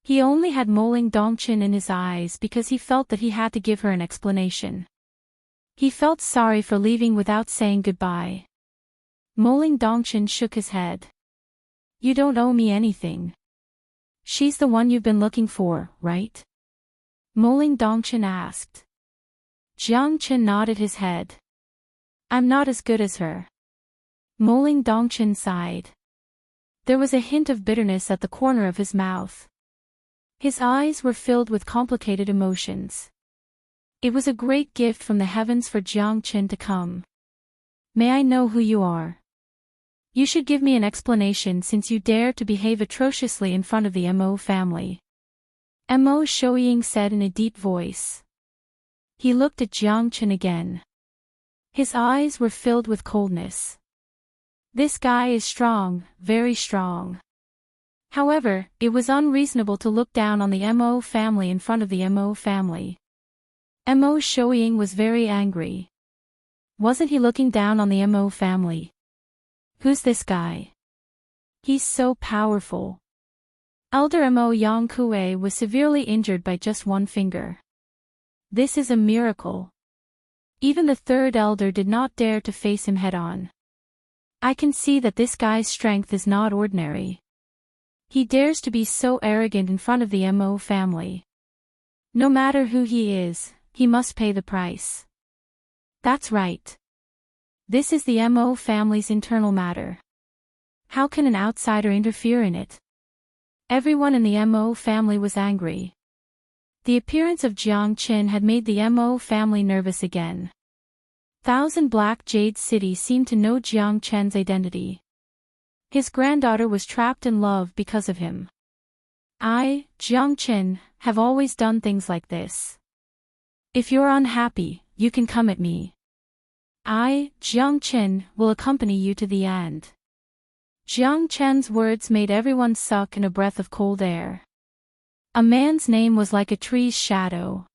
He only had Moling Dongchen in his eyes because he felt that he had to give her an explanation. He felt sorry for leaving without saying goodbye. Moling Dongchen shook his head. You don't owe me anything. She's the one you've been looking for, right? Moling Dongchen asked. Jiang Chen nodded his head. I'm not as good as her. Moling Dongchen sighed. There was a hint of bitterness at the corner of his mouth. His eyes were filled with complicated emotions. It was a great gift from the heavens for Jiang Chen to come. May I know who you are? You should give me an explanation since you dare to behave atrociously in front of the Mo family. Mo Shouying said in a deep voice. He looked at Jiang Chen again. His eyes were filled with coldness. This guy is strong, very strong. However, it was unreasonable to look down on the Mo family in front of the Mo family. Mo Shouying was very angry. Wasn't he looking down on the Mo family? Who's this guy? He's so powerful. Elder Mo Yang Kue was severely injured by just one finger. This is a miracle. Even the third elder did not dare to face him head-on. I can see that this guy's strength is not ordinary. He dares to be so arrogant in front of the Mo family. No matter who he is, he must pay the price. That's right. This is the Mo family's internal matter. How can an outsider interfere in it? Everyone in the Mo family was angry. The appearance of Jiang Chen had made the Mo family nervous again. Thousand Black Jade City seemed to know Jiang Chen's identity. His granddaughter was trapped in love because of him. I, Jiang Chen, have always done things like this. If you're unhappy, you can come at me. I, Jiang Chen, will accompany you to the end. Jiang Chen's words made everyone suck in a breath of cold air. A man's name was like a tree's shadow.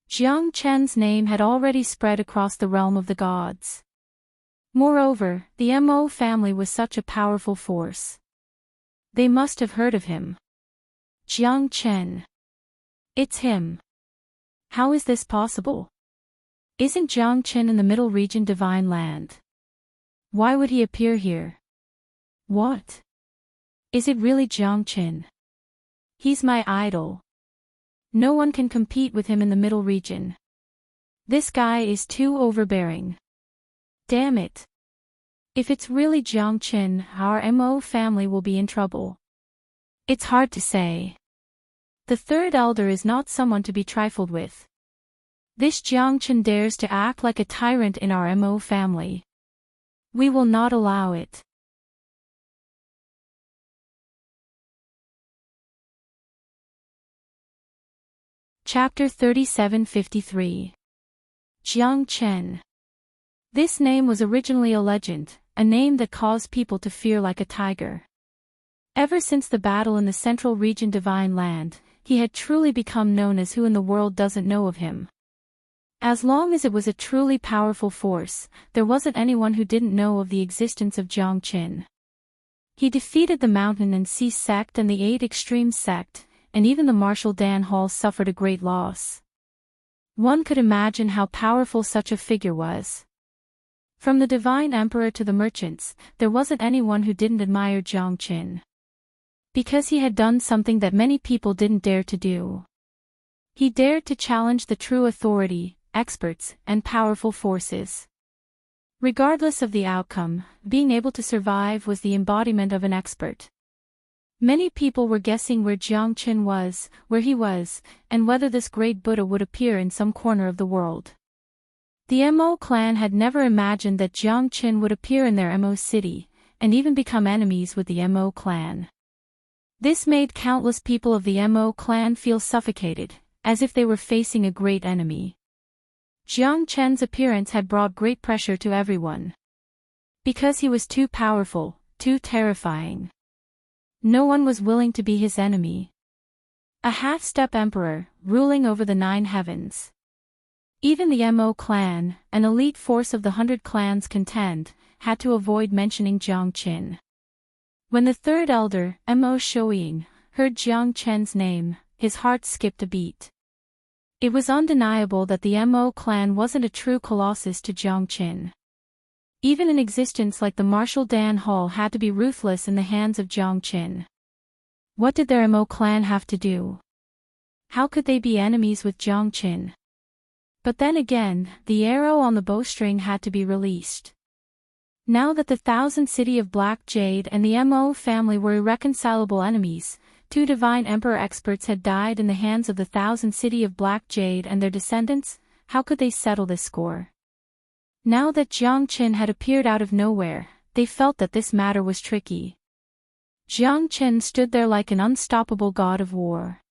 Jiang Chen's name had already spread across the realm of the gods. Moreover, the Mo family was such a powerful force. They must have heard of him. Jiang Chen. It's him. How is this possible? Isn't Jiang Chen in the Middle Region Divine Land? Why would he appear here? What? Is it really Jiang Chen? He's my idol. No one can compete with him in the Middle Region. This guy is too overbearing. Damn it. If it's really Jiang Chen, our Mo family will be in trouble. It's hard to say. The third elder is not someone to be trifled with. This Jiang Chen dares to act like a tyrant in our Mo family. We will not allow it. Chapter 3753. Jiang Chen. This name was originally a legend, a name that caused people to fear like a tiger. Ever since the battle in the Central Region Divine Land, he had truly become known as who in the world doesn't know of him. As long as it was a truly powerful force, there wasn't anyone who didn't know of the existence of Jiang Chen. He defeated the Mountain and Sea sect and the 8 Extreme sect, and even the Martial Dan Hall suffered a great loss. One could imagine how powerful such a figure was. From the Divine Emperor to the merchants, there wasn't anyone who didn't admire Jiang Chen. Because he had done something that many people didn't dare to do. He dared to challenge the true authority, experts, and powerful forces. Regardless of the outcome, being able to survive was the embodiment of an expert. Many people were guessing where Jiang Chen was, where he was, and whether this great Buddha would appear in some corner of the world. The Mo clan had never imagined that Jiang Chen would appear in their Mo city, and even become enemies with the Mo clan. This made countless people of the Mo clan feel suffocated, as if they were facing a great enemy. Jiang Chen's appearance had brought great pressure to everyone. Because he was too powerful, too terrifying. No one was willing to be his enemy. A half-step emperor, ruling over the 9 heavens. Even the Mo clan, an elite force of the 100 clans contend, had to avoid mentioning Jiang Chen. When the third elder, Mo Shouying, heard Jiang Chen's name, his heart skipped a beat. It was undeniable that the Mo clan wasn't a true colossus to Jiang Chen. Even an existence like the Marshall Dan Hall had to be ruthless in the hands of Jiang Qin. What did their Mo clan have to do? How could they be enemies with Jiang Qin? But then again, the arrow on the bowstring had to be released. Now that the Thousand City of Black Jade and the Mo family were irreconcilable enemies, 2 divine emperor experts had died in the hands of the Thousand City of Black Jade and their descendants. How could they settle this score? Now that Jiang Qin had appeared out of nowhere, they felt that this matter was tricky. Jiang Qin stood there like an unstoppable god of war.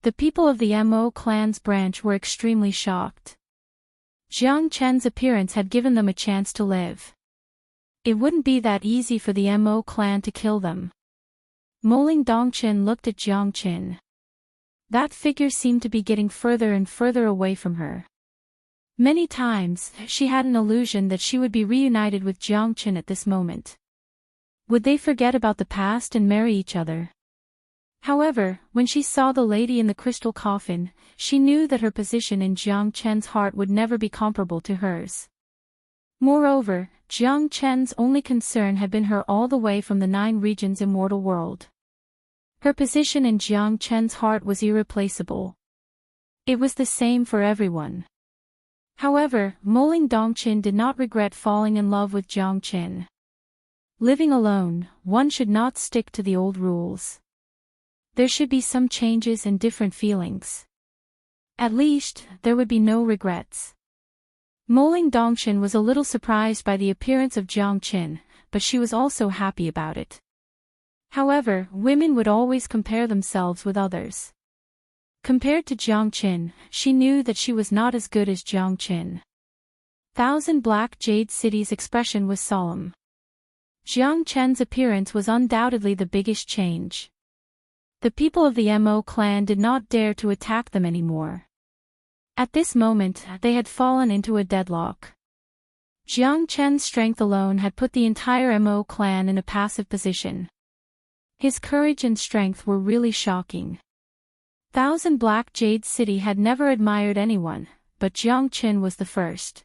The people of the Mo clan's branch were extremely shocked. Jiang Qin's appearance had given them a chance to live. It wouldn't be that easy for the Mo clan to kill them. Moling Dongqin looked at Jiang Qin. That figure seemed to be getting further and further away from her. Many times, she had an illusion that she would be reunited with Jiang Qin at this moment. Would they forget about the past and marry each other? However, when she saw the lady in the crystal coffin, she knew that her position in Jiang Qin's heart would never be comparable to hers. Moreover, Jiang Qin's only concern had been her all the way from the 9 regions immortal world. Her position in Jiang Qin's heart was irreplaceable. It was the same for everyone. However, Moling Dongqin did not regret falling in love with Jiang Qin. Living alone, one should not stick to the old rules. There should be some changes and different feelings. At least, there would be no regrets. Moling Dongqin was a little surprised by the appearance of Jiang Qin, but she was also happy about it. However, women would always compare themselves with others. Compared to Jiang Qin, she knew that she was not as good as Jiang Qin. Thousand Black Jade City's expression was solemn. Jiang Qin's appearance was undoubtedly the biggest change. The people of the Mo clan did not dare to attack them anymore. At this moment, they had fallen into a deadlock. Jiang Qin's strength alone had put the entire Mo clan in a passive position. His courage and strength were really shocking. Thousand Black Jade City had never admired anyone, but Jiang Qin was the first.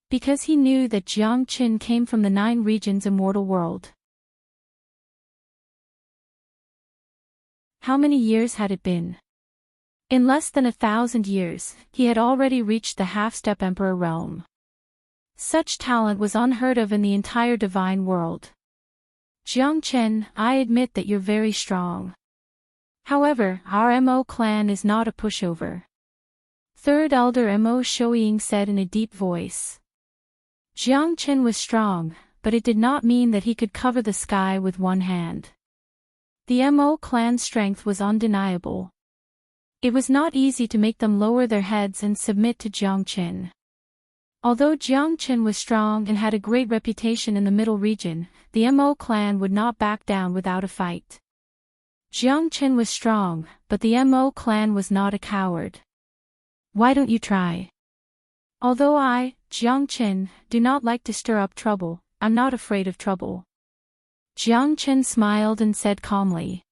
Because he knew that Jiang Qin came from the 9 regions immortal world. How many years had it been? In less than 1,000 years, he had already reached the half-step emperor realm. Such talent was unheard of in the entire divine world. Jiang Qin, I admit that you're very strong. However, our Mo clan is not a pushover. Third Elder Mo Shouying said in a deep voice. Jiang Qin was strong, but it did not mean that he could cover the sky with one hand. The Mo clan's strength was undeniable. It was not easy to make them lower their heads and submit to Jiang Qin. Although Jiang Qin was strong and had a great reputation in the middle region, the Mo clan would not back down without a fight. Jiang Qin was strong, but the Mo clan was not a coward. Why don't you try? Although I, Jiang Qin, do not like to stir up trouble, I'm not afraid of trouble. Jiang Qin smiled and said calmly.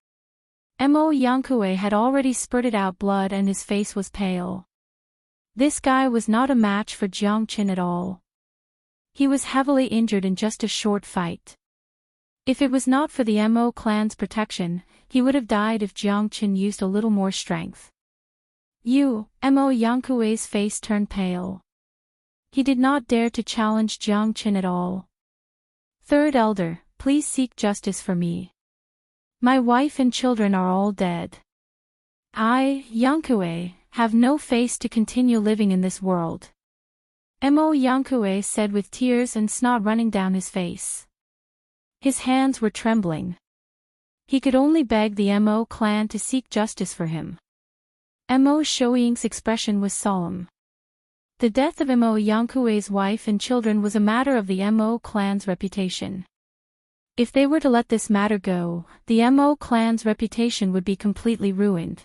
Mo Yankue had already spurted out blood and his face was pale. This guy was not a match for Jiang Qin at all. He was heavily injured in just a short fight. If it was not for the Mo clan's protection, he would have died if Jiang Qin used a little more strength. Mo Yankue's face turned pale. He did not dare to challenge Jiang Qin at all. Third Elder, please seek justice for me. My wife and children are all dead. I, Yankue, have no face to continue living in this world. Mo Yankue said with tears and snot running down his face. His hands were trembling. He could only beg the Mo clan to seek justice for him. Mo Shouying's expression was solemn. The death of Mo Yankue's wife and children was a matter of the Mo clan's reputation. If they were to let this matter go, the Mo clan's reputation would be completely ruined.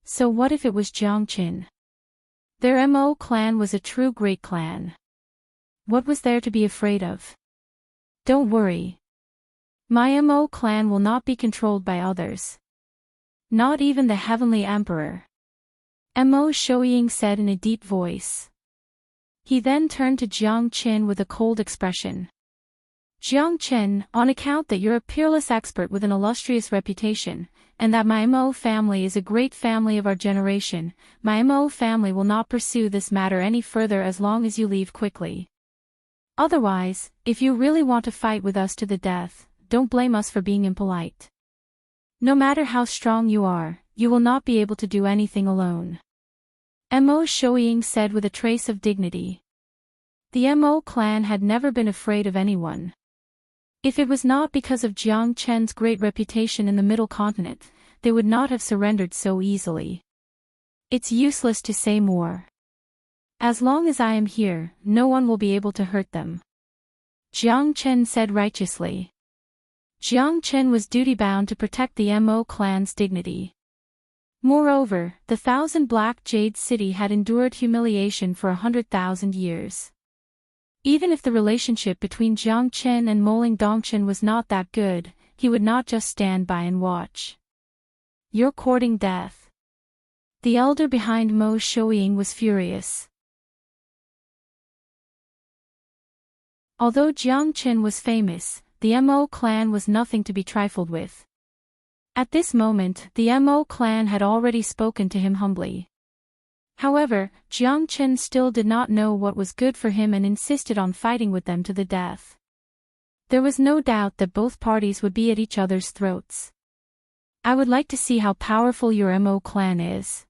So what if it was Jiang Qin? Their Mo clan was a true great clan. What was there to be afraid of? Don't worry. My Mo clan will not be controlled by others. Not even the Heavenly Emperor. Mo Shouying said in a deep voice. He then turned to Jiang Qin with a cold expression. Jiang Qin, on account that you're a peerless expert with an illustrious reputation, and that my Mo family is a great family of our generation, my Mo family will not pursue this matter any further as long as you leave quickly. Otherwise, if you really want to fight with us to the death, don't blame us for being impolite. No matter how strong you are, you will not be able to do anything alone. Mo Shouying said with a trace of dignity. The Mo clan had never been afraid of anyone. If it was not because of Jiang Chen's great reputation in the Middle Continent, they would not have surrendered so easily. It's useless to say more. As long as I am here, no one will be able to hurt them. Jiang Chen said righteously. Jiang Chen was duty-bound to protect the Mo clan's dignity. Moreover, the 1,000 Black Jade City had endured humiliation for 100,000 years. Even if the relationship between Jiang Chen and Moling Dongchen was not that good, he would not just stand by and watch. You're courting death. The elder behind Mo Shouying was furious. Although Jiang Chen was famous, the Mo clan was nothing to be trifled with. At this moment, the Mo clan had already spoken to him humbly. However, Jiang Chen still did not know what was good for him and insisted on fighting with them to the death. There was no doubt that both parties would be at each other's throats. I would like to see how powerful your Mo clan is.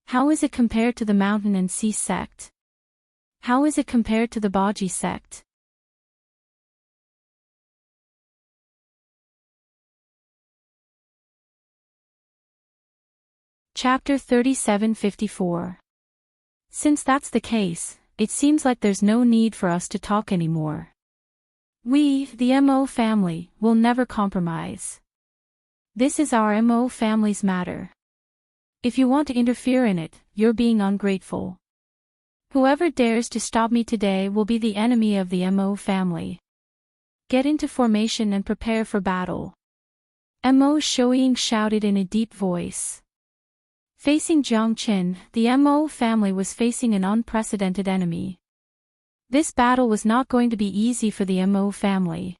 How is it compared to the Mountain and Sea sect? How is it compared to the Baji sect? Chapter 3754. Since that's the case, it seems like there's no need for us to talk anymore. We, the Mo family, will never compromise. This is our Mo family's matter. If you want to interfere in it, you're being ungrateful. Whoever dares to stop me today will be the enemy of the Mo family. Get into formation and prepare for battle. Mo Shouying shouted in a deep voice. Facing Jiang Chen, the Mo family was facing an unprecedented enemy. This battle was not going to be easy for the Mo family.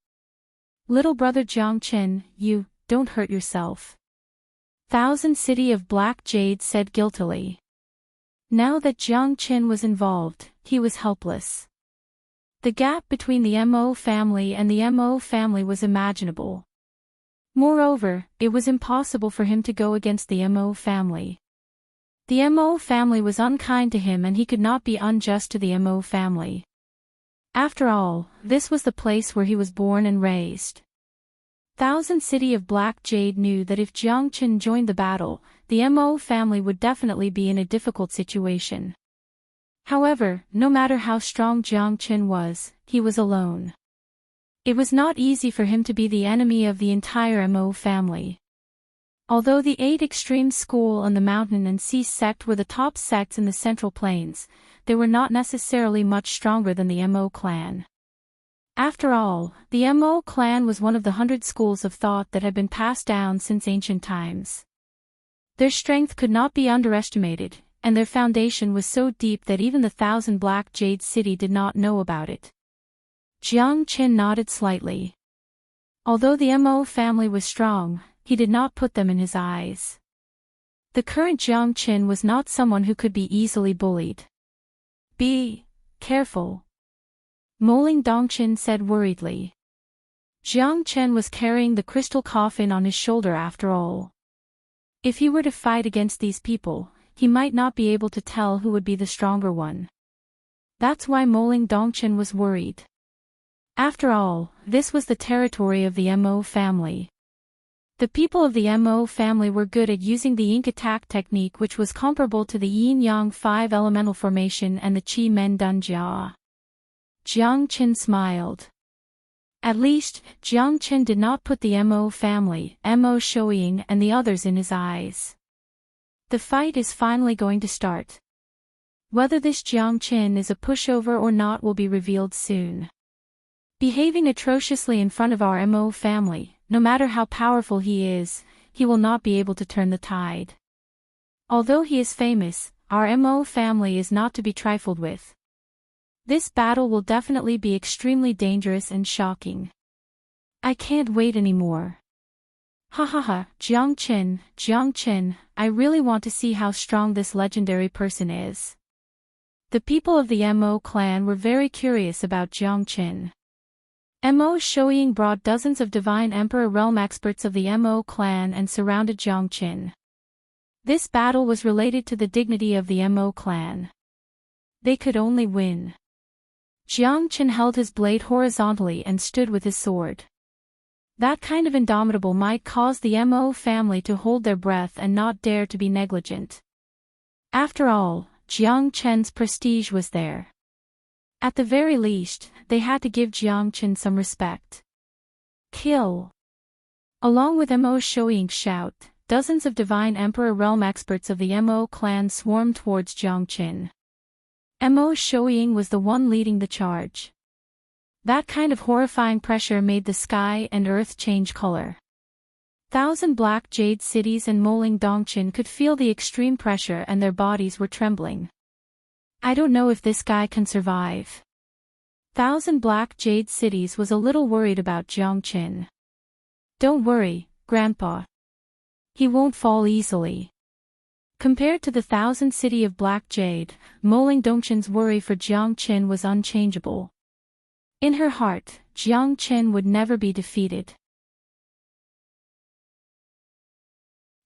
Little brother Jiang Chen, you, don't hurt yourself. 1,000 City of Black Jade said guiltily. Now that Jiang Chen was involved, he was helpless. The gap between the Mo family and the Mo family was imaginable. Moreover, it was impossible for him to go against the Mo family. The Mo family was unkind to him and he could not be unjust to the Mo family. After all, this was the place where he was born and raised. 1,000 City of Black Jade knew that if Jiang Chen joined the battle, the Mo family would definitely be in a difficult situation. However, no matter how strong Jiang Chen was, he was alone. It was not easy for him to be the enemy of the entire Mo family. Although the 8 Extreme School and the Mountain and Sea sect were the top sects in the Central Plains, they were not necessarily much stronger than the Mo clan. After all, the Mo clan was one of the 100 schools of thought that had been passed down since ancient times. Their strength could not be underestimated, and their foundation was so deep that even the 1,000 Black Jade City did not know about it. Jiang Chen nodded slightly. Although the Mo family was strong, he did not put them in his eyes. The current Jiang Chen was not someone who could be easily bullied. Be careful. Moling Dongchen said worriedly. Jiang Chen was carrying the crystal coffin on his shoulder after all. If he were to fight against these people, he might not be able to tell who would be the stronger one. That's why Moling Dongchen was worried. After all, this was the territory of the Mo family. The people of the Mo family were good at using the ink attack technique, which was comparable to the yin-yang 5 elemental formation and the qi men dun jia. Jiang Chen smiled. At least, Jiang Chen did not put the Mo family, Mo Shouying and the others in his eyes. The fight is finally going to start. Whether this Jiang Chen is a pushover or not will be revealed soon. Behaving atrociously in front of our Mo family, no matter how powerful he is, he will not be able to turn the tide. Although he is famous, our Mo family is not to be trifled with. This battle will definitely be extremely dangerous and shocking. I can't wait anymore. Ha ha ha, Jiang I really want to see how strong this legendary person is. The people of the Mo clan were very curious about Jiang Qin. Mo Shouying brought dozens of divine emperor realm experts of the Mo clan and surrounded Jiang Qin. This battle was related to the dignity of the Mo clan. They could only win. Jiang Qin held his blade horizontally and stood with his sword. That kind of indomitable might cause the Mo family to hold their breath and not dare to be negligent. After all, Jiang Qin's prestige was there. At the very least, they had to give Jiang Qin some respect. Kill! Along with Mo Shouying's shout, dozens of divine emperor realm experts of the Mo clan swarmed towards Jiang Qin. Mo Shouying was the one leading the charge. That kind of horrifying pressure made the sky and earth change color. 1,000 black jade cities and Moling Dongqin could feel the extreme pressure and their bodies were trembling. I don't know if this guy can survive. 1,000 black jade cities was a little worried about Jiang Qin. Don't worry, Grandpa. He won't fall easily. Compared to the 1,000 city of black jade, Moling Dongqin's worry for Jiang Qin was unchangeable. In her heart, Jiang Qin would never be defeated.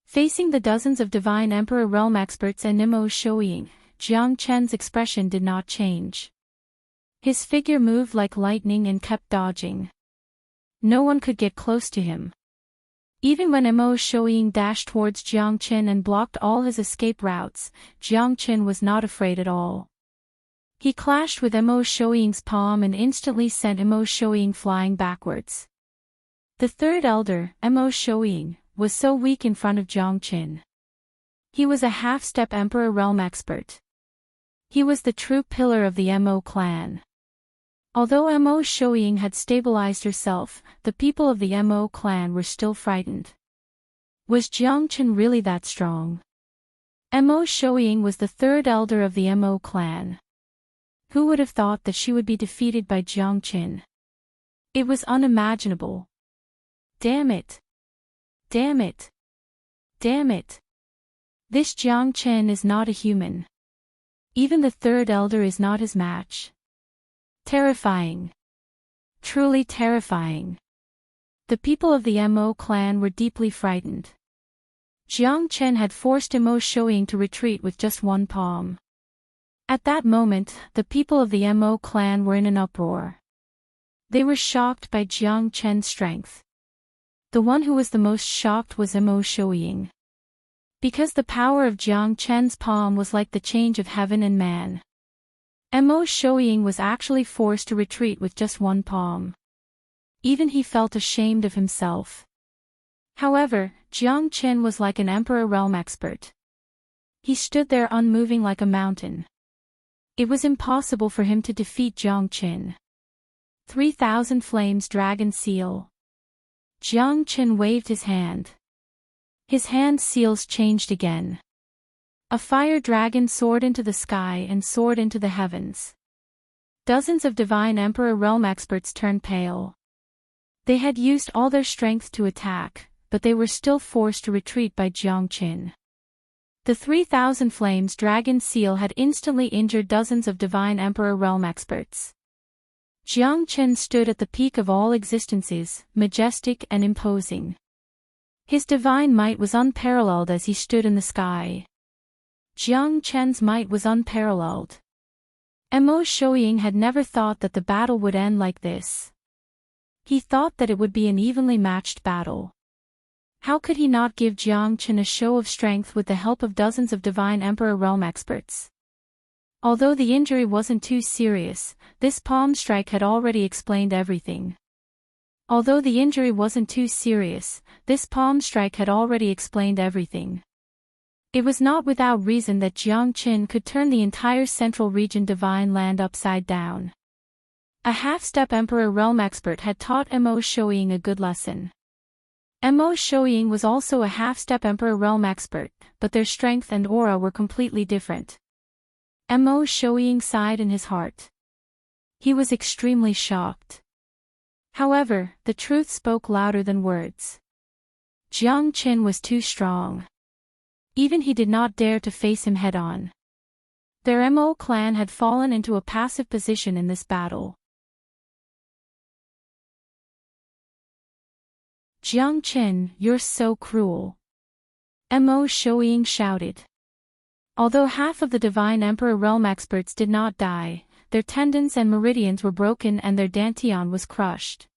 Facing the dozens of divine emperor realm experts and Mo Shouying, Jiang Qin's expression did not change. His figure moved like lightning and kept dodging. No one could get close to him. Even when Mo Shouying dashed towards Jiang Qin and blocked all his escape routes, Jiang Qin was not afraid at all. He clashed with Mo Shouying's palm and instantly sent Mo Shouying flying backwards. The third elder, Mo Shouying, was so weak in front of Jiang Qin. He was a half-step emperor realm expert. He was the true pillar of the Mo clan. Although Mo Shouying had stabilized herself, the people of the Mo clan were still frightened. Was Jiang Qin really that strong? Mo Shouying was the third elder of the Mo clan. Who would have thought that she would be defeated by Jiang Qin? It was unimaginable. Damn it! Damn it! Damn it! This Jiang Qin is not a human. Even the third elder is not his match. Terrifying. Truly terrifying. The people of the Mo clan were deeply frightened. Jiang Qin had forced Mo Shouying to retreat with just one palm. At that moment, the people of the Mo clan were in an uproar. They were shocked by Jiang Qin's strength. The one who was the most shocked was Mo Shouying. Because the power of Jiang Qin's palm was like the change of heaven and man. Mo Shouying was actually forced to retreat with just one palm. Even he felt ashamed of himself. However, Jiang Qin was like an emperor realm expert. He stood there unmoving like a mountain. It was impossible for him to defeat Jiang Qin. 3,000 Flames Dragon Seal. Jiang Qin waved his hand. His hand seals changed again. A fire dragon soared into the sky and soared into the heavens. Dozens of divine emperor realm experts turned pale. They had used all their strength to attack, but they were still forced to retreat by Jiang Qin. The 3,000 Flames Dragon Seal had instantly injured dozens of divine emperor realm experts. Jiang Qin stood at the peak of all existences, majestic and imposing. His divine might was unparalleled as he stood in the sky. Jiang Qin's might was unparalleled. Mo Shouying had never thought that the battle would end like this. He thought that it would be an evenly matched battle. How could he not give Jiang Qin a show of strength with the help of dozens of divine emperor realm experts? Although the injury wasn't too serious, this palm strike had already explained everything. Although the injury wasn't too serious, this palm strike had already explained everything. It was not without reason that Jiang Qin could turn the entire central region divine land upside down. A half-step emperor realm expert had taught Mo Shouying a good lesson. Mo Shouying was also a half-step emperor realm expert, but their strength and aura were completely different. Mo Shouying sighed in his heart. He was extremely shocked. However, the truth spoke louder than words. Jiang Qin was too strong. Even he did not dare to face him head-on. Their Mo clan had fallen into a passive position in this battle. Jiang Qin, you're so cruel. Mo Shouying shouted. Although half of the Divine Emperor realm experts did not die, their tendons and meridians were broken and their dantian was crushed.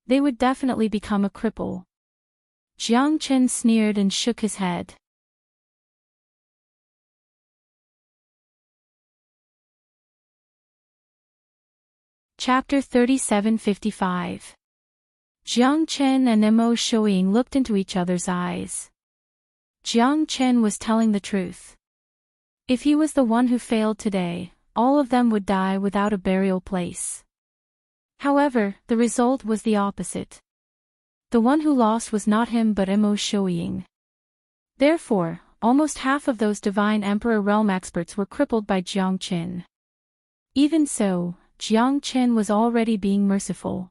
They would definitely become a cripple. Jiang Qin sneered and shook his head. Chapter 3755. Jiang Qin and Mo Shouying looked into each other's eyes. Jiang Qin was telling the truth. If he was the one who failed today, all of them would die without a burial place. However, the result was the opposite. The one who lost was not him but Mo Shouying. Therefore, almost half of those Divine Emperor realm experts were crippled by Jiang Qin. Even so, Jiang Qin was already being merciful.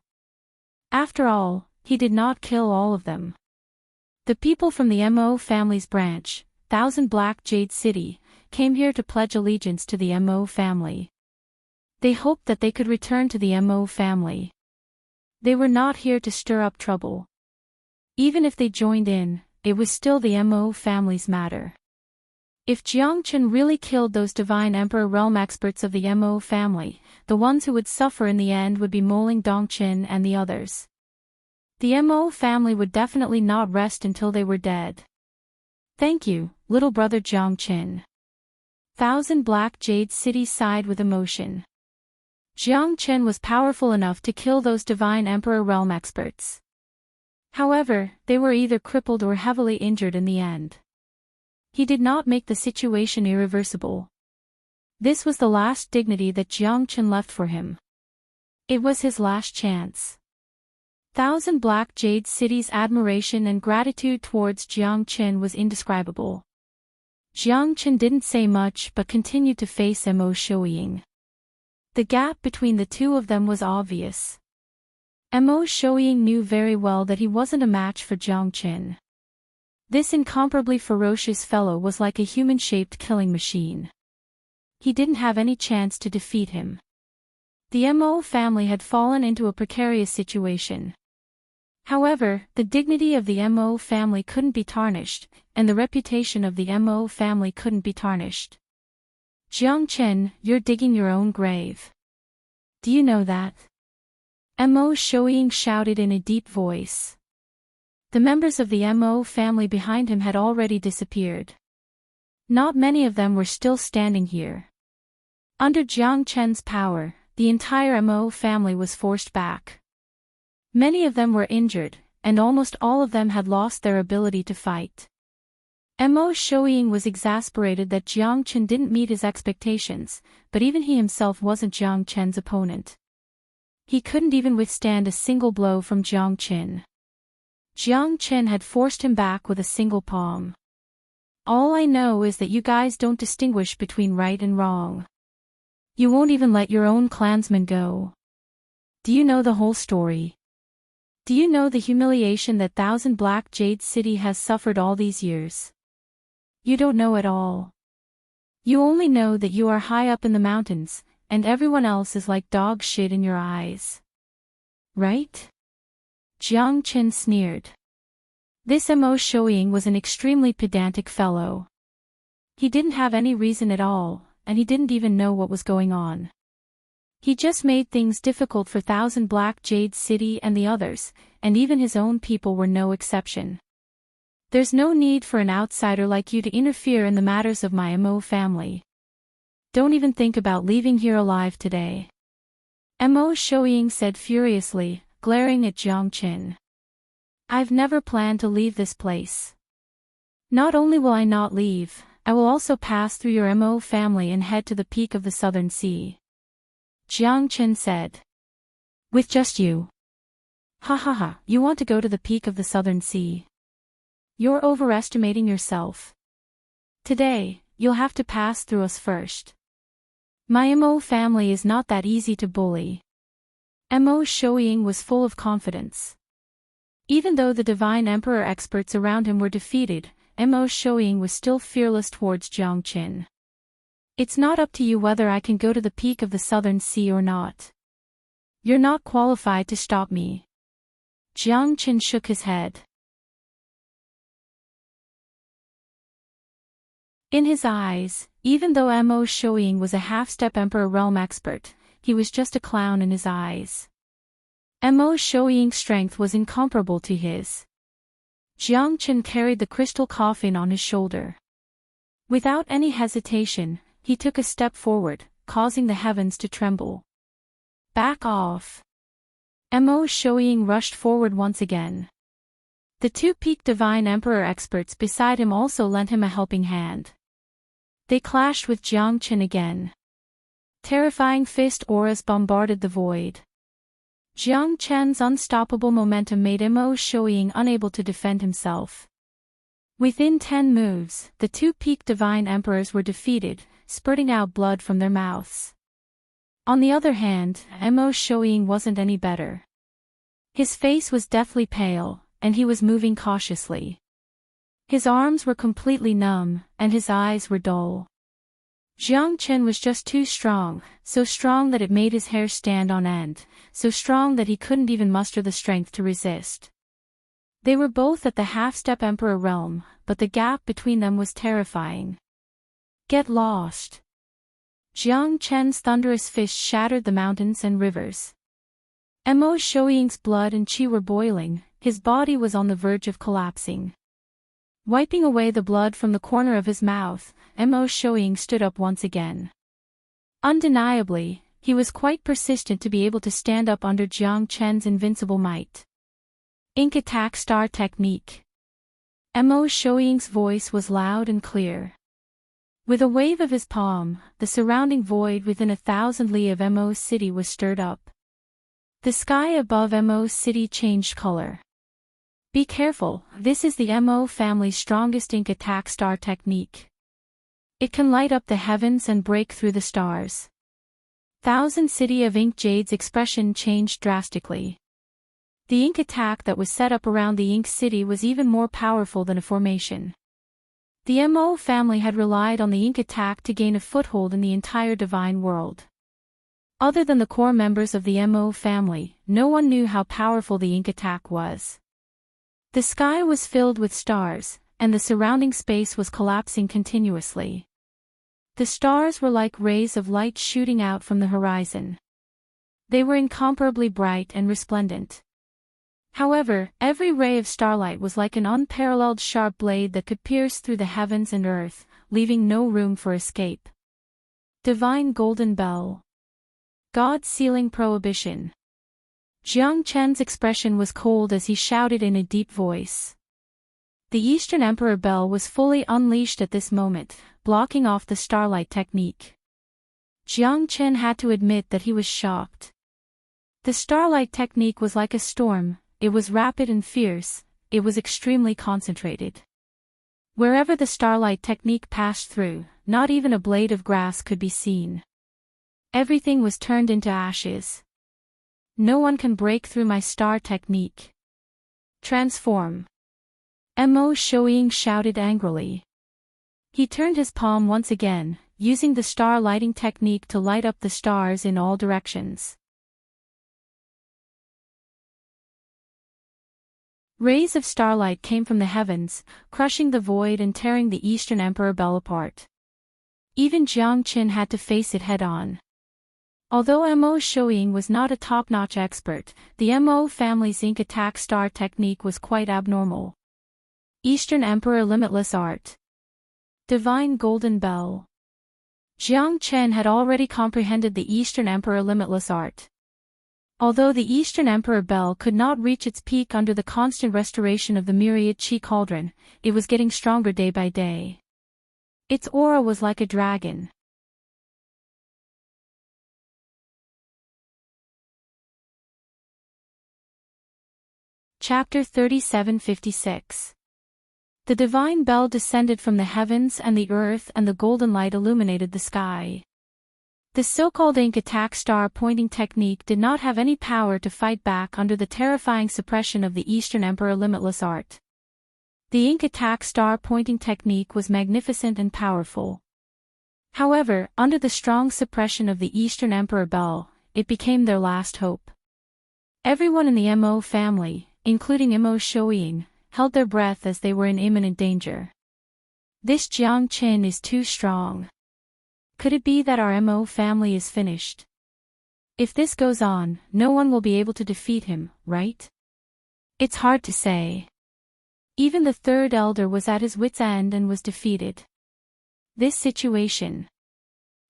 After all, he did not kill all of them. The people from the Mo family's branch, Thousand Black Jade City, came here to pledge allegiance to the Mo family. They hoped that they could return to the Mo family. They were not here to stir up trouble. Even if they joined in, it was still the Mo family's matter. If Jiang Qin really killed those Divine Emperor realm experts of the Mo family, the ones who would suffer in the end would be Moling Dongqin and the others. The Mo family would definitely not rest until they were dead. Thank you, little brother Jiang Qin. Thousand Black Jade City sighed with emotion. Jiang Qin was powerful enough to kill those Divine Emperor realm experts. However, they were either crippled or heavily injured in the end. He did not make the situation irreversible. This was the last dignity that Jiang Qin left for him. It was his last chance. Thousand Black Jade City's admiration and gratitude towards Jiang Qin was indescribable. Jiang Qin didn't say much but continued to face Mo Shouying. The gap between the two of them was obvious. Mo Shouying knew very well that he wasn't a match for Jiang Qin. This incomparably ferocious fellow was like a human-shaped killing machine. He didn't have any chance to defeat him. The Mo family had fallen into a precarious situation. However, the dignity of the Mo family couldn't be tarnished, and the reputation of the Mo family couldn't be tarnished. Jiang Qin, you're digging your own grave. Do you know that? Mo Shouying shouted in a deep voice. The members of the Mo family behind him had already disappeared. Not many of them were still standing here. Under Jiang Qin's power, the entire Mo family was forced back. Many of them were injured, and almost all of them had lost their ability to fight. Mo Shouying was exasperated that Jiang Qin didn't meet his expectations, but even he himself wasn't Jiang Qin's opponent. He couldn't even withstand a single blow from Jiang Qin. Jiang Qin had forced him back with a single palm. All I know is that you guys don't distinguish between right and wrong. You won't even let your own clansmen go. Do you know the whole story? Do you know the humiliation that Thousand Black Jade City has suffered all these years? You don't know at all. You only know that you are high up in the mountains, and everyone else is like dog shit in your eyes. Right? Jiang Qin sneered. This Mo Shouying was an extremely pedantic fellow. He didn't have any reason at all, and he didn't even know what was going on. He just made things difficult for Thousand Black Jade City and the others, and even his own people were no exception. There's no need for an outsider like you to interfere in the matters of my Mo family. Don't even think about leaving here alive today. Mo Shouying said furiously, glaring at Jiang Qin. I've never planned to leave this place. Not only will I not leave, I will also pass through your Mo family and head to the peak of the Southern Sea. Jiang Qin said. With just you? Ha ha ha, you want to go to the peak of the Southern Sea? You're overestimating yourself. Today, you'll have to pass through us first. My Mo family is not that easy to bully. Mo Shouying was full of confidence. Even though the divine emperor experts around him were defeated, Mo Shouying was still fearless towards Jiang Qin. It's not up to you whether I can go to the peak of the southern sea or not. You're not qualified to stop me. Jiang Qin shook his head. In his eyes, even though Mo Shouying was a half-step emperor realm expert, he was just a clown in his eyes. Mo Shouying's strength was incomparable to his. Jiang Qin carried the crystal coffin on his shoulder. Without any hesitation, he took a step forward, causing the heavens to tremble. Back off. Mo Shouying rushed forward once again. The two peak divine emperor experts beside him also lent him a helping hand. They clashed with Jiang Qin again. Terrifying fist auras bombarded the void. Jiang Qin's unstoppable momentum made Mo Shouying unable to defend himself. Within 10 moves, the two peak divine emperors were defeated, spurting out blood from their mouths. On the other hand, Mo Shouying wasn't any better. His face was deathly pale, and he was moving cautiously. His arms were completely numb, and his eyes were dull. Jiang Qin was just too strong, so strong that it made his hair stand on end, so strong that he couldn't even muster the strength to resist. They were both at the half-step emperor realm, but the gap between them was terrifying. Get lost. Jiang Qin's thunderous fist shattered the mountains and rivers. Mo Shouying's blood and qi were boiling, his body was on the verge of collapsing. Wiping away the blood from the corner of his mouth, Mo Shouying stood up once again. Undeniably, he was quite persistent to be able to stand up under Jiang Qin's invincible might. Ink attack star technique. Mo Shouying's voice was loud and clear. With a wave of his palm, the surrounding void within 1,000 li of Mo's city was stirred up. The sky above Mo's city changed color. Be careful, this is the Mo family's strongest ink attack star technique. It can light up the heavens and break through the stars. Thousand City of Ink Jade's expression changed drastically. The ink attack that was set up around the ink city was even more powerful than a formation. The Mo family had relied on the ink attack to gain a foothold in the entire divine world. Other than the core members of the Mo family, no one knew how powerful the ink attack was. The sky was filled with stars, and the surrounding space was collapsing continuously. The stars were like rays of light shooting out from the horizon. They were incomparably bright and resplendent. However, every ray of starlight was like an unparalleled sharp blade that could pierce through the heavens and earth, leaving no room for escape. Divine Golden Bell. God sealing prohibition. Jiang Qin's expression was cold as he shouted in a deep voice. The Eastern Emperor Bell was fully unleashed at this moment, blocking off the starlight technique. Jiang Qin had to admit that he was shocked. The starlight technique was like a storm, it was rapid and fierce, it was extremely concentrated. Wherever the starlight technique passed through, not even a blade of grass could be seen. Everything was turned into ashes. No one can break through my star technique. Transform. Mo Shouying shouted angrily. He turned his palm once again, using the star lighting technique to light up the stars in all directions. Rays of starlight came from the heavens, crushing the void and tearing the Eastern Emperor Bell apart. Even Jiang Qin had to face it head-on. Although Mo Shouying was not a top-notch expert, the Mo family's ink attack star technique was quite abnormal. Eastern Emperor Limitless Art. Divine Golden Bell. Jiang Qin had already comprehended the Eastern Emperor Limitless Art. Although the Eastern Emperor Bell could not reach its peak under the constant restoration of the myriad Qi cauldron, it was getting stronger day by day. Its aura was like a dragon. Chapter 3756. The divine bell descended from the heavens and the earth, and the golden light illuminated the sky. The so-called ink attack star-pointing technique did not have any power to fight back under the terrifying suppression of the Eastern Emperor Limitless Art. The ink attack star-pointing technique was magnificent and powerful. However, under the strong suppression of the Eastern Emperor Bel, it became their last hope. Everyone in the Mo family, including Mo Shouying, held their breath as they were in imminent danger. This Jiang Qin is too strong. Could it be that our Mo family is finished? If this goes on, no one will be able to defeat him, right? It's hard to say. Even the third elder was at his wit's end and was defeated. This situation.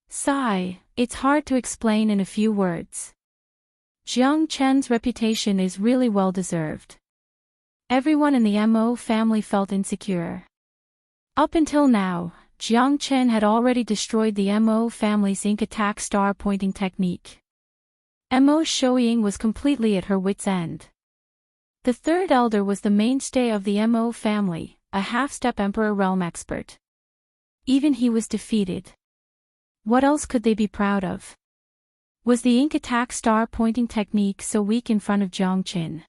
Sigh, it's hard to explain in a few words. Jiang Chen's reputation is really well deserved. Everyone in the Mo family felt insecure. Up until now, Jiang Chen had already destroyed the Mo family's ink attack star-pointing technique. Mo Shouying was completely at her wit's end. The third elder was the mainstay of the Mo family, a half-step emperor realm expert. Even he was defeated. What else could they be proud of? Was the ink attack star-pointing technique so weak in front of Jiang Qin?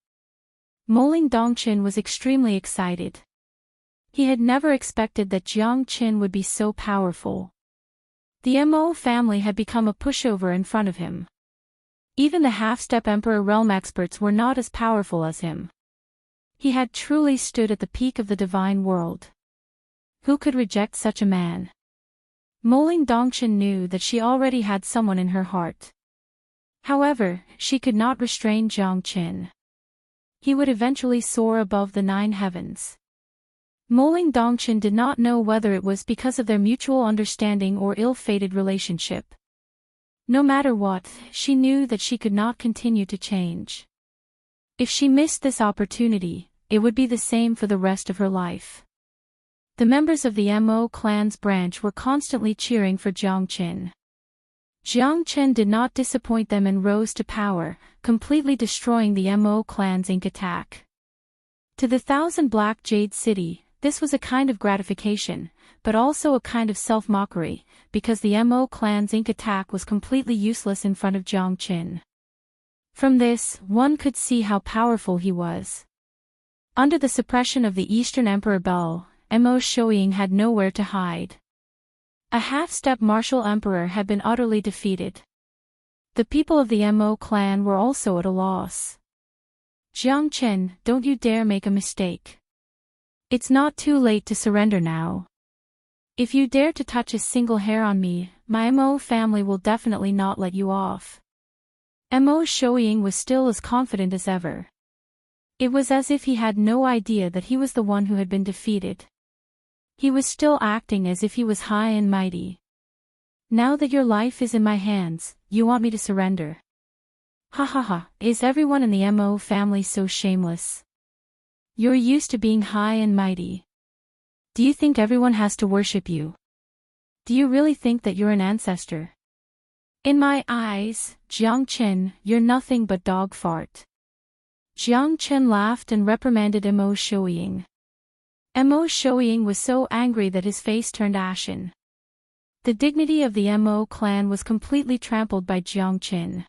Moling Dongqin was extremely excited. He had never expected that Jiang Qin would be so powerful. The Mo family had become a pushover in front of him. Even the half-step emperor realm experts were not as powerful as him. He had truly stood at the peak of the divine world. Who could reject such a man? Moling Dongqin knew that she already had someone in her heart. However, she could not restrain Jiang Qin. He would eventually soar above the 9 heavens. Moling Dongqin did not know whether it was because of their mutual understanding or ill-fated relationship. No matter what, she knew that she could not continue to change. If she missed this opportunity, it would be the same for the rest of her life. The members of the Mo clan's branch were constantly cheering for Jiang Qin. Jiang Qin did not disappoint them and rose to power, completely destroying the Mo clan's ink attack. To the 1,000 Black Jade City, this was a kind of gratification, but also a kind of self-mockery, because the Mo clan's ink attack was completely useless in front of Jiang Qin. From this, one could see how powerful he was. Under the suppression of the Eastern Emperor Bel, Mo Shouying had nowhere to hide. A half-step martial emperor had been utterly defeated. The people of the Mo clan were also at a loss. Jiang Qin, don't you dare make a mistake. It's not too late to surrender now. If you dare to touch a single hair on me, my Mo family will definitely not let you off. Mo Shouying was still as confident as ever. It was as if he had no idea that he was the one who had been defeated. He was still acting as if he was high and mighty. Now that your life is in my hands, you want me to surrender? Ha ha ha, is everyone in the Mo family so shameless? You're used to being high and mighty. Do you think everyone has to worship you? Do you really think that you're an ancestor? In my eyes, Jiang Qin, you're nothing but dog fart. Jiang Qin laughed and reprimanded Mo Shouying. Mo Shouying was so angry that his face turned ashen. The dignity of the Mo clan was completely trampled by Jiang Qin.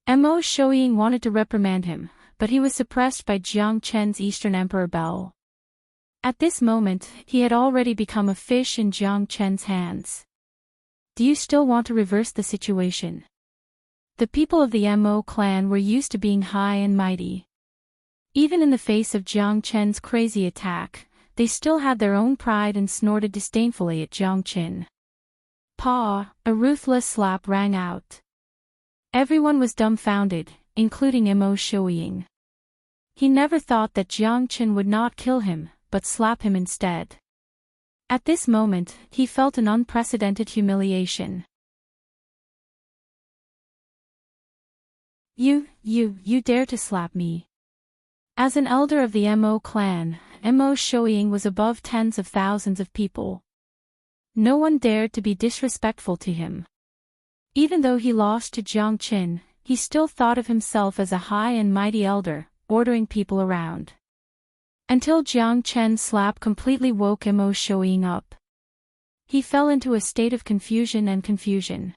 Mo Shouying wanted to reprimand him, but he was suppressed by Jiang Qin's Eastern Emperor Bel. At this moment, he had already become a fish in Jiang Qin's hands. Do you still want to reverse the situation? The people of the Mo clan were used to being high and mighty. Even in the face of Jiang Qin's crazy attack, they still had their own pride and snorted disdainfully at Jiang Qin. Paw, a ruthless slap rang out. Everyone was dumbfounded, including Mo Shouying. He never thought that Jiang Qin would not kill him, but slap him instead. At this moment, he felt an unprecedented humiliation. You dare to slap me. As an elder of the Mo clan, Mo Shouying was above tens of thousands of people. No one dared to be disrespectful to him. Even though he lost to Jiang Qin, he still thought of himself as a high and mighty elder, ordering people around. Until Jiang Qin's slap completely woke Mo Shouying up. He fell into a state of confusion.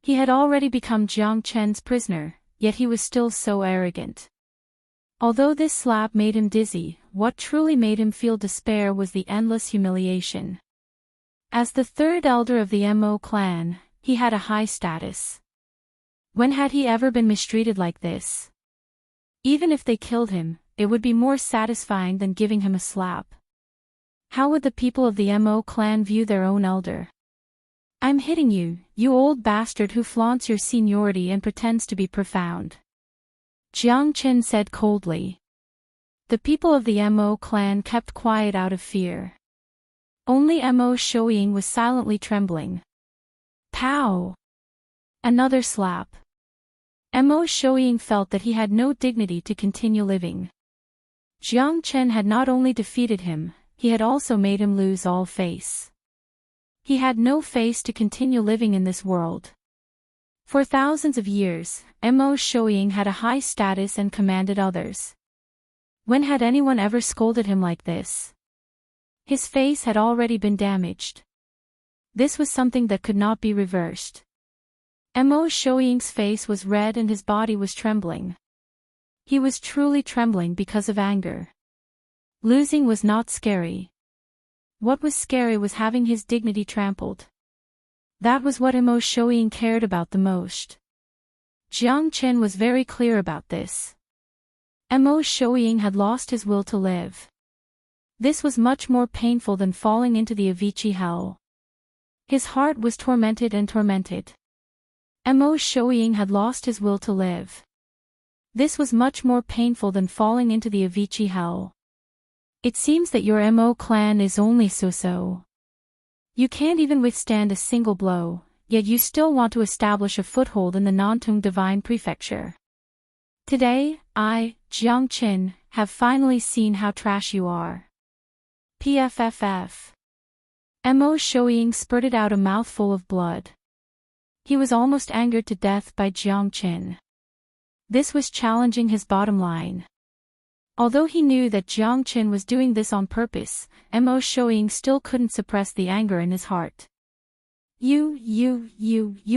He had already become Jiang Chen's prisoner, yet he was still so arrogant. Although this slap made him dizzy, what truly made him feel despair was the endless humiliation. As the third elder of the Mo clan, he had a high status. When had he ever been mistreated like this? Even if they killed him, it would be more satisfying than giving him a slap. How would the people of the Mo clan view their own elder? "I'm hitting you, you old bastard who flaunts your seniority and pretends to be profound," Jiang Chen said coldly. The people of the Mo clan kept quiet out of fear. Only Mo Shouying was silently trembling. Pow! Another slap. Mo Shouying felt that he had no dignity to continue living. Jiang Chen had not only defeated him, he had also made him lose all face. He had no face to continue living in this world. For thousands of years, Mo Shouying had a high status and commanded others. When had anyone ever scolded him like this? His face had already been damaged. This was something that could not be reversed. Mo Shouying's face was red and his body was trembling. He was truly trembling because of anger. Losing was not scary. What was scary was having his dignity trampled. That was what Mo Shouying cared about the most. Jiang Chen was very clear about this. Mo Shouying had lost his will to live. This was much more painful than falling into the Avicii hell. His heart was tormented and tormented. Mo Shouying had lost his will to live. This was much more painful than falling into the Avicii hell. It seems that your Mo clan is only so-so. You can't even withstand a single blow, yet you still want to establish a foothold in the Nantung Divine Prefecture. Today, I, Jiang Chen, have finally seen how trash you are. PFFF. Mo Shouying spurted out a mouthful of blood. He was almost angered to death by Jiang Chen. This was challenging his bottom line. Although he knew that Jiang Chen was doing this on purpose, Mo Shouying still couldn't suppress the anger in his heart. You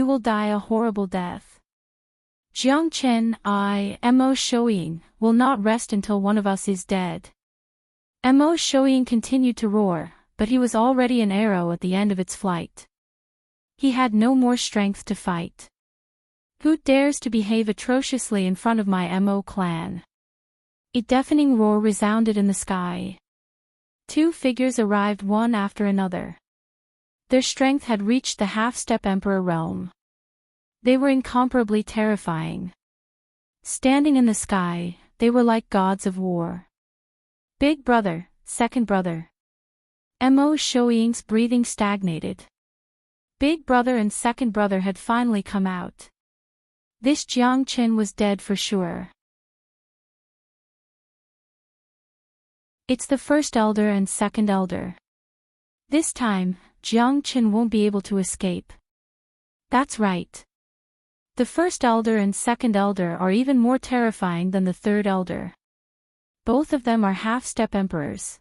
will die a horrible death. Jiang Chen, Mo Shouying, will not rest until one of us is dead. Mo Shouying continued to roar, but he was already an arrow at the end of its flight. He had no more strength to fight. Who dares to behave atrociously in front of my Mo clan? A deafening roar resounded in the sky. Two figures arrived one after another. Their strength had reached the half-step emperor realm. They were incomparably terrifying. Standing in the sky, they were like gods of war. Big brother, second brother. Mo Shouying's breathing stagnated. Big brother and second brother had finally come out. This Jiang Chen was dead for sure. It's the first elder and second elder. This time, Jiang Chen won't be able to escape. That's right. The first elder and second elder are even more terrifying than the third elder. Both of them are half-step emperors.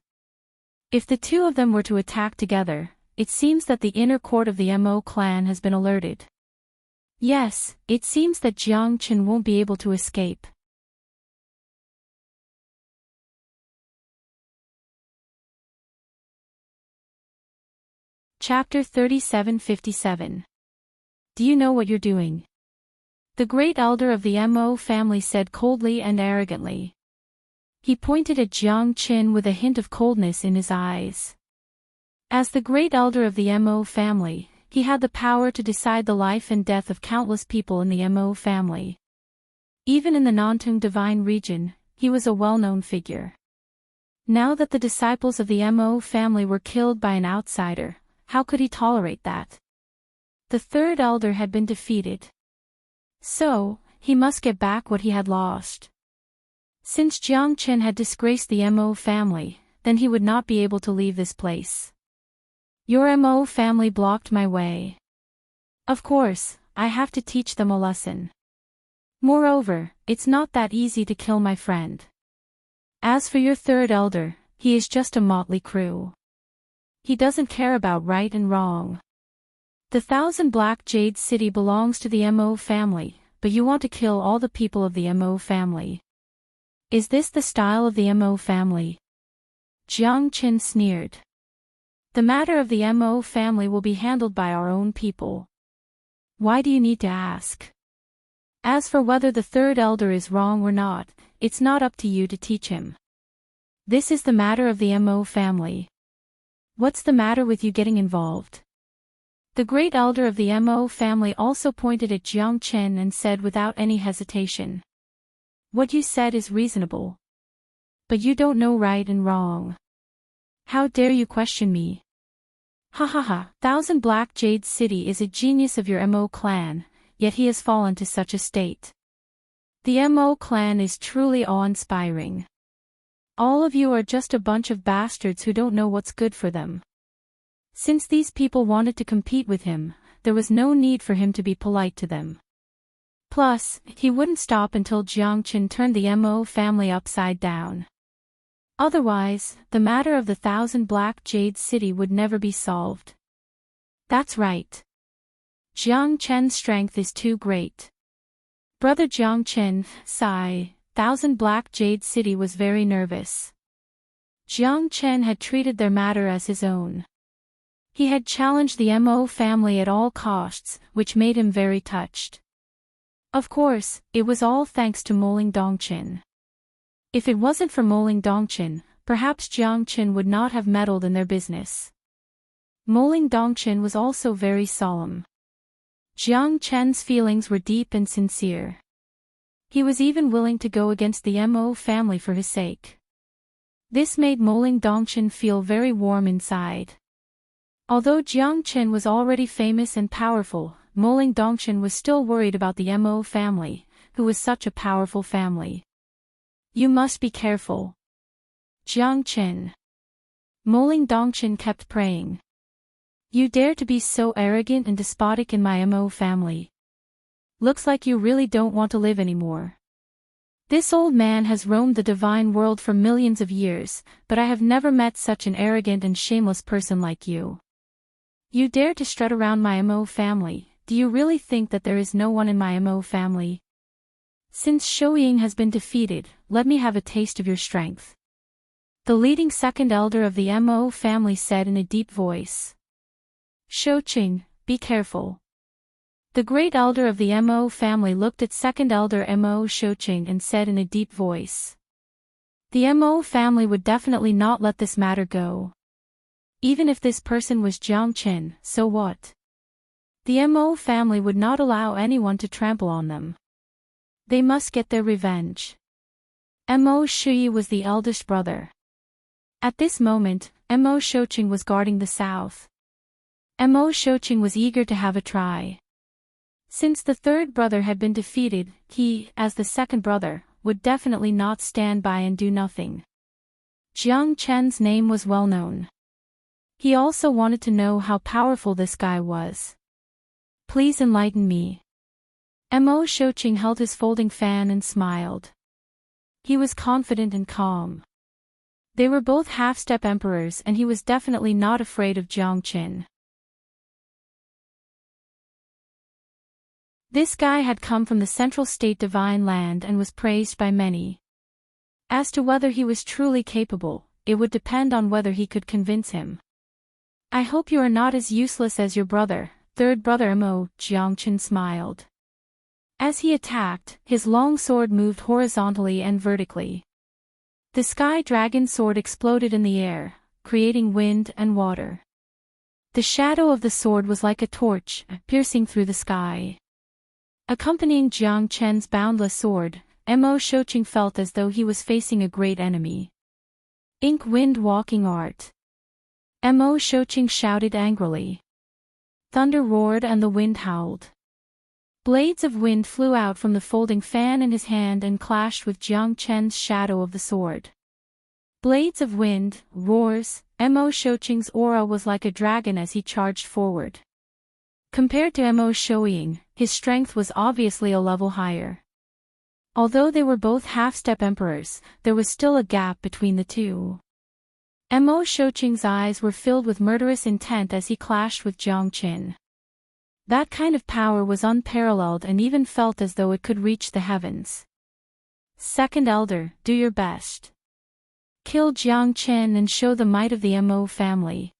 If the two of them were to attack together, it seems that the inner court of the Mo clan has been alerted. Yes, it seems that Jiang Chen won't be able to escape. Chapter 3757. Do you know what you're doing? The great elder of the Mo family said coldly and arrogantly. He pointed at Jiang Chen with a hint of coldness in his eyes. As the great elder of the Mo family, he had the power to decide the life and death of countless people in the Mo family. Even in the Nantung Divine region, he was a well-known figure. Now that the disciples of the Mo family were killed by an outsider, how could he tolerate that? The third elder had been defeated. So, he must get back what he had lost. Since Jiang Chen had disgraced the Mo family, then he would not be able to leave this place. Your Mo family blocked my way. Of course, I have to teach them a lesson. Moreover, it's not that easy to kill my friend. As for your third elder, he is just a motley crew. He doesn't care about right and wrong. The 1,000 Black Jade City belongs to the Mo family, but you want to kill all the people of the Mo family. Is this the style of the Mo family? Jiang Qin sneered. The matter of the Mo family will be handled by our own people. Why do you need to ask? As for whether the third elder is wrong or not, it's not up to you to teach him. This is the matter of the Mo family. What's the matter with you getting involved? The great elder of the Mo family also pointed at Jiang Qin and said without any hesitation. What you said is reasonable. But you don't know right and wrong. How dare you question me? Ha ha ha, 1,000 Black Jade City is a genius of your Mo clan, yet he has fallen to such a state. The Mo clan is truly awe-inspiring. All of you are just a bunch of bastards who don't know what's good for them. Since these people wanted to compete with him, there was no need for him to be polite to them. Plus, he wouldn't stop until Jiang Qin turned the Mo family upside down. Otherwise, the matter of the 1,000 Black Jade City would never be solved. That's right. Jiang Qin's strength is too great. Brother Jiang Qin, sigh, 1,000 Black Jade City was very nervous. Jiang Qin had treated their matter as his own. He had challenged the Mo family at all costs, which made him very touched. Of course, it was all thanks to Moling Dongqin. If it wasn't for Moling Dongqin, perhaps Jiang Qin would not have meddled in their business. Moling Dongqin was also very solemn. Jiang Qin's feelings were deep and sincere. He was even willing to go against the Mo family for his sake. This made Moling Dongqin feel very warm inside. Although Jiang Qin was already famous and powerful, Moling Dongqin was still worried about the Mo family, who was such a powerful family. You must be careful. Jiang Qin. Moling Dongqin kept praying. You dare to be so arrogant and despotic in my Mo family. Looks like you really don't want to live anymore. This old man has roamed the divine world for millions of years, but I have never met such an arrogant and shameless person like you. You dare to strut around my Mo family. Do you really think that there is no one in my Mo family? Since Shouying has been defeated, let me have a taste of your strength. The leading second elder of the Mo family said in a deep voice. Shouqing, be careful. The great elder of the Mo family looked at second elder Mo Shouqing and said in a deep voice. The Mo family would definitely not let this matter go. Even if this person was Jiang Qin, so what? The Mo family would not allow anyone to trample on them. They must get their revenge. Mo Shuyi was the eldest brother. At this moment, Mo Shouqing was guarding the south. Mo Shouqing was eager to have a try. Since the third brother had been defeated, he, as the second brother, would definitely not stand by and do nothing. Jiang Qin's name was well known. He also wanted to know how powerful this guy was. Please enlighten me. Mo Shouqing held his folding fan and smiled. He was confident and calm. They were both half-step emperors and he was definitely not afraid of Jiang Qin. This guy had come from the Central State Divine Land and was praised by many. As to whether he was truly capable, it would depend on whether he could convince him. I hope you are not as useless as your brother, third brother Mo, Jiang Qin smiled. As he attacked, his long sword moved horizontally and vertically. The sky dragon sword exploded in the air, creating wind and water. The shadow of the sword was like a torch, piercing through the sky. Accompanying Jiang Qin's boundless sword, Mo Shouqing felt as though he was facing a great enemy. Ink wind walking art. Mo Shouqing shouted angrily. Thunder roared and the wind howled. Blades of wind flew out from the folding fan in his hand and clashed with Jiang Qin's shadow of the sword. Blades of wind, roars, Mo Shouqing's aura was like a dragon as he charged forward. Compared to Mo Shouying, his strength was obviously a level higher. Although they were both half-step emperors, there was still a gap between the two. Mo Shouqing's eyes were filled with murderous intent as he clashed with Jiang Qin. That kind of power was unparalleled and even felt as though it could reach the heavens. Second elder, do your best. Kill Jiang Chen and show the might of the Mo family.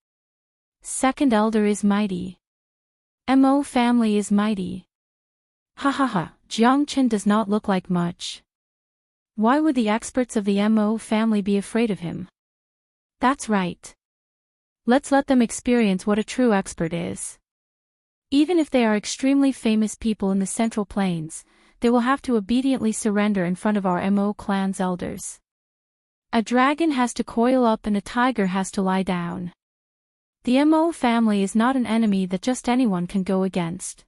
Second elder is mighty. Mo family is mighty. Ha ha ha, Jiang Chen does not look like much. Why would the experts of the Mo family be afraid of him? That's right. Let's let them experience what a true expert is. Even if they are extremely famous people in the Central Plains, they will have to obediently surrender in front of our Mo clan's elders. A dragon has to coil up and a tiger has to lie down. The Mo family is not an enemy that just anyone can go against.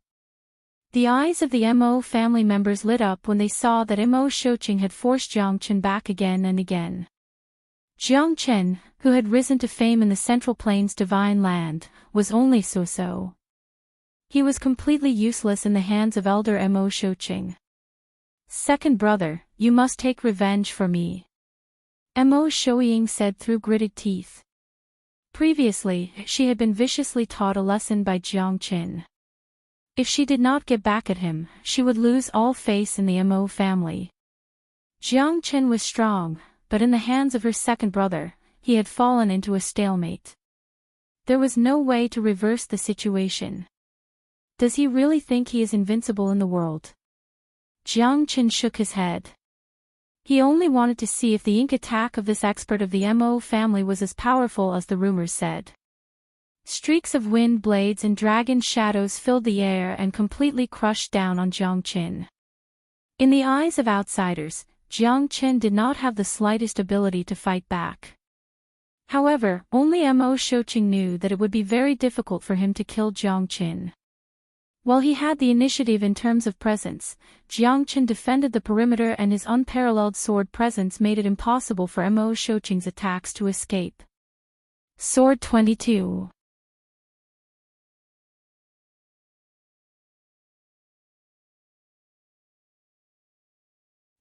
The eyes of the Mo family members lit up when they saw that Mo Shouqing had forced Jiang Chen back again and again. Jiang Chen, who had risen to fame in the Central Plains divine land, was only so-so. He was completely useless in the hands of Elder Mo Shouqing. Second brother, you must take revenge for me. Mo Shouqing said through gritted teeth. Previously, she had been viciously taught a lesson by Jiang Chen. If she did not get back at him, she would lose all faith in the Mo family. Jiang Chen was strong, but in the hands of her second brother, he had fallen into a stalemate. There was no way to reverse the situation. Does he really think he is invincible in the world? Jiang Chen shook his head. He only wanted to see if the ink attack of this expert of the Mo family was as powerful as the rumors said. Streaks of wind blades and dragon shadows filled the air and completely crushed down on Jiang Chen. In the eyes of outsiders, Jiang Chen did not have the slightest ability to fight back. However, only Mo Shouqing knew that it would be very difficult for him to kill Jiang Chen. While he had the initiative in terms of presence, Jiang Chen defended the perimeter and his unparalleled sword presence made it impossible for Mo Shouqing's attacks to escape. Sword 22.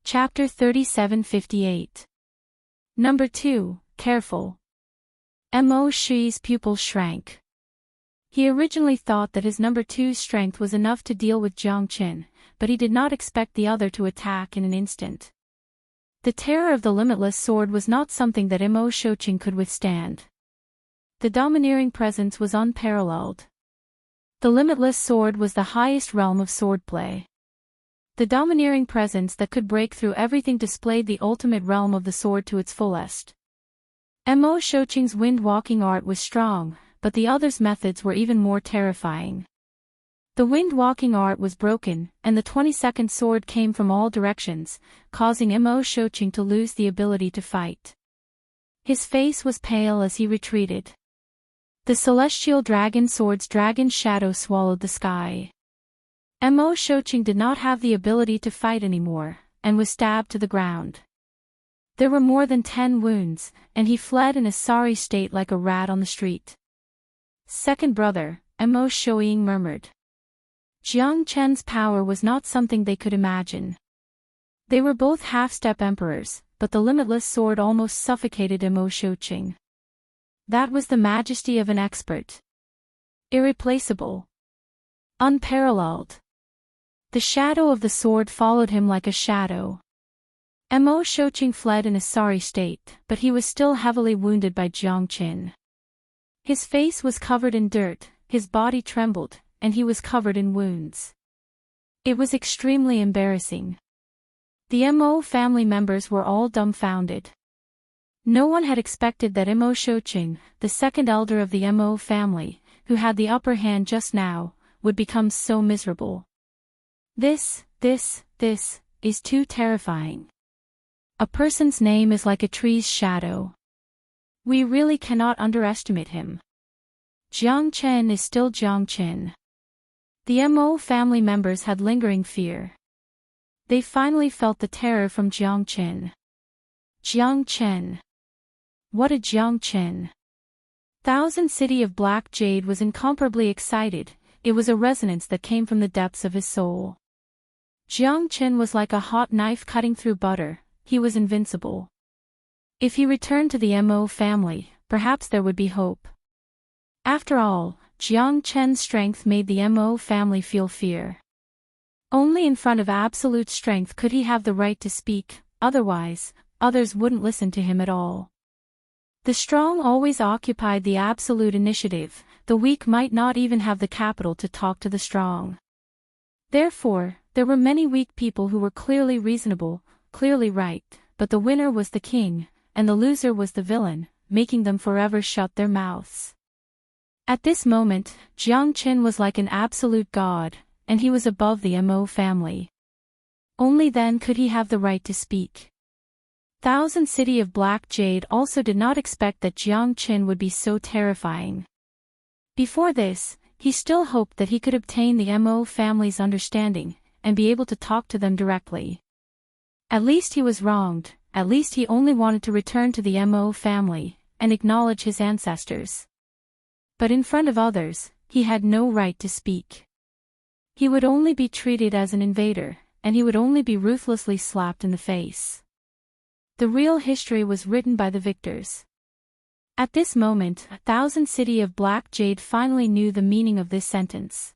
Chapter 3758. Number 2, Careful. Mo Shi's pupils shrank. He originally thought that his number 2's strength was enough to deal with Jiang Chen, but he did not expect the other to attack in an instant. The terror of the limitless sword was not something that Mo Shouqing could withstand. The domineering presence was unparalleled. The limitless sword was the highest realm of swordplay. The domineering presence that could break through everything displayed the ultimate realm of the sword to its fullest. Mo Shouqing's wind-walking art was strong, but the other's methods were even more terrifying. The wind-walking art was broken, and the 22nd sword came from all directions, causing Mo Shouqing to lose the ability to fight. His face was pale as he retreated. The celestial dragon sword's dragon shadow swallowed the sky. Mo Shouqing did not have the ability to fight anymore, and was stabbed to the ground. There were more than 10 wounds, and he fled in a sorry state like a rat on the street. Second brother, Mo Shouqing murmured. Jiang Chen's power was not something they could imagine. They were both half-step emperors, but the limitless sword almost suffocated Mo Shouqing. That was the majesty of an expert. Irreplaceable. Unparalleled. The shadow of the sword followed him like a shadow. Mo Shouqing fled in a sorry state, but he was still heavily wounded by Jiang Chen. His face was covered in dirt, his body trembled, and he was covered in wounds. It was extremely embarrassing. The Mo family members were all dumbfounded. No one had expected that Mo Shouqing, the second elder of the Mo family, who had the upper hand just now, would become so miserable. This is too terrifying. A person's name is like a tree's shadow. We really cannot underestimate him. Jiang Chen is still Jiang Chen. The Mo family members had lingering fear. They finally felt the terror from Jiang Chen. Jiang Chen. What a Jiang Chen. Thousand City of Black Jade was incomparably excited. It was a resonance that came from the depths of his soul. Jiang Chen was like a hot knife cutting through butter. He was invincible. If he returned to the Mo family, perhaps there would be hope. After all, Jiang Chen's strength made the Mo family feel fear. Only in front of absolute strength could he have the right to speak, otherwise, others wouldn't listen to him at all. The strong always occupied the absolute initiative, the weak might not even have the capital to talk to the strong. Therefore, there were many weak people who were clearly reasonable, clearly right, but the winner was the king, and the loser was the villain, making them forever shut their mouths. At this moment, Jiang Chen was like an absolute god, and he was above the Mo family. Only then could he have the right to speak. Thousand City of Black Jade also did not expect that Jiang Chen would be so terrifying. Before this, he still hoped that he could obtain the Mo family's understanding, and be able to talk to them directly. At least he was wronged, at least he only wanted to return to the Mo family, and acknowledge his ancestors. But in front of others, he had no right to speak. He would only be treated as an invader, and he would only be ruthlessly slapped in the face. The real history was written by the victors. At this moment, Thousand City of Black Jade finally knew the meaning of this sentence.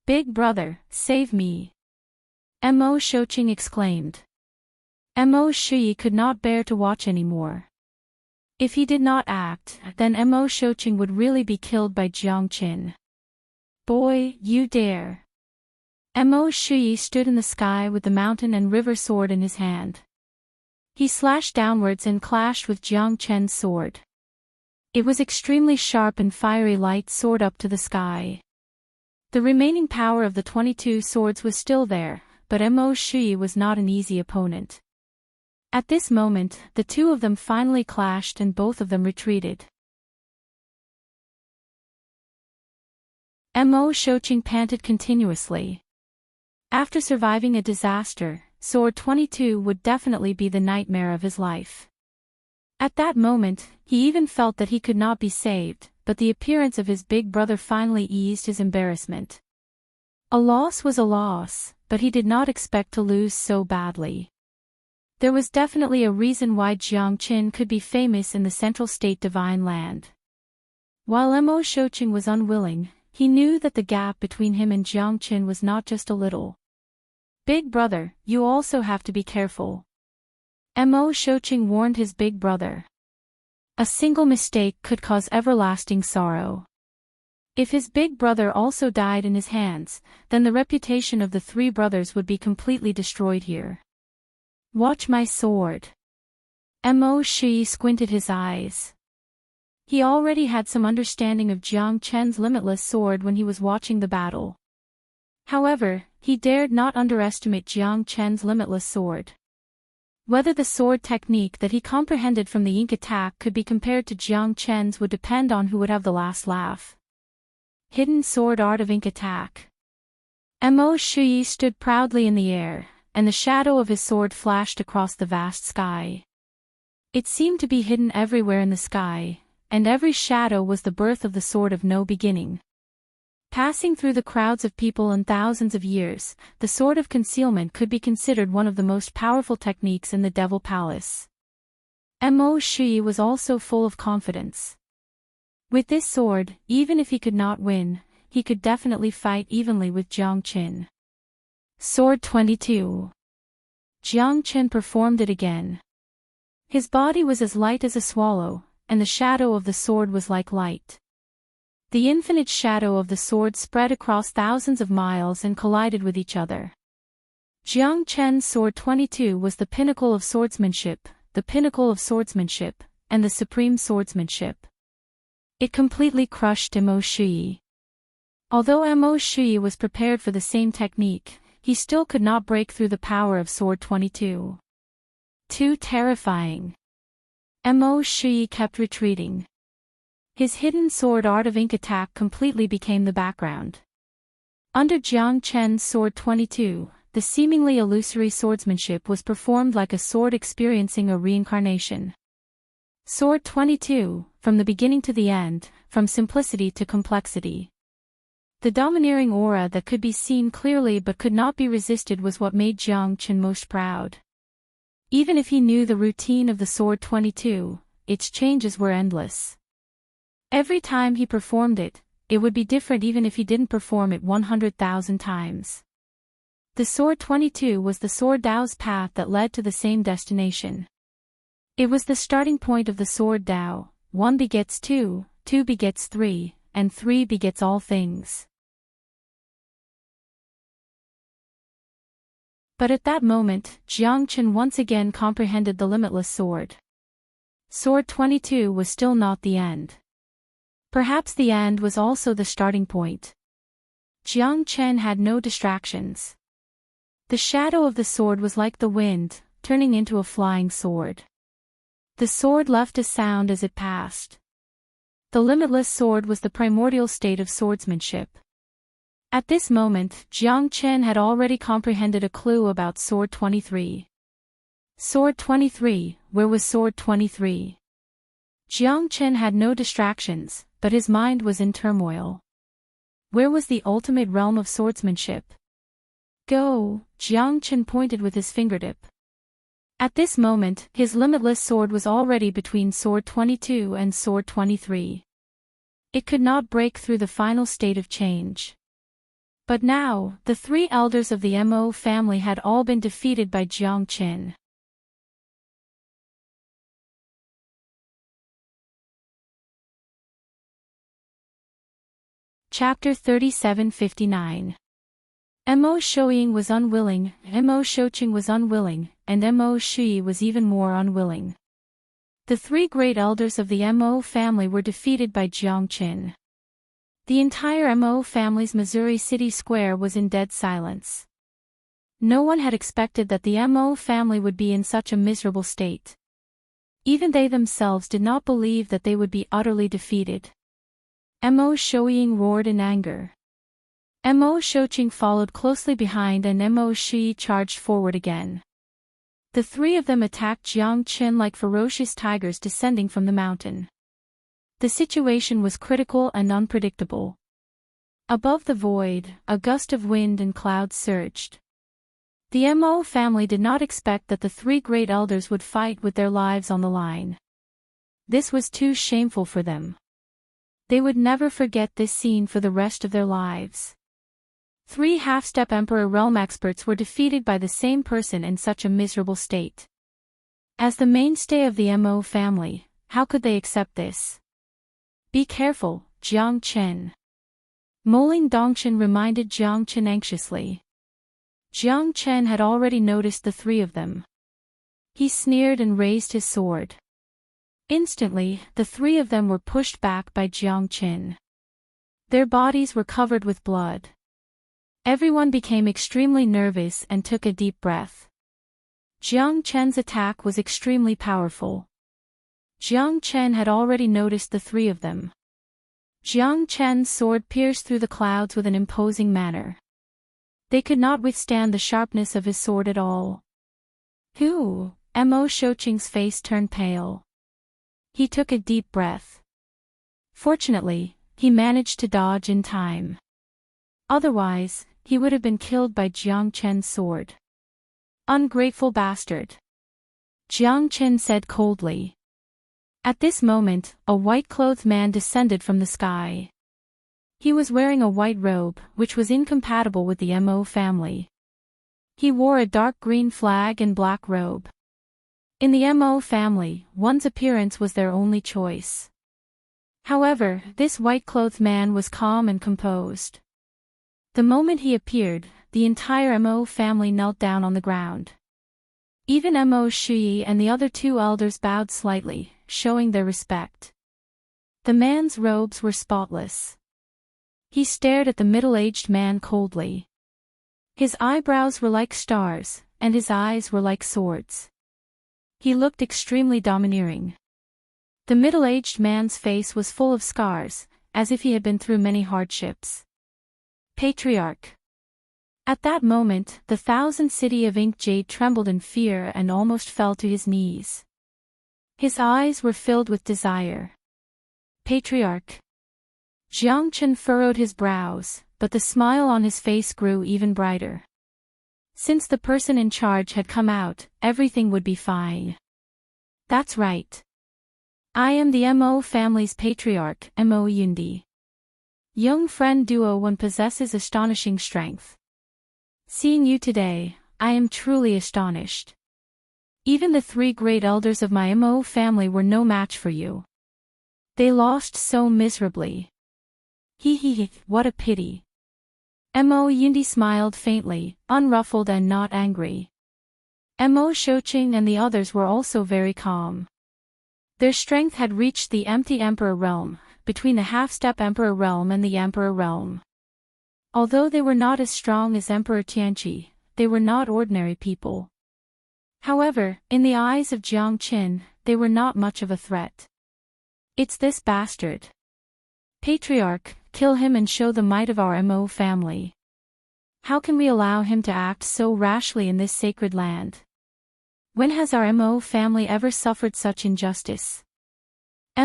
"Big brother, save me!" Mo Shouqing exclaimed. Mo Shui could not bear to watch anymore. If he did not act, then Mo Shouqing would really be killed by Jiang Chen. "Boy, you dare!" Mo Shui stood in the sky with the mountain and river sword in his hand. He slashed downwards and clashed with Jiang Chen's sword. It was extremely sharp and fiery light soared up to the sky. The remaining power of the 22 swords was still there, but Mo Shui was not an easy opponent. At this moment, the two of them finally clashed and both of them retreated. Mo Shouqing panted continuously. After surviving a disaster, Sword 22 would definitely be the nightmare of his life. At that moment, he even felt that he could not be saved, but the appearance of his big brother finally eased his embarrassment. A loss was a loss, but he did not expect to lose so badly. There was definitely a reason why Jiang Chen could be famous in the Central State Divine Land. While Mo Shouqing was unwilling, he knew that the gap between him and Jiang Chen was not just a little. "Big brother, you also have to be careful." Mo Shouqing warned his big brother. A single mistake could cause everlasting sorrow. If his big brother also died in his hands, then the reputation of the three brothers would be completely destroyed here. "Watch my sword." Mo Shui squinted his eyes. He already had some understanding of Jiang Chen's limitless sword when he was watching the battle. However, he dared not underestimate Jiang Chen's limitless sword. Whether the sword technique that he comprehended from the ink attack could be compared to Jiang Chen's would depend on who would have the last laugh. Hidden sword art of ink attack. Mo Shui stood proudly in the air, and the shadow of his sword flashed across the vast sky. It seemed to be hidden everywhere in the sky, and every shadow was the birth of the sword of no beginning. Passing through the crowds of people and thousands of years, the sword of concealment could be considered one of the most powerful techniques in the Devil Palace. Mo Shui was also full of confidence. With this sword, even if he could not win, he could definitely fight evenly with Jiang Chen. Sword 22. Jiang Chen performed it again. His body was as light as a swallow, and the shadow of the sword was like light. The infinite shadow of the sword spread across thousands of miles and collided with each other. Jiang Chen's sword 22 was the pinnacle of swordsmanship, the pinnacle of swordsmanship, and the supreme swordsmanship. It completely crushed Mo Shui. Although Mo Shui was prepared for the same technique, he still could not break through the power of sword 22. Too terrifying. Mo Shui kept retreating. His hidden sword art of ink attack completely became the background. Under Jiang Chen's sword 22, the seemingly illusory swordsmanship was performed like a sword experiencing a reincarnation. Sword 22, from the beginning to the end, from simplicity to complexity. The domineering aura that could be seen clearly but could not be resisted was what made Jiang Chen most proud. Even if he knew the routine of the sword 22, its changes were endless. Every time he performed it, it would be different even if he didn't perform it 100,000 times. The sword 22 was the sword Tao's path that led to the same destination. It was the starting point of the sword Tao. 1 begets 2, 2 begets 3, and 3 begets all things. But at that moment, Jiang Chen once again comprehended the limitless sword. Sword 22 was still not the end. Perhaps the end was also the starting point. Jiang Chen had no distractions. The shadow of the sword was like the wind, turning into a flying sword. The sword left a sound as it passed. The limitless sword was the primordial state of swordsmanship. At this moment, Jiang Chen had already comprehended a clue about sword 23. Sword 23, where was sword 23? Jiang Chen had no distractions, but his mind was in turmoil. Where was the ultimate realm of swordsmanship? Go, Jiang Chen pointed with his fingertip. At this moment, his limitless sword was already between sword 22 and sword 23. It could not break through the final state of change. But now, the 3 elders of the Mo family had all been defeated by Jiang Chen. Chapter 3759. Mo Shouying was unwilling, Mo Shouqing was unwilling, and Mo Shui was even more unwilling. The 3 great elders of the Mo family were defeated by Jiang Chen. The entire Mo family's Missouri City Square was in dead silence. No one had expected that the Mo family would be in such a miserable state. Even they themselves did not believe that they would be utterly defeated. Mo Shouying roared in anger. Mo Shouqing followed closely behind and Mo Shui charged forward again. The 3 of them attacked Jiang Chen like ferocious tigers descending from the mountain. The situation was critical and unpredictable. Above the void, a gust of wind and clouds surged. The Mo family did not expect that the 3 great elders would fight with their lives on the line. This was too shameful for them. They would never forget this scene for the rest of their lives. 3 half-step Emperor realm experts were defeated by the same person in such a miserable state. As the mainstay of the Mo family, how could they accept this? Be careful, Jiang Chen. Moling Dongshan reminded Jiang Chen anxiously. Jiang Chen had already noticed the 3 of them. He sneered and raised his sword. Instantly, the 3 of them were pushed back by Jiang Chen. Their bodies were covered with blood. Everyone became extremely nervous and took a deep breath. Jiang Chen's attack was extremely powerful. Jiang Chen had already noticed the 3 of them. Jiang Chen's sword pierced through the clouds with an imposing manner. They could not withstand the sharpness of his sword at all. Mo Shouqing's face turned pale. He took a deep breath. Fortunately, he managed to dodge in time. Otherwise, he would have been killed by Jiang Chen's sword. Ungrateful bastard. Jiang Chen said coldly. At this moment, a white-clothed man descended from the sky. He was wearing a white robe, which was incompatible with the Mo family. He wore a dark green flag and black robe. In the Mo family, one's appearance was their only choice. However, this white-clothed man was calm and composed. The moment he appeared, the entire Mo family knelt down on the ground. Even Mo Shui and the other 2 elders bowed slightly, showing their respect. The man's robes were spotless. He stared at the middle-aged man coldly. His eyebrows were like stars, and his eyes were like swords. He looked extremely domineering. The middle-aged man's face was full of scars, as if he had been through many hardships. Patriarch. At that moment, the 1,000 city of ink jade trembled in fear and almost fell to his knees. His eyes were filled with desire. Patriarch. Jiang Chen furrowed his brows, but the smile on his face grew even brighter. Since the person in charge had come out, everything would be fine. That's right. I am the Mo family's patriarch, Mo Yundi. young friend duo one possesses astonishing strength. Seeing you today, I am truly astonished. Even the three great elders of my Mo family were no match for you. They lost so miserably. He, what a pity. Mo Yindi smiled faintly, unruffled and not angry. Mo Shoqing and the others were also very calm. Their strength had reached the empty Emperor realm, between the half-step Emperor realm and the Emperor realm. Although they were not as strong as Emperor Tianqi, they were not ordinary people. However, in the eyes of Jiang Qin, they were not much of a threat. It's this bastard. Patriarch, kill him and show the might of our Mo family. How can we allow him to act so rashly in this sacred land? When has our Mo family ever suffered such injustice?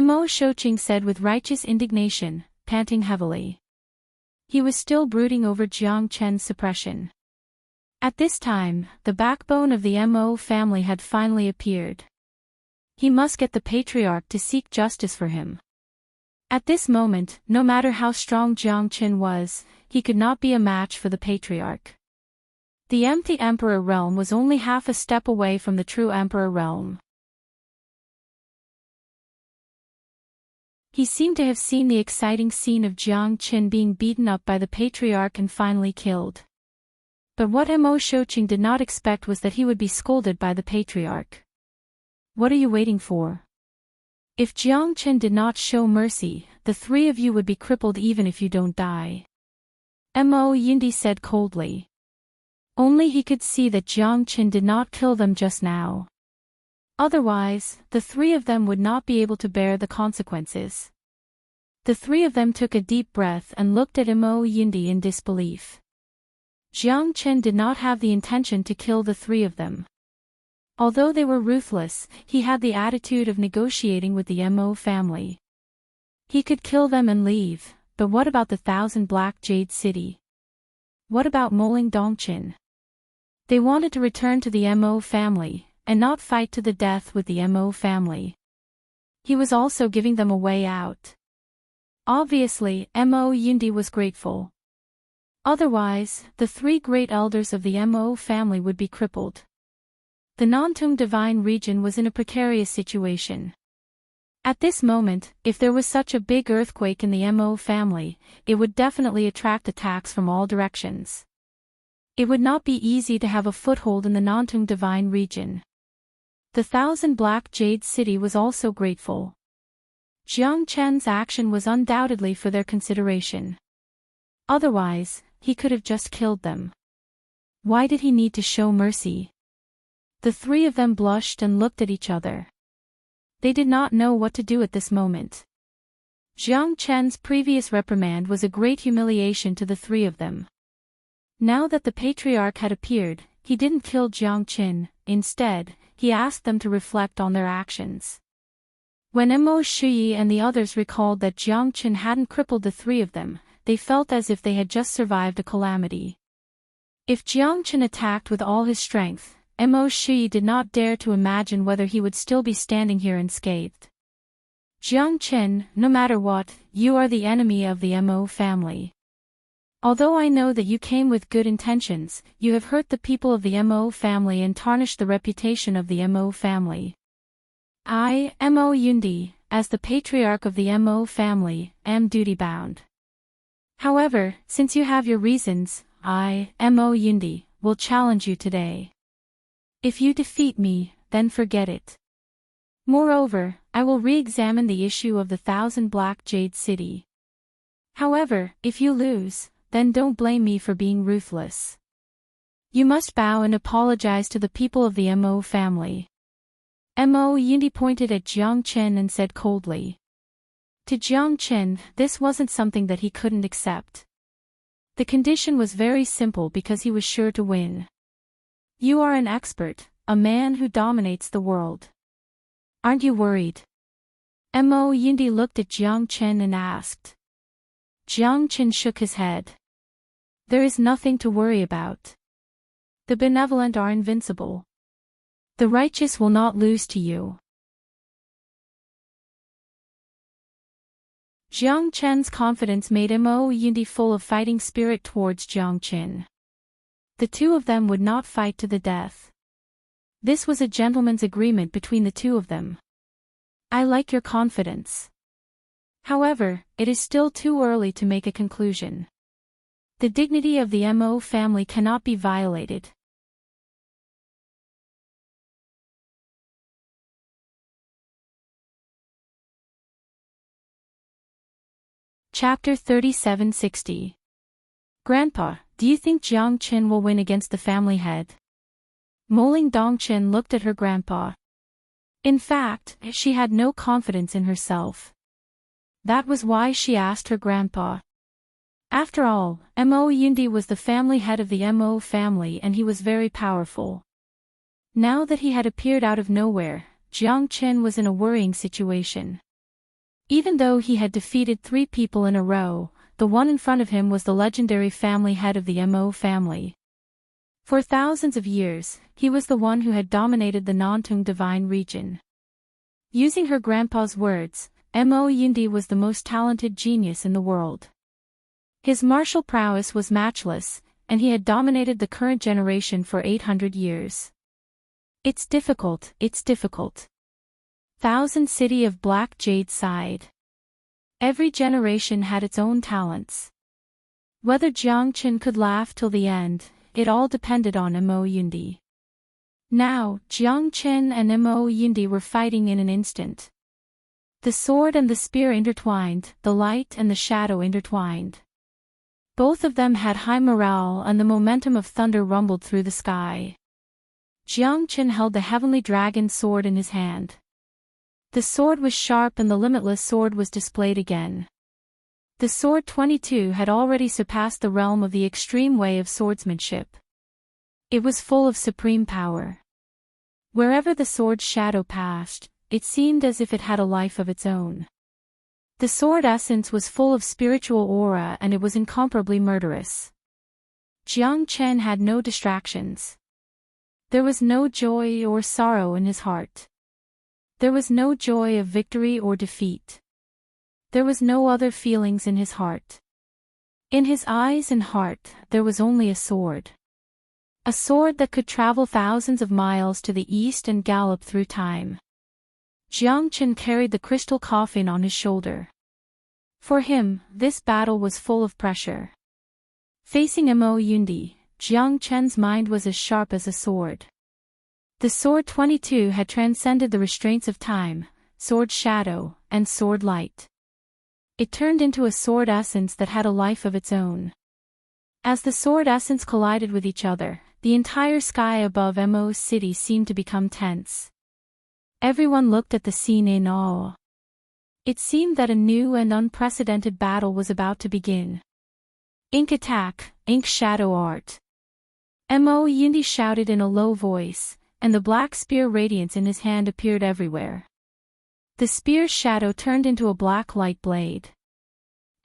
Mo Shoqing said with righteous indignation, panting heavily. He was still brooding over Jiang Chen's suppression. At this time, the backbone of the Mo family had finally appeared. He must get the patriarch to seek justice for him. At this moment, no matter how strong Jiang Qin was, he could not be a match for the patriarch. The empty Emperor realm was only half a step away from the true Emperor realm. He seemed to have seen the exciting scene of Jiang Qin being beaten up by the patriarch and finally killed. But what Mo Shoqing did not expect was that he would be scolded by the patriarch. What are you waiting for? If Jiang Qin did not show mercy, the three of you would be crippled even if you don't die. Mo Yindi said coldly. Only he could see that Jiang Qin did not kill them just now. Otherwise, the three of them would not be able to bear the consequences. The three of them took a deep breath and looked at Mo Yindi in disbelief. Jiang Qin did not have the intention to kill the three of them. Although they were ruthless, he had the attitude of negotiating with the Mo family. He could kill them and leave, but what about the 1,000 Black Jade City? What about Moling Dongqin? They wanted to return to the Mo family, and not fight to the death with the Mo family. He was also giving them a way out. Obviously, Mo Yindi was grateful. Otherwise, the three great elders of the Mo family would be crippled. The Nantung divine region was in a precarious situation. At this moment, if there was such a big earthquake in the Mo family, it would definitely attract attacks from all directions. It would not be easy to have a foothold in the Nantung divine region. The 1,000 Black Jade City was also grateful. Jiang Chen's action was undoubtedly for their consideration. Otherwise, he could have just killed them. Why did he need to show mercy? The three of them blushed and looked at each other. They did not know what to do at this moment. Jiang Chen's previous reprimand was a great humiliation to the three of them. Now that the patriarch had appeared, he didn't kill Jiang Qin. Instead, he asked them to reflect on their actions. When Mo Shuyi and the others recalled that Jiang Qin hadn't crippled the three of them, they felt as if they had just survived a calamity. If Jiang Qin attacked with all his strength, Mo Shuyi did not dare to imagine whether he would still be standing here unscathed. Jiang Qin, no matter what, you are the enemy of the Mo family. Although I know that you came with good intentions, you have hurt the people of the Mo family and tarnished the reputation of the Mo family. I, Mo Yundi, as the patriarch of the Mo family, am duty-bound. However, since you have your reasons, I, Mo Yundi, will challenge you today. If you defeat me, then forget it. Moreover, I will re-examine the issue of the 1,000 Black Jade City. However, if you lose, then don't blame me for being ruthless. You must bow and apologize to the people of the Mo family. Mo Yindi pointed at Jiang Qin and said coldly. To Jiang Qin, this wasn't something that he couldn't accept. The condition was very simple because he was sure to win. You are an expert, a man who dominates the world. Aren't you worried? Mo Yindi looked at Jiang Qin and asked. Jiang Qin shook his head. There is nothing to worry about. The benevolent are invincible. The righteous will not lose to you. Jiang Chen's confidence made Mo Yunde full of fighting spirit towards Jiang Chen. The two of them would not fight to the death. This was a gentleman's agreement between the two of them. I like your confidence. However, it is still too early to make a conclusion. The dignity of the Mo family cannot be violated. Chapter 3760. Grandpa, do you think Jiang Chen will win against the family head? Moling Dongchen looked at her grandpa. In fact, she had no confidence in herself. That was why she asked her grandpa. After all, Mo Yunde was the family head of the Mo family and he was very powerful. Now that he had appeared out of nowhere, Jiang Chen was in a worrying situation. Even though he had defeated 3 people in a row, the one in front of him was the legendary family head of the Mo family. For thousands of years, he was the one who had dominated the Nantung divine region. Using her grandpa's words, Mo Yunde was the most talented genius in the world. His martial prowess was matchless, and he had dominated the current generation for 800 years. It's difficult. Thousand City of Black Jade sighed. Every generation had its own talents. Whether Jiang Chen could laugh till the end, it all depended on Mo Yunde. Now, Jiang Chen and Mo Yunde were fighting in an instant. The sword and the spear intertwined, the light and the shadow intertwined. Both of them had high morale and the momentum of thunder rumbled through the sky. Jiang Chen held the heavenly dragon sword in his hand. The sword was sharp and the limitless sword was displayed again. The sword 22 had already surpassed the realm of the extreme way of swordsmanship. It was full of supreme power. Wherever the sword's shadow passed, it seemed as if it had a life of its own. The sword essence was full of spiritual aura and it was incomparably murderous. Jiang Chen had no distractions. There was no joy or sorrow in his heart. There was no joy of victory or defeat. There was no other feelings in his heart. In his eyes and heart, there was only a sword. A sword that could travel thousands of miles to the east and gallop through time. Jiang Chen carried the crystal coffin on his shoulder. For him, this battle was full of pressure. Facing Mo Yunde, Jiang Chen's mind was as sharp as a sword. The sword 22 had transcended the restraints of time, sword shadow, and sword light. It turned into a sword essence that had a life of its own. As the sword essence collided with each other, the entire sky above Mo's city seemed to become tense. Everyone looked at the scene in awe. It seemed that a new and unprecedented battle was about to begin. Ink attack, ink shadow art. Mo Yunde shouted in a low voice, and the black spear radiance in his hand appeared everywhere. The spear's shadow turned into a black light blade.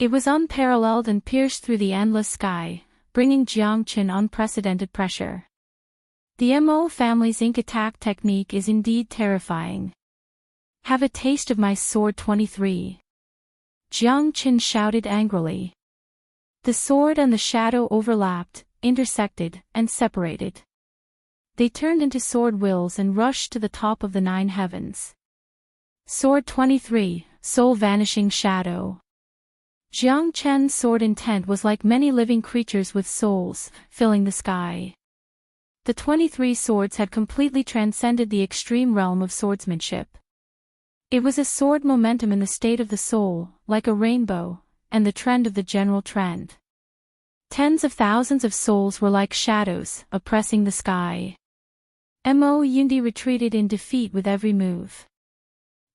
It was unparalleled and pierced through the endless sky, bringing Jiang Chen unprecedented pressure. The Mo family's ink attack technique is indeed terrifying. Have a taste of my sword 23. Jiang Chen shouted angrily. The sword and the shadow overlapped, intersected, and separated. They turned into sword wills and rushed to the top of the 9 heavens. Sword 23, Soul Vanishing Shadow. Jiang Chen's sword intent was like many living creatures with souls, filling the sky. The 23 swords had completely transcended the extreme realm of swordsmanship. It was a sword momentum in the state of the soul, like a rainbow, and the trend of the general trend. Tens of thousands of souls were like shadows, oppressing the sky. Mo Yunde retreated in defeat with every move.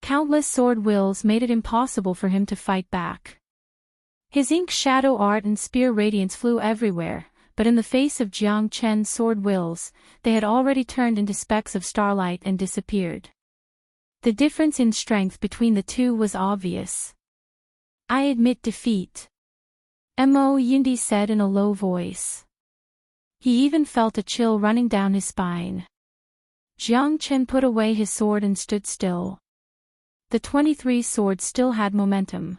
Countless sword wills made it impossible for him to fight back. His ink shadow art and spear radiance flew everywhere, but in the face of Jiang Chen's sword wills, they had already turned into specks of starlight and disappeared. The difference in strength between the two was obvious. I admit defeat. Mo Yunde said in a low voice. He even felt a chill running down his spine. Jiang Chen put away his sword and stood still. The 23 swords still had momentum.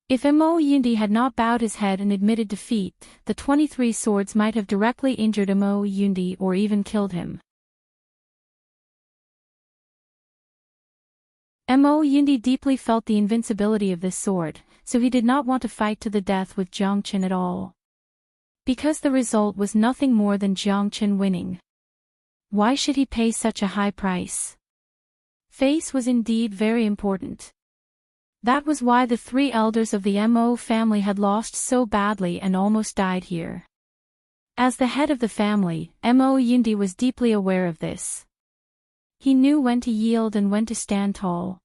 If Mo Yindi had not bowed his head and admitted defeat, the 23 swords might have directly injured Mo Yindi or even killed him. Mo Yindi deeply felt the invincibility of this sword, so he did not want to fight to the death with Jiang Qin at all. Because the result was nothing more than Jiang Qin winning. Why should he pay such a high price? Face was indeed very important. That was why the 3 elders of the Mo family had lost so badly and almost died here. As the head of the family, Mo Yindi was deeply aware of this. He knew when to yield and when to stand tall.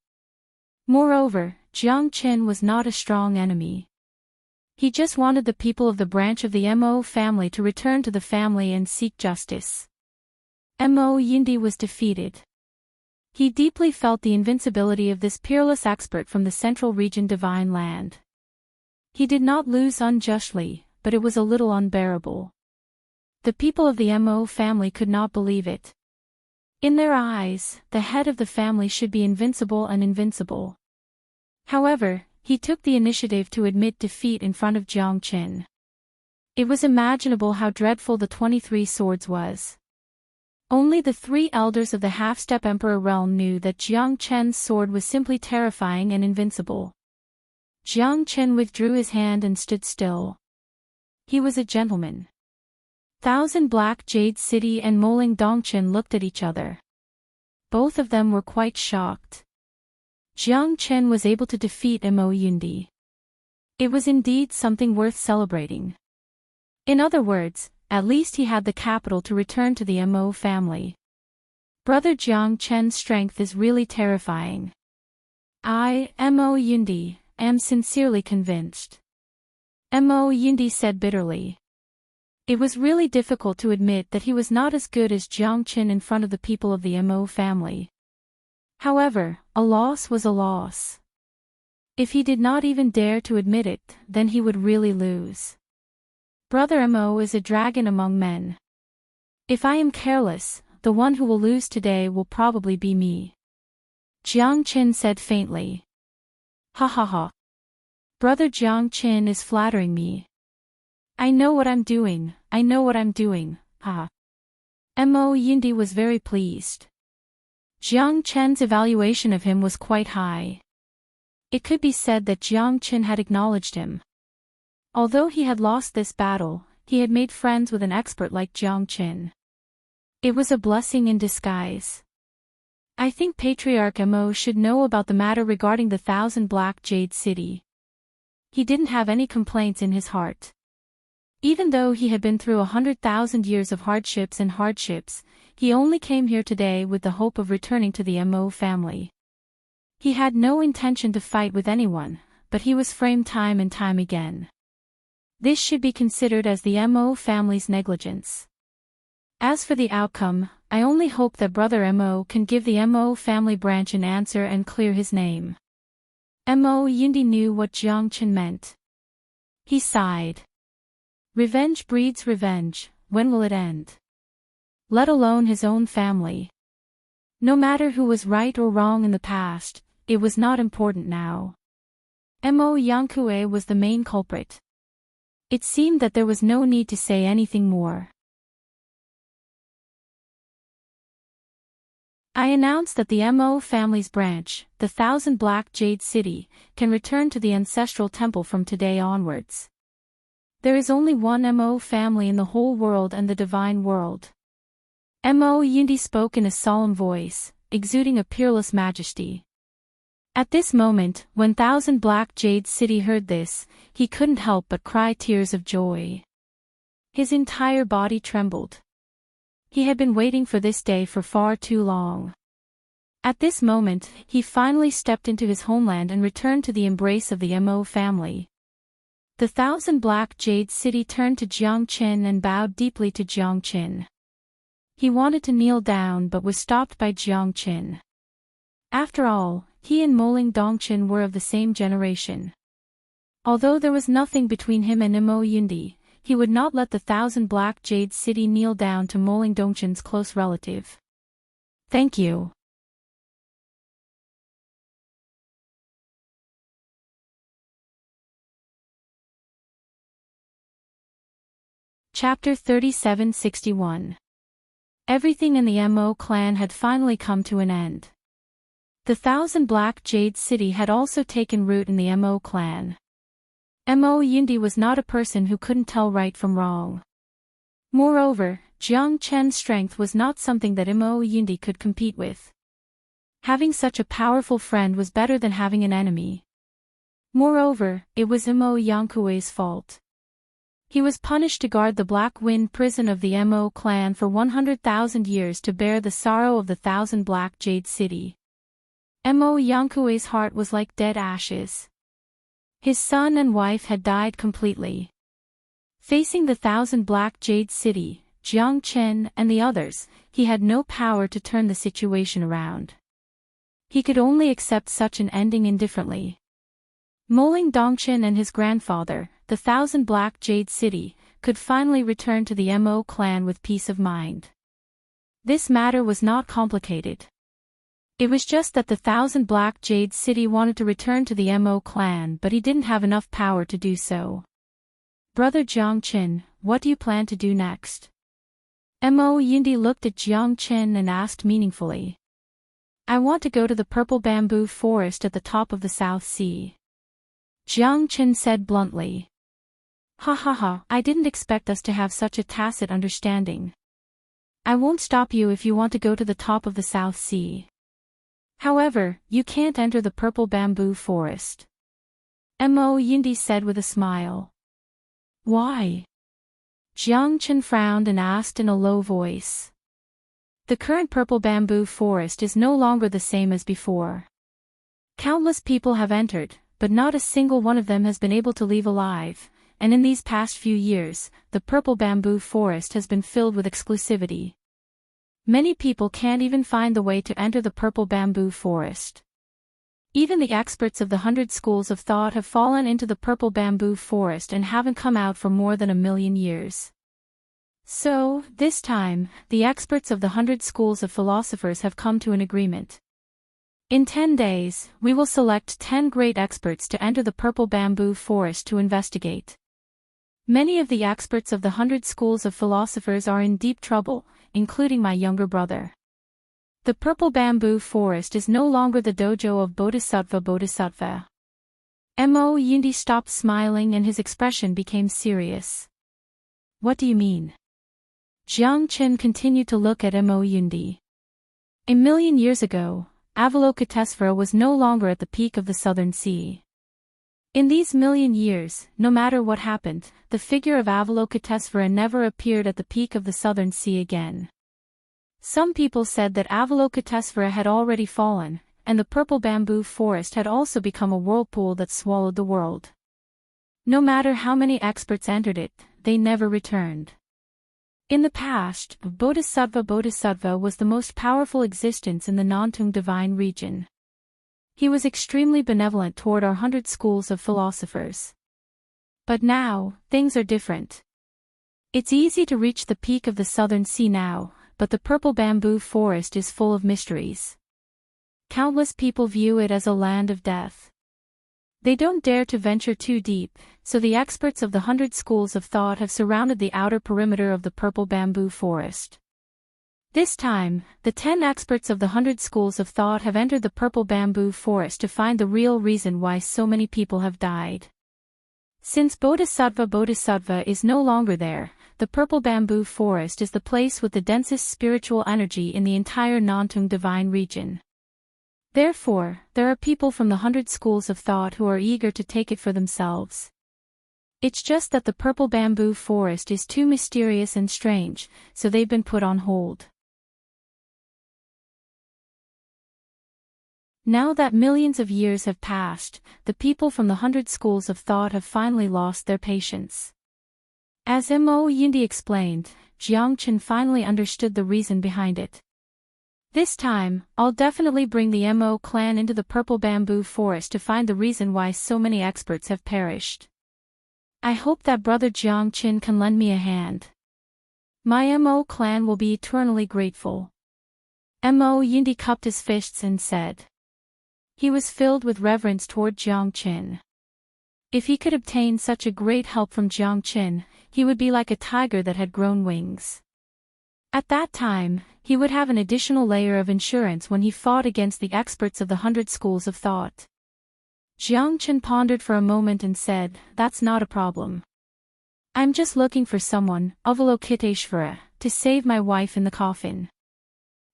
Moreover, Jiang Qin was not a strong enemy. He just wanted the people of the branch of the Mo family to return to the family and seek justice. Mo Yindi was defeated. He deeply felt the invincibility of this peerless expert from the central region divine land. He did not lose unjustly, but it was a little unbearable. The people of the Mo family could not believe it. In their eyes, the head of the family should be invincible and invincible. However, he took the initiative to admit defeat in front of Jiang Qin. It was imaginable how dreadful the 23 swords was. Only the 3 elders of the half-step emperor realm knew that Jiang Qin's sword was simply terrifying and invincible. Jiang Qin withdrew his hand and stood still. He was a gentleman. Thousand Black Jade City and Moling Dongqin looked at each other. Both of them were quite shocked. Jiang Qin was able to defeat Mo Yindi. It was indeed something worth celebrating. In other words, at least he had the capital to return to the Mo family. Brother Jiang Qin's strength is really terrifying. I, Mo Yindi, am sincerely convinced. Mo Yindi said bitterly. It was really difficult to admit that he was not as good as Jiang Qin in front of the people of the Mo family. However, a loss was a loss. If he did not even dare to admit it, then he would really lose. Brother Mo is a dragon among men. If I am careless, the one who will lose today will probably be me. Jiang Qin said faintly. Ha ha ha. Brother Jiang Qin is flattering me. I know what I'm doing, ha. Mo Yindi was very pleased. Jiang Qin's evaluation of him was quite high. It could be said that Jiang Qin had acknowledged him. Although he had lost this battle, he had made friends with an expert like Jiang Qin. It was a blessing in disguise. I think Patriarch Mo should know about the matter regarding the 1,000 Black Jade City. He didn't have any complaints in his heart. Even though he had been through 100,000 years of hardships, he only came here today with the hope of returning to the Mo family. He had no intention to fight with anyone, but he was framed time and time again. This should be considered as the Mo family's negligence. As for the outcome, I only hope that Brother Mo can give the Mo family branch an answer and clear his name. Mo Yindi knew what Jiang Qin meant. He sighed. Revenge breeds revenge, when will it end? Let alone his own family. No matter who was right or wrong in the past, it was not important now. Mo Yankue was the main culprit. It seemed that there was no need to say anything more. I announce that the Mo family's branch, the 1,000 Black Jade City, can return to the ancestral temple from today onwards. There is only one Mo family in the whole world and the divine world. Mo Yindi spoke in a solemn voice, exuding a peerless majesty. At this moment, when 1,000 Black Jade City heard this, he couldn't help but cry tears of joy. His entire body trembled. He had been waiting for this day for far too long. At this moment, he finally stepped into his homeland and returned to the embrace of the Mo family. The 1,000 Black Jade City turned to Jiang Qin and bowed deeply to Jiang Qin. He wanted to kneel down but was stopped by Jiang Qin. After all, he and Moling Dongqin were of the same generation. Although there was nothing between him and Mo Yindi, he would not let the 1,000 Black Jade City kneel down to Moling Dongqin's close relative. Thank you. Chapter 3761. Everything in the Mo clan had finally come to an end. The Thousand Black Jade City had also taken root in the Mo clan. Mo Yundi was not a person who couldn't tell right from wrong. Moreover, Jiang Chen's strength was not something that Mo Yundi could compete with. Having such a powerful friend was better than having an enemy. Moreover, it was Mo Yankui's fault. He was punished to guard the Black Wind prison of the Mo clan for 100,000 years to bear the sorrow of the Thousand Black Jade City. Mo Yankui's heart was like dead ashes. His son and wife had died completely. Facing the Thousand Black Jade City, Jiang Chen and the others, he had no power to turn the situation around. He could only accept such an ending indifferently. Moling Dongchen and his grandfather, the Thousand Black Jade City, could finally return to the Mo clan with peace of mind. This matter was not complicated. It was just that the Thousand Black Jade City wanted to return to the Mo clan, but he didn't have enough power to do so. Brother Jiangchen, what do you plan to do next? Mo Yundi looked at Jiangchen and asked meaningfully. I want to go to the purple bamboo forest at the top of the South Sea. Jiangchen said bluntly. Ha ha ha, I didn't expect us to have such a tacit understanding. I won't stop you if you want to go to the top of the South Sea. However, you can't enter the purple bamboo forest. Mo Yundi said with a smile. Why? Jiangchen frowned and asked in a low voice. The current purple bamboo forest is no longer the same as before. Countless people have entered, but not a single one of them has been able to leave alive, and in these past few years, the purple bamboo forest has been filled with exclusivity. Many people can't even find the way to enter the purple bamboo forest. Even the experts of the 100 schools of thought have fallen into the purple bamboo forest and haven't come out for more than 1,000,000 years. So, this time, the experts of the 100 schools of philosophers have come to an agreement. In 10 days, we will select 10 great experts to enter the purple bamboo forest to investigate. Many of the experts of the 100 schools of philosophers are in deep trouble, including my younger brother. The purple bamboo forest is no longer the dojo of Bodhisattva. Mo Yundi stopped smiling and his expression became serious. What do you mean? Jiang Chen continued to look at Mo Yundi. 1,000,000 years ago, Avalokitesvara was no longer at the peak of the southern sea. In these 1,000,000 years, no matter what happened, the figure of Avalokitesvara never appeared at the peak of the southern sea again. Some people said that Avalokitesvara had already fallen, and the purple bamboo forest had also become a whirlpool that swallowed the world. No matter how many experts entered it, they never returned. In the past, Bodhisattva was the most powerful existence in the Nantung divine region. He was extremely benevolent toward our 100 schools of philosophers. But now, things are different. It's easy to reach the peak of the southern sea now, but the purple bamboo forest is full of mysteries. Countless people view it as a land of death. They don't dare to venture too deep, so the experts of the 100 schools of thought have surrounded the outer perimeter of the purple bamboo forest. This time, the 10 experts of the 100 schools of thought have entered the purple bamboo forest to find the real reason why so many people have died. Since Bodhisattva is no longer there, the purple bamboo forest is the place with the densest spiritual energy in the entire Nantung divine region. Therefore, there are people from the 100 schools of thought who are eager to take it for themselves. It's just that the purple bamboo forest is too mysterious and strange, so they've been put on hold. Now that millions of years have passed, the people from the 100 schools of thought have finally lost their patience. As Mo Yundi explained, Jiang Chen finally understood the reason behind it. This time, I'll definitely bring the Mo clan into the purple bamboo forest to find the reason why so many experts have perished. I hope that brother Jiang Chen can lend me a hand. My Mo clan will be eternally grateful. Mo Yundi cupped his fists and said. He was filled with reverence toward Jiang Chen. If he could obtain such a great help from Jiang Qin, he would be like a tiger that had grown wings. At that time, he would have an additional layer of insurance when he fought against the experts of the 100 schools of thought. Jiang Qin pondered for a moment and said, "That's not a problem. I'm just looking for someone, Avalokiteshvara, to save my wife in the coffin.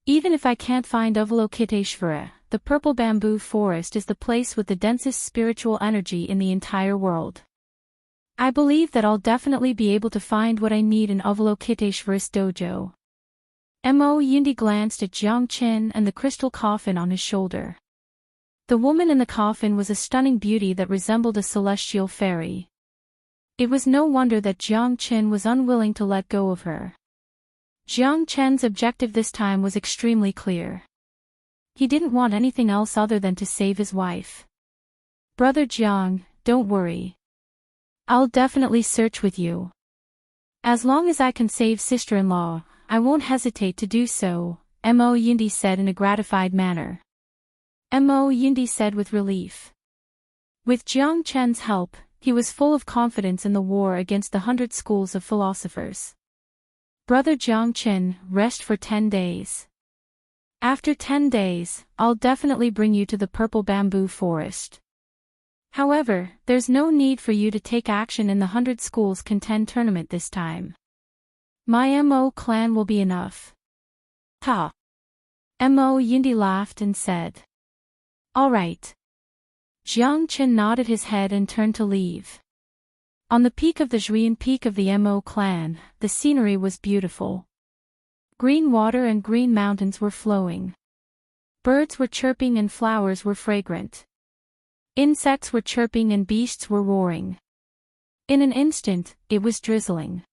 Even if I can't find Avalokiteshvara, the purple bamboo forest is the place with the densest spiritual energy in the entire world. I believe that I'll definitely be able to find what I need in Avalokiteshvara's dojo." Mo Yindi glanced at Jiang Qin and the crystal coffin on his shoulder. The woman in the coffin was a stunning beauty that resembled a celestial fairy. It was no wonder that Jiang Qin was unwilling to let go of her. Jiang Qin's objective this time was extremely clear. He didn't want anything else other than to save his wife. "Brother Jiang, don't worry. I'll definitely search with you. As long as I can save sister-in-law, I won't hesitate to do so," Mo Yindi said in a gratified manner. Mo Yindi said with relief. With Jiang Qin's help, he was full of confidence in the war against the 100 schools of philosophers. "Brother Jiang Qin, rest for 10 days. After 10 days, I'll definitely bring you to the purple bamboo forest. However, there's no need for you to take action in the 100 schools contend tournament this time. My Mo clan will be enough." "Ha!" Mo Yindi laughed and said. "All right." Jiang Qin nodded his head and turned to leave. On the peak of the Zhuyan peak of the Mo clan, the scenery was beautiful. Green water and green mountains were flowing. Birds were chirping and flowers were fragrant. Insects were chirping and beasts were roaring. In an instant, it was drizzling.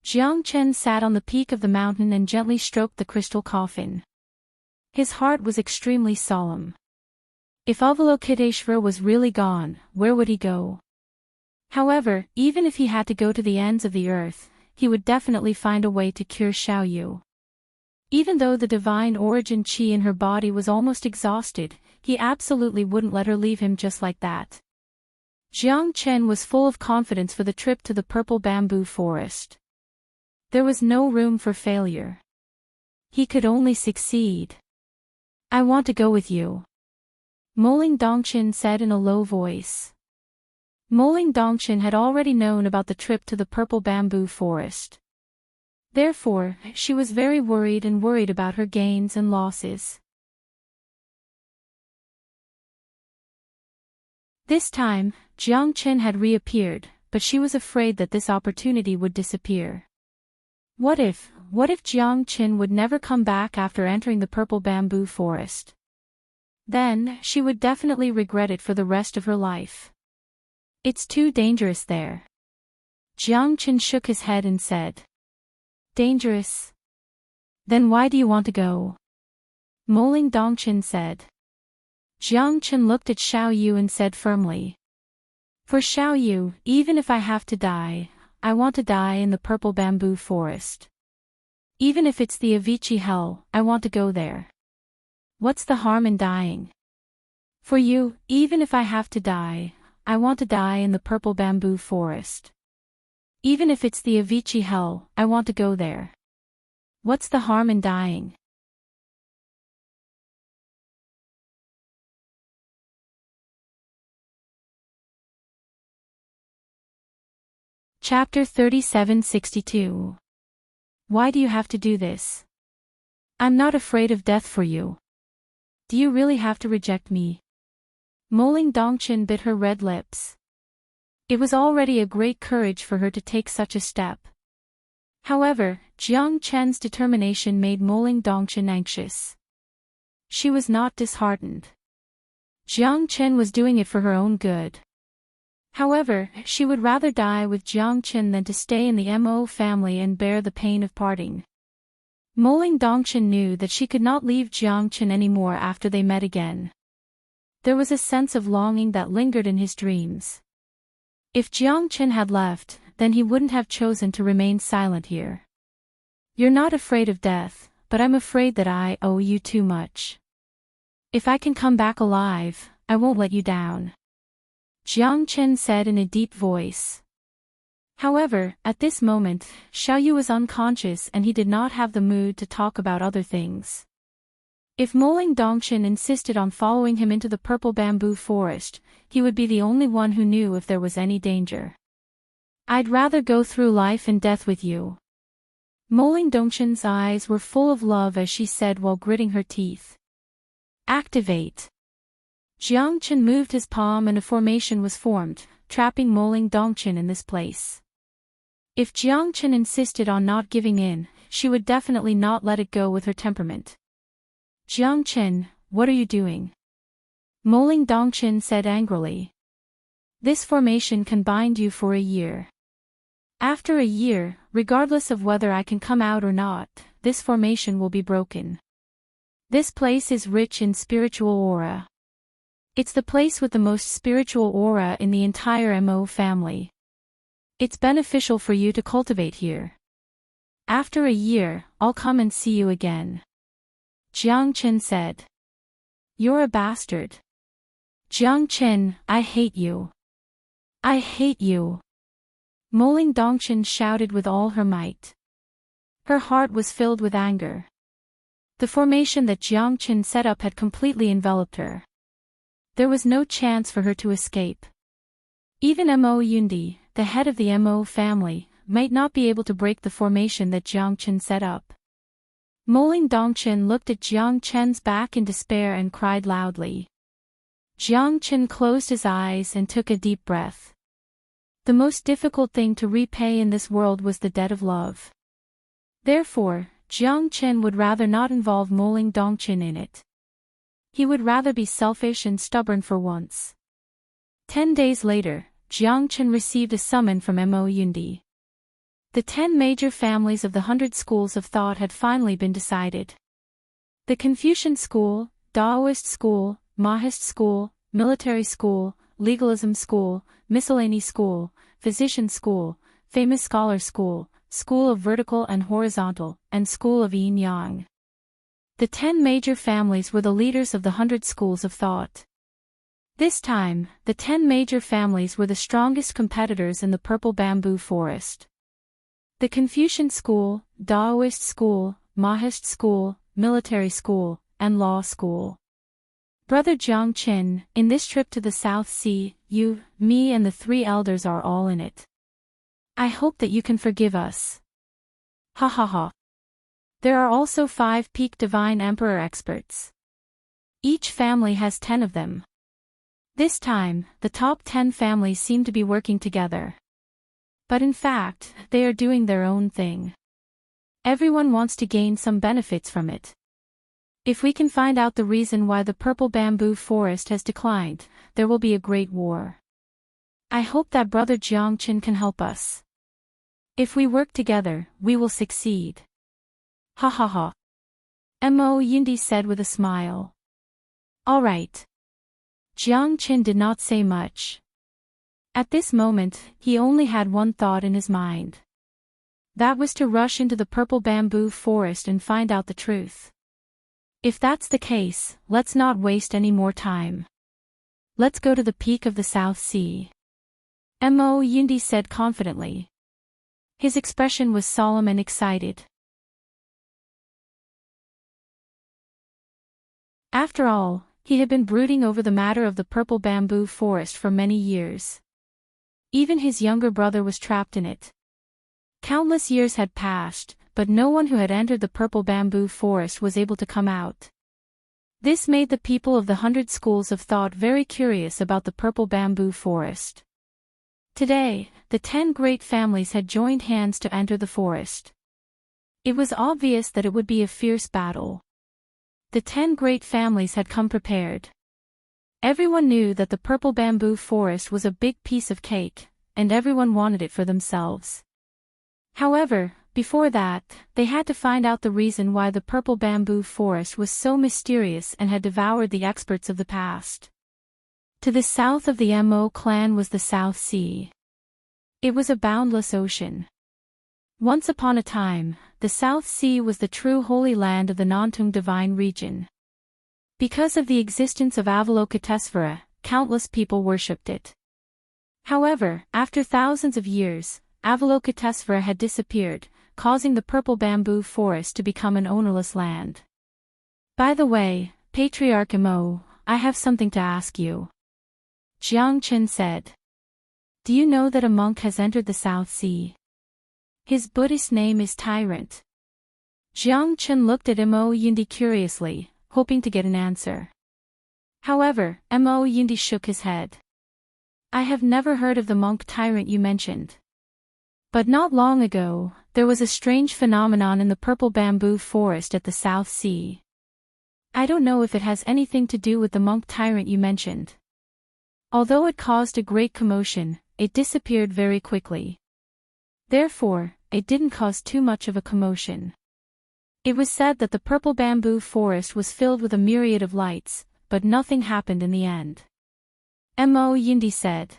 Jiang Qin sat on the peak of the mountain and gently stroked the crystal coffin. His heart was extremely solemn. If Avalokiteshvara was really gone, where would he go? However, even if he had to go to the ends of the earth, he would definitely find a way to cure Xiaoyu. Even though the divine origin qi in her body was almost exhausted, he absolutely wouldn't let her leave him just like that. Jiang Qin was full of confidence for the trip to the purple bamboo forest. There was no room for failure. He could only succeed. "I want to go with you," Moling Dongqin said in a low voice. Moling Dongqin had already known about the trip to the purple bamboo forest. Therefore, she was very worried about her gains and losses. This time, Jiang Qin had reappeared, but she was afraid that this opportunity would disappear. What if Jiang Qin would never come back after entering the purple bamboo forest? Then, she would definitely regret it for the rest of her life. "It's too dangerous there." Jiang Qin shook his head and said. "Dangerous? Then why do you want to go?" Moling Dongqin said. Jiang Qin looked at Xiaoyu and said firmly. "For Xiaoyu, even if I have to die, I want to die in the purple bamboo forest. Even if it's the Avicii hell, I want to go there. What's the harm in dying? For you, even if I have to die, I want to die in the purple bamboo forest. Even if it's the Avicii hell, I want to go there. What's the harm in dying?" Chapter 3762. Why do you have to do this? I'm not afraid of death for you. Do you really have to reject me? Moling Dongqin bit her red lips. It was already a great courage for her to take such a step. However, Jiang Qin's determination made Moling Dongqin anxious. She was not disheartened. Jiang Qin was doing it for her own good. However, she would rather die with Jiang Qin than to stay in the Mo family and bear the pain of parting. Moling Dongqin knew that she could not leave Jiang Qin anymore after they met again. There was a sense of longing that lingered in his dreams. If Jiang Qin had left, then he wouldn't have chosen to remain silent here. "You're not afraid of death, but I'm afraid that I owe you too much. If I can come back alive, I won't let you down." Jiang Chen said in a deep voice. However, at this moment, Xiaoyu was unconscious and he did not have the mood to talk about other things. If Moling Dongchen insisted on following him into the purple bamboo forest, he would be the only one who knew if there was any danger. I'd rather go through life and death with you. Moling Dongchen's eyes were full of love as she said while gritting her teeth. Activate. Jiang Chen moved his palm and a formation was formed, trapping Moling Dongchen in this place. If Jiang Chen insisted on not giving in, she would definitely not let it go with her temperament. Jiang Chen, what are you doing? Moling Dongchen said angrily. This formation can bind you for a year. After a year, regardless of whether I can come out or not, this formation will be broken. This place is rich in spiritual aura. It's the place with the most spiritual aura in the entire Mo family. It's beneficial for you to cultivate here. After a year, I'll come and see you again. Jiang Chen said. You're a bastard. Jiang Chen, I hate you. I hate you. Moling Dongchen shouted with all her might. Her heart was filled with anger. The formation that Jiang Chen set up had completely enveloped her. There was no chance for her to escape. Even Mo Yundi, the head of the Mo family, might not be able to break the formation that Jiang Chen set up. Moling Dongchen looked at Jiang Chen's back in despair and cried loudly. Jiang Chen closed his eyes and took a deep breath. The most difficult thing to repay in this world was the debt of love. Therefore, Jiang Chen would rather not involve Moling Dongchen in it. He would rather be selfish and stubborn for once. 10 days later, Jiang Chen received a summon from Mo Yundi. The 10 major families of the 100 schools of thought had finally been decided. The Confucian school, Taoist school, Mahist school, military school, legalism school, miscellany school, physician school, famous scholar school, school of vertical and horizontal, and school of yin-yang. The 10 major families were the leaders of the 100 schools of thought. This time, the 10 major families were the strongest competitors in the purple bamboo forest. The Confucian school, Taoist school, Mahist school, military school, and law school. Brother Jiang Chen, in this trip to the South Sea, you, me and the 3 elders are all in it. I hope that you can forgive us. Ha ha ha. There are also 5 peak divine emperor experts. Each family has 10 of them. This time, the top 10 families seem to be working together. But in fact, they are doing their own thing. Everyone wants to gain some benefits from it. If we can find out the reason why the purple bamboo forest has declined, there will be a great war. I hope that Brother Jiang Chen can help us. If we work together, we will succeed. Ha ha ha. Mo Yundi said with a smile. All right. Jiang Chen did not say much. At this moment, he only had one thought in his mind. That was to rush into the purple bamboo forest and find out the truth. If that's the case, let's not waste any more time. Let's go to the peak of the South Sea. Mo Yundi said confidently. His expression was solemn and excited. After all, he had been brooding over the matter of the purple bamboo forest for many years. Even his younger brother was trapped in it. Countless years had passed, but no one who had entered the purple bamboo forest was able to come out. This made the people of the 100 schools of thought very curious about the purple bamboo forest. Today, the 10 great families had joined hands to enter the forest. It was obvious that it would be a fierce battle. The 10 great families had come prepared. Everyone knew that the purple bamboo forest was a big piece of cake, and everyone wanted it for themselves. However, before that, they had to find out the reason why the purple bamboo forest was so mysterious and had devoured the experts of the past. To the south of the Mo clan was the South Sea. It was a boundless ocean. Once upon a time, the South Sea was the true holy land of the Nantung divine region. Because of the existence of Avalokitesvara, countless people worshipped it. However, after thousands of years, Avalokitesvara had disappeared, causing the purple bamboo forest to become an ownerless land. By the way, Patriarch Mo, I have something to ask you. Jiang Chen said. Do you know that a monk has entered the South Sea? His Buddhist name is Tyrant. Jiang Chen looked at Mo Yundi curiously, hoping to get an answer. However, Mo Yundi shook his head. I have never heard of the monk Tyrant you mentioned. But not long ago, there was a strange phenomenon in the purple bamboo forest at the South Sea. I don't know if it has anything to do with the monk Tyrant you mentioned. Although it caused a great commotion, it disappeared very quickly. Therefore, it didn't cause too much of a commotion. It was said that the purple bamboo forest was filled with a myriad of lights, but nothing happened in the end. Mo Yundi said.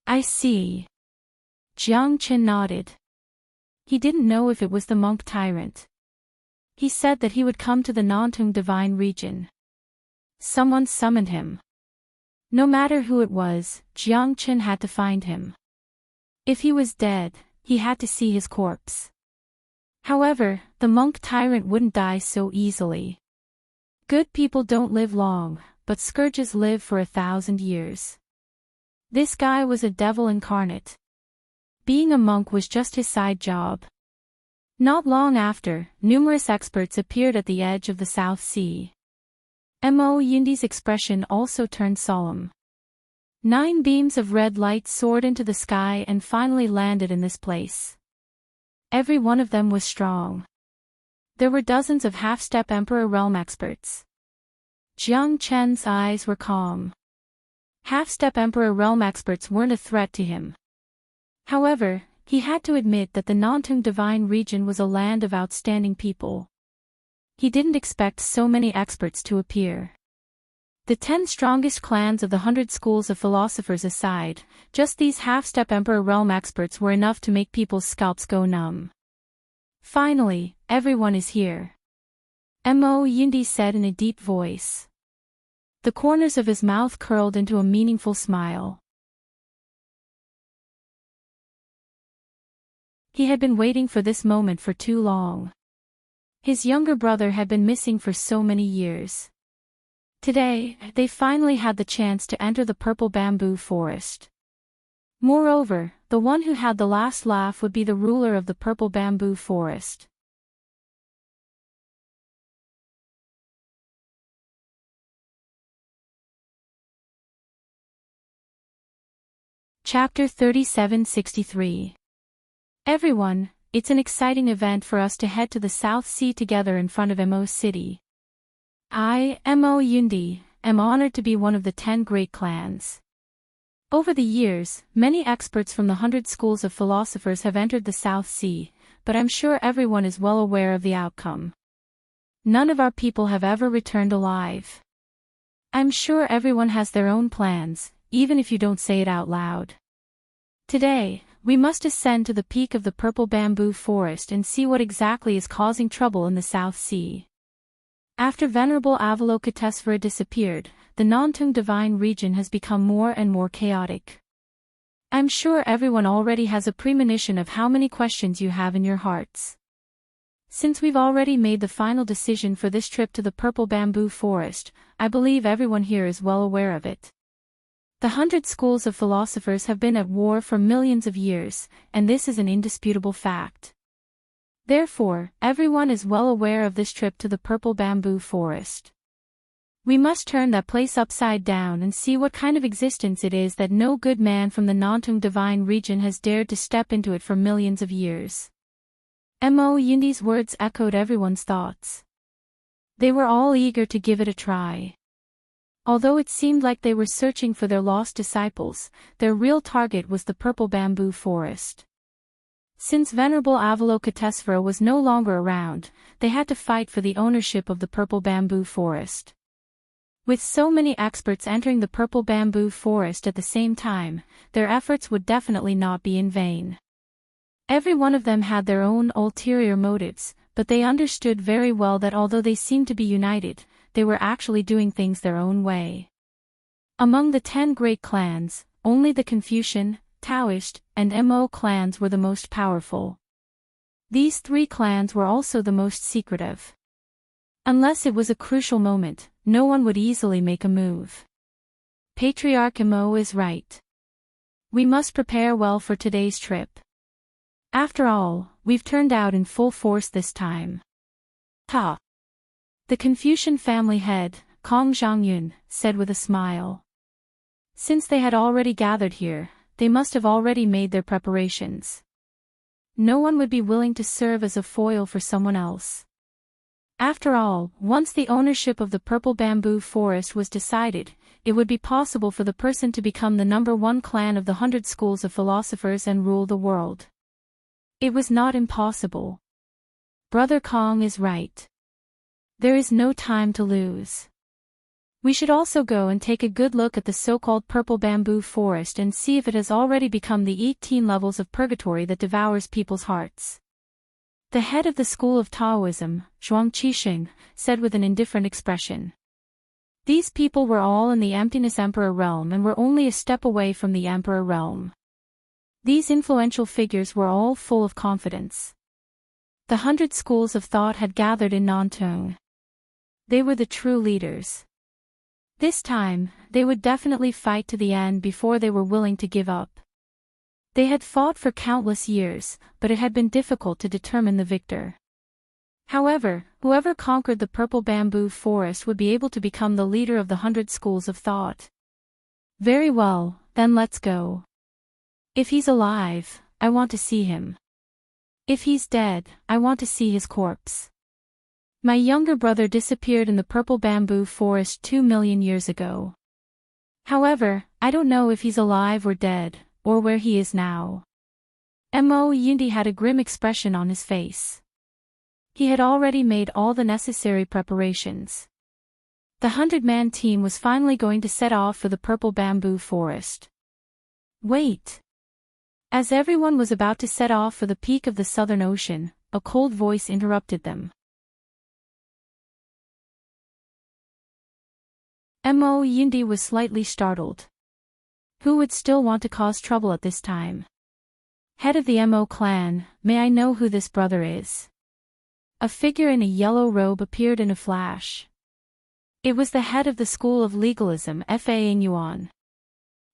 I see. Jiang Chen nodded. He didn't know if it was the monk Tyrant. He said that he would come to the Nantung divine region. Someone summoned him. No matter who it was, Jiang Chen had to find him. If he was dead, he had to see his corpse. However, the monk Tyrant wouldn't die so easily. Good people don't live long, but scourges live for 1,000 years. This guy was a devil incarnate. Being a monk was just his side job. Not long after, numerous experts appeared at the edge of the South Sea. Mo Yundi's expression also turned solemn. 9 beams of red light soared into the sky and finally landed in this place. Every one of them was strong. There were dozens of half-step Emperor realm experts. Jiang Chen's eyes were calm. Half-step Emperor realm experts weren't a threat to him. However, he had to admit that the Nantung divine region was a land of outstanding people. He didn't expect so many experts to appear. The 10 strongest clans of the 100 schools of philosophers aside, just these half-step Emperor realm experts were enough to make people's scalps go numb. Finally, everyone is here. Mo Yundi said in a deep voice. The corners of his mouth curled into a meaningful smile. He had been waiting for this moment for too long. His younger brother had been missing for so many years. Today, they finally had the chance to enter the purple bamboo forest. Moreover, the one who had the last laugh would be the ruler of the purple bamboo forest. Chapter 3763. Everyone, it's an exciting event for us to head to the South Sea together in front of Mo City. I, Mo Yundi, am honored to be one of the 10 great clans. Over the years, many experts from the 100 schools of philosophers have entered the South Sea, but I'm sure everyone is well aware of the outcome. None of our people have ever returned alive. I'm sure everyone has their own plans, even if you don't say it out loud. Today, we must ascend to the peak of the purple bamboo forest and see what exactly is causing trouble in the South Sea. After Venerable Avalokitesvara disappeared, the Nantung divine region has become more and more chaotic. I'm sure everyone already has a premonition of how many questions you have in your hearts. Since we've already made the final decision for this trip to the purple bamboo forest, I believe everyone here is well aware of it. The 100 schools of philosophers have been at war for millions of years, and this is an indisputable fact. Therefore, everyone is well aware of this trip to the purple bamboo forest. We must turn that place upside down and see what kind of existence it is that no good man from the Nantung divine region has dared to step into it for millions of years. Mo Yundi's words echoed everyone's thoughts. They were all eager to give it a try. Although it seemed like they were searching for their lost disciples, their real target was the purple bamboo forest. Since Venerable Avalokitesvara was no longer around, they had to fight for the ownership of the purple bamboo forest. With so many experts entering the purple bamboo forest at the same time, their efforts would definitely not be in vain. Every one of them had their own ulterior motives, but they understood very well that although they seemed to be united, they were actually doing things their own way. Among the 10 great clans, only the Confucian, Taoist, and Mo clans were the most powerful. These three clans were also the most secretive. Unless it was a crucial moment, no one would easily make a move. Patriarch Mo is right. We must prepare well for today's trip. After all, we've turned out in full force this time. Ha! The Confucian family head, Kong Zhangyun, said with a smile. Since they had already gathered here, they must have already made their preparations. No one would be willing to serve as a foil for someone else. After all, once the ownership of the purple bamboo forest was decided, it would be possible for the person to become the #1 clan of the 100 schools of philosophers and rule the world. It was not impossible. Brother Kong is right. There is no time to lose. We should also go and take a good look at the so-called purple bamboo forest and see if it has already become the 18 levels of purgatory that devours people's hearts. The head of the school of Taoism, Zhuang Qixing, said with an indifferent expression. These people were all in the emptiness emperor realm and were only a step away from the emperor realm. These influential figures were all full of confidence. The 100 schools of thought had gathered in Nantong. They were the true leaders. This time, they would definitely fight to the end before they were willing to give up. They had fought for countless years, but it had been difficult to determine the victor. However, whoever conquered the purple bamboo forest would be able to become the leader of the 100 schools of thought. Very well, then let's go. If he's alive, I want to see him. If he's dead, I want to see his corpse. My younger brother disappeared in the purple bamboo forest 2 million years ago. However, I don't know if he's alive or dead, or where he is now. Mo Yindi had a grim expression on his face. He had already made all the necessary preparations. The 100-man team was finally going to set off for the purple bamboo forest. Wait! As everyone was about to set off for the peak of the Southern Ocean, a cold voice interrupted them. Mo Yindi was slightly startled. Who would still want to cause trouble at this time? Head of the Mo clan, may I know who this brother is? A figure in a yellow robe appeared in a flash. It was the head of the school of legalism, Fa Yuan.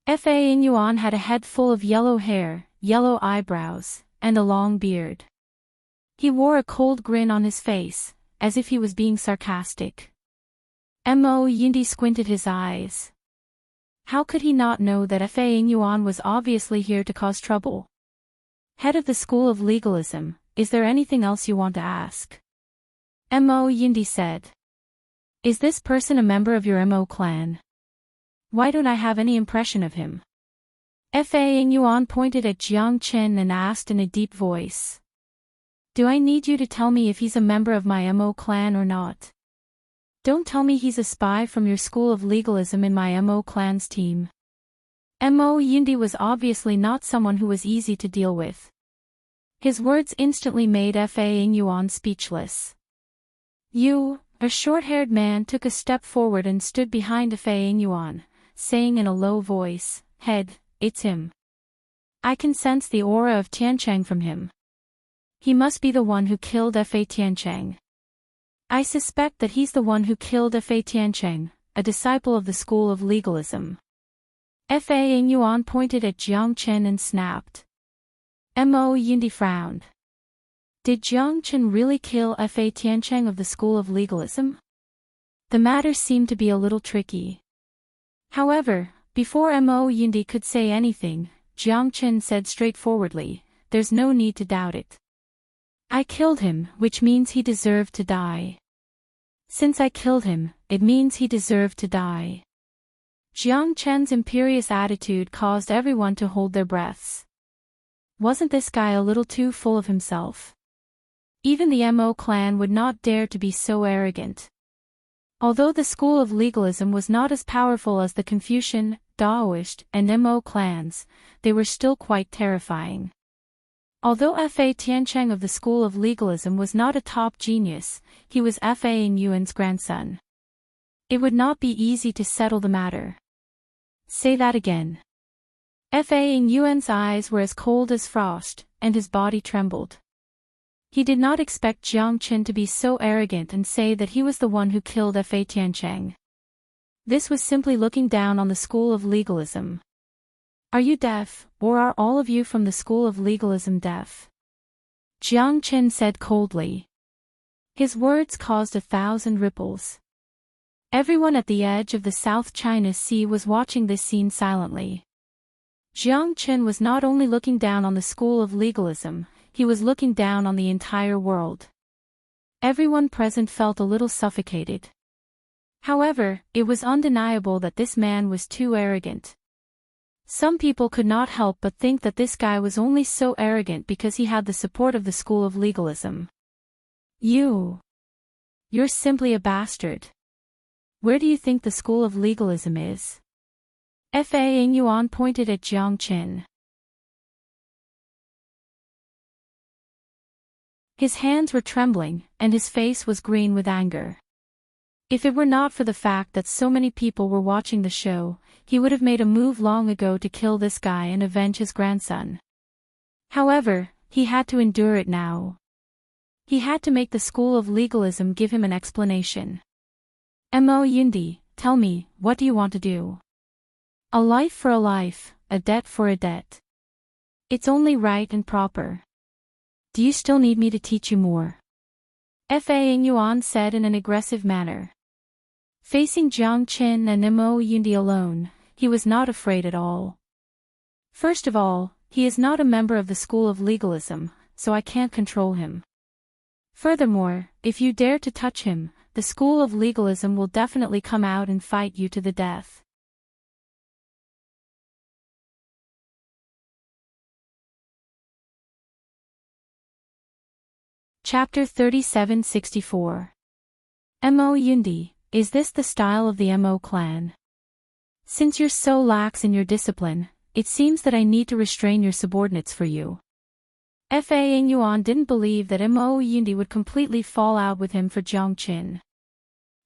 Fa Yuan had a head full of yellow hair, yellow eyebrows, and a long beard. He wore a cold grin on his face, as if he was being sarcastic. Mo Yindi squinted his eyes. How could he not know that Fa Yuan was obviously here to cause trouble? Head of the school of legalism, is there anything else you want to ask? Mo Yindi said. Is this person a member of your Mo clan? Why don't I have any impression of him? Fa Yuan pointed at Jiang Chen and asked in a deep voice. Do I need you to tell me if he's a member of my Mo clan or not? Don't tell me he's a spy from your school of legalism in my Mo clan's team. Mo Yindi was obviously not someone who was easy to deal with. His words instantly made Fa Yuan speechless. You, a short-haired man took a step forward and stood behind Fa Yuan, saying in a low voice, Head, it's him. I can sense the aura of Tiancheng from him. He must be the one who killed Fa Tiancheng. I suspect that he's the one who killed Fa Tiancheng, a disciple of the school of legalism. Fa Yuan pointed at Jiang Chen and snapped. Mo Yindi frowned. Did Jiang Chen really kill Fa Tiancheng of the school of legalism? The matter seemed to be a little tricky. However, before Mo Yindi could say anything, Jiang Chen said straightforwardly, there's no need to doubt it. I killed him, which means he deserved to die. Since I killed him, it means he deserved to die. Jiang Chen's imperious attitude caused everyone to hold their breaths. Wasn't this guy a little too full of himself? Even the Mo clan would not dare to be so arrogant. Although the school of legalism was not as powerful as the Confucian, Taoist, and Mo clans, they were still quite terrifying. Although Fa Tiancheng of the school of legalism was not a top genius, he was Fa Yuan's grandson. It would not be easy to settle the matter. Say that again. Fa Nguyen's eyes were as cold as frost, and his body trembled. He did not expect Jiang Qin to be so arrogant and say that he was the one who killed Fa Tiancheng. This was simply looking down on the school of legalism. Are you deaf, or are all of you from the school of legalism deaf? Jiang Qin said coldly. His words caused 1,000 ripples. Everyone at the edge of the South China Sea was watching this scene silently. Jiang Qin was not only looking down on the school of legalism, he was looking down on the entire world. Everyone present felt a little suffocated. However, it was undeniable that this man was too arrogant. Some people could not help but think that this guy was only so arrogant because he had the support of the school of legalism. You're simply a bastard. Where do you think the school of legalism is? Fa Nguyen pointed at Jiang Qin. His hands were trembling, and his face was green with anger. If it were not for the fact that so many people were watching the show, he would have made a move long ago to kill this guy and avenge his grandson. However, he had to endure it now. He had to make the school of legalism give him an explanation. Mo Yundi, tell me, what do you want to do? A life for a life, a debt for a debt. It's only right and proper. Do you still need me to teach you more? Fa Nguyen said in an aggressive manner. Facing Jiang Qin and Mo Yundi alone, he was not afraid at all. First of all, he is not a member of the school of legalism, so I can't control him. Furthermore, if you dare to touch him, the school of legalism will definitely come out and fight you to the death. Chapter 3764. Mo Yundi, is this the style of the Mo clan? Since you're so lax in your discipline, it seems that I need to restrain your subordinates for you. Fa Nguyen didn't believe that Mo Yundi would completely fall out with him for Jiang Qin.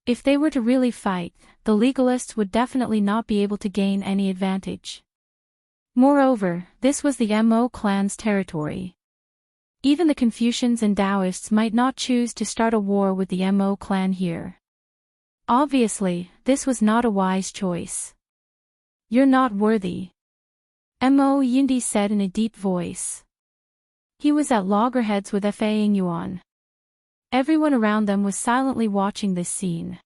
If they were to really fight, the legalists would definitely not be able to gain any advantage. Moreover, this was the Mo clan's territory. Even the Confucians and Taoists might not choose to start a war with the Mo clan here. Obviously, this was not a wise choice. You're not worthy. Mo Yundi said in a deep voice. He was at loggerheads with Fa Nguyen. Everyone around them was silently watching this scene.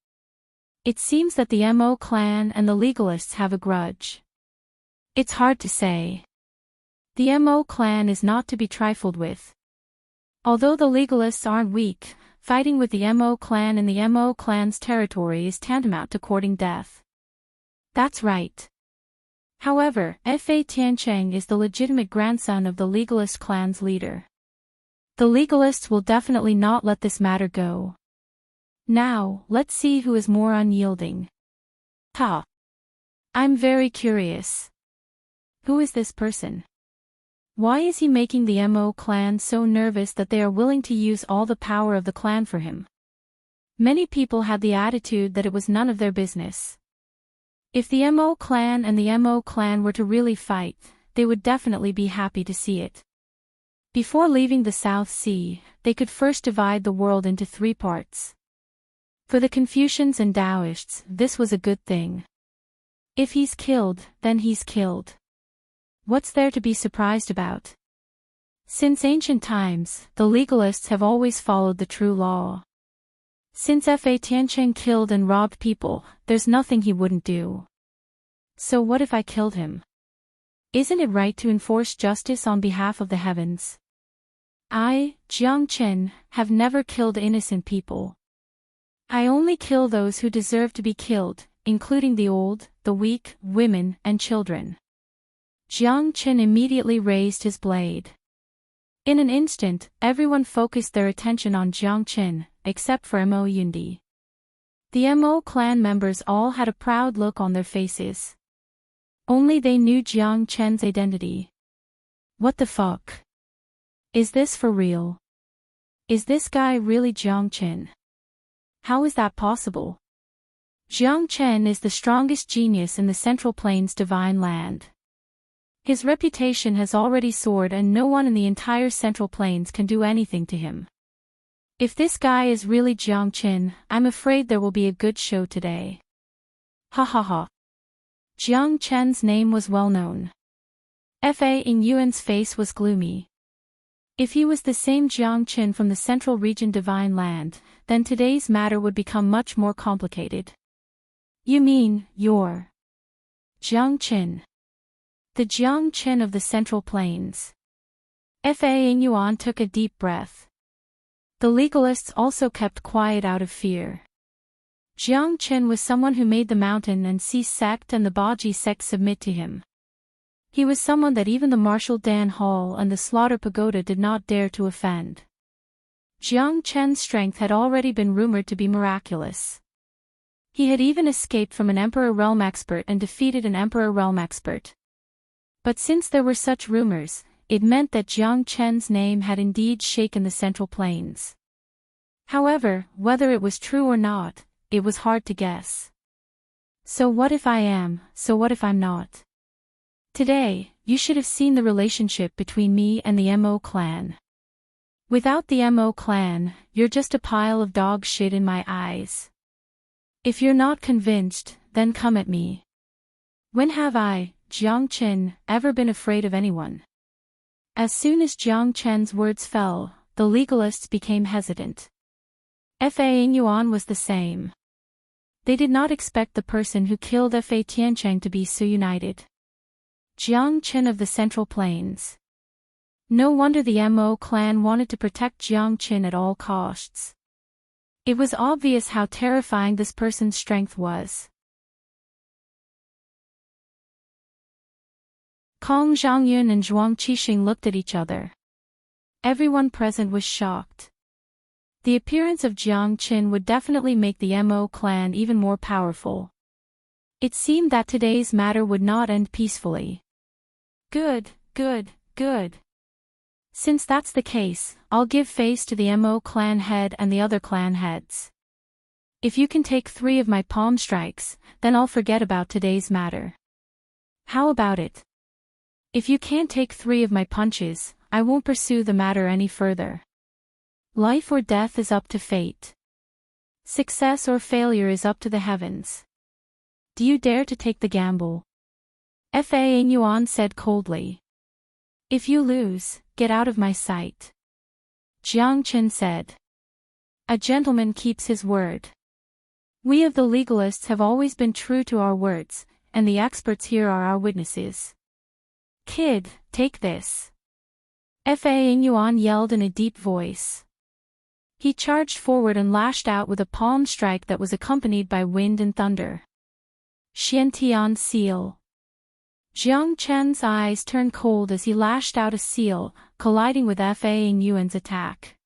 It seems that the Mo clan and the legalists have a grudge. It's hard to say. The Mo clan is not to be trifled with. Although the legalists aren't weak, fighting with the Mo clan in the Mo clan's territory is tantamount to courting death. That's right. However, Fa Tiancheng is the legitimate grandson of the legalist clan's leader. The legalists will definitely not let this matter go. Now, let's see who is more unyielding. Ha! I'm very curious. Who is this person? Why is he making the Mo clan so nervous that they are willing to use all the power of the clan for him? Many people had the attitude that it was none of their business. If the Mo clan and the Mo clan were to really fight, they would definitely be happy to see it. Before leaving the South Sea, they could first divide the world into 3 parts. For the Confucians and Taoists, this was a good thing. If he's killed, then he's killed. What's there to be surprised about? Since ancient times, the legalists have always followed the true law. Since Fa Tiancheng killed and robbed people, there's nothing he wouldn't do. So what if I killed him? Isn't it right to enforce justice on behalf of the heavens? I, Jiang Qin, have never killed innocent people. I only kill those who deserve to be killed, including the old, the weak, women, and children. Jiang Qin immediately raised his blade. In an instant, everyone focused their attention on Jiang Qin, except for Mo Yundi. The Mo clan members all had a proud look on their faces. Only they knew Jiang Qin's identity. What the fuck? Is this for real? Is this guy really Jiang Qin? How is that possible? Jiang Qin is the strongest genius in the Central Plains divine land. His reputation has already soared and no one in the entire Central Plains can do anything to him. If this guy is really Jiang Qin, I'm afraid there will be a good show today. Ha ha ha. Jiang Chen's name was well known. Fa Ing Yuan's face was gloomy. If he was the same Jiang Qin from the Central Region Divine Land, then today's matter would become much more complicated. You mean, you're Jiang Qin? The Jiang Qin of the Central Plains. Fa Ing Yuan took a deep breath. The legalists also kept quiet out of fear. Jiang Qin was someone who made the mountain and sea sect and the Baji sect submit to him. He was someone that even the Martial Dan Hall and the Slaughter Pagoda did not dare to offend. Jiang Chen's strength had already been rumored to be miraculous. He had even escaped from an Emperor Realm expert and defeated an Emperor Realm expert. But since there were such rumors, it meant that Jiang Chen's name had indeed shaken the Central Plains. However, whether it was true or not, it was hard to guess. So what if I am, so what if I'm not? Today, you should have seen the relationship between me and the Mo clan. Without the Mo clan, you're just a pile of dog shit in my eyes. If you're not convinced, then come at me. When have I, Jiang Qin, ever been afraid of anyone? As soon as Jiang Chen's words fell, the legalists became hesitant. Fa Ing Yuan was the same. They did not expect the person who killed Fa Tiancheng to be so united. Jiang Qin of the Central Plains. No wonder the Mo clan wanted to protect Jiang Qin at all costs. It was obvious how terrifying this person's strength was. Kong Zhangyun and Zhuang Qixing looked at each other. Everyone present was shocked. The appearance of Jiang Qin would definitely make the Mo clan even more powerful. It seemed that today's matter would not end peacefully. Good. Since that's the case, I'll give face to the Mo clan head and the other clan heads. If you can take 3 of my palm strikes, then I'll forget about today's matter. How about it? If you can't take 3 of my punches, I won't pursue the matter any further. Life or death is up to fate. Success or failure is up to the heavens. Do you dare to take the gamble? Fa Ing Yuan said coldly. If you lose, get out of my sight. Jiang Qin said. A gentleman keeps his word. We of the legalists have always been true to our words, and the experts here are our witnesses. Kid, take this. Fa Ing Yuan yelled in a deep voice. He charged forward and lashed out with a palm strike that was accompanied by wind and thunder. Xiantian seal. Jiang Chen's eyes turned cold as he lashed out a seal, colliding with Fa Ing Yuan's attack.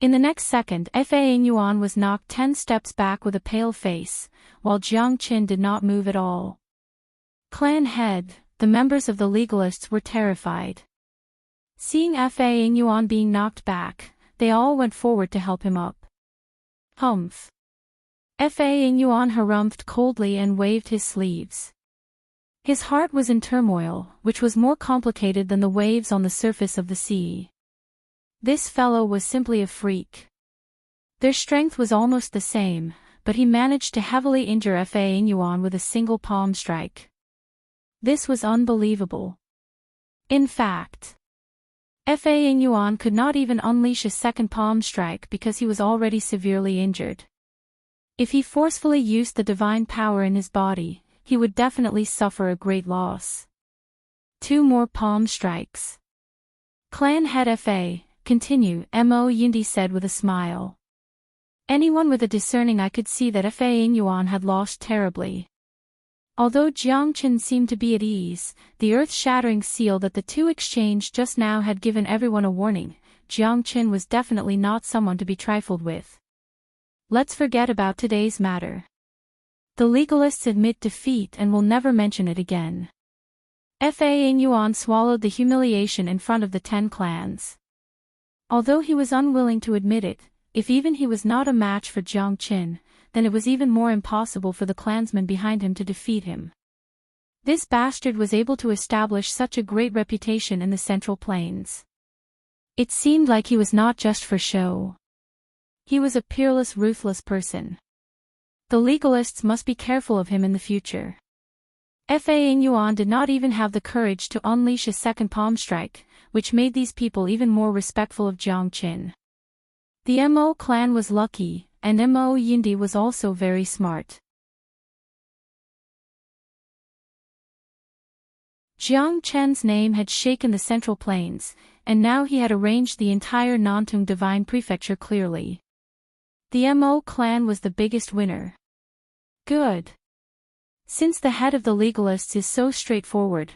In the next second, Fa Ing Yuan was knocked 10 steps back with a pale face, while Jiang Qin did not move at all. Clan head, the members of the legalists were terrified. Seeing Fa Ing Yuan being knocked back, they all went forward to help him up. Humph. Fa Ing Yuan harumphed coldly and waved his sleeves. His heart was in turmoil, which was more complicated than the waves on the surface of the sea. This fellow was simply a freak. Their strength was almost the same, but he managed to heavily injure Fa Ing Yuan with a single palm strike. This was unbelievable. In fact, Fa Ing Yuan could not even unleash a second palm strike because he was already severely injured. If he forcefully used the divine power in his body, he would definitely suffer a great loss. 2 more palm strikes. Clan head Fa, continue, Mo Yindi said with a smile. Anyone with a discerning eye could see that Fa Ing Yuan had lost terribly. Although Jiang Qin seemed to be at ease, the earth-shattering seal that the two exchanged just now had given everyone a warning. Jiang Qin was definitely not someone to be trifled with. Let's forget about today's matter. The legalists admit defeat and will never mention it again. Fa Ing Yuan swallowed the humiliation in front of the 10 clans. Although he was unwilling to admit it, if even he was not a match for Jiang Qin, then it was even more impossible for the clansmen behind him to defeat him. This bastard was able to establish such a great reputation in the Central Plains. It seemed like he was not just for show. He was a peerless, ruthless person. The legalists must be careful of him in the future. Fa Yuan did not even have the courage to unleash a second palm strike, which made these people even more respectful of Jiang Qin. The Mo clan was lucky, and Mo Yindi was also very smart. Jiang Chen's name had shaken the Central Plains, and now he had arranged the entire Nantung Divine Prefecture clearly. The Mo clan was the biggest winner. Good. Since the head of the legalists is so straightforward,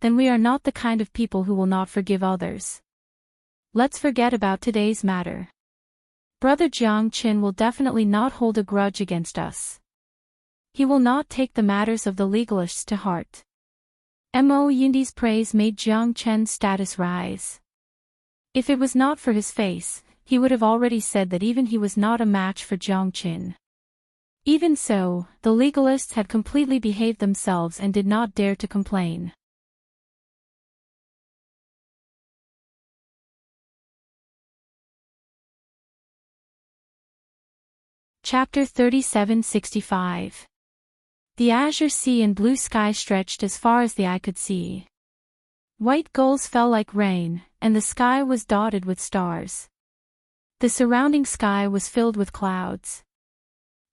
then we are not the kind of people who will not forgive others. Let's forget about today's matter. Brother Jiang Qin will definitely not hold a grudge against us. He will not take the matters of the legalists to heart. Mo Yindi's praise made Jiang Chen's status rise. If it was not for his face, he would have already said that even he was not a match for Jiang Qin. Even so, the legalists had completely behaved themselves and did not dare to complain. Chapter 3765. The azure sea and blue sky stretched as far as the eye could see. White gulls fell like rain, and the sky was dotted with stars. The surrounding sky was filled with clouds.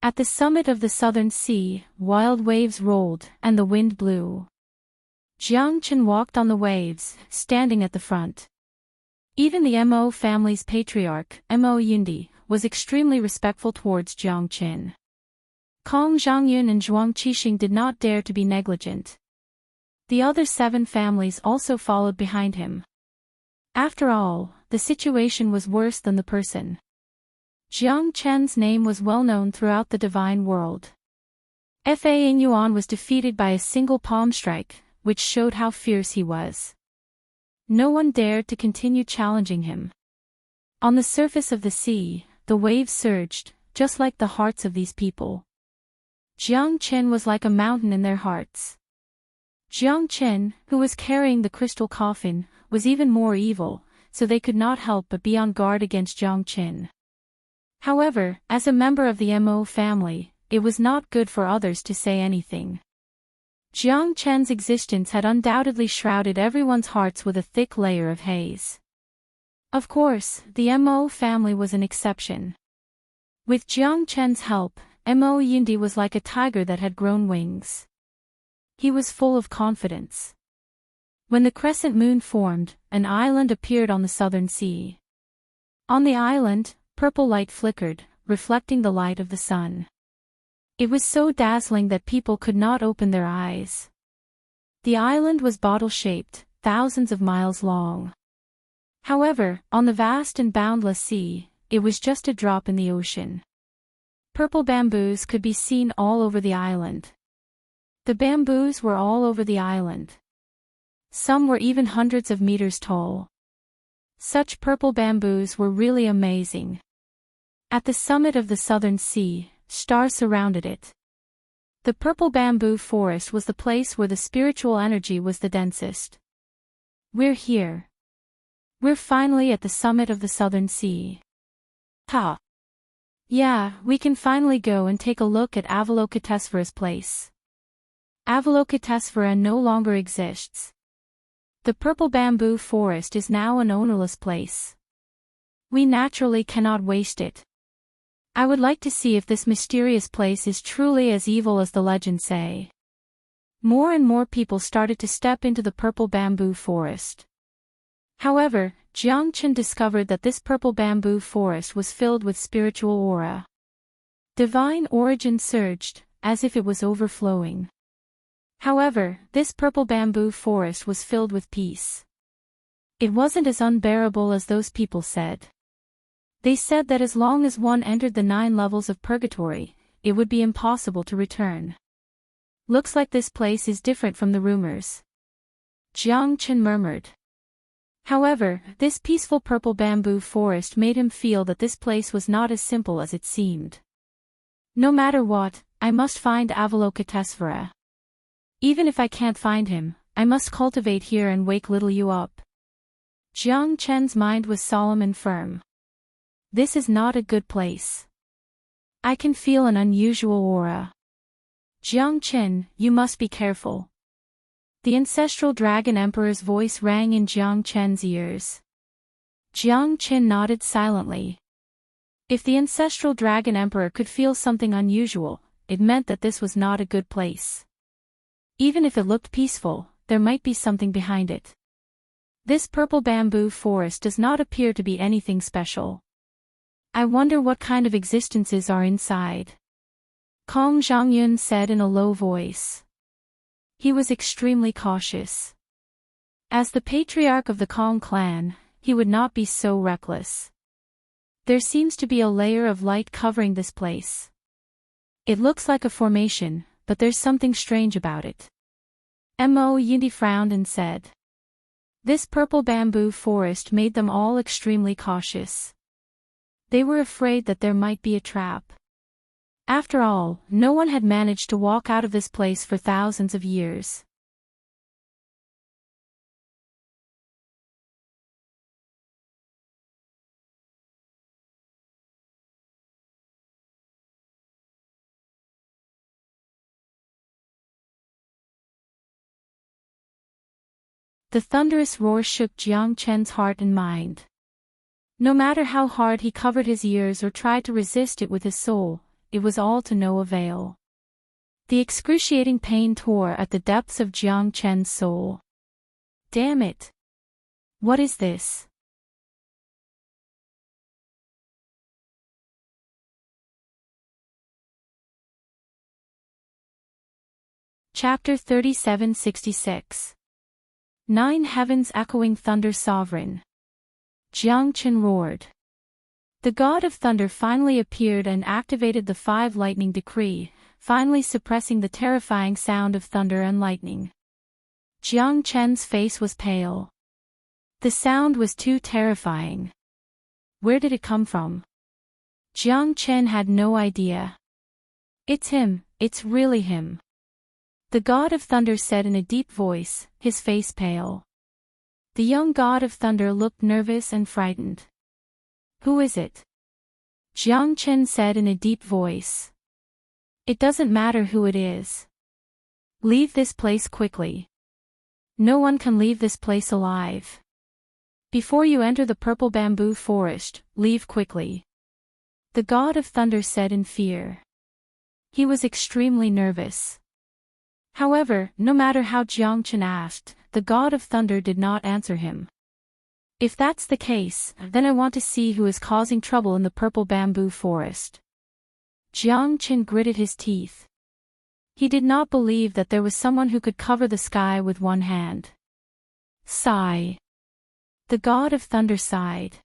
At the summit of the southern sea, wild waves rolled, and the wind blew. Jiang Qin walked on the waves, standing at the front. Even the Mo family's patriarch, Mo Yindi, was extremely respectful towards Jiang Qin. Kong Zhangyun and Zhuang Qixing did not dare to be negligent. The other 7 families also followed behind him. After all, the situation was worse than the person. Jiang Chen's name was well known throughout the divine world. Fa Yuan was defeated by a single palm strike, which showed how fierce he was. No one dared to continue challenging him. On the surface of the sea, the waves surged, just like the hearts of these people. Jiang Qin was like a mountain in their hearts. Jiang Qin, who was carrying the crystal coffin, was even more evil, so they could not help but be on guard against Jiang Qin. However, as a member of the Mo family, it was not good for others to say anything. Jiang Chen's existence had undoubtedly shrouded everyone's hearts with a thick layer of haze. Of course, the Mo family was an exception. With Jiang Chen's help, Mo Yindi was like a tiger that had grown wings. He was full of confidence. When the crescent moon formed, an island appeared on the southern sea. On the island, purple light flickered, reflecting the light of the sun. It was so dazzling that people could not open their eyes. The island was bottle-shaped, thousands of miles long. However, on the vast and boundless sea, it was just a drop in the ocean. Purple bamboos could be seen all over the island. The bamboos were all over the island. Some were even hundreds of meters tall. Such purple bamboos were really amazing. At the summit of the southern sea, stars surrounded it. The purple bamboo forest was the place where the spiritual energy was the densest. We're here. We're finally at the summit of the southern sea. Ha! Yeah, we can finally go and take a look at Avalokitesvara's place. Avalokitesvara no longer exists. The purple bamboo forest is now an ownerless place. We naturally cannot waste it. I would like to see if this mysterious place is truly as evil as the legends say. More and more people started to step into the purple bamboo forest. However, Jiang Qin discovered that this purple bamboo forest was filled with spiritual aura. Divine origin surged, as if it was overflowing. However, this purple bamboo forest was filled with peace. It wasn't as unbearable as those people said. They said that as long as one entered the 9 levels of purgatory, it would be impossible to return. Looks like this place is different from the rumors. Jiang Qin murmured. However, this peaceful purple bamboo forest made him feel that this place was not as simple as it seemed. No matter what, I must find Avalokitesvara. Even if I can't find him, I must cultivate here and wake little you up. Jiang Chen's mind was solemn and firm. This is not a good place. I can feel an unusual aura. Jiang Chen, you must be careful. The ancestral dragon emperor's voice rang in Jiang Chen's ears. Jiang Chen nodded silently. If the ancestral dragon emperor could feel something unusual, it meant that this was not a good place. Even if it looked peaceful, there might be something behind it. This purple bamboo forest does not appear to be anything special. I wonder what kind of existences are inside. Kong Zhangyun said in a low voice. He was extremely cautious. As the patriarch of the Kong clan, he would not be so reckless. There seems to be a layer of light covering this place. It looks like a formation, but there's something strange about it. Mo Yinti frowned and said. This purple bamboo forest made them all extremely cautious. They were afraid that there might be a trap. After all, no one had managed to walk out of this place for thousands of years. The thunderous roar shook Jiang Chen's heart and mind. No matter how hard he covered his ears or tried to resist it with his soul, it was all to no avail. The excruciating pain tore at the depths of Jiang Chen's soul. Damn it! What is this? Chapter 3766. 9 Heavens Echoing Thunder Sovereign. Jiang Chen roared. The god of thunder finally appeared and activated the 5 lightning decree, finally suppressing the terrifying sound of thunder and lightning. Jiang Chen's face was pale. The sound was too terrifying. Where did it come from? Jiang Chen had no idea. It's him, it's really him. The god of thunder said in a deep voice, his face pale. The young god of thunder looked nervous and frightened. Who is it? Jiang Chen said in a deep voice. It doesn't matter who it is. Leave this place quickly. No one can leave this place alive. Before you enter the purple bamboo forest, leave quickly. The god of thunder said in fear. He was extremely nervous. However, no matter how Jiang Chen asked, the god of thunder did not answer him. If that's the case, then I want to see who is causing trouble in the purple bamboo forest. Jiang Chen gritted his teeth. He did not believe that there was someone who could cover the sky with one hand. Sigh. The god of thunder sighed.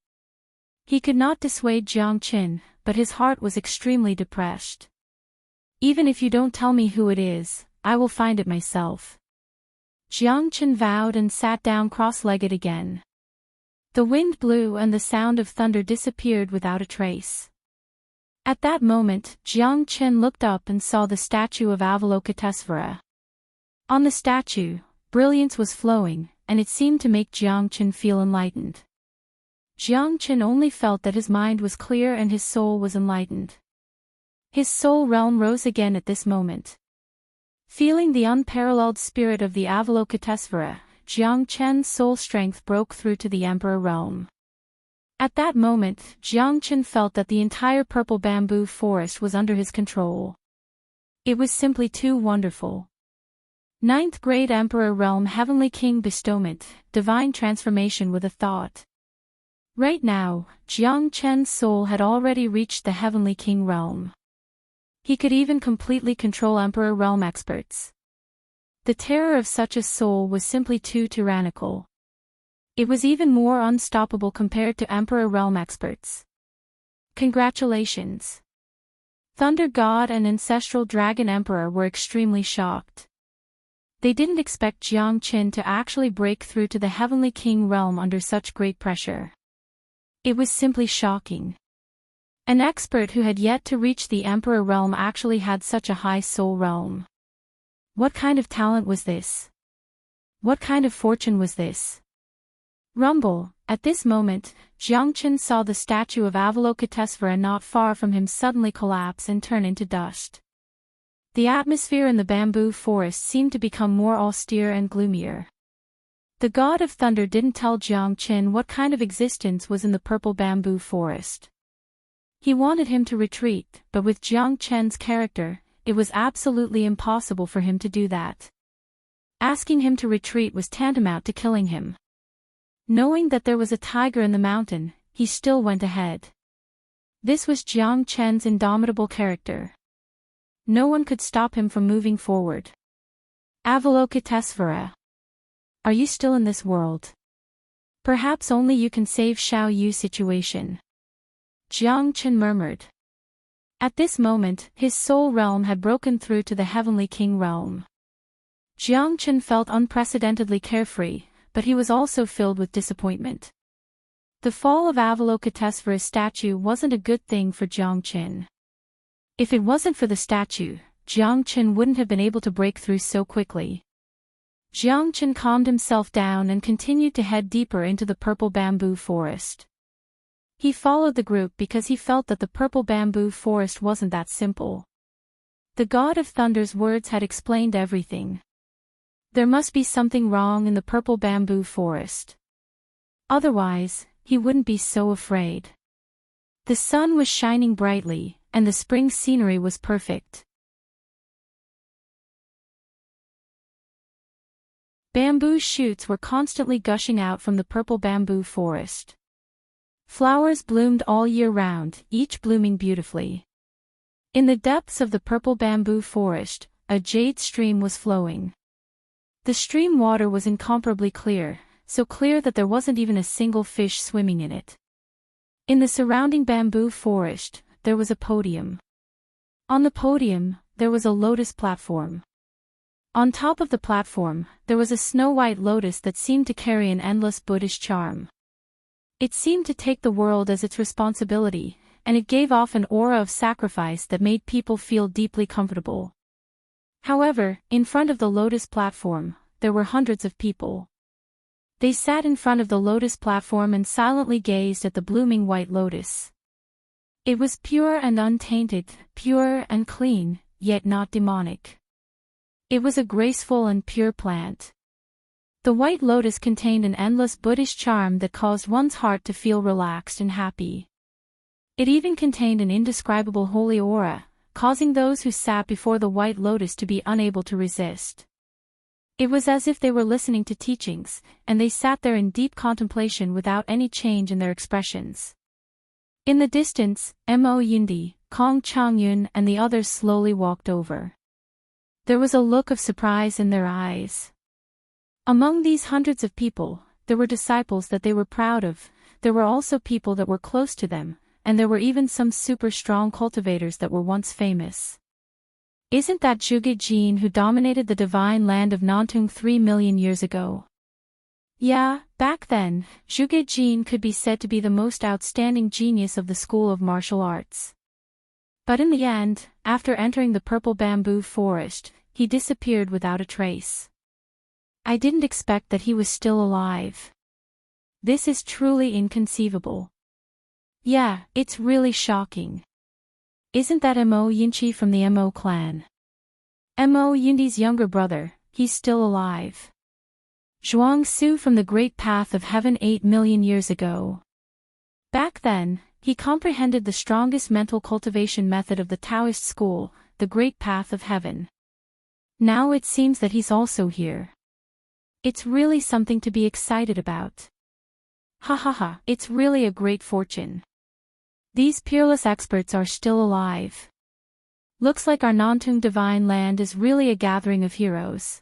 He could not dissuade Jiang Chen, but his heart was extremely depressed. Even if you don't tell me who it is, I will find it myself. Jiang Chen vowed and sat down cross-legged again. The wind blew and the sound of thunder disappeared without a trace. At that moment, Jiang Chen looked up and saw the statue of Avalokitesvara. On the statue, brilliance was flowing, and it seemed to make Jiang Chen feel enlightened. Jiang Chen only felt that his mind was clear and his soul was enlightened. His soul realm rose again at this moment. Feeling the unparalleled spirit of the Avalokitesvara, Jiang Chen's soul strength broke through to the Emperor realm. At that moment, Jiang Chen felt that the entire purple bamboo forest was under his control. It was simply too wonderful. 9th Grade Emperor Realm Heavenly King Bestowment, Divine Transformation with a Thought. Right now, Jiang Chen's soul had already reached the Heavenly King Realm. He could even completely control Emperor Realm experts. The terror of such a soul was simply too tyrannical. It was even more unstoppable compared to Emperor Realm experts. Congratulations! Thunder God and Ancestral Dragon Emperor were extremely shocked. They didn't expect Jiang Chen to actually break through to the Heavenly King Realm under such great pressure. It was simply shocking. An expert who had yet to reach the Emperor Realm actually had such a high soul realm. What kind of talent was this? What kind of fortune was this? Rumble. At this moment, Jiangchen saw the statue of Avalokitesvara not far from him suddenly collapse and turn into dust. The atmosphere in the bamboo forest seemed to become more austere and gloomier. The god of thunder didn't tell Jiangchen what kind of existence was in the purple bamboo forest. He wanted him to retreat, but with Jiangchen's character, it was absolutely impossible for him to do that. Asking him to retreat was tantamount to killing him. Knowing that there was a tiger in the mountain, he still went ahead. This was Jiangchen's indomitable character. No one could stop him from moving forward. Avalokitesvara. Are you still in this world? Perhaps only you can save Xiao Yu's situation. Jiangchen murmured. At this moment, his soul realm had broken through to the heavenly king realm. Jiangchen felt unprecedentedly carefree, but he was also filled with disappointment. The fall of Avalokitesvara's statue wasn't a good thing for Jiangchen. If it wasn't for the statue, Jiangchen wouldn't have been able to break through so quickly. Jiangchen calmed himself down and continued to head deeper into the purple bamboo forest. He followed the group because he felt that the purple bamboo forest wasn't that simple. The god of thunder's words had explained everything. There must be something wrong in the purple bamboo forest. Otherwise, he wouldn't be so afraid. The sun was shining brightly, and the spring scenery was perfect. Bamboo shoots were constantly gushing out from the purple bamboo forest. Flowers bloomed all year round, each blooming beautifully. In the depths of the purple bamboo forest, a jade stream was flowing. The stream water was incomparably clear, so clear that there wasn't even a single fish swimming in it. In the surrounding bamboo forest, there was a podium. On the podium, there was a lotus platform. On top of the platform, there was a snow-white lotus that seemed to carry an endless Buddhist charm. It seemed to take the world as its responsibility, and it gave off an aura of sacrifice that made people feel deeply comfortable. However, in front of the lotus platform, there were hundreds of people. They sat in front of the lotus platform and silently gazed at the blooming white lotus. It was pure and untainted, pure and clean, yet not demonic. It was a graceful and pure plant. The white lotus contained an endless Buddhist charm that caused one's heart to feel relaxed and happy. It even contained an indescribable holy aura, causing those who sat before the white lotus to be unable to resist. It was as if they were listening to teachings, and they sat there in deep contemplation without any change in their expressions. In the distance, Mo Yundi, Kong Changyun and the others slowly walked over. There was a look of surprise in their eyes. Among these hundreds of people, there were disciples that they were proud of, there were also people that were close to them, and there were even some super strong cultivators that were once famous. Isn't that Zhuge Jin who dominated the divine land of Nantung 3 million years ago? Yeah, back then, Zhuge Jin could be said to be the most outstanding genius of the school of martial arts. But in the end, after entering the purple bamboo forest, he disappeared without a trace. I didn't expect that he was still alive. This is truly inconceivable. Yeah, it's really shocking. Isn't that Mo Yunchi from the Mo clan? Mo Yundi's younger brother, he's still alive. Zhuang Su from the Great Path of Heaven 8 million years ago. Back then, he comprehended the strongest mental cultivation method of the Taoist school, the Great Path of Heaven. Now it seems that he's also here. It's really something to be excited about. Ha ha ha, it's really a great fortune. These peerless experts are still alive. Looks like our Nantung divine land is really a gathering of heroes.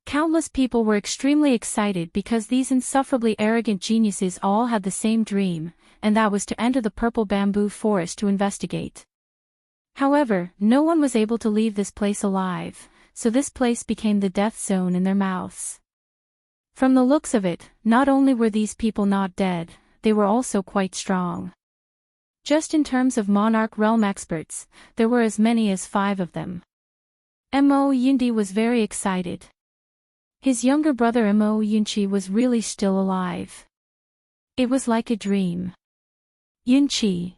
Countless people were extremely excited because these insufferably arrogant geniuses all had the same dream, and that was to enter the purple bamboo forest to investigate. However, no one was able to leave this place alive, so this place became the death zone in their mouths. From the looks of it, not only were these people not dead, they were also quite strong. Just in terms of Monarch realm experts, there were as many as 5 of them. Mo Yundi was very excited. His younger brother Mo Yunchi was really still alive. It was like a dream. Yunchi.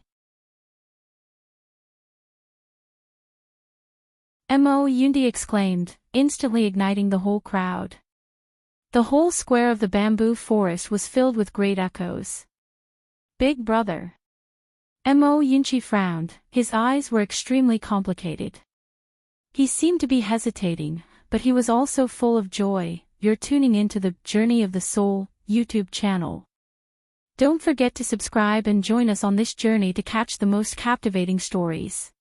Mo Yundi exclaimed, instantly igniting the whole crowd. The whole square of the bamboo forest was filled with great echoes. Big brother. Mo Yunchi frowned, his eyes were extremely complicated. He seemed to be hesitating, but he was also full of joy. You're tuning into the Journey of the Soul YouTube channel. Don't forget to subscribe and join us on this journey to catch the most captivating stories.